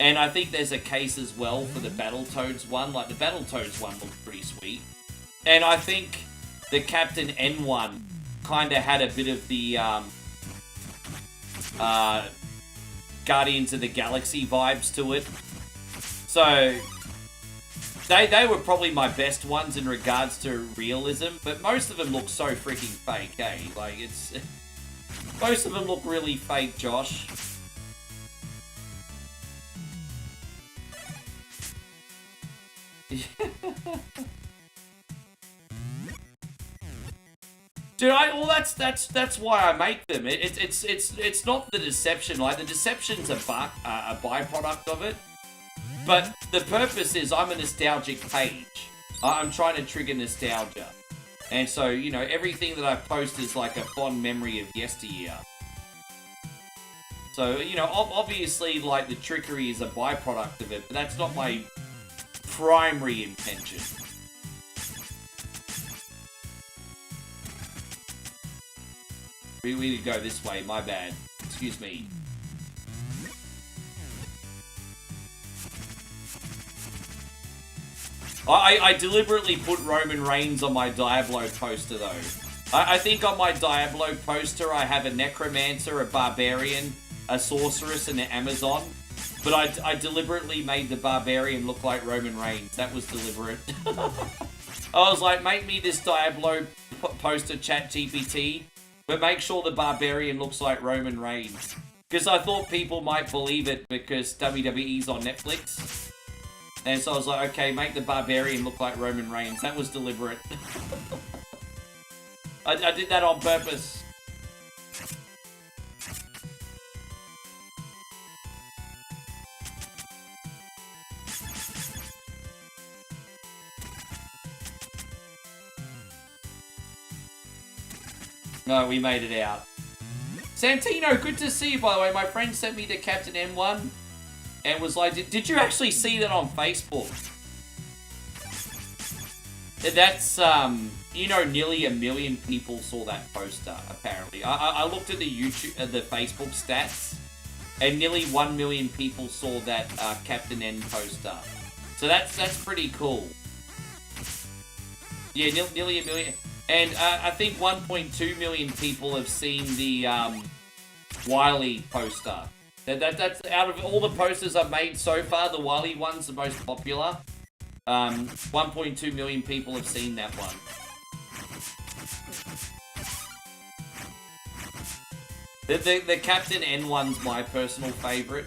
And I think there's a case as well for the Battletoads one. Like, the Battletoads one looks pretty sweet. And I think the Captain N one kind of had a bit of the Guardians of the Galaxy vibes to it. So they were probably my best ones in regards to realism, but most of them look so freaking fake, eh? Like, it's... most of them look really fake, Josh. Dude, well, that's why I make them. It's not the deception. Like, the deception's a byproduct of it. But the purpose is I'm a nostalgic page. I'm trying to trigger nostalgia. And so, you know, everything that I post is like a fond memory of yesteryear. So, you know, obviously, like, the trickery is a byproduct of it, but that's not my primary intention. We need to go this way, my bad. Excuse me. I deliberately put Roman Reigns on my Diablo poster, though. I think on my Diablo poster I have a Necromancer, a Barbarian, a Sorceress, and an Amazon. But I deliberately made the Barbarian look like Roman Reigns. That was deliberate. I was like, make me this Diablo poster, ChatGPT, but make sure the Barbarian looks like Roman Reigns. Because I thought people might believe it because WWE's on Netflix. And so I was like, okay, make the Barbarian look like Roman Reigns. That was deliberate. I did that on purpose. No, we made it out. Santino, good to see you, by the way. My friend sent me the Captain N one and was like, did you actually see that on Facebook? That's, you know, nearly 1 million people saw that poster, apparently. I looked at the the Facebook stats, and nearly 1 million people saw that Captain N poster. So that's pretty cool. Yeah, nearly 1 million. And I think 1.2 million people have seen the Wily poster. That's out of all the posters I've made so far, the Wily one's the most popular. 1.2 million people have seen that one. The Captain N one's my personal favorite.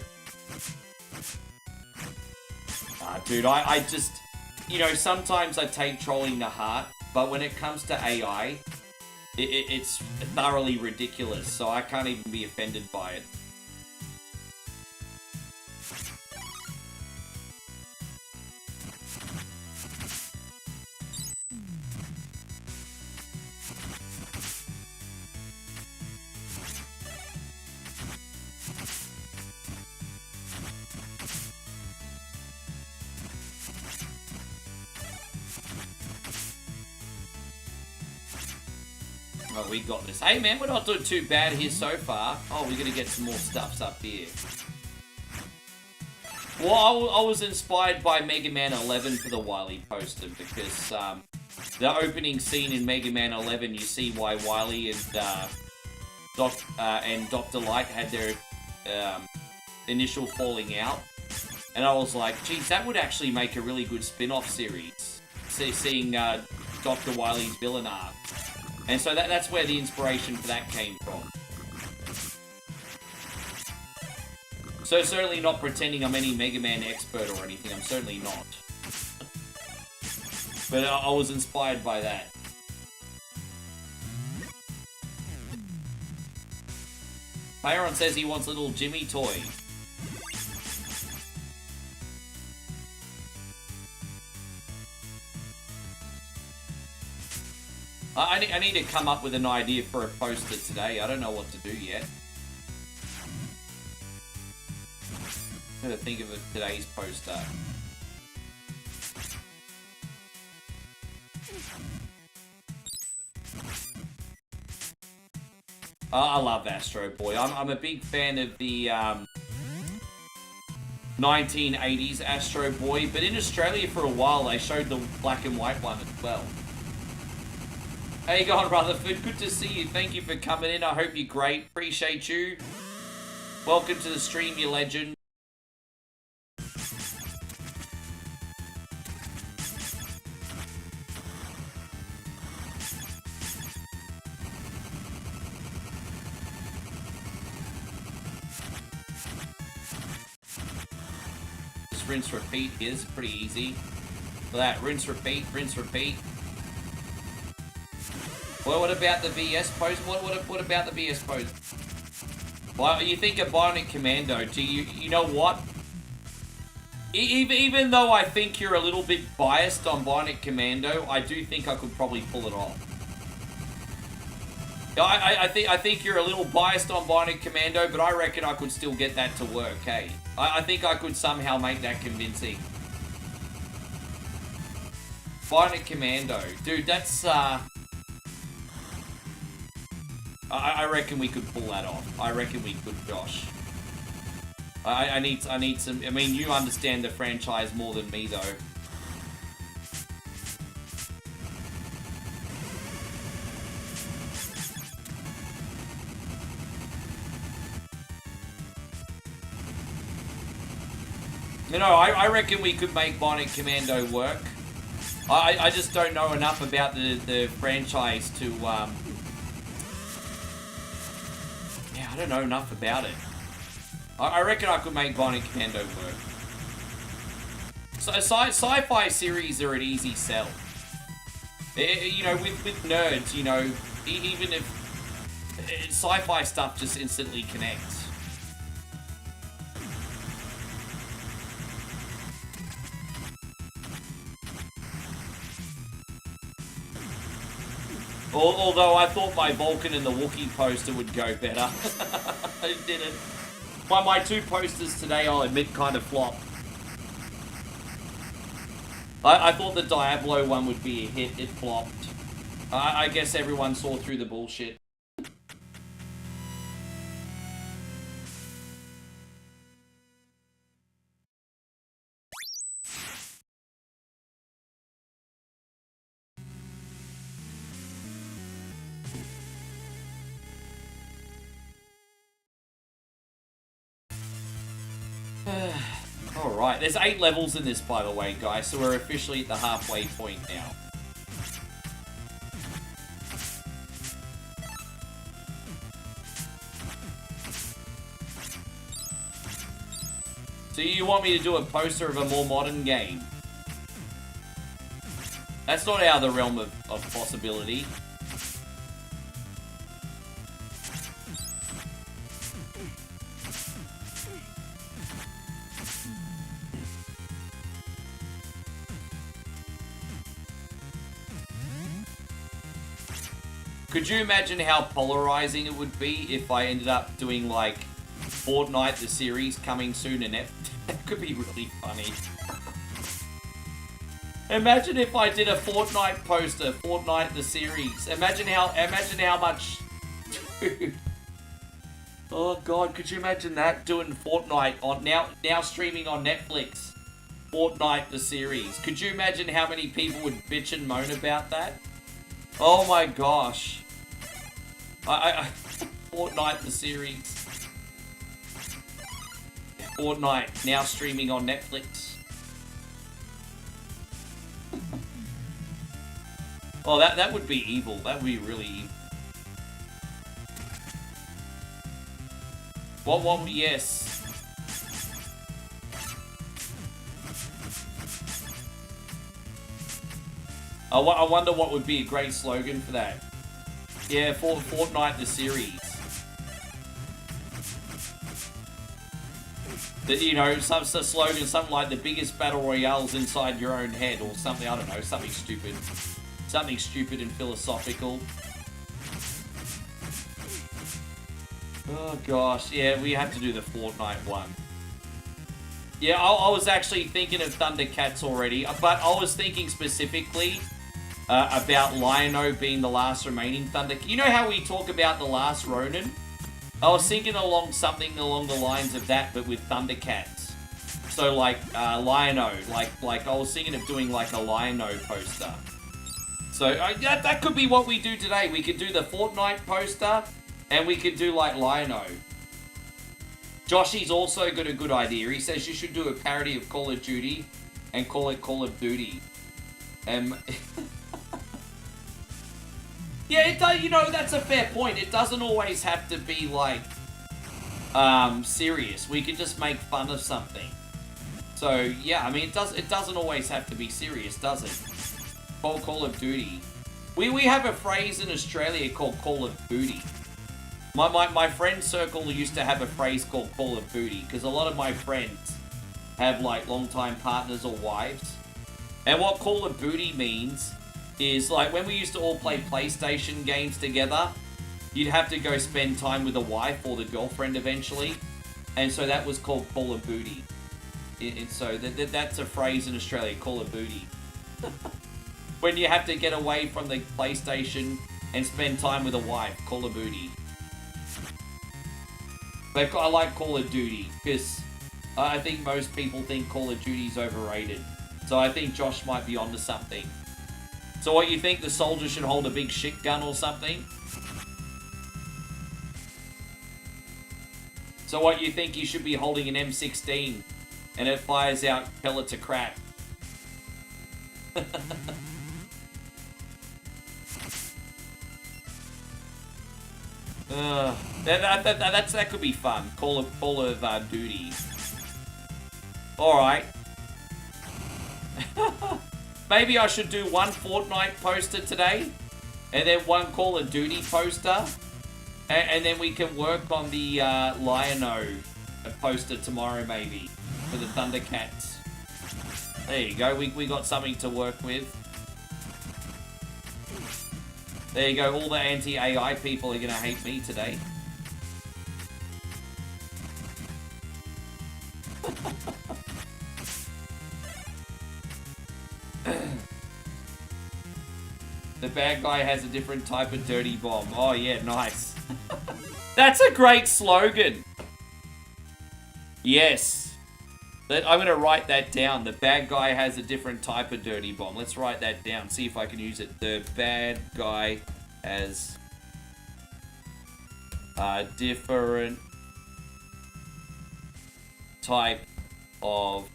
Dude, I just, you know, sometimes I take trolling to heart, but when it comes to AI, it's thoroughly ridiculous, so I can't even be offended by it. Oh, we got this. Hey, man, we're not doing too bad here so far. Oh, we're going to get some more stuffs up here. Well, I was inspired by Mega Man 11 for the Wily poster because the opening scene in Mega Man 11, you see why Wily and Dr. Light had their initial falling out. And I was like, geez, that would actually make a really good spin-off series. Seeing Dr. Wily's villain arc. And so that's where the inspiration for that came from. So certainly not pretending I'm any Mega Man expert or anything. I'm certainly not. But I was inspired by that. Byron says he wants a little Jimmy toy. I need to come up with an idea for a poster today. I don't know what to do yet. I'm gonna think of today's poster. I love Astro Boy. I'm a big fan of the 1980s Astro Boy, but in Australia for a while they showed the black and white one as well. How you going, Rutherford? Good to see you. Thank you for coming in. I hope you're great. Appreciate you. Welcome to the stream, you legend. Just rinse, repeat is pretty easy. Look at that. Rinse, repeat, rinse, repeat. Well, what about the VS pose? What about the VS pose? Well, you think of Bionic Commando, do you know what? Even though I think you're a little bit biased on Bionic Commando, I do think I could probably pull it off. I think you're a little biased on Bionic Commando, but I reckon I could still get that to work, hey? I think I could somehow make that convincing. Bionic Commando. Dude, that's, I reckon we could pull that off. I reckon we could, Josh. I need some... I mean, you understand the franchise more than me, though. You know, I reckon we could make Bionic Commando work. I just don't know enough about the franchise to... Yeah, I don't know enough about it. I reckon I could make Bionic Commando work. So sci-fi series are an easy sell. You know, with nerds, you know, even if sci-fi stuff just instantly connects. Although I thought my Vulcan and the Wookiee poster would go better. It didn't. My two posters today, I'll admit, kind of flopped. I thought the Diablo one would be a hit. It flopped. I guess everyone saw through the bullshit. Alright, there's 8 levels in this, by the way, guys, so we're officially at the halfway point now. So you want me to do a poster of a more modern game? That's not out of the realm of possibility. Could you imagine how polarizing it would be if I ended up doing, like, Fortnite the series coming soon and that could be really funny. Imagine if I did a Fortnite poster, Fortnite the series. Imagine how much... Dude. Oh god, could you imagine that? Doing Fortnite on now streaming on Netflix. Fortnite the series. Could you imagine how many people would bitch and moan about that? Oh my gosh. Fortnite the series. Fortnite now streaming on Netflix. Oh, that would be evil. That would be really evil. What, yes. I wonder what would be a great slogan for that. Yeah, for Fortnite the series. That, you know, some slogan, something like the biggest battle royales inside your own head, or something, I don't know, something stupid. Something stupid and philosophical. Oh gosh, yeah, we have to do the Fortnite one. Yeah, I was actually thinking of Thundercats already, but I was thinking specifically about Lion-O being the last remaining Thundercat. You know how we talk about the last Ronin? I was thinking something along the lines of that, but with Thundercats. So like Lion-O, like I was thinking of doing like a Lion-O poster. So that could be what we do today. We could do the Fortnite poster, and we could do like Lion-O. Joshy's also got a good idea. He says you should do a parody of Call of Duty and call it Call of Duty. Yeah, it does, you know, that's a fair point. It doesn't always have to be like serious. We can just make fun of something. So yeah, I mean, it doesn't always have to be serious, does it? Call of Duty. We have a phrase in Australia called Call of Booty. My friend circle used to have a phrase called Call of Booty, because a lot of my friends have like long-time partners or wives. And what Call of Booty means is, like, when we used to all play PlayStation games together, you'd have to go spend time with a wife or the girlfriend eventually. And so that was called Call of Booty. And so that's a phrase in Australia, Call of Booty. When you have to get away from the PlayStation and spend time with a wife, Call of Booty. But I like Call of Duty, because I think most people think Call of Duty's overrated. So I think Josh might be onto something. So what, you think the soldier should hold a big shit gun or something? So what, you think he should be holding an M16 and it fires out pellets of crap? That could be fun. Call of Duty. Alright. Maybe I should do one Fortnite poster today, and then one Call of Duty poster, and then we can work on the Lion-O poster tomorrow, maybe, for the Thundercats. There you go, we got something to work with. There you go. All the anti-AI people are going to hate me today. The bad guy has a different type of dirty bomb. Oh, yeah, nice. That's a great slogan. Yes. I'm going to write that down. The bad guy has a different type of dirty bomb. Let's write that down. See if I can use it. The bad guy has a different type of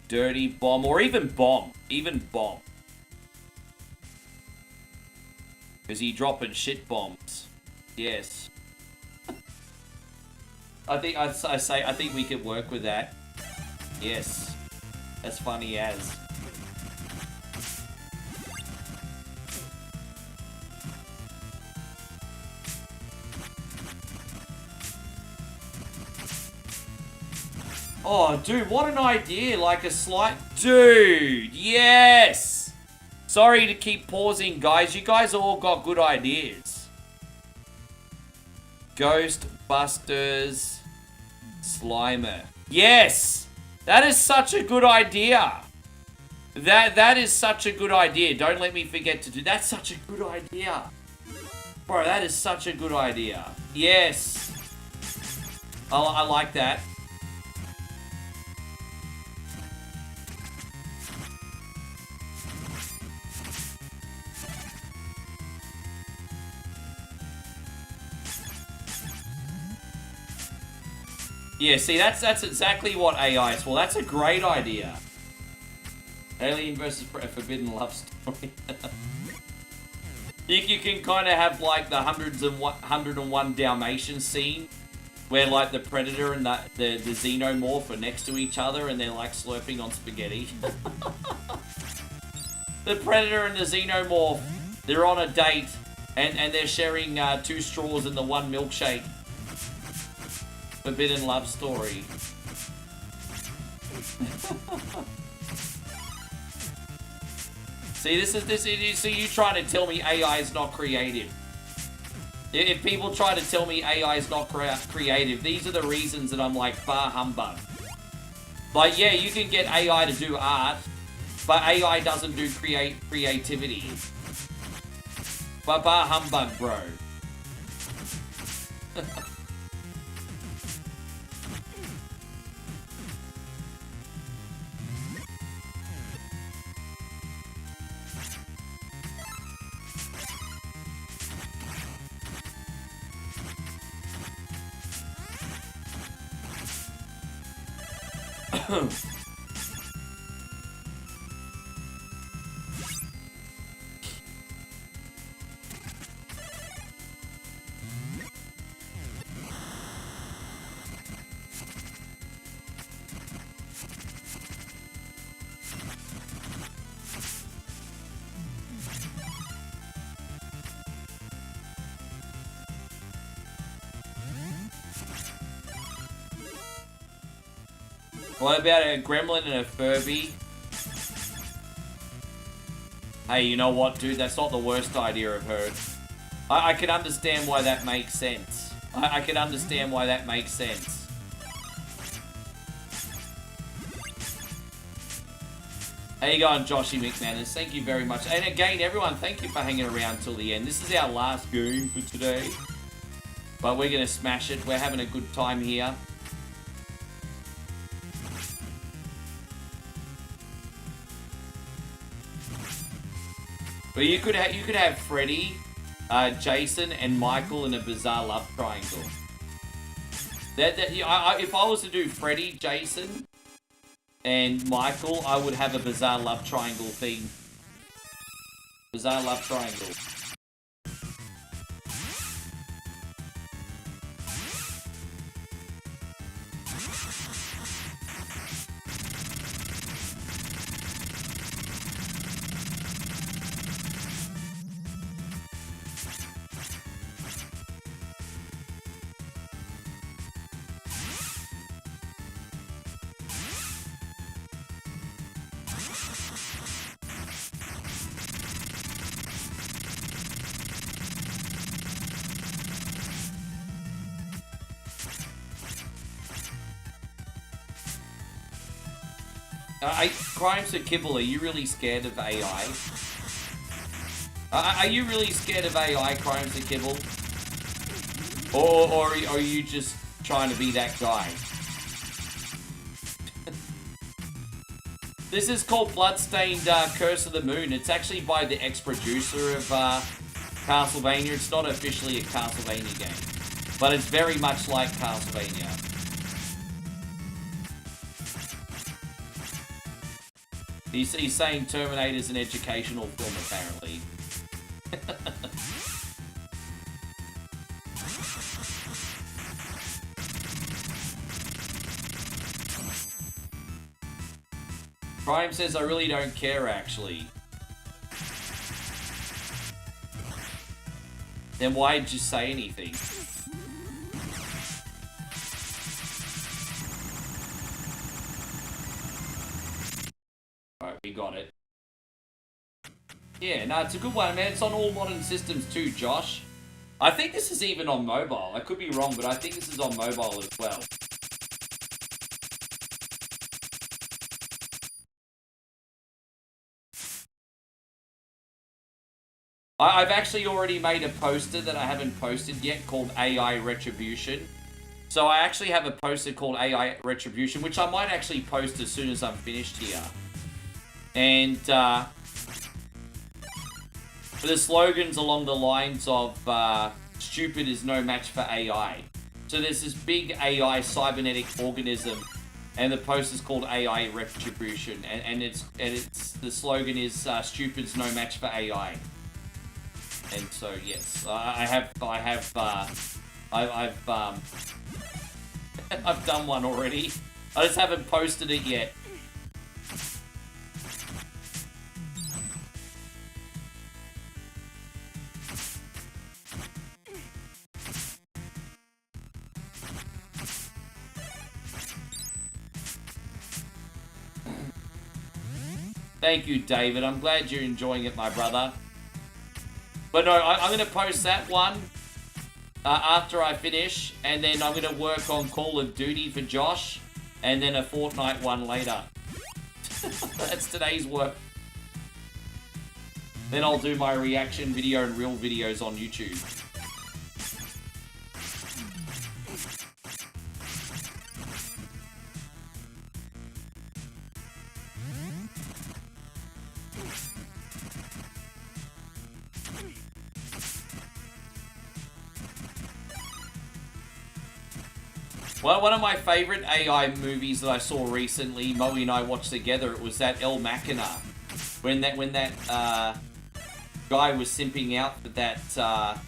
dirty bomb. Or even bomb. Even bomb. Because he dropping shit bombs. Yes. I think we could work with that. Yes. As funny as. Oh, dude, what an idea. Like a slight... Dude, yes! Sorry to keep pausing, guys. You guys all got good ideas. Ghostbusters Slimer. Yes! That is such a good idea. That is such a good idea. Don't let me forget to do... That's such a good idea. Bro, that is such a good idea. Yes. I like that. Yeah, see, that's exactly what AI is for. That's a great idea. Alien versus Forbidden Love Story. you can kind of have, like, the 101 Dalmatians scene, where, like, the Predator and the Xenomorph are next to each other, and they're, like, slurping on spaghetti. The Predator and the Xenomorph, they're on a date, and they're sharing 2 straws in the 1 milkshake. Forbidden Love Story. See, so you trying to tell me AI is not creative. If people try to tell me AI is not creative, these are the reasons that I'm like, bah humbug. Like, yeah, you can get AI to do art, but AI doesn't do creativity. But bah humbug, bro. What about a gremlin and a Furby? Hey, you know what, dude? That's not the worst idea I've heard. I can understand why that makes sense. I can understand why that makes sense. How you going, Joshy McManus? Thank you very much. And again, everyone, thank you for hanging around till the end. This is our last game for today. But we're going to smash it. We're having a good time here. But you could have Freddy, Jason, and Michael in a bizarre love triangle. If I was to do Freddy, Jason, and Michael, I would have a bizarre love triangle theme. Bizarre love triangle. Crimes for Kibble, are you really scared of AI? Are you really scared of AI, Crimes for Kibble? Or are you just trying to be that guy? This is called Bloodstained Curse of the Moon. It's actually by the ex-producer of Castlevania. It's not officially a Castlevania game, but it's very much like Castlevania. He's saying Terminator's an educational film, apparently. Prime says, I really don't care, actually. Then why did you say anything? Alright, we got it. Yeah, no, it's a good one, man. It's on all modern systems too, Josh. I think this is even on mobile. I could be wrong, but I think this is on mobile as well. I've actually already made a poster that I haven't posted yet called AI Retribution. So I actually have a poster called AI Retribution, which I might actually post as soon as I'm finished here. And the slogan's along the lines of stupid is no match for AI. So there's this big AI cybernetic organism, and the poster's called AI Retribution, and it's the slogan is stupid's no match for AI. And so yes, I've done one already. I just haven't posted it yet. Thank you, David. I'm glad you're enjoying it, my brother. But no, I'm going to post that one after I finish, and then I'm going to work on Call of Duty for Josh, and then a Fortnite one later. That's today's work. Then I'll do my reaction video and real videos on YouTube. Well, one of my favorite AI movies that I saw recently, Moe and I watched together, it was that El Machina. When that guy was simping out for that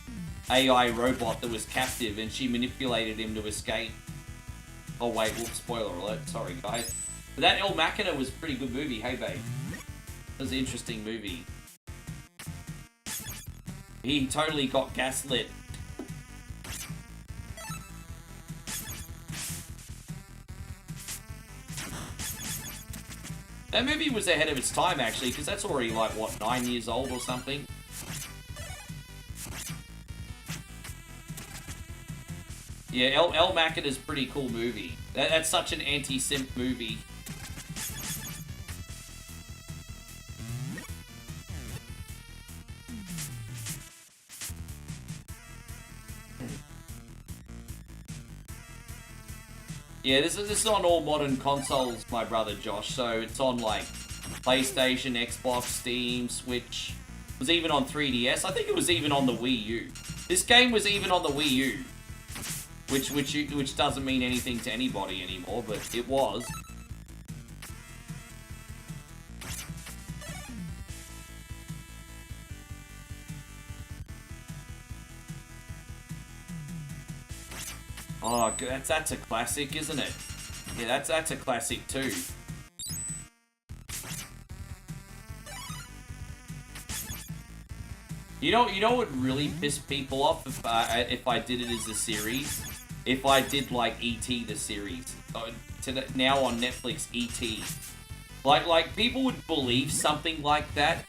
AI robot that was captive, and she manipulated him to escape. Oh wait, whoops, spoiler alert, sorry guys. But that El Machina was a pretty good movie, hey babe. It was an interesting movie. He totally got gaslit. That movie was ahead of its time, actually, because that's already, like, what, 9 years old or something? Yeah, El Machina's a pretty cool movie. That's such an anti-simp movie. Yeah, this is on all modern consoles, my brother Josh. So it's on like PlayStation, Xbox, Steam, Switch. It was even on 3DS. I think it was even on the Wii U. This game was even on the Wii U, which doesn't mean anything to anybody anymore, but it was. Oh, that's a classic, isn't it? Yeah, that's a classic too. You know what would really piss people off if I did it as a series? If I did like E.T. the series. Now on Netflix, E.T. Like people would believe something like that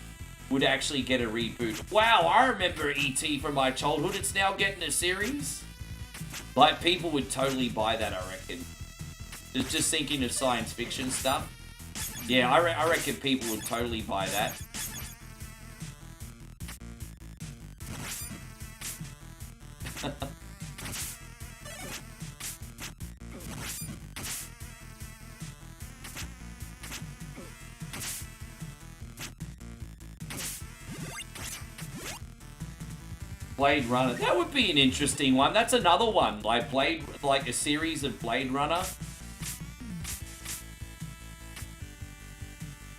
would actually get a reboot. Wow, I remember E.T. from my childhood. It's now getting a series. Like, people would totally buy that, I reckon. Just thinking of science fiction stuff. Yeah, I reckon people would totally buy that. Blade Runner. That would be an interesting one. That's another one. Like a series of Blade Runner.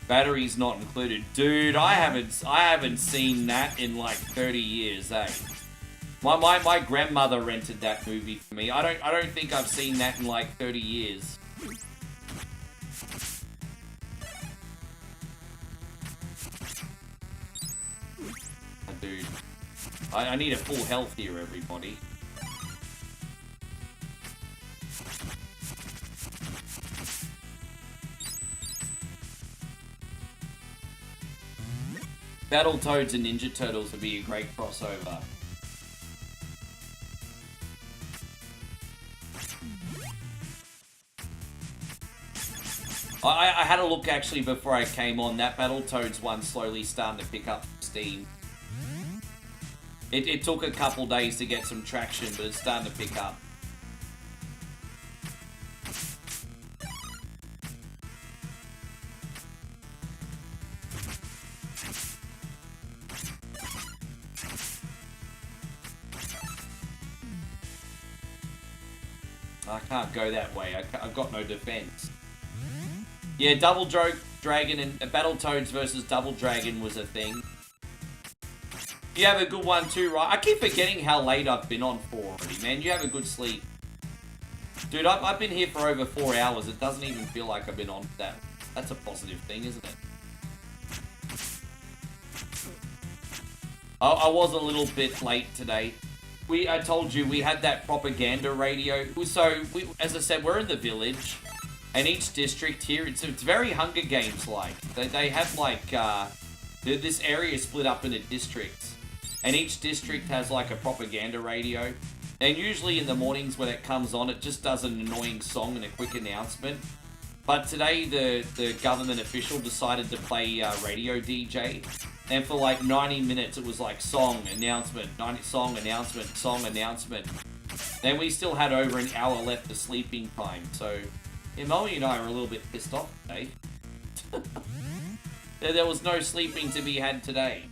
Batteries not included. Dude, I haven't seen that in like 30 years, eh? My grandmother rented that movie for me. I don't think I've seen that in like 30 years. Dude. I need a full health here, everybody. Battletoads and Ninja Turtles would be a great crossover. I had a look actually before I came on. That Battletoads one slowly starting to pick up steam. It took a couple days to get some traction, but it's starting to pick up. I can't go that way. I've got no defense. Yeah, Double Dragon and Battletoads versus Double Dragon was a thing. You have a good one too, right? I keep forgetting how late I've been on for already, man. You have a good sleep. Dude, I've been here for over 4 hours. It doesn't even feel like I've been on that. That's a positive thing, isn't it? I was a little bit late today. I told you, we had that propaganda radio. So, as I said, we're in the village. And each district here, it's very Hunger Games-like. They have, like, this area is split up into districts. And each district has, like, a propaganda radio. And usually in the mornings when it comes on, it just does an annoying song and a quick announcement. But today, the government official decided to play radio DJ. And for, like, 90 minutes, it was, like, song, announcement, song, announcement, song, announcement. And we still had over an hour left of sleeping time, so... Yeah, Molly and I are a little bit pissed off today. There was no sleeping to be had today.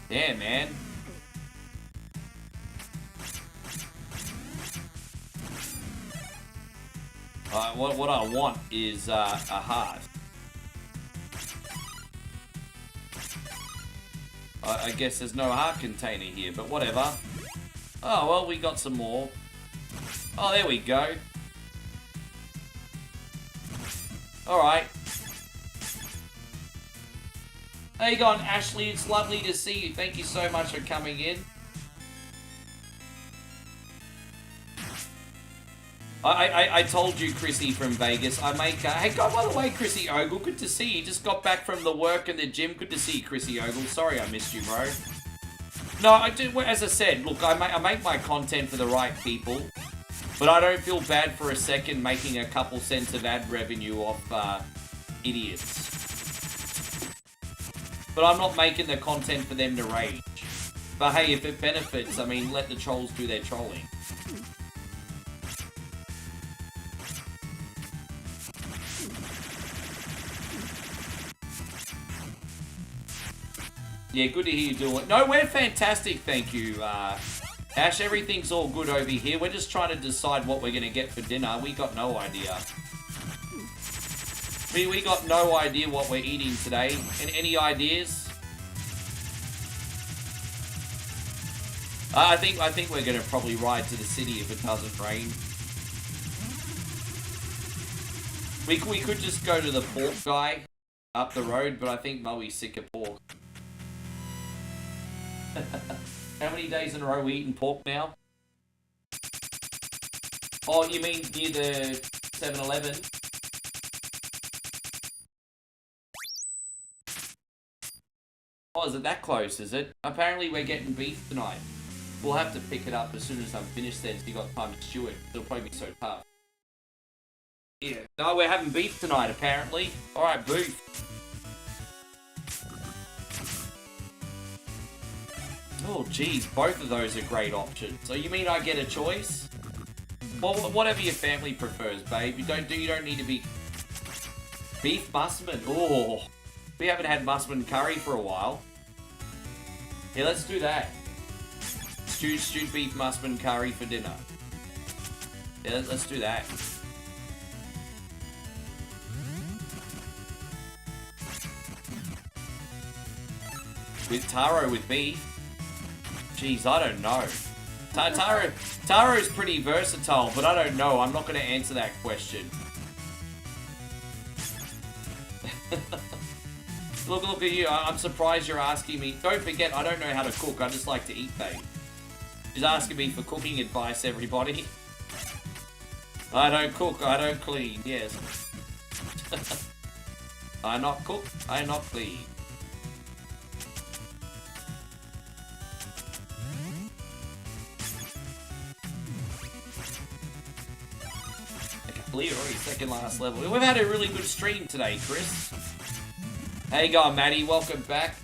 Yeah, man. What I want is a heart. I guess there's no heart container here, but whatever. Oh, well, we got some more. Oh, there we go. Alright. How you going, Ashley? It's lovely to see you. Thank you so much for coming in. I told you, Chrissy from Vegas, I make... hey, God, by the way, Chrissy Ogle, good to see you. Just got back from the work and the gym. Good to see you, Chrissy Ogle. Sorry I missed you, bro. No, I do. As I said, look, I make my content for the right people. But I don't feel bad for a second making a couple cents of ad revenue off idiots. But I'm not making the content for them to rage. But hey, if it benefits, I mean, let the trolls do their trolling. Yeah, good to hear you doing it. No, we're fantastic, thank you, Ash. Everything's all good over here. We're just trying to decide what we're going to get for dinner. We got no idea. We got no idea what we're eating today. And any ideas? I think we're going to probably ride to the city if it doesn't rain. We could just go to the pork guy up the road, but I think Moe's sick of pork. How many days in a row are we eating pork now? Oh, you mean near the 7-Eleven? Oh, is it that close, is it? Apparently we're getting beef tonight. We'll have to pick it up as soon as I'm finished then, so you got time to stew it. It'll probably be so tough. Yeah. No, we're having beef tonight, apparently. Alright, beef. Oh, geez, both of those are great options. So you mean I get a choice? Well, whatever your family prefers, babe. You don't need to be... Beef musman. Oh, we haven't had musman curry for a while. Yeah, let's do that. Stewed beef musman curry for dinner. Yeah, let's do that. With taro with beef? Jeez, I don't know. Taro's pretty versatile, but I don't know. I'm not going to answer that question. Look at you. I'm surprised you're asking me. Don't forget, I don't know how to cook. I just like to eat, babe. She's asking me for cooking advice, everybody. I don't cook. I don't clean. Yes. I not cook. I not clean. Already second last level. We've had a really good stream today, Chris. How you going, Maddie? Welcome back.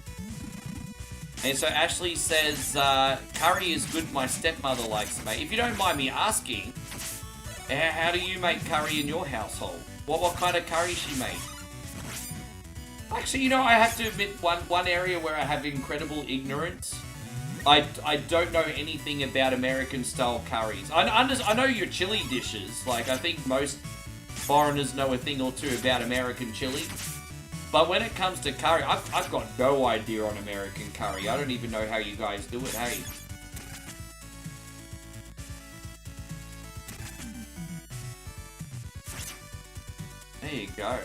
And so Ashley says, curry is good, my stepmother likes it, mate. If you don't mind me asking, how do you make curry in your household? What kind of curry she make? Actually, you know, I have to admit one area where I have incredible ignorance. I don't know anything about American-style curries. I know your chili dishes. Like, I think most foreigners know a thing or two about American chili. But when it comes to curry, I've got no idea on American curry. I don't even know how you guys do it, hey? There you go.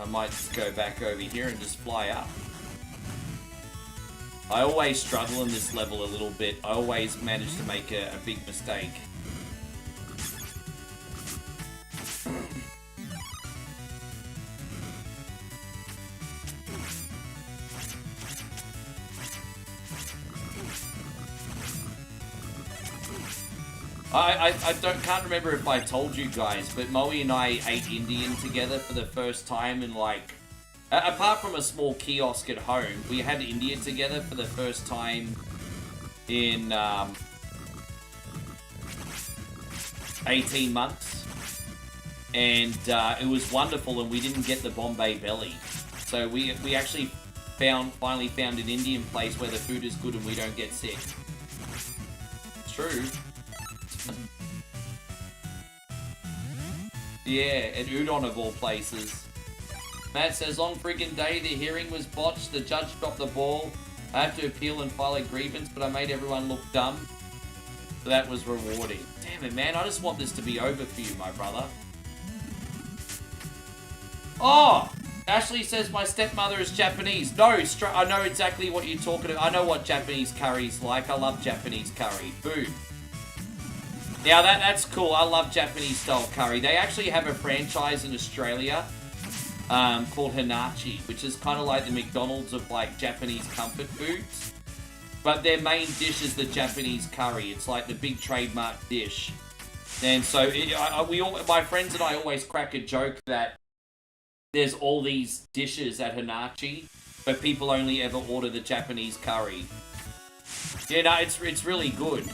I might just go back over here and just fly up. I always struggle in this level a little bit. I always manage to make a big mistake. Can't remember if I told you guys, but Moe and I ate Indian together for the first time in like... apart from a small kiosk at home, we had Indian together for the first time in 18 months. And it was wonderful, and we didn't get the Bombay belly. So we actually finally found an Indian place where the food is good and we don't get sick. It's true. Yeah, and udon of all places. Matt says, long friggin' day, the hearing was botched, the judge dropped the ball. I have to appeal and file a grievance, but I made everyone look dumb. So that was rewarding. Damn it, man, I just want this to be over for you, my brother. Oh! Ashley says my stepmother is Japanese. No, I know exactly what you're talking about. I know what Japanese curry's like. I love Japanese curry. Boom. Now that's cool. I love Japanese style curry. They actually have a franchise in Australia called Hanachi, which is kind of like the McDonald's of like Japanese comfort foods. But their main dish is the Japanese curry. It's like the big trademark dish. And so my friends and I always crack a joke that there's all these dishes at Hanachi, but people only ever order the Japanese curry. Yeah, no, it's really good.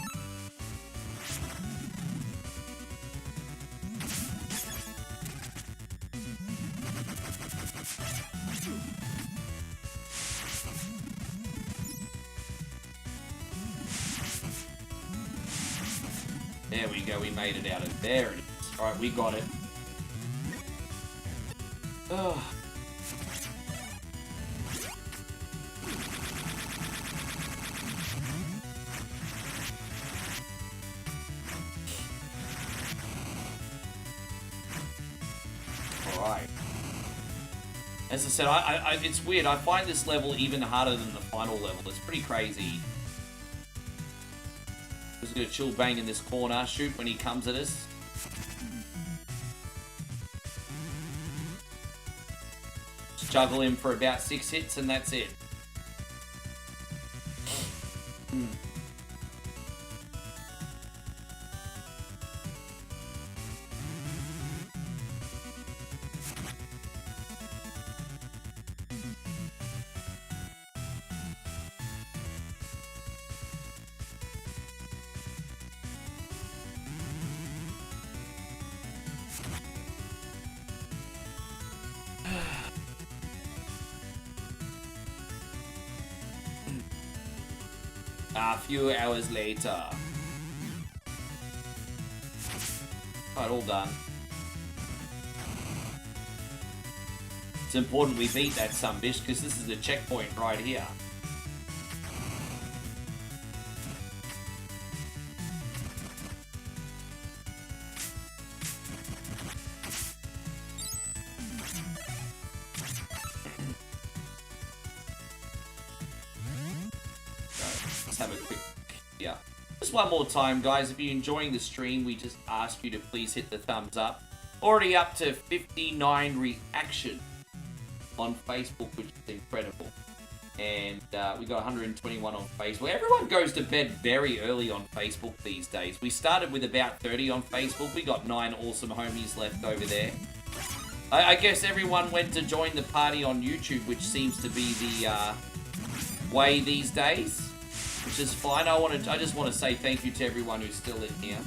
There we go, we made it out of there. It is. Alright, we got it. Ugh. As I said, it's weird. I find this level even harder than the final level. It's pretty crazy. Just gonna chill bang in this corner, shoot when he comes at us. Just juggle him for about 6 hits and that's it. A few hours later. Alright, all done. It's important we beat that sumbitch because this is the checkpoint right here. One more time, guys, if you're enjoying the stream, we just ask you to please hit the thumbs up. Already up to 59 reactions on Facebook, which is incredible. And we got 121 on Facebook. Everyone goes to bed very early on Facebook these days. We started with about 30 on Facebook. We got 9 awesome homies left over there. I guess everyone went to join the party on YouTube, which seems to be the way these days. Which is fine. I just want to say thank you to everyone who's still in here.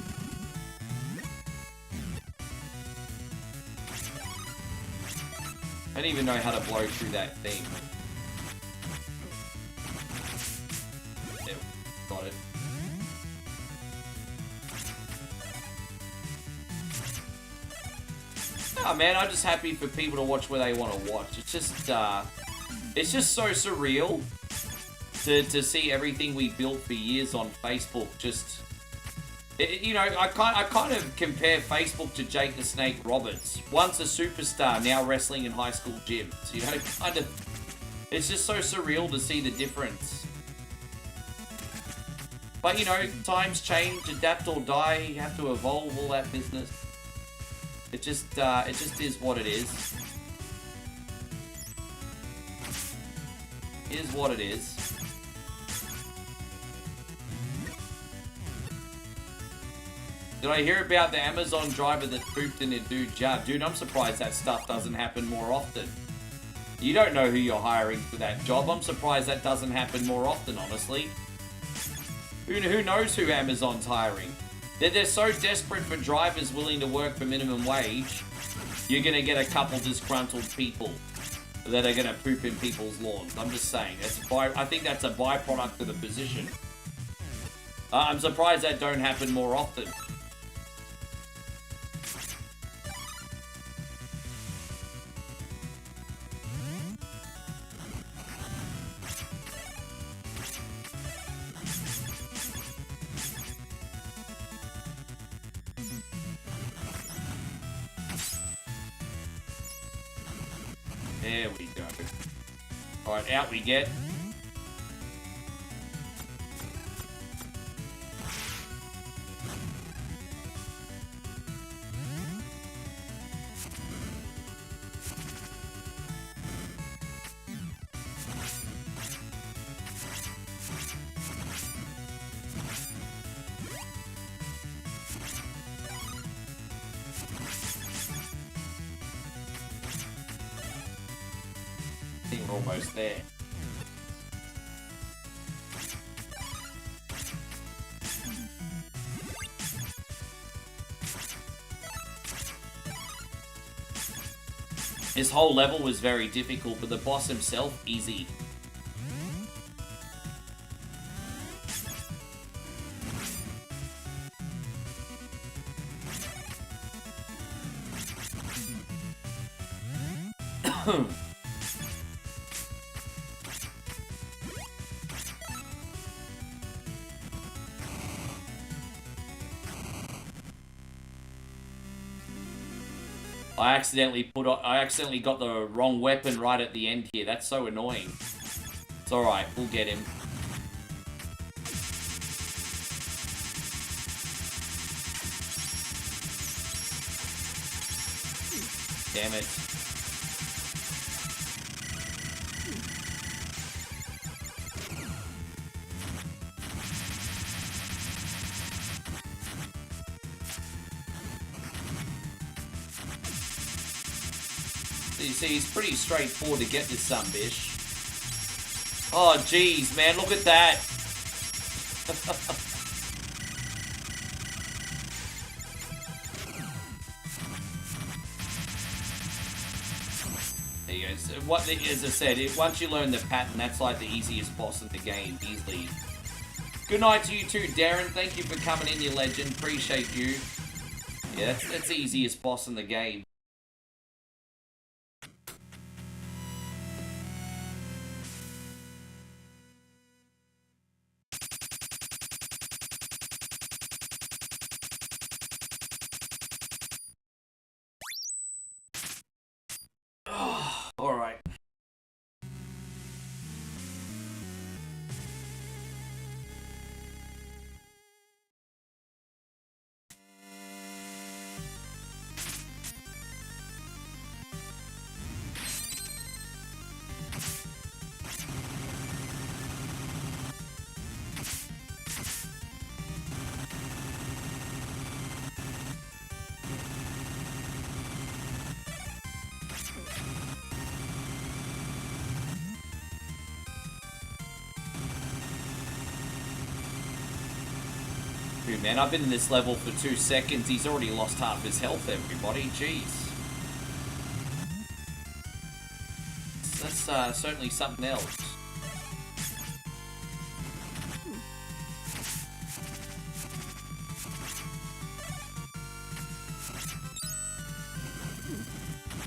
I don't even know how to blow through that thing. There, got it. Oh man, I'm just happy for people to watch where they want to watch. It's just so surreal. To see everything we built for years on Facebook, just you know, I kind of compare Facebook to Jake the Snake Roberts. Once a superstar, now wrestling in high school gyms. You know, kind of. It's just so surreal to see the difference. But you know, times change, adapt or die. You have to evolve, all that business. It just is what it is. Is what it is. Did I hear about the Amazon driver that pooped in a dude's jar? Dude, I'm surprised that stuff doesn't happen more often. You don't know who you're hiring for that job. I'm surprised that doesn't happen more often, honestly. Who knows who Amazon's hiring? They're so desperate for drivers willing to work for minimum wage, you're going to get a couple disgruntled people that are going to poop in people's lawns. I'm just saying. I think that's a byproduct of the position. I'm surprised that don't happen more often. There we go. Alright, out we get. I think we're almost there. This whole level was very difficult, but the boss himself, easy. I accidentally got the wrong weapon right at the end here. That's so annoying. It's alright, we'll get him. Damn it. You see, it's pretty straightforward to get this sunbish. Oh, jeez, man, look at that. There you go. So as I said, once you learn the pattern, that's like the easiest boss in the game, easily. Good night to you too, Darren. Thank you for coming in, you legend. Appreciate you. Yeah, that's the easiest boss in the game. Alright. Man, I've been in this level for 2 seconds. He's already lost half his health, everybody. Jeez. That's certainly something else.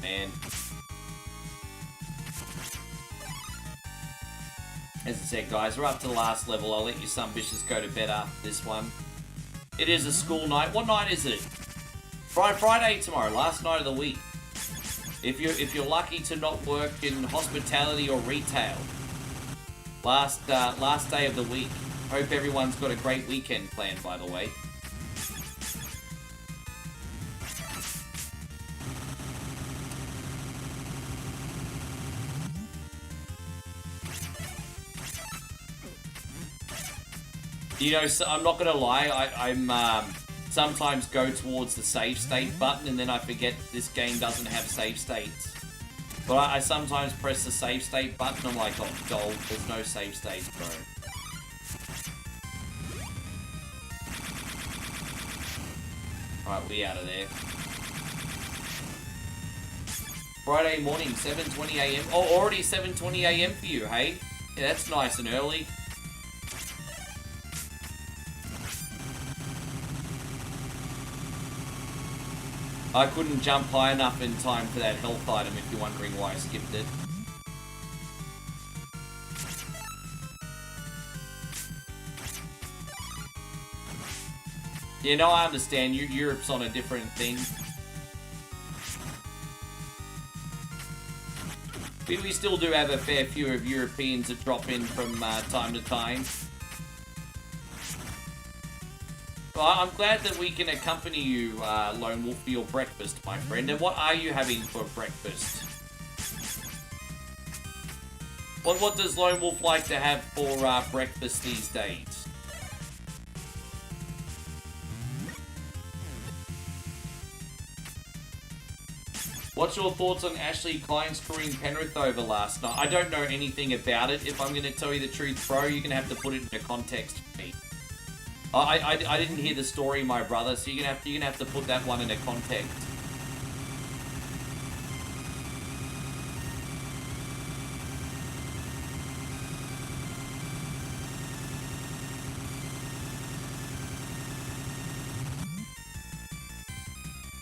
Man. As I said, guys, we're up to the last level. I'll let you some bitches go to bed after this one. It is a school night. What night is it? Friday tomorrow, last night of the week. If you're lucky to not work in hospitality or retail, last day of the week. Hope everyone's got a great weekend planned, by the way. You know, so I'm not gonna lie, I'm sometimes go towards the save state button and then I forget this game doesn't have save states. But I sometimes press the save state button, I'm like, oh, gold, there's no save states, bro. Alright, we out of there. Friday morning, 7:20 AM. Oh, already 7:20 AM for you, hey? Yeah, that's nice and early. I couldn't jump high enough in time for that health item if you're wondering why I skipped it. Yeah, no, I understand. Europe's on a different thing. We still do have a fair few of Europeans that drop in from time to time. Well, I'm glad that we can accompany you, Lone Wolf, for your breakfast, my friend. And what are you having for breakfast? What does Lone Wolf like to have for breakfast these days? What's your thoughts on Ashley Klein screwing Penrith over last night? I don't know anything about it. If I'm going to tell you the truth, bro, you're going to have to put it into context for me. I didn't hear the story, my brother, so you're gonna have to put that one into context.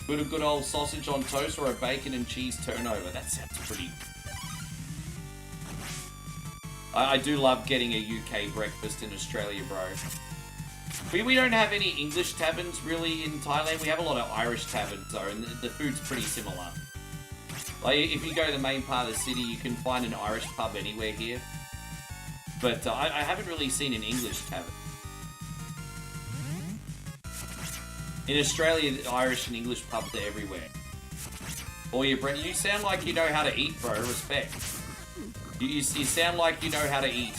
A good old sausage on toast or a bacon and cheese turnover. That sounds pretty... I do love getting a UK breakfast in Australia, bro. We don't have any English taverns really in Thailand. We have a lot of Irish taverns though, and the food's pretty similar. Like if you go to the main part of the city, you can find an Irish pub anywhere here. But I haven't really seen an English tavern. In Australia, the Irish and English pubs are everywhere. Oh yeah, Brent, you sound like you know how to eat, bro. Respect. You sound like you know how to eat.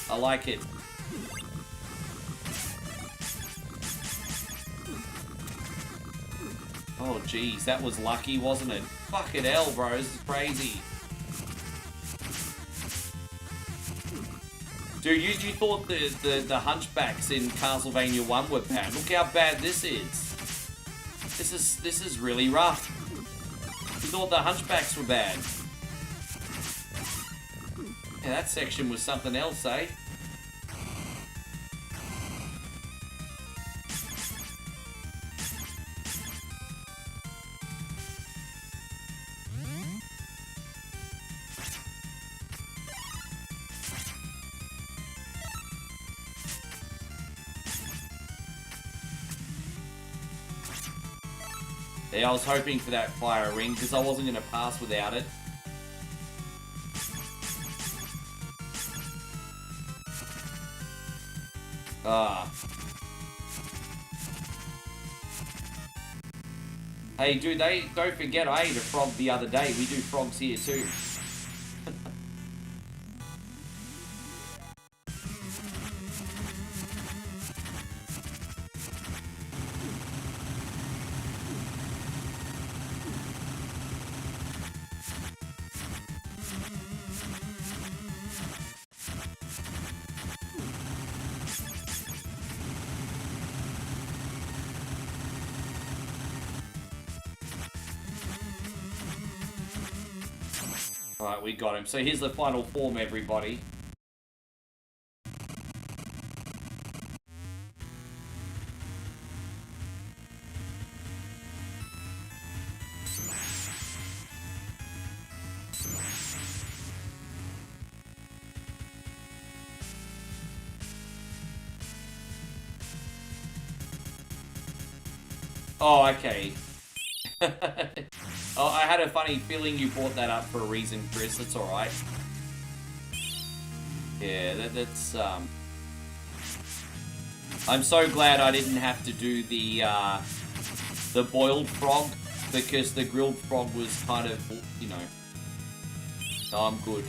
I like it. Oh, jeez, that was lucky, wasn't it? Fucking hell, bro, this is crazy. Dude, you thought the hunchbacks in Castlevania 1 were bad. Look how bad this is. This is really rough. You thought the hunchbacks were bad. Yeah, that section was something else, eh? Yeah, I was hoping for that fire ring because I wasn't going to pass without it. Ah. Hey, dude, don't forget I ate a frog the other day. We do frogs here too. Alright, we got him. So here's the final form, everybody. Oh, okay. Oh, I had a funny feeling you brought that up for a reason, Chris. That's alright. Yeah, that's, I'm so glad I didn't have to do the boiled frog, because the grilled frog was kind of, you know... No, I'm good.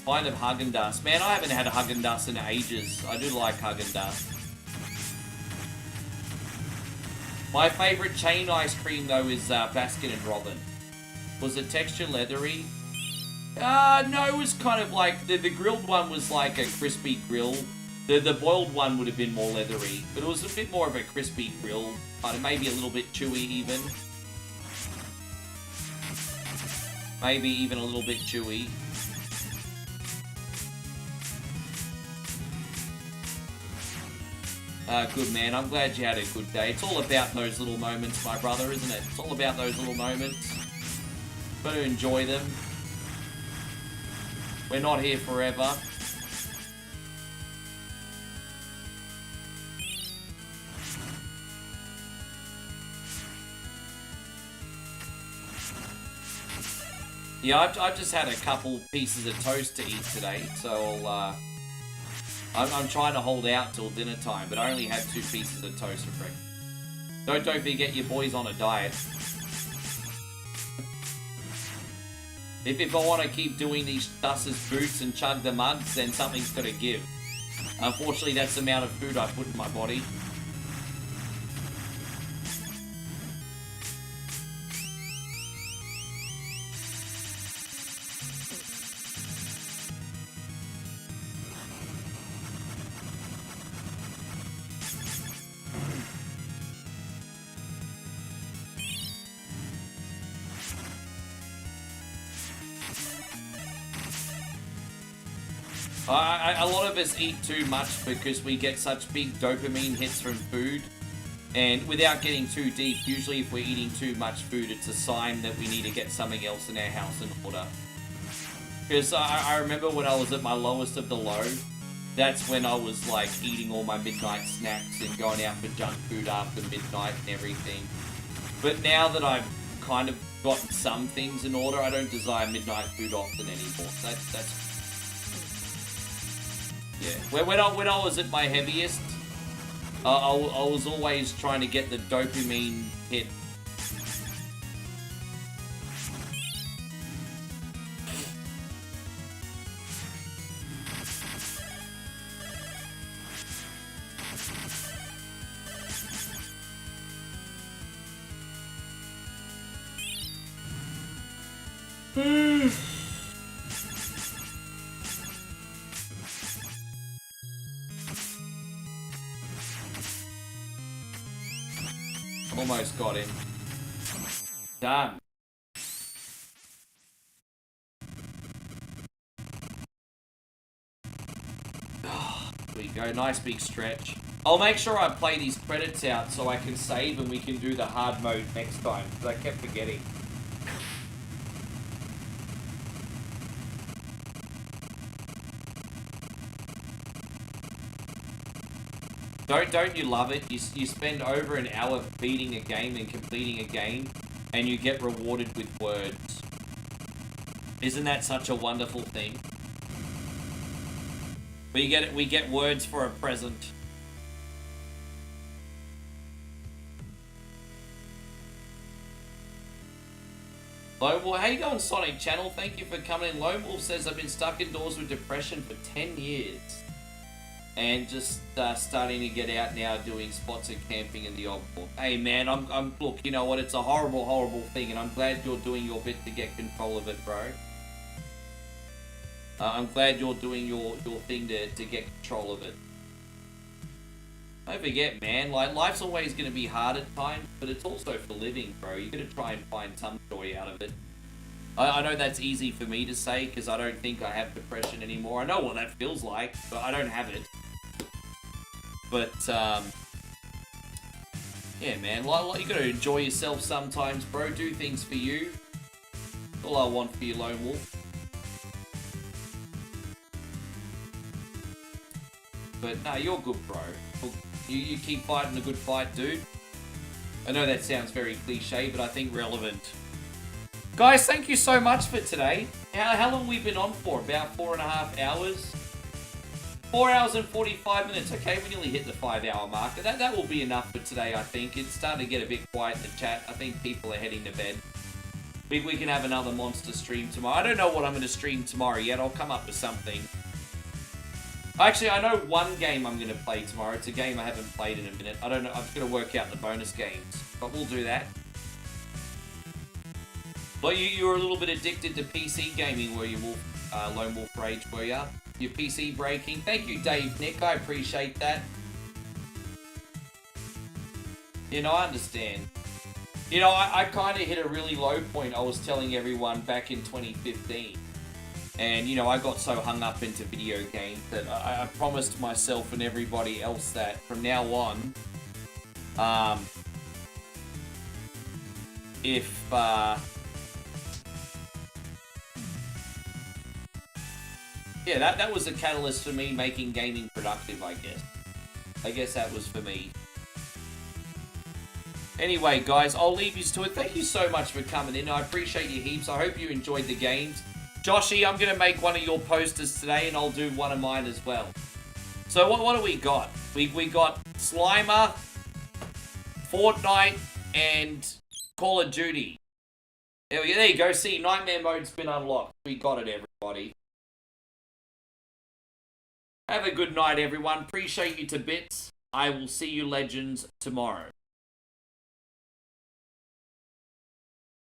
Kind of Haagen-Dazs. Man, I haven't had a Haagen-Dazs in ages. I do like Haagen-Dazs. My favourite chain ice cream, though, is Baskin & Robin. Was the texture leathery? No, it was kind of like... The grilled one was like a crispy grill. The boiled one would have been more leathery. But it was a bit more of a crispy grill. Kind of maybe a little bit chewy, even. Maybe even a little bit chewy. Good man, I'm glad you had a good day. It's all about those little moments, my brother, isn't it? It's all about those little moments. Got to enjoy them. We're not here forever. Yeah, I've just had a couple pieces of toast to eat today, so I'm trying to hold out till dinner time, but I only had 2 pieces of toast for breakfast. Don't forget your boy's on a diet. If I want to keep doing these Dus's boots and chug the mugs, then something's got to give. Unfortunately, that's the amount of food I put in my body. A lot of us eat too much because we get such big dopamine hits from food. And without getting too deep, usually if we're eating too much food, it's a sign that we need to get something else in our house in order. Because I remember when I was at my lowest of the low, that's when I was like eating all my midnight snacks and going out for junk food after midnight and everything. But now that I've kind of gotten some things in order, I don't desire midnight food often anymore. That's yeah. When I was at my heaviest, I was always trying to get the dopamine hit. Almost got him. Done. There we go, nice big stretch. I'll make sure I play these credits out so I can save and we can do the hard mode next time, because I kept forgetting. Don't you love it? You spend over an hour beating a game and completing a game, and you get rewarded with words. Isn't that such a wonderful thing? We get words for a present. Lone Wolf, how you going, Sonic Channel? Thank you for coming in. Lone Wolf says, I've been stuck indoors with depression for 10 years. And just starting to get out now, doing spots of camping in the odd book. Hey man, look, you know what? It's a horrible, horrible thing, and I'm glad you're doing your bit to get control of it, bro. I'm glad you're doing your thing to get control of it. Don't forget, man, like, life's always going to be hard at times, but it's also for living, bro. You got to try and find some joy out of it. I know that's easy for me to say, because I don't think I have depression anymore. I know what that feels like, but I don't have it. But, yeah, man, like, you got to enjoy yourself sometimes, bro. Do things for you. That's all I want for you, Lone Wolf. But, no, you're good, bro. You keep fighting a good fight, dude. I know that sounds very cliche, but I think relevant. Guys, thank you so much for today. How long have we been on for? About 4.5 hours? 4 hours and 45 minutes. Okay, we nearly hit the 5-hour mark. That will be enough for today, I think. It's starting to get a bit quiet in the chat. I think people are heading to bed. We can have another monster stream tomorrow. I don't know what I'm going to stream tomorrow yet. I'll come up with something. Actually, I know one game I'm going to play tomorrow. It's a game I haven't played in a minute. I don't know. I'm going to work out the bonus games. But we'll do that. Well, you were a little bit addicted to PC gaming, were you, Lone Wolf Rage, were you? Your PC breaking. Thank you, Dave Nick. I appreciate that. You know, I understand. You know, I kind of hit a really low point, I was telling everyone, back in 2015. And, you know, I got so hung up into video games that I promised myself and everybody else that from now on, yeah, that was a catalyst for me making gaming productive, I guess. I guess that was for me. Anyway, guys, I'll leave you to it. Thank you so much for coming in. I appreciate you heaps. I hope you enjoyed the games. Joshy, I'm going to make one of your posters today, and I'll do one of mine as well. So what do we got? We got Slimer, Fortnite, and Call of Duty. There you go. See, Nightmare Mode's been unlocked. We got it, everybody. Have a good night, everyone. Appreciate you to bits. I will see you legends tomorrow.